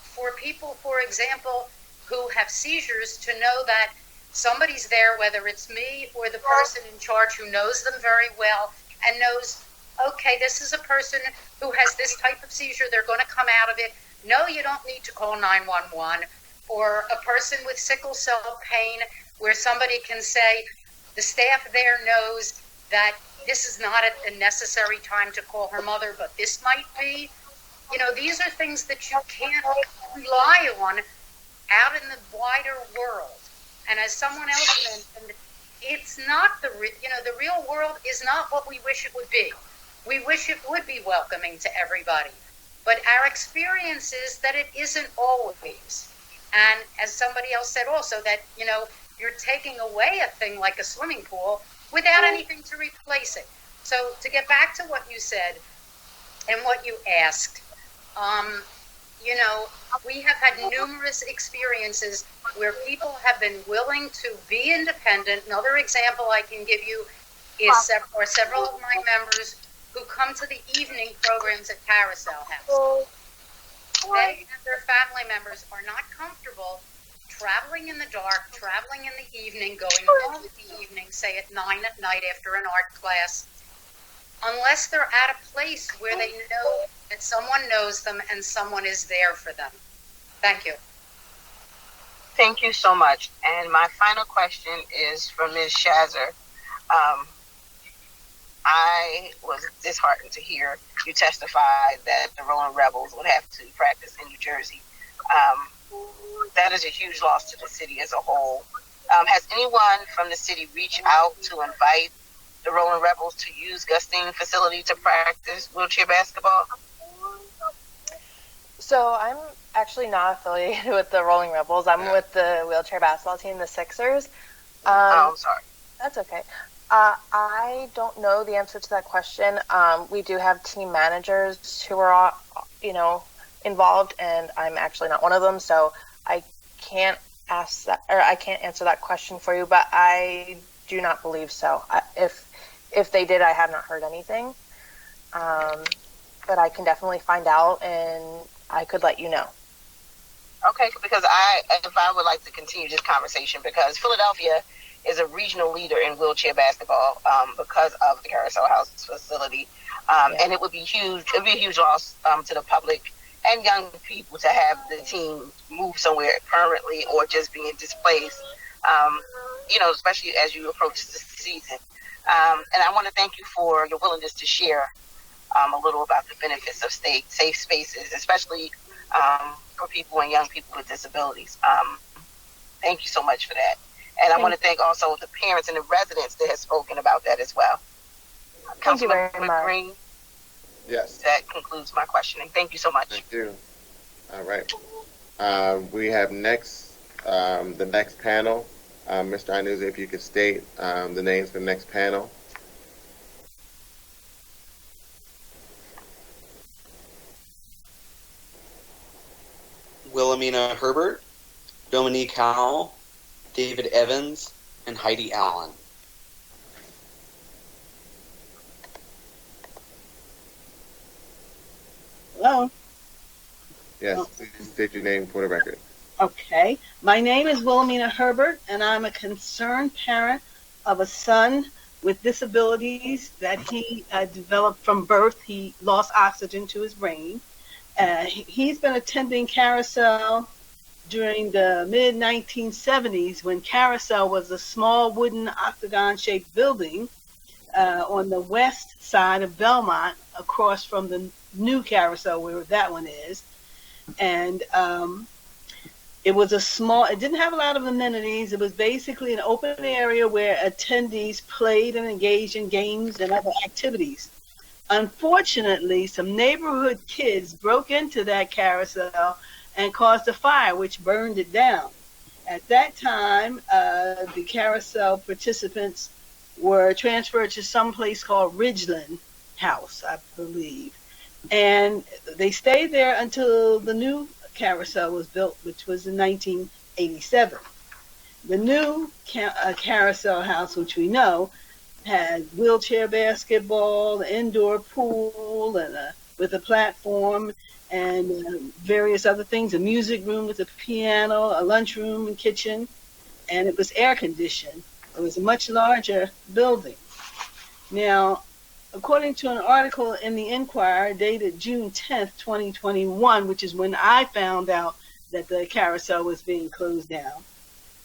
for people, for example, who have seizures, to know that somebody's there, whether it's me or the person in charge who knows them very well and knows, okay, this is a person who has this type of seizure, they're going to come out of it. No, you don't need to call 911. Or a person with sickle cell pain, where somebody can say, the staff there knows that this is not a necessary time to call her mother, but this might be. These are things that you can't rely on out in the wider world. And as someone else mentioned, it's not the real world is not what we wish it would be. We wish it would be welcoming to everybody. But our experience is that it isn't always. And as somebody else said also, that, you're taking away a thing like a swimming pool without anything to replace it. So to get back to what you said and what you asked, we have had numerous experiences where people have been willing to be independent. Another example I can give you is several of my members who come to the evening programs at Carousel House. They and their family members are not comfortable traveling in the dark, traveling in the evening, going home in the evening, say at 9 at night after an art class, unless they're at a place where they know that someone knows them and someone is there for them. Thank you. Thank you so much. And my final question is for Ms. Shazer. I was disheartened to hear you testify that the Rolling Rebels would have to practice in New Jersey. That is a huge loss to the city as a whole. Has anyone from the city reached out to invite the Rolling Rebels to use Gustine facility to practice wheelchair basketball? So I'm actually not affiliated with the Rolling Rebels. I'm with the wheelchair basketball team, the Sixers. I'm sorry. That's okay. I don't know the answer to that question. We do have team managers who are, involved, and I'm actually not one of them, so I can't answer that question for you. But I do not believe so. If they did, I have not heard anything. But I can definitely find out, and I could let you know. Okay, because if I would like to continue this conversation, because Philadelphia is a regional leader in wheelchair basketball because of the Carousel House facility, and it would be huge. It would be a huge loss to the public and young people to have the team move somewhere permanently or just being displaced. Especially as you approach the season. And I want to thank you for your willingness to share a little about the benefits of safe spaces, especially for people and young people with disabilities. Thank you so much for that. And I want to thank also the parents and the residents that have spoken about that as well. Thank you very much. Green, Yes. that concludes my questioning. Thank you so much. Thank you. All right. We have the next panel. Mr. Inuza, if you could state the names for the next panel. Wilhelmina Herbert, Dominique Howell, David Evans, and Heidi Allen. Hello? Yes, please state your name for the record. Okay. My name is Wilhelmina Herbert, and I'm a concerned parent of a son with disabilities that he developed from birth. He lost oxygen to his brain, He's been attending Carousel during the mid-1970s when Carousel was a small wooden octagon-shaped building on the west side of Belmont, across from the new Carousel, where that one is. And it was it didn't have a lot of amenities. It was basically an open area where attendees played and engaged in games and other activities. Unfortunately, some neighborhood kids broke into that carousel and caused a fire, which burned it down. At that time, the carousel participants were transferred to some place called Ridgeland House, I believe. And they stayed there until the new carousel was built, which was in 1987. The new carousel house, which we know, had wheelchair basketball, an indoor pool, and with a platform, and various other things, a music room with a piano, a lunchroom and kitchen, and it was air conditioned. It was a much larger building. Now, according to an article in the Enquirer dated June 10th, 2021, which is when I found out that the carousel was being closed down,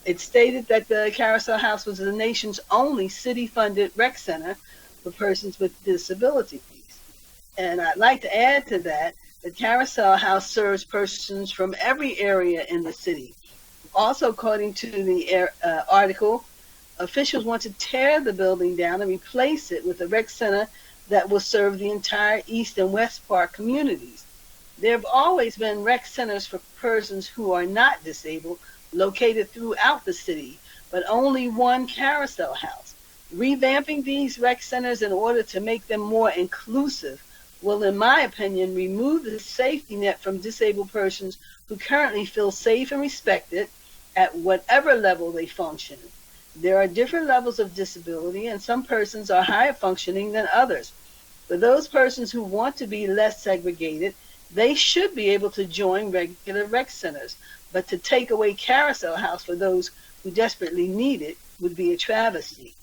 it stated that the Carousel House was the nation's only city-funded rec center for persons with disabilities. And I'd like to add to that, the Carousel House serves persons from every area in the city. Also, according to the article, officials want to tear the building down and replace it with a rec center that will serve the entire East and West Park communities. There have always been rec centers for persons who are not disabled, located throughout the city, but only one Carousel House. Revamping these rec centers in order to make them more inclusive will, in my opinion, remove the safety net from disabled persons who currently feel safe and respected at whatever level they function. There are different levels of disability, and some persons are higher functioning than others. For those persons who want to be less segregated, they should be able to join regular rec centers. But to take away Carousel House for those who desperately need it would be a travesty.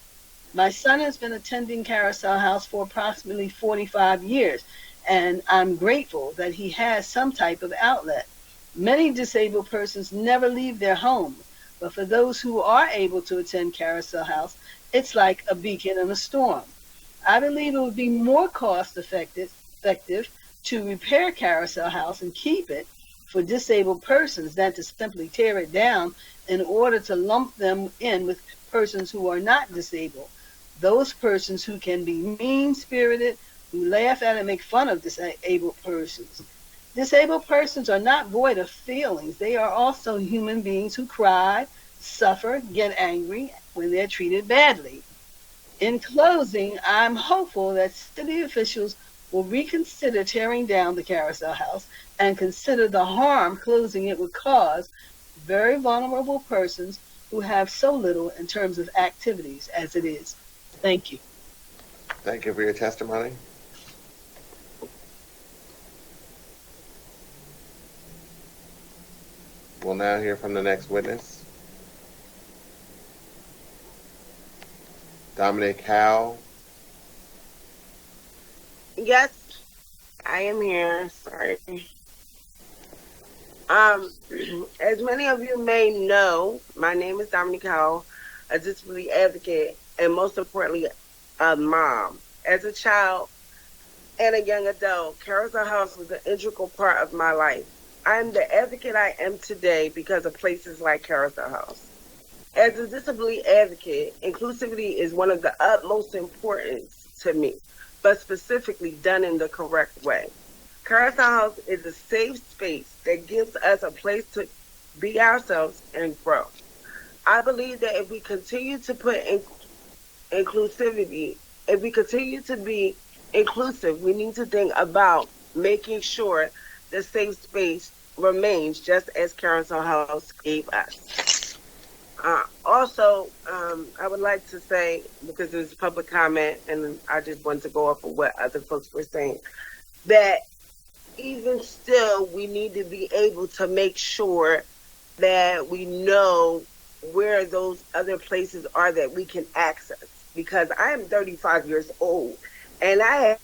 My son has been attending Carousel House for approximately 45 years, and I'm grateful that he has some type of outlet. Many disabled persons never leave their home, but for those who are able to attend Carousel House, it's like a beacon in a storm. I believe it would be more cost effective to repair Carousel House and keep it for disabled persons than to simply tear it down in order to lump them in with persons who are not disabled. Those persons who can be mean-spirited, who laugh at and make fun of disabled persons. Disabled persons are not void of feelings. They are also human beings who cry, suffer, get angry when they're treated badly. In closing, I'm hopeful that city officials will reconsider tearing down the Carousel House and consider the harm closing it would cause very vulnerable persons who have so little in terms of activities as it is. Thank you. Thank you for your testimony. We'll now hear from the next witness. Dominic Howell. Yes, I am here. Sorry. As many of you may know, my name is Dominic Howell, a disability advocate, and most importantly, a mom. As a child and a young adult, Carousel House was an integral part of my life. I am the advocate I am today because of places like Carousel House. As a disability advocate, inclusivity is one of the utmost importance to me, but specifically done in the correct way. Carousel House is a safe space that gives us a place to be ourselves and grow. I believe that if we continue to put inclusivity, if we continue to be inclusive, we need to think about making sure the safe space remains just as Carousel House gave us. Also, I would like to say, because it's public comment and I just want to go off of what other folks were saying, that even still, we need to be able to make sure that we know where those other places are that we can access. Because I am 35 years old, and I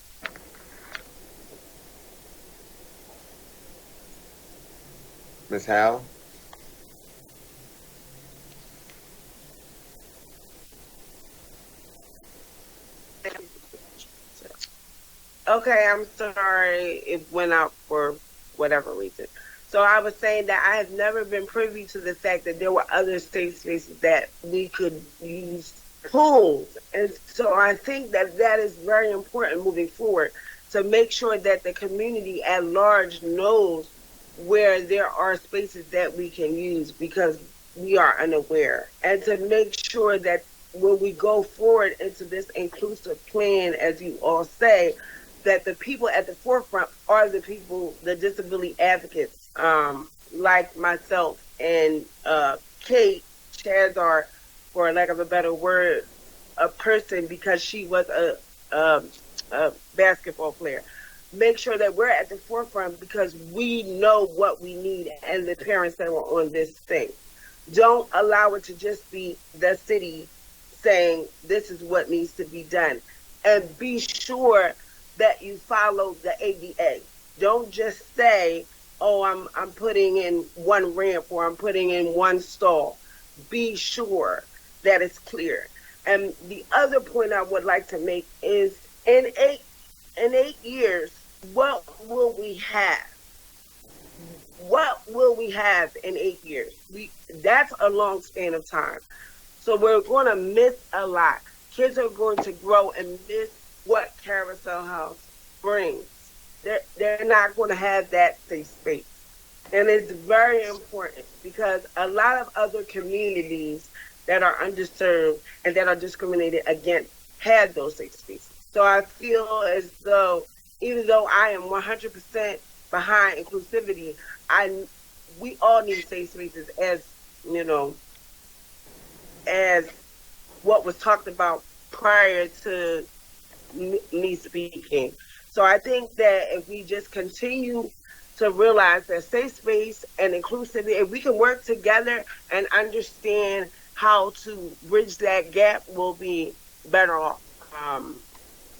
Ms. Howe? Okay, I'm sorry it went out for whatever reason. So I was saying that I have never been privy to the fact that there were other safe spaces that we could use pools. And so I think that that is very important moving forward to make sure that the community at large knows where there are spaces that we can use because we are unaware. And to make sure that when we go forward into this inclusive plan, as you all say, that the people at the forefront are the people, the disability advocates, like myself and Kate Chazar, for lack of a better word, a person because she was a basketball player. Make sure that we're at the forefront because we know what we need and the parents that were on this thing. Don't allow it to just be the city saying this is what needs to be done. And be sure that you follow the ADA. Don't just say, oh, I'm putting in one ramp or I'm putting in one stall. Be sure that it's clear. And the other point I would like to make is in eight years, what will we have? What will we have in 8 years? That's a long span of time. So we're going to miss a lot. Kids are going to grow and miss what Carousel House brings. They're not going to have that safe space. And it's very important because a lot of other communities that are underserved and that are discriminated against have those safe spaces. So I feel as though, even though I am 100% behind inclusivity, we all need safe spaces, as you know, as what was talked about prior to me speaking. So I think that if we just continue to realize that safe space and inclusivity, if we can work together and understand how to bridge that gap, we'll be better off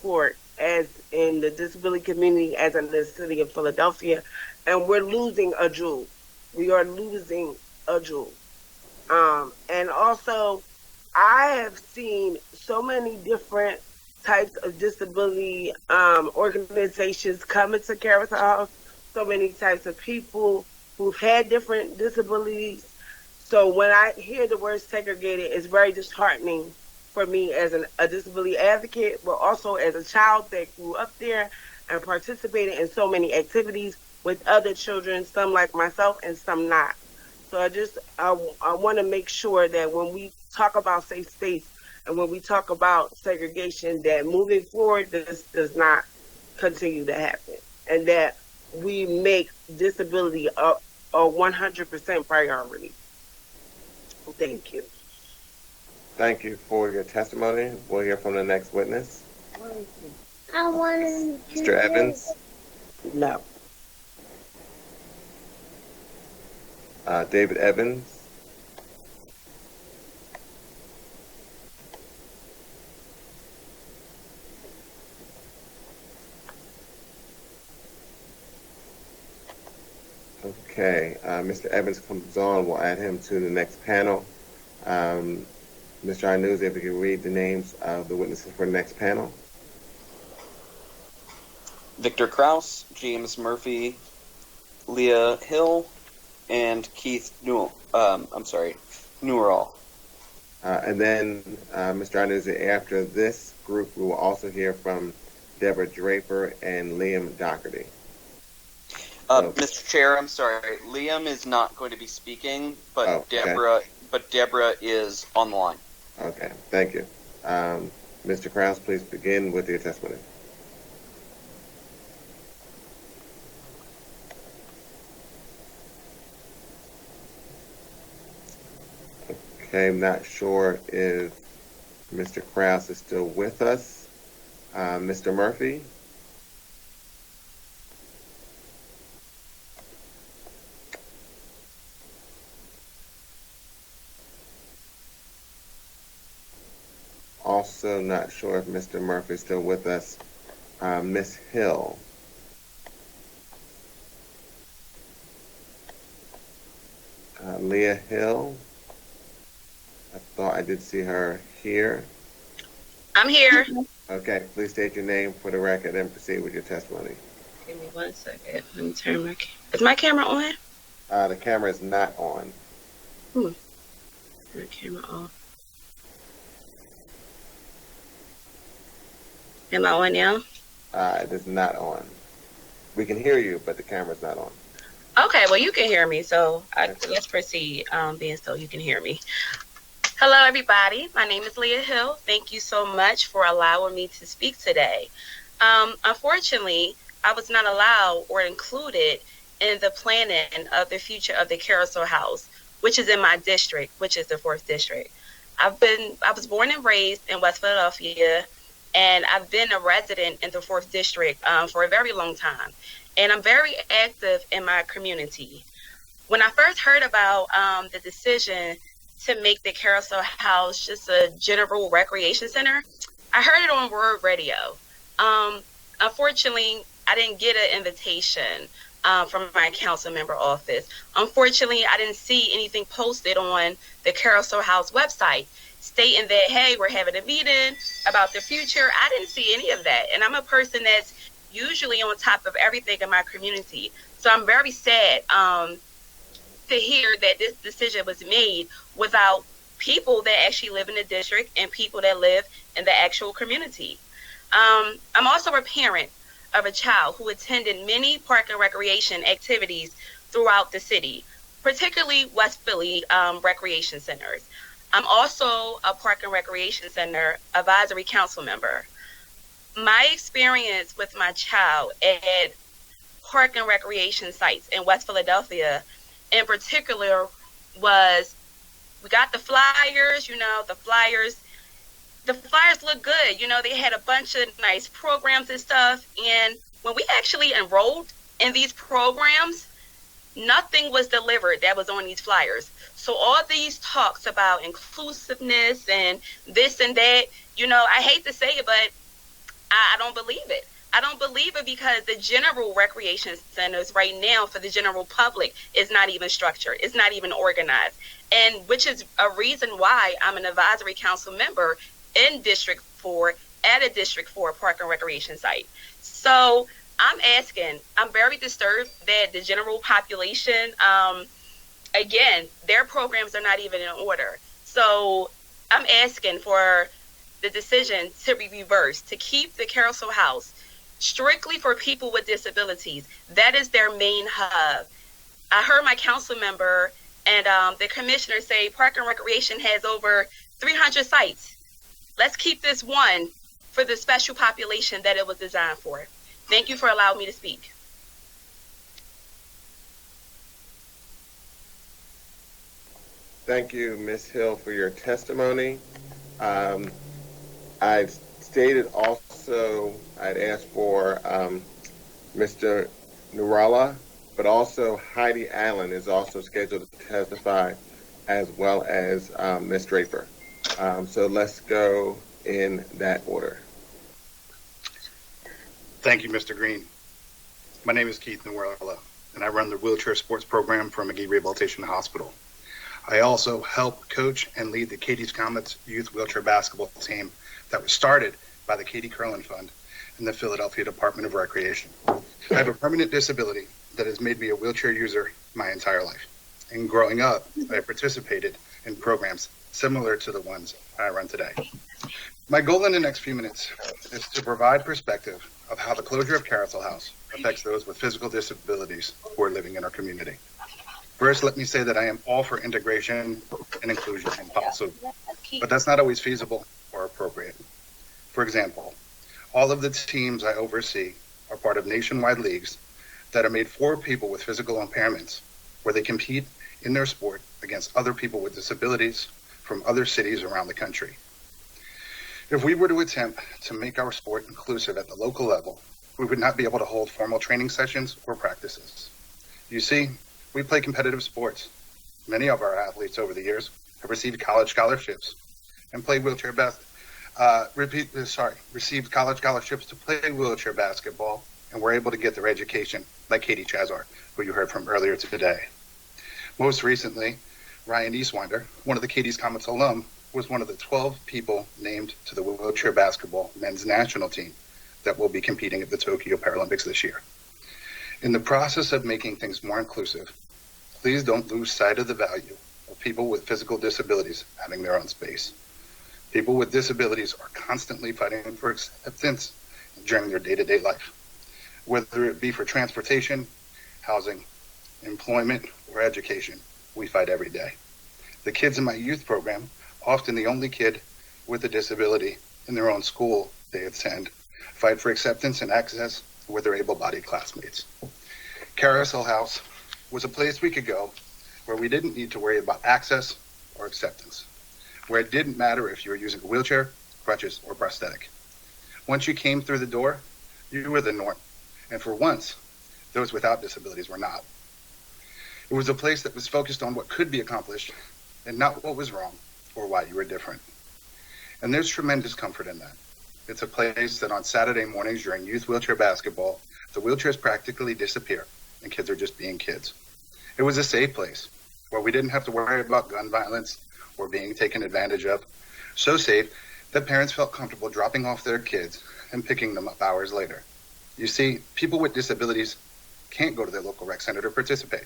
for it, as in the disability community, as in the city of Philadelphia. And we're losing a jewel. We are losing a jewel. And also, I have seen so many different types of disability organizations come into Carousel House, so many types of people who've had different disabilities. So when I hear the word segregated, it's very disheartening for me as a disability advocate, but also as a child that grew up there and participated in so many activities with other children, some like myself and some not. So I want to make sure that when we talk about safe space and when we talk about segregation, that moving forward, this does not continue to happen, and that we make disability a 100% priority. Thank you. Thank you for your testimony. We'll hear from the next witness. I want to. Mr. Evans? No. David Evans? Okay, Mr. Evans comes on. We'll add him to the next panel. Mr. Arnuz, if you can read the names of the witnesses for the next panel. Victor Kraus, James Murphy, Leah Hill, and Keith Newell. Newell. And then, Mr. Arnuz, after this group, we will also hear from Deborah Draper and Liam Doherty. Mr. Chair, I'm sorry. Liam is not going to be speaking, but Deborah is on the line. Okay, thank you. Mr. Kraus, please begin with your testimony. Okay, I'm not sure if Mr. Kraus is still with us. Mr. Murphy? Also not sure if Mr. Murphy is still with us. Ms. Hill? Leah Hill. I thought I did see her here. I'm here. Okay, please state your name for the record and proceed with your testimony. Give me 1 second. Let me turn my Is my camera on? The camera is not on. My camera off. Am I on now? It is not on. We can hear you, but the camera's not on. Okay, well, you can hear me, so let's proceed, being so you can hear me. Hello, everybody. My name is Leah Hill. Thank you so much for allowing me to speak today. Unfortunately, I was not allowed or included in the planning of the future of the Carousel House, which is in my district, which is the 4th district. I was born and raised in West Philadelphia, and I've been a resident in the 4th district for a very long time. And I'm very active in my community. When I first heard about the decision to make the Carousel House just a general recreation center, I heard it on Word Radio. Unfortunately, I didn't get an invitation from my council member office. Unfortunately, I didn't see anything posted on the Carousel House website stating that, hey, we're having a meeting about the future. I didn't see any of that. And I'm a person that's usually on top of everything in my community. So I'm very sad to hear that this decision was made without people that actually live in the district and people that live in the actual community. I'm also a parent of a child who attended many park and recreation activities throughout the city, particularly West Philly recreation centers. I'm also a park and recreation center advisory council member. My experience with my child at park and recreation sites in West Philadelphia in particular was, we got the flyers, the flyers look good. They had a bunch of nice programs and stuff. And when we actually enrolled in these programs, nothing was delivered that was on these flyers. So all these talks about inclusiveness and this and that, I hate to say it, but I don't believe it. I don't believe it because the general recreation centers right now for the general public is not even structured. It's not even organized. And which is a reason why I'm an advisory council member in District 4 at a District 4 park and recreation site. So I'm very disturbed that the general population, again, their programs are not even in order. So I'm asking for the decision to be reversed, to keep the Carousel House strictly for people with disabilities. That is their main hub. I heard my council member and the commissioner say Park and Recreation has over 300 sites. Let's keep this one for the special population that it was designed for. Thank you for allowing me to speak. Thank you, Ms. Hill, for your testimony. I've stated also, I'd asked for Mr. Nurala, but also Heidi Allen is also scheduled to testify, as well as Ms. Draper. So let's go in that order. Thank you, Mr. Green. My name is Keith Nurala, and I run the wheelchair sports program for McGee Rehabilitation Hospital. I also help coach and lead the Katie's Comets youth wheelchair basketball team that was started by the Katie Curlin Fund and the Philadelphia Department of Recreation. I have a permanent disability that has made me a wheelchair user my entire life. And growing up, I participated in programs similar to the ones I run today. My goal in the next few minutes is to provide perspective of how the closure of Carousel House affects those with physical disabilities who are living in our community. First, let me say that I am all for integration and inclusion in policy, but that's not always feasible or appropriate. For example, all of the teams I oversee are part of nationwide leagues that are made for people with physical impairments, where they compete in their sport against other people with disabilities from other cities around the country. If we were to attempt to make our sport inclusive at the local level, we would not be able to hold formal training sessions or practices. You see, we play competitive sports. Many of our athletes over the years have received college scholarships and played received college scholarships to play wheelchair basketball and were able to get their education, like Katie Chazar, who you heard from earlier today. Most recently, Ryan Eastwinder, one of the Katie's Comets alum, was one of the 12 people named to the wheelchair basketball men's national team that will be competing at the Tokyo Paralympics this year. In the process of making things more inclusive, please don't lose sight of the value of people with physical disabilities having their own space. People with disabilities are constantly fighting for acceptance during their day-to-day life, whether it be for transportation, housing, employment, or education. We fight every day. The kids in my youth program, often the only kid with a disability in their own school they attend, fight for acceptance and access with their able-bodied classmates. Carousel House was a place we could go where we didn't need to worry about access or acceptance, where it didn't matter if you were using a wheelchair, crutches, or prosthetic. Once you came through the door, you were the norm, and for once, those without disabilities were not. It was a place that was focused on what could be accomplished and not what was wrong or why you were different. And there's tremendous comfort in that. It's a place that on Saturday mornings during youth wheelchair basketball, the wheelchairs practically disappear and kids are just being kids. It was a safe place where we didn't have to worry about gun violence or being taken advantage of. So safe that parents felt comfortable dropping off their kids and picking them up hours later. You see, people with disabilities can't go to their local rec center to participate.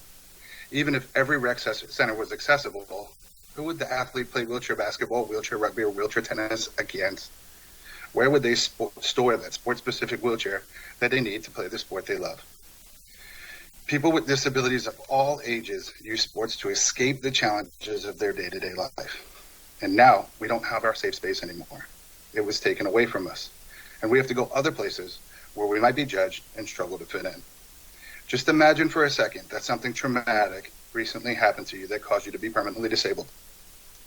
Even if every rec center was accessible, who would the athlete play wheelchair basketball, wheelchair rugby, or wheelchair tennis against? Where would they store that sport-specific wheelchair that they need to play the sport they love? People with disabilities of all ages use sports to escape the challenges of their day-to-day life. And now we don't have our safe space anymore. It was taken away from us. And we have to go other places where we might be judged and struggle to fit in. Just imagine for a second that something traumatic recently happened to you that caused you to be permanently disabled.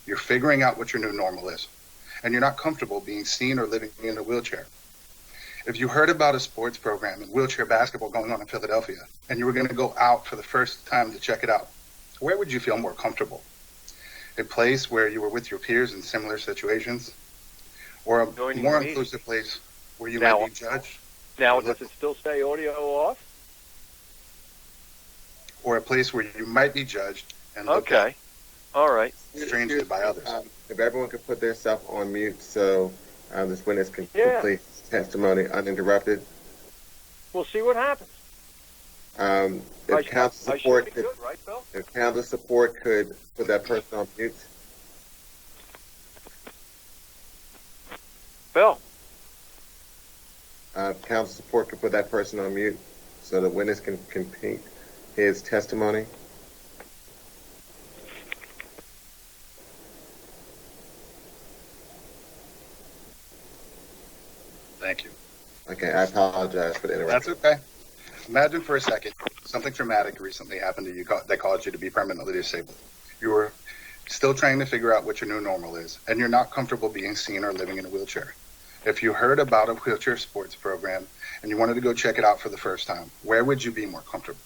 You're figuring out what your new normal is, and you're not comfortable being seen or living in a wheelchair. If you heard about a sports program in wheelchair basketball going on in Philadelphia, and you were going to go out for the first time to check it out, where would you feel more comfortable? A place where you were with your peers in similar situations? Or a more inclusive place where you might be judged? Now, does it still say audio off? Or a place where you might be judged and looked at all right. strangely by others. If everyone could put their stuff on mute so this witness can complete testimony uninterrupted. We'll see what happens. If council support could, right, Bill? If council support could put that person on mute. Bill. Council support could put that person on mute so the witness can complete his testimony. Thank you. Okay, I apologize for the interruption. That's okay. Imagine for a second something traumatic recently happened to you that caused you to be permanently disabled. You were still trying to figure out what your new normal is, and you're not comfortable being seen or living in a wheelchair. If you heard about a wheelchair sports program and you wanted to go check it out for the first time, where would you be more comfortable?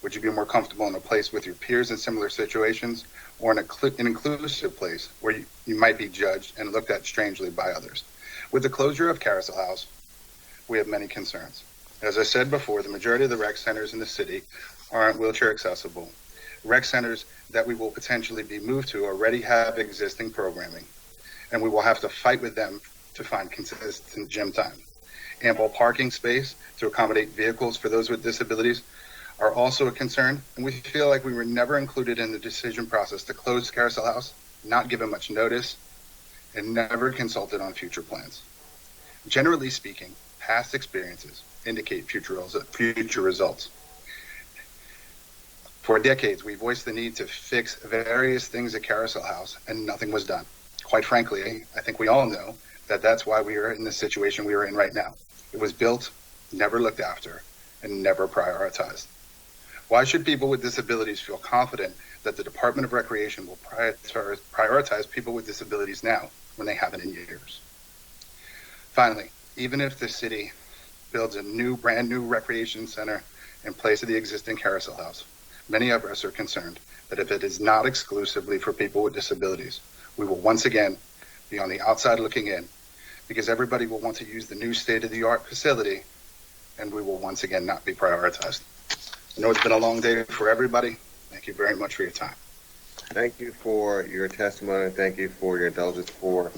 Would you be more comfortable in a place with your peers in similar situations, or in an inclusive place where you might be judged and looked at strangely by others? With the closure of Carousel House, we have many concerns. As I said before, the majority of the rec centers in the city aren't wheelchair accessible. Rec centers that we will potentially be moved to already have existing programming, and we will have to fight with them to find consistent gym time. Ample parking space to accommodate vehicles for those with disabilities are also a concern, and we feel like we were never included in the decision process to close Carousel House, not given much notice, and never consulted on future plans. Generally speaking, past experiences indicate future results. For decades, we voiced the need to fix various things at Carousel House, and nothing was done. Quite frankly, I think we all know that that's why we are in the situation we are in right now. It was built, never looked after, and never prioritized. Why should people with disabilities feel confident that the Department of Recreation will prioritize people with disabilities now when they haven't in years? Finally, even if the city builds a brand new recreation center in place of the existing Carousel House, many of us are concerned that if it is not exclusively for people with disabilities, we will once again be on the outside looking in, because everybody will want to use the new state-of-the-art facility, and we will once again not be prioritized. I know it's been a long day for everybody. Thank you very much for your time. Thank you for your testimony. Thank you for your indulgence for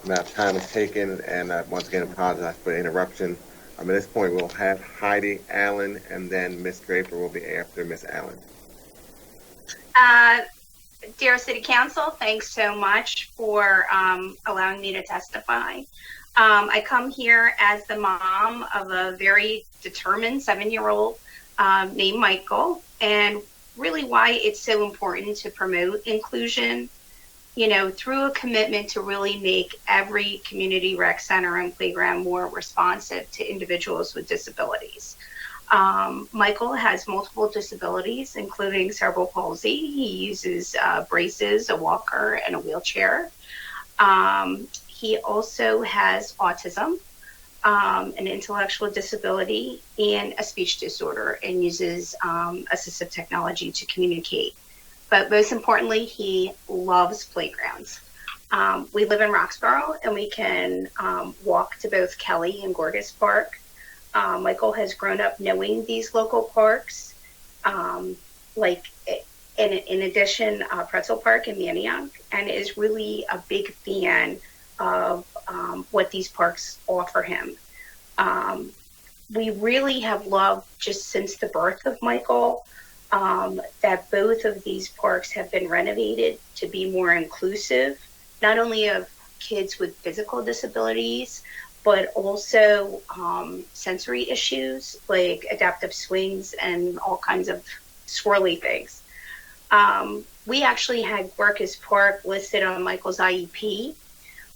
the amount of time it's taken. And once again, apologize for the interruption. At this point, we'll have Heidi Allen, and then Ms. Draper will be after Ms. Allen. Dear City Council, thanks so much for allowing me to testify. I come here as the mom of a very determined 7-year-old named Michael, and really why it's so important to promote inclusion, you know, through a commitment to really make every community rec center and playground more responsive to individuals with disabilities. Michael has multiple disabilities, including cerebral palsy. He uses braces, a walker, and a wheelchair. He also has autism, an intellectual disability, and a speech disorder, and uses assistive technology to communicate. But most importantly, he loves playgrounds. We live in Roxborough, and we can walk to both Kelly and Gorgas Park. Michael has grown up knowing these local parks, like in addition, Pretzel Park in Manioc, and is really a big fan of what these parks offer him. We really have loved, just since the birth of Michael, that both of these parks have been renovated to be more inclusive, not only of kids with physical disabilities, but also sensory issues like adaptive swings and all kinds of swirly things. We actually had Gorgas Park listed on Michael's IEP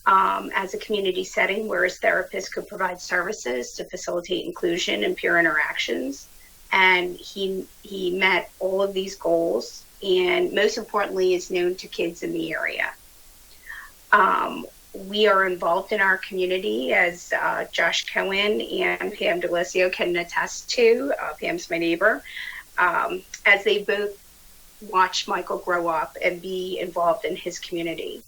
as a community setting where his therapist could provide services to facilitate inclusion and peer interactions. And he met all of these goals, and most importantly is known to kids in the area. We are involved in our community, as Josh Cohen and Pam DeLisio can attest to. Pam's my neighbor, as they both watch Michael grow up and be involved in his community.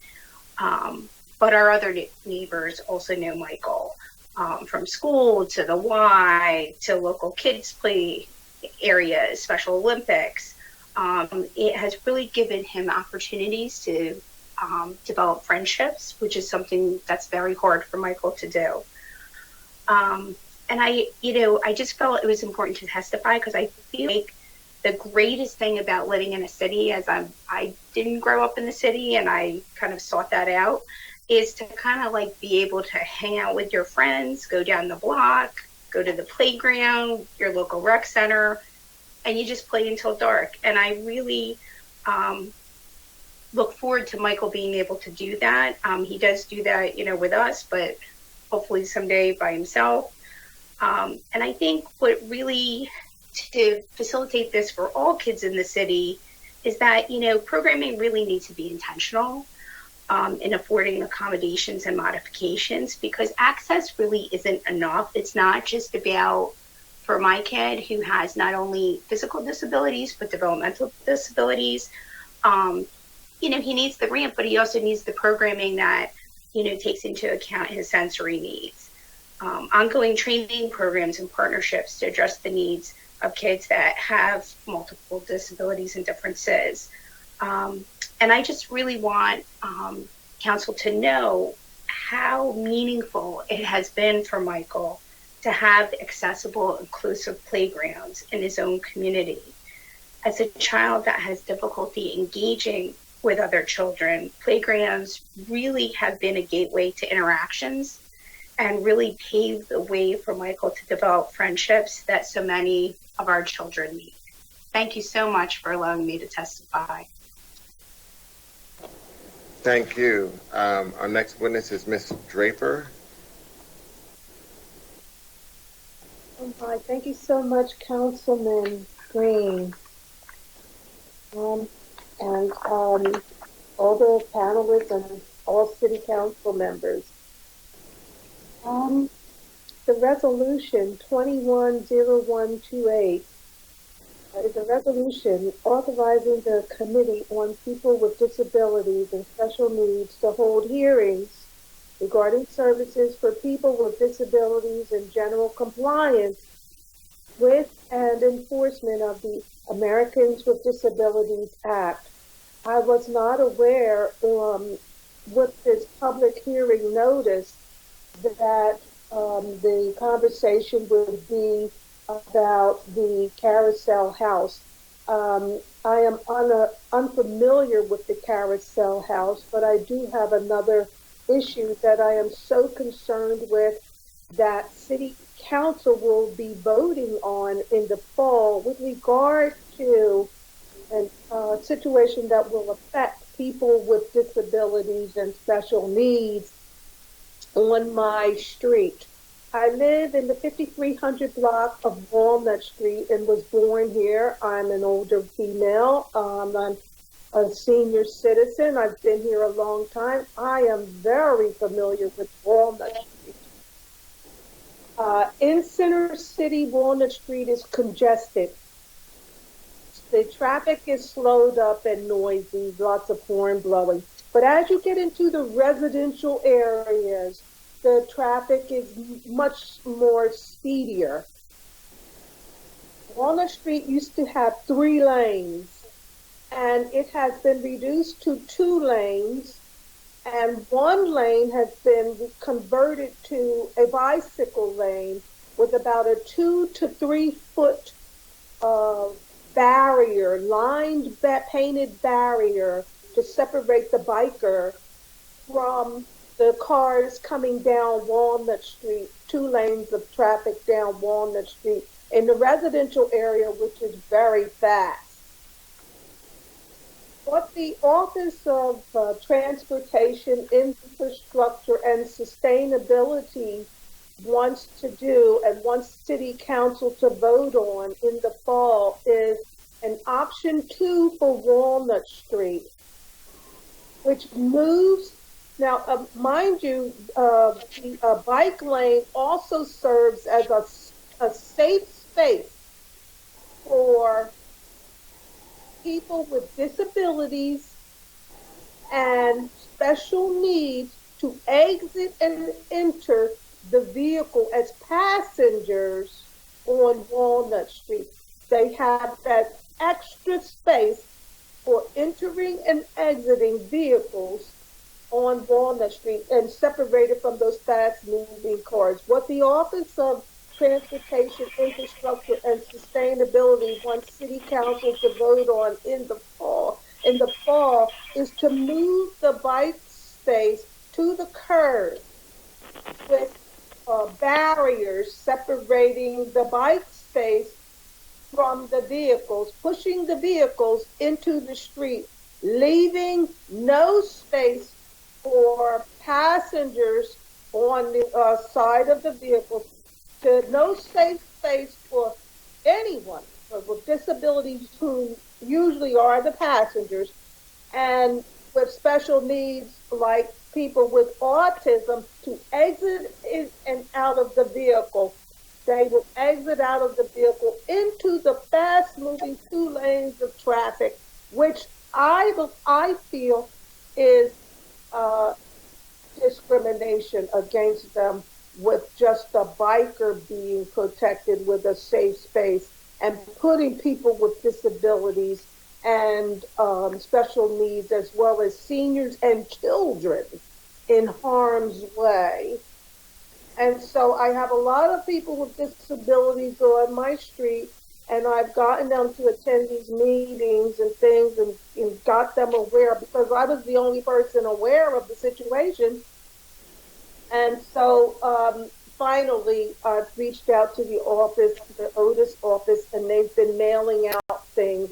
But our other neighbors also know Michael, from school to the Y to local kids play areas, Special Olympics. It has really given him opportunities to develop friendships, which is something that's very hard for Michael to do. And I just felt it was important to testify because I feel like the greatest thing about living in a city, as I didn't grow up in the city and I kind of sought that out, is to kind of like be able to hang out with your friends, go down the block, go to the playground, your local rec center, and you just play until dark. And I really look forward to Michael being able to do that. He does do that, with us, but hopefully someday by himself. And I think what really, to facilitate this for all kids in the city, is that, programming really needs to be intentional in affording accommodations and modifications, because access really isn't enough. It's not just about, for my kid who has not only physical disabilities, but developmental disabilities, he needs the ramp, but he also needs the programming that, takes into account his sensory needs. Ongoing training programs and partnerships to address the needs of kids that have multiple disabilities and differences. And I just really want council to know how meaningful it has been for Michael to have accessible, inclusive playgrounds in his own community. As a child that has difficulty engaging with other children, playgrounds really have been a gateway to interactions and really paved the way for Michael to develop friendships that so many of our children need. Thank you so much for allowing me to testify. Thank you. Our next witness is Ms. Draper. Hi, thank you so much, Councilman Green, and all the panelists and all city council members. The resolution 210128 is a resolution authorizing the Committee on People with Disabilities and Special Needs to hold hearings regarding services for people with disabilities and general compliance with and enforcement of the Americans with Disabilities Act. I was not aware with this public hearing notice that the conversation would be about the Carousel House. I am unfamiliar with the Carousel House, but I do have another issue that I am so concerned with that City Council will be voting on in the fall with regard to a situation that will affect people with disabilities and special needs on my street. I live in the 5300 block of Walnut Street and was born here. I'm an older female. I'm a senior citizen. I've been here a long time. I am very familiar with Walnut Street. In Center City, Walnut Street is congested. The traffic is slowed up and noisy, lots of horn blowing. But as you get into the residential areas, the traffic is much more speedier. Walnut Street used to have 3 lanes, and it has been reduced to 2 lanes, and 1 lane has been converted to a bicycle lane with about a 2 to 3 foot barrier, lined, painted barrier to separate the biker from the cars coming down Walnut Street, 2 lanes of traffic down Walnut Street in the residential area, which is very fast. What the Office of Transportation, Infrastructure, and Sustainability wants to do and wants City Council to vote on in the fall is an option 2 for Walnut Street, which moves. Now, mind you, the bike lane also serves as a safe space for people with disabilities and special needs to exit and enter the vehicle as passengers on Walnut Street. They have that extra space for entering and exiting vehicles on Walnut Street and separated from those fast-moving cars. What the Office of Transportation, Infrastructure, and Sustainability wants City Council to vote on in the fall is to move the bike space to the curb with barriers separating the bike space from the vehicles, pushing the vehicles into the street, leaving no space for passengers on the side of the vehicle, no safe space for anyone with disabilities who usually are the passengers, and with special needs like people with autism to exit in and out of the vehicle. They will exit out of the vehicle into the fast-moving 2 lanes of traffic, which I feel is discrimination against them, with just a biker being protected with a safe space, and putting people with disabilities and special needs, as well as seniors and children, in harm's way. And so I have a lot of people with disabilities on my street, and I've gotten them to attend these meetings and things, and got them aware, because I was the only person aware of the situation. And so finally, I've reached out to the office, the Otis office, and they've been mailing out things.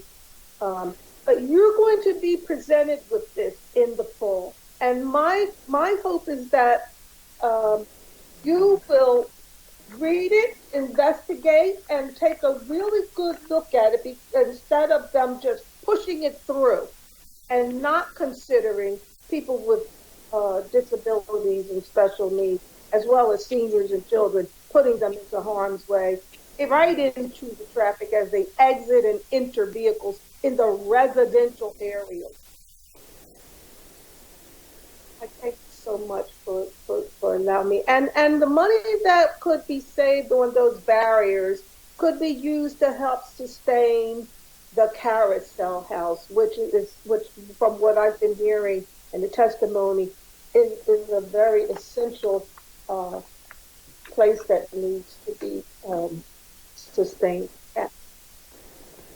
But you're going to be presented with this in the fall. And my hope is that you will read it, investigate, and take a really good look at it, instead of them just pushing it through and not considering people with disabilities and special needs, as well as seniors and children, putting them into harm's way, right into the traffic as they exit and enter vehicles in the residential areas. I thank you so much for allowing me. And the money that could be saved on those barriers could be used to help sustain the Carousel House, which from what I've been hearing and the testimony, is a very essential place that needs to be sustained.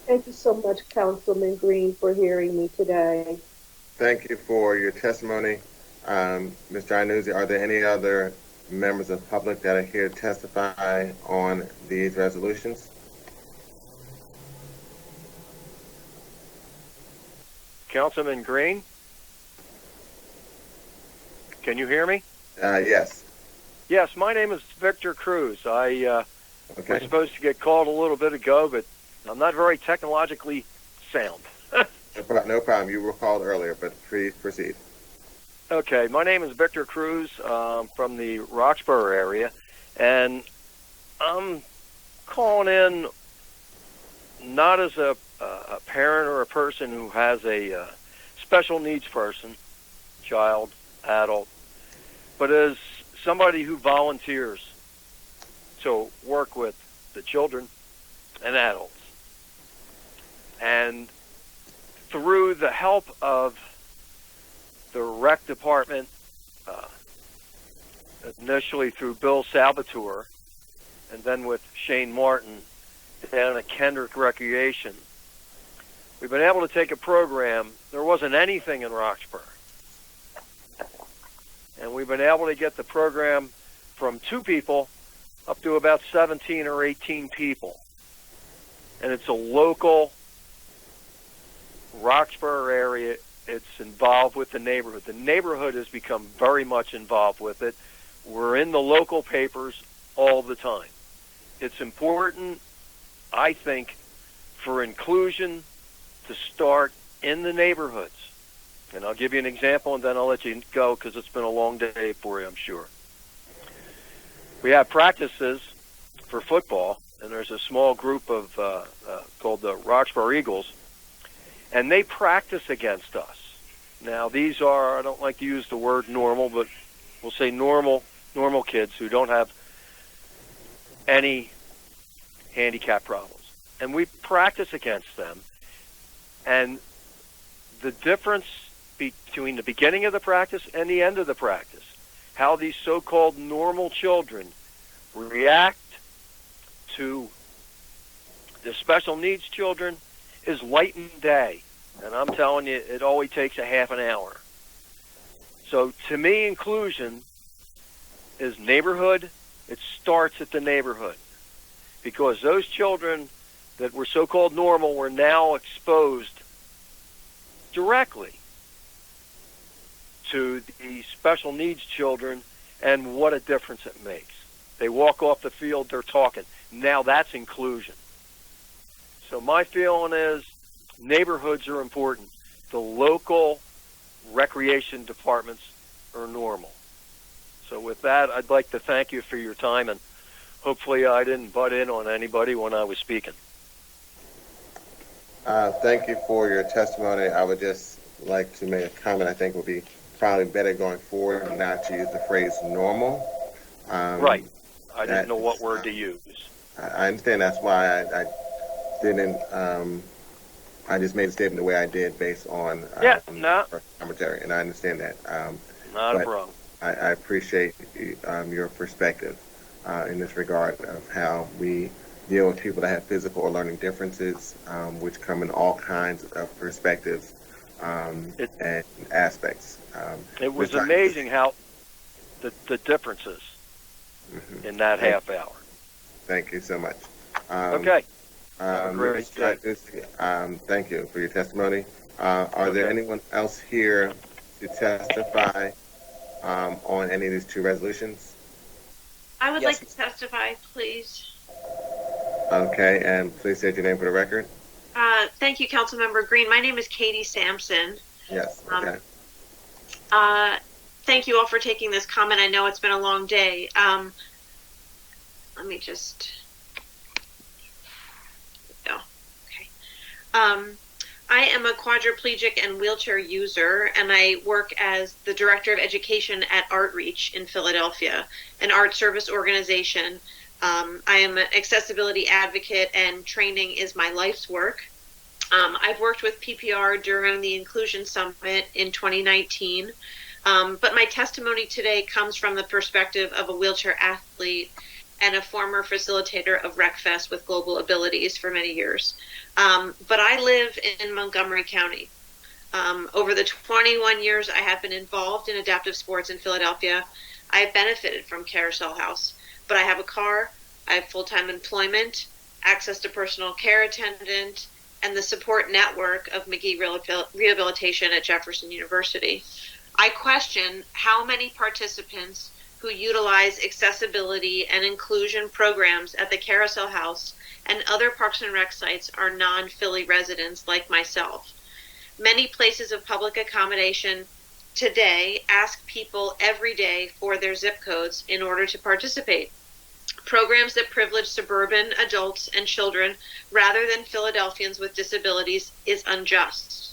Thank you so much, Councilman Green, for hearing me today. Thank you for your testimony. Mr. Iannuzzi, are there any other members of the public that are here to testify on these resolutions? Councilman Green? Can you hear me? Yes. Yes, my name is Victor Cruz. I was Okay. supposed to get called a little bit ago, but I'm not very technologically sound. No problem. You were called earlier, but please proceed. Okay, my name is Victor Cruz from the Roxborough area, and I'm calling in not as a parent or a person who has a special needs person, child, adult, but as somebody who volunteers to work with the children and adults. And through the help of the rec department, initially through Bill Salvatore, and then with Shane Martin down at Kendrick Recreation, we've been able to take a program. There wasn't anything in Roxborough. And we've been able to get the program from 2 people up to about 17 or 18 people. And it's a local Roxborough area. It's involved with the neighborhood. The neighborhood has become very much involved with it. We're in the local papers all the time. It's important, I think, for inclusion to start in the neighborhoods. And I'll give you an example, and then I'll let you go because it's been a long day for you, I'm sure. We have practices for football, and there's a small group of called the Roxborough Eagles, and they practice against us. Now, these are, I don't like to use the word normal, but we'll say normal kids who don't have any handicap problems. And we practice against them, and the difference between the beginning of the practice and the end of the practice, how these so-called normal children react to the special needs children is light and day. And I'm telling you, it only takes a half an hour. So to me, inclusion is neighborhood. It starts at the neighborhood. Because those children that were so-called normal were now exposed directly to the special needs children, and what a difference it makes. They walk off the field, they're talking. Now that's inclusion. So my feeling is neighborhoods are important. The local recreation departments are normal. So with that, I'd like to thank you for your time, and hopefully I didn't butt in on anybody when I was speaking. Thank you for your testimony. I would just like to make a comment. I think it would be probably better going forward not to use the phrase normal. Right. I didn't know what word to use. I understand. That's why I didn't. I just made a statement the way I did based on commentary, and I understand that. Not a problem. I appreciate your perspective in this regard of how we deal with people that have physical or learning differences, which come in all kinds of perspectives and aspects. It was amazing how the differences in that half hour. Thank you so much. Okay. Have a great day. Thank you for your testimony. Are there anyone else here to testify on any of these 2 resolutions? I would like to testify, please. Okay, and please state your name for the record. Thank you, Councilmember Green. My name is Katie Sampson. Yes, okay. Thank you all for taking this comment. I know it's been a long day. Let me just... Oh, okay. I am a quadriplegic and wheelchair user, and I work as the Director of Education at Artreach in Philadelphia, an art service organization. I am an accessibility advocate, and training is my life's work. I've worked with PPR during the Inclusion Summit in 2019, but my testimony today comes from the perspective of a wheelchair athlete and a former facilitator of RecFest with Global Abilities for many years. But I live in Montgomery County. Over the 21 years I have been involved in adaptive sports in Philadelphia, I have benefited from Carousel House. But I have a car, I have full-time employment, access to personal care attendant, and the support network of McGee Rehabilitation at Jefferson University. I question how many participants who utilize accessibility and inclusion programs at the Carousel House and other Parks and Rec sites are non-Philly residents like myself. Many places of public accommodation today ask people every day for their zip codes in order to participate. Programs that privilege suburban adults and children rather than Philadelphians with disabilities is unjust.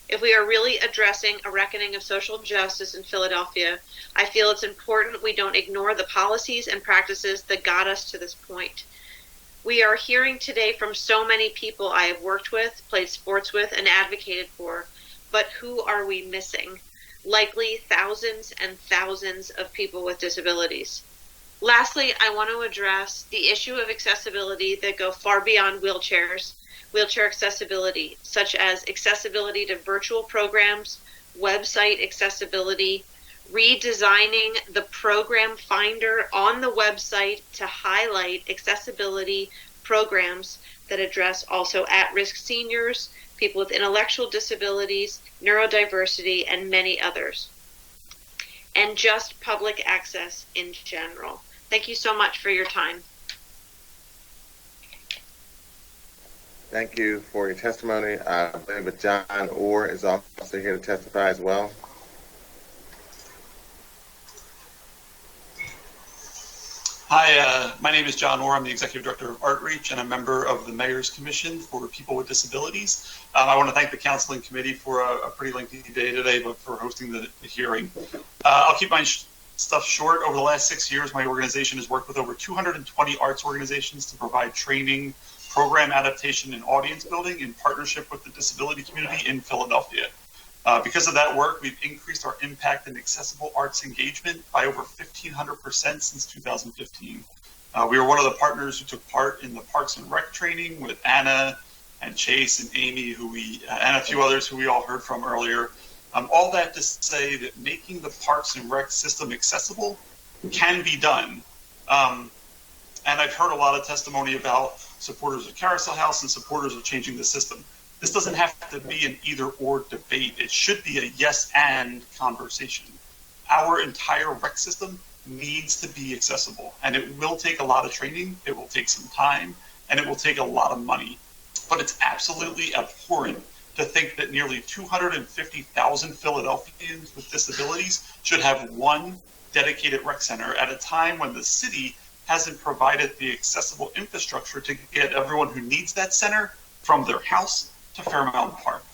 If we are really addressing a reckoning of social justice in Philadelphia, I feel it's important we don't ignore the policies and practices that got us to this point. We are hearing today from so many people I have worked with, played sports with, and advocated for, but who are we missing? Likely thousands and thousands of people with disabilities. Lastly, I want to address the issue of accessibility that go far beyond wheelchairs, wheelchair accessibility, such as accessibility to virtual programs, website accessibility, redesigning the program finder on the website to highlight accessibility programs that address also at-risk seniors, people with intellectual disabilities, neurodiversity, and many others. And just public access in general. Thank you so much for your time. Thank you for your testimony. I believe that John Orr is also here to testify as well. Hi, my name is John Orr. I'm the Executive Director of Outreach and a member of the Mayor's Commission for People with Disabilities. I want to thank the Counseling Committee for a pretty lengthy day today, but for hosting the hearing. I'll keep my stuff short. Over the last 6 years, my organization has worked with over 220 arts organizations to provide training, program adaptation, and audience building in partnership with the disability community in Philadelphia. Because of that work, we've increased our impact in accessible arts engagement by over 1,500% since 2015. We were one of the partners who took part in the Parks and Rec training with Anna and Chase and Amy, and a few others who we all heard from earlier. All that to say that making the Parks and Rec system accessible can be done. And I've heard a lot of testimony about supporters of Carousel House and supporters of changing the system. This doesn't have to be an either-or debate. It should be a yes-and conversation. Our entire rec system needs to be accessible, and it will take a lot of training, it will take some time, and it will take a lot of money. But it's absolutely abhorrent to think that nearly 250,000 Philadelphians with disabilities should have one dedicated rec center at a time when the city hasn't provided the accessible infrastructure to get everyone who needs that center from their house to Fairmount Park.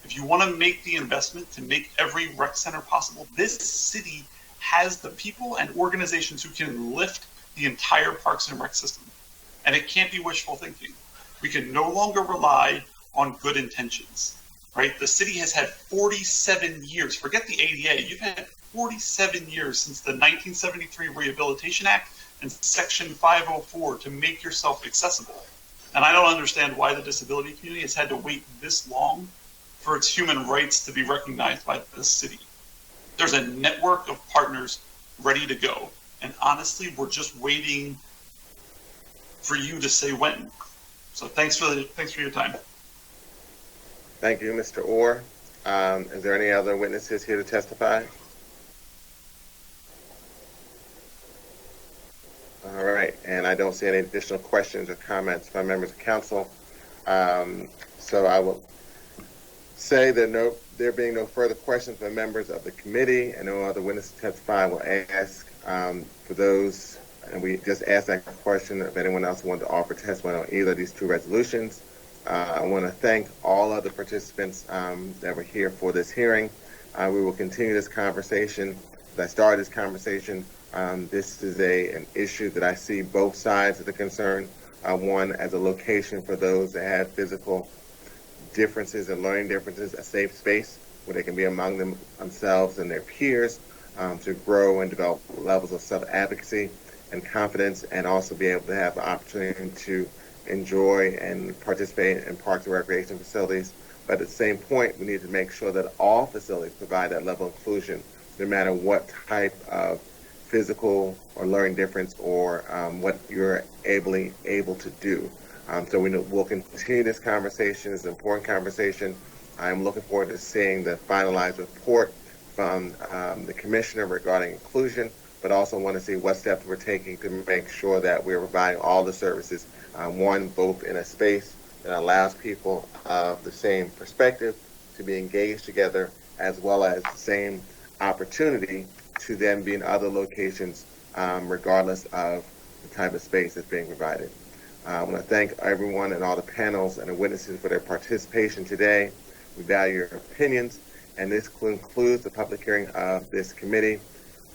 If you want to make the investment to make every rec center possible, this city has the people and organizations who can lift the entire Parks and Rec system. And it can't be wishful thinking. We can no longer rely on good intentions, right? The city has had 47 years, forget the ADA, you've had 47 years since the 1973 Rehabilitation Act and Section 504 to make yourself accessible. And I don't understand why the disability community has had to wait this long for its human rights to be recognized by the city. There's a network of partners ready to go. And honestly, we're just waiting for you to say when. So thanks for your time. Thank you, Mr. Orr. Is there any other witnesses here to testify? All right, and I don't see any additional questions or comments from members of council. So I will say that there being no further questions from members of the committee and no other witnesses to testify, we'll ask for those, and we just asked that question, if anyone else wanted to offer testimony on either of these two resolutions. I want to thank all of the participants that were here for this hearing. We will continue this conversation. As I started this conversation, this is an issue that I see both sides of the concern. One, as a location for those that have physical differences and learning differences a safe space where they can be among themselves and their peers to grow and develop levels of self-advocacy and confidence, and also be able to have the opportunity to enjoy and participate in parks and recreation facilities. But at the same point, we need to make sure that all facilities provide that level of inclusion, no matter what type of physical or learning difference or what you're able to do. So we'll continue this conversation. It's an important conversation. I'm looking forward to seeing the finalized report from the commissioner regarding inclusion, but also want to see what steps we're taking to make sure that we're providing all the services, both in a space that allows people of the same perspective to be engaged together, as well as the same opportunity to then be in other locations, regardless of the type of space that's being provided. I want to thank everyone and all the panels and the witnesses for their participation today. We value your opinions, and this concludes the public hearing of this committee,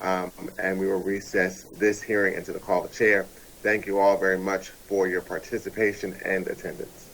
and we will recess this hearing into the call of the chair. Thank you all very much for your participation and attendance.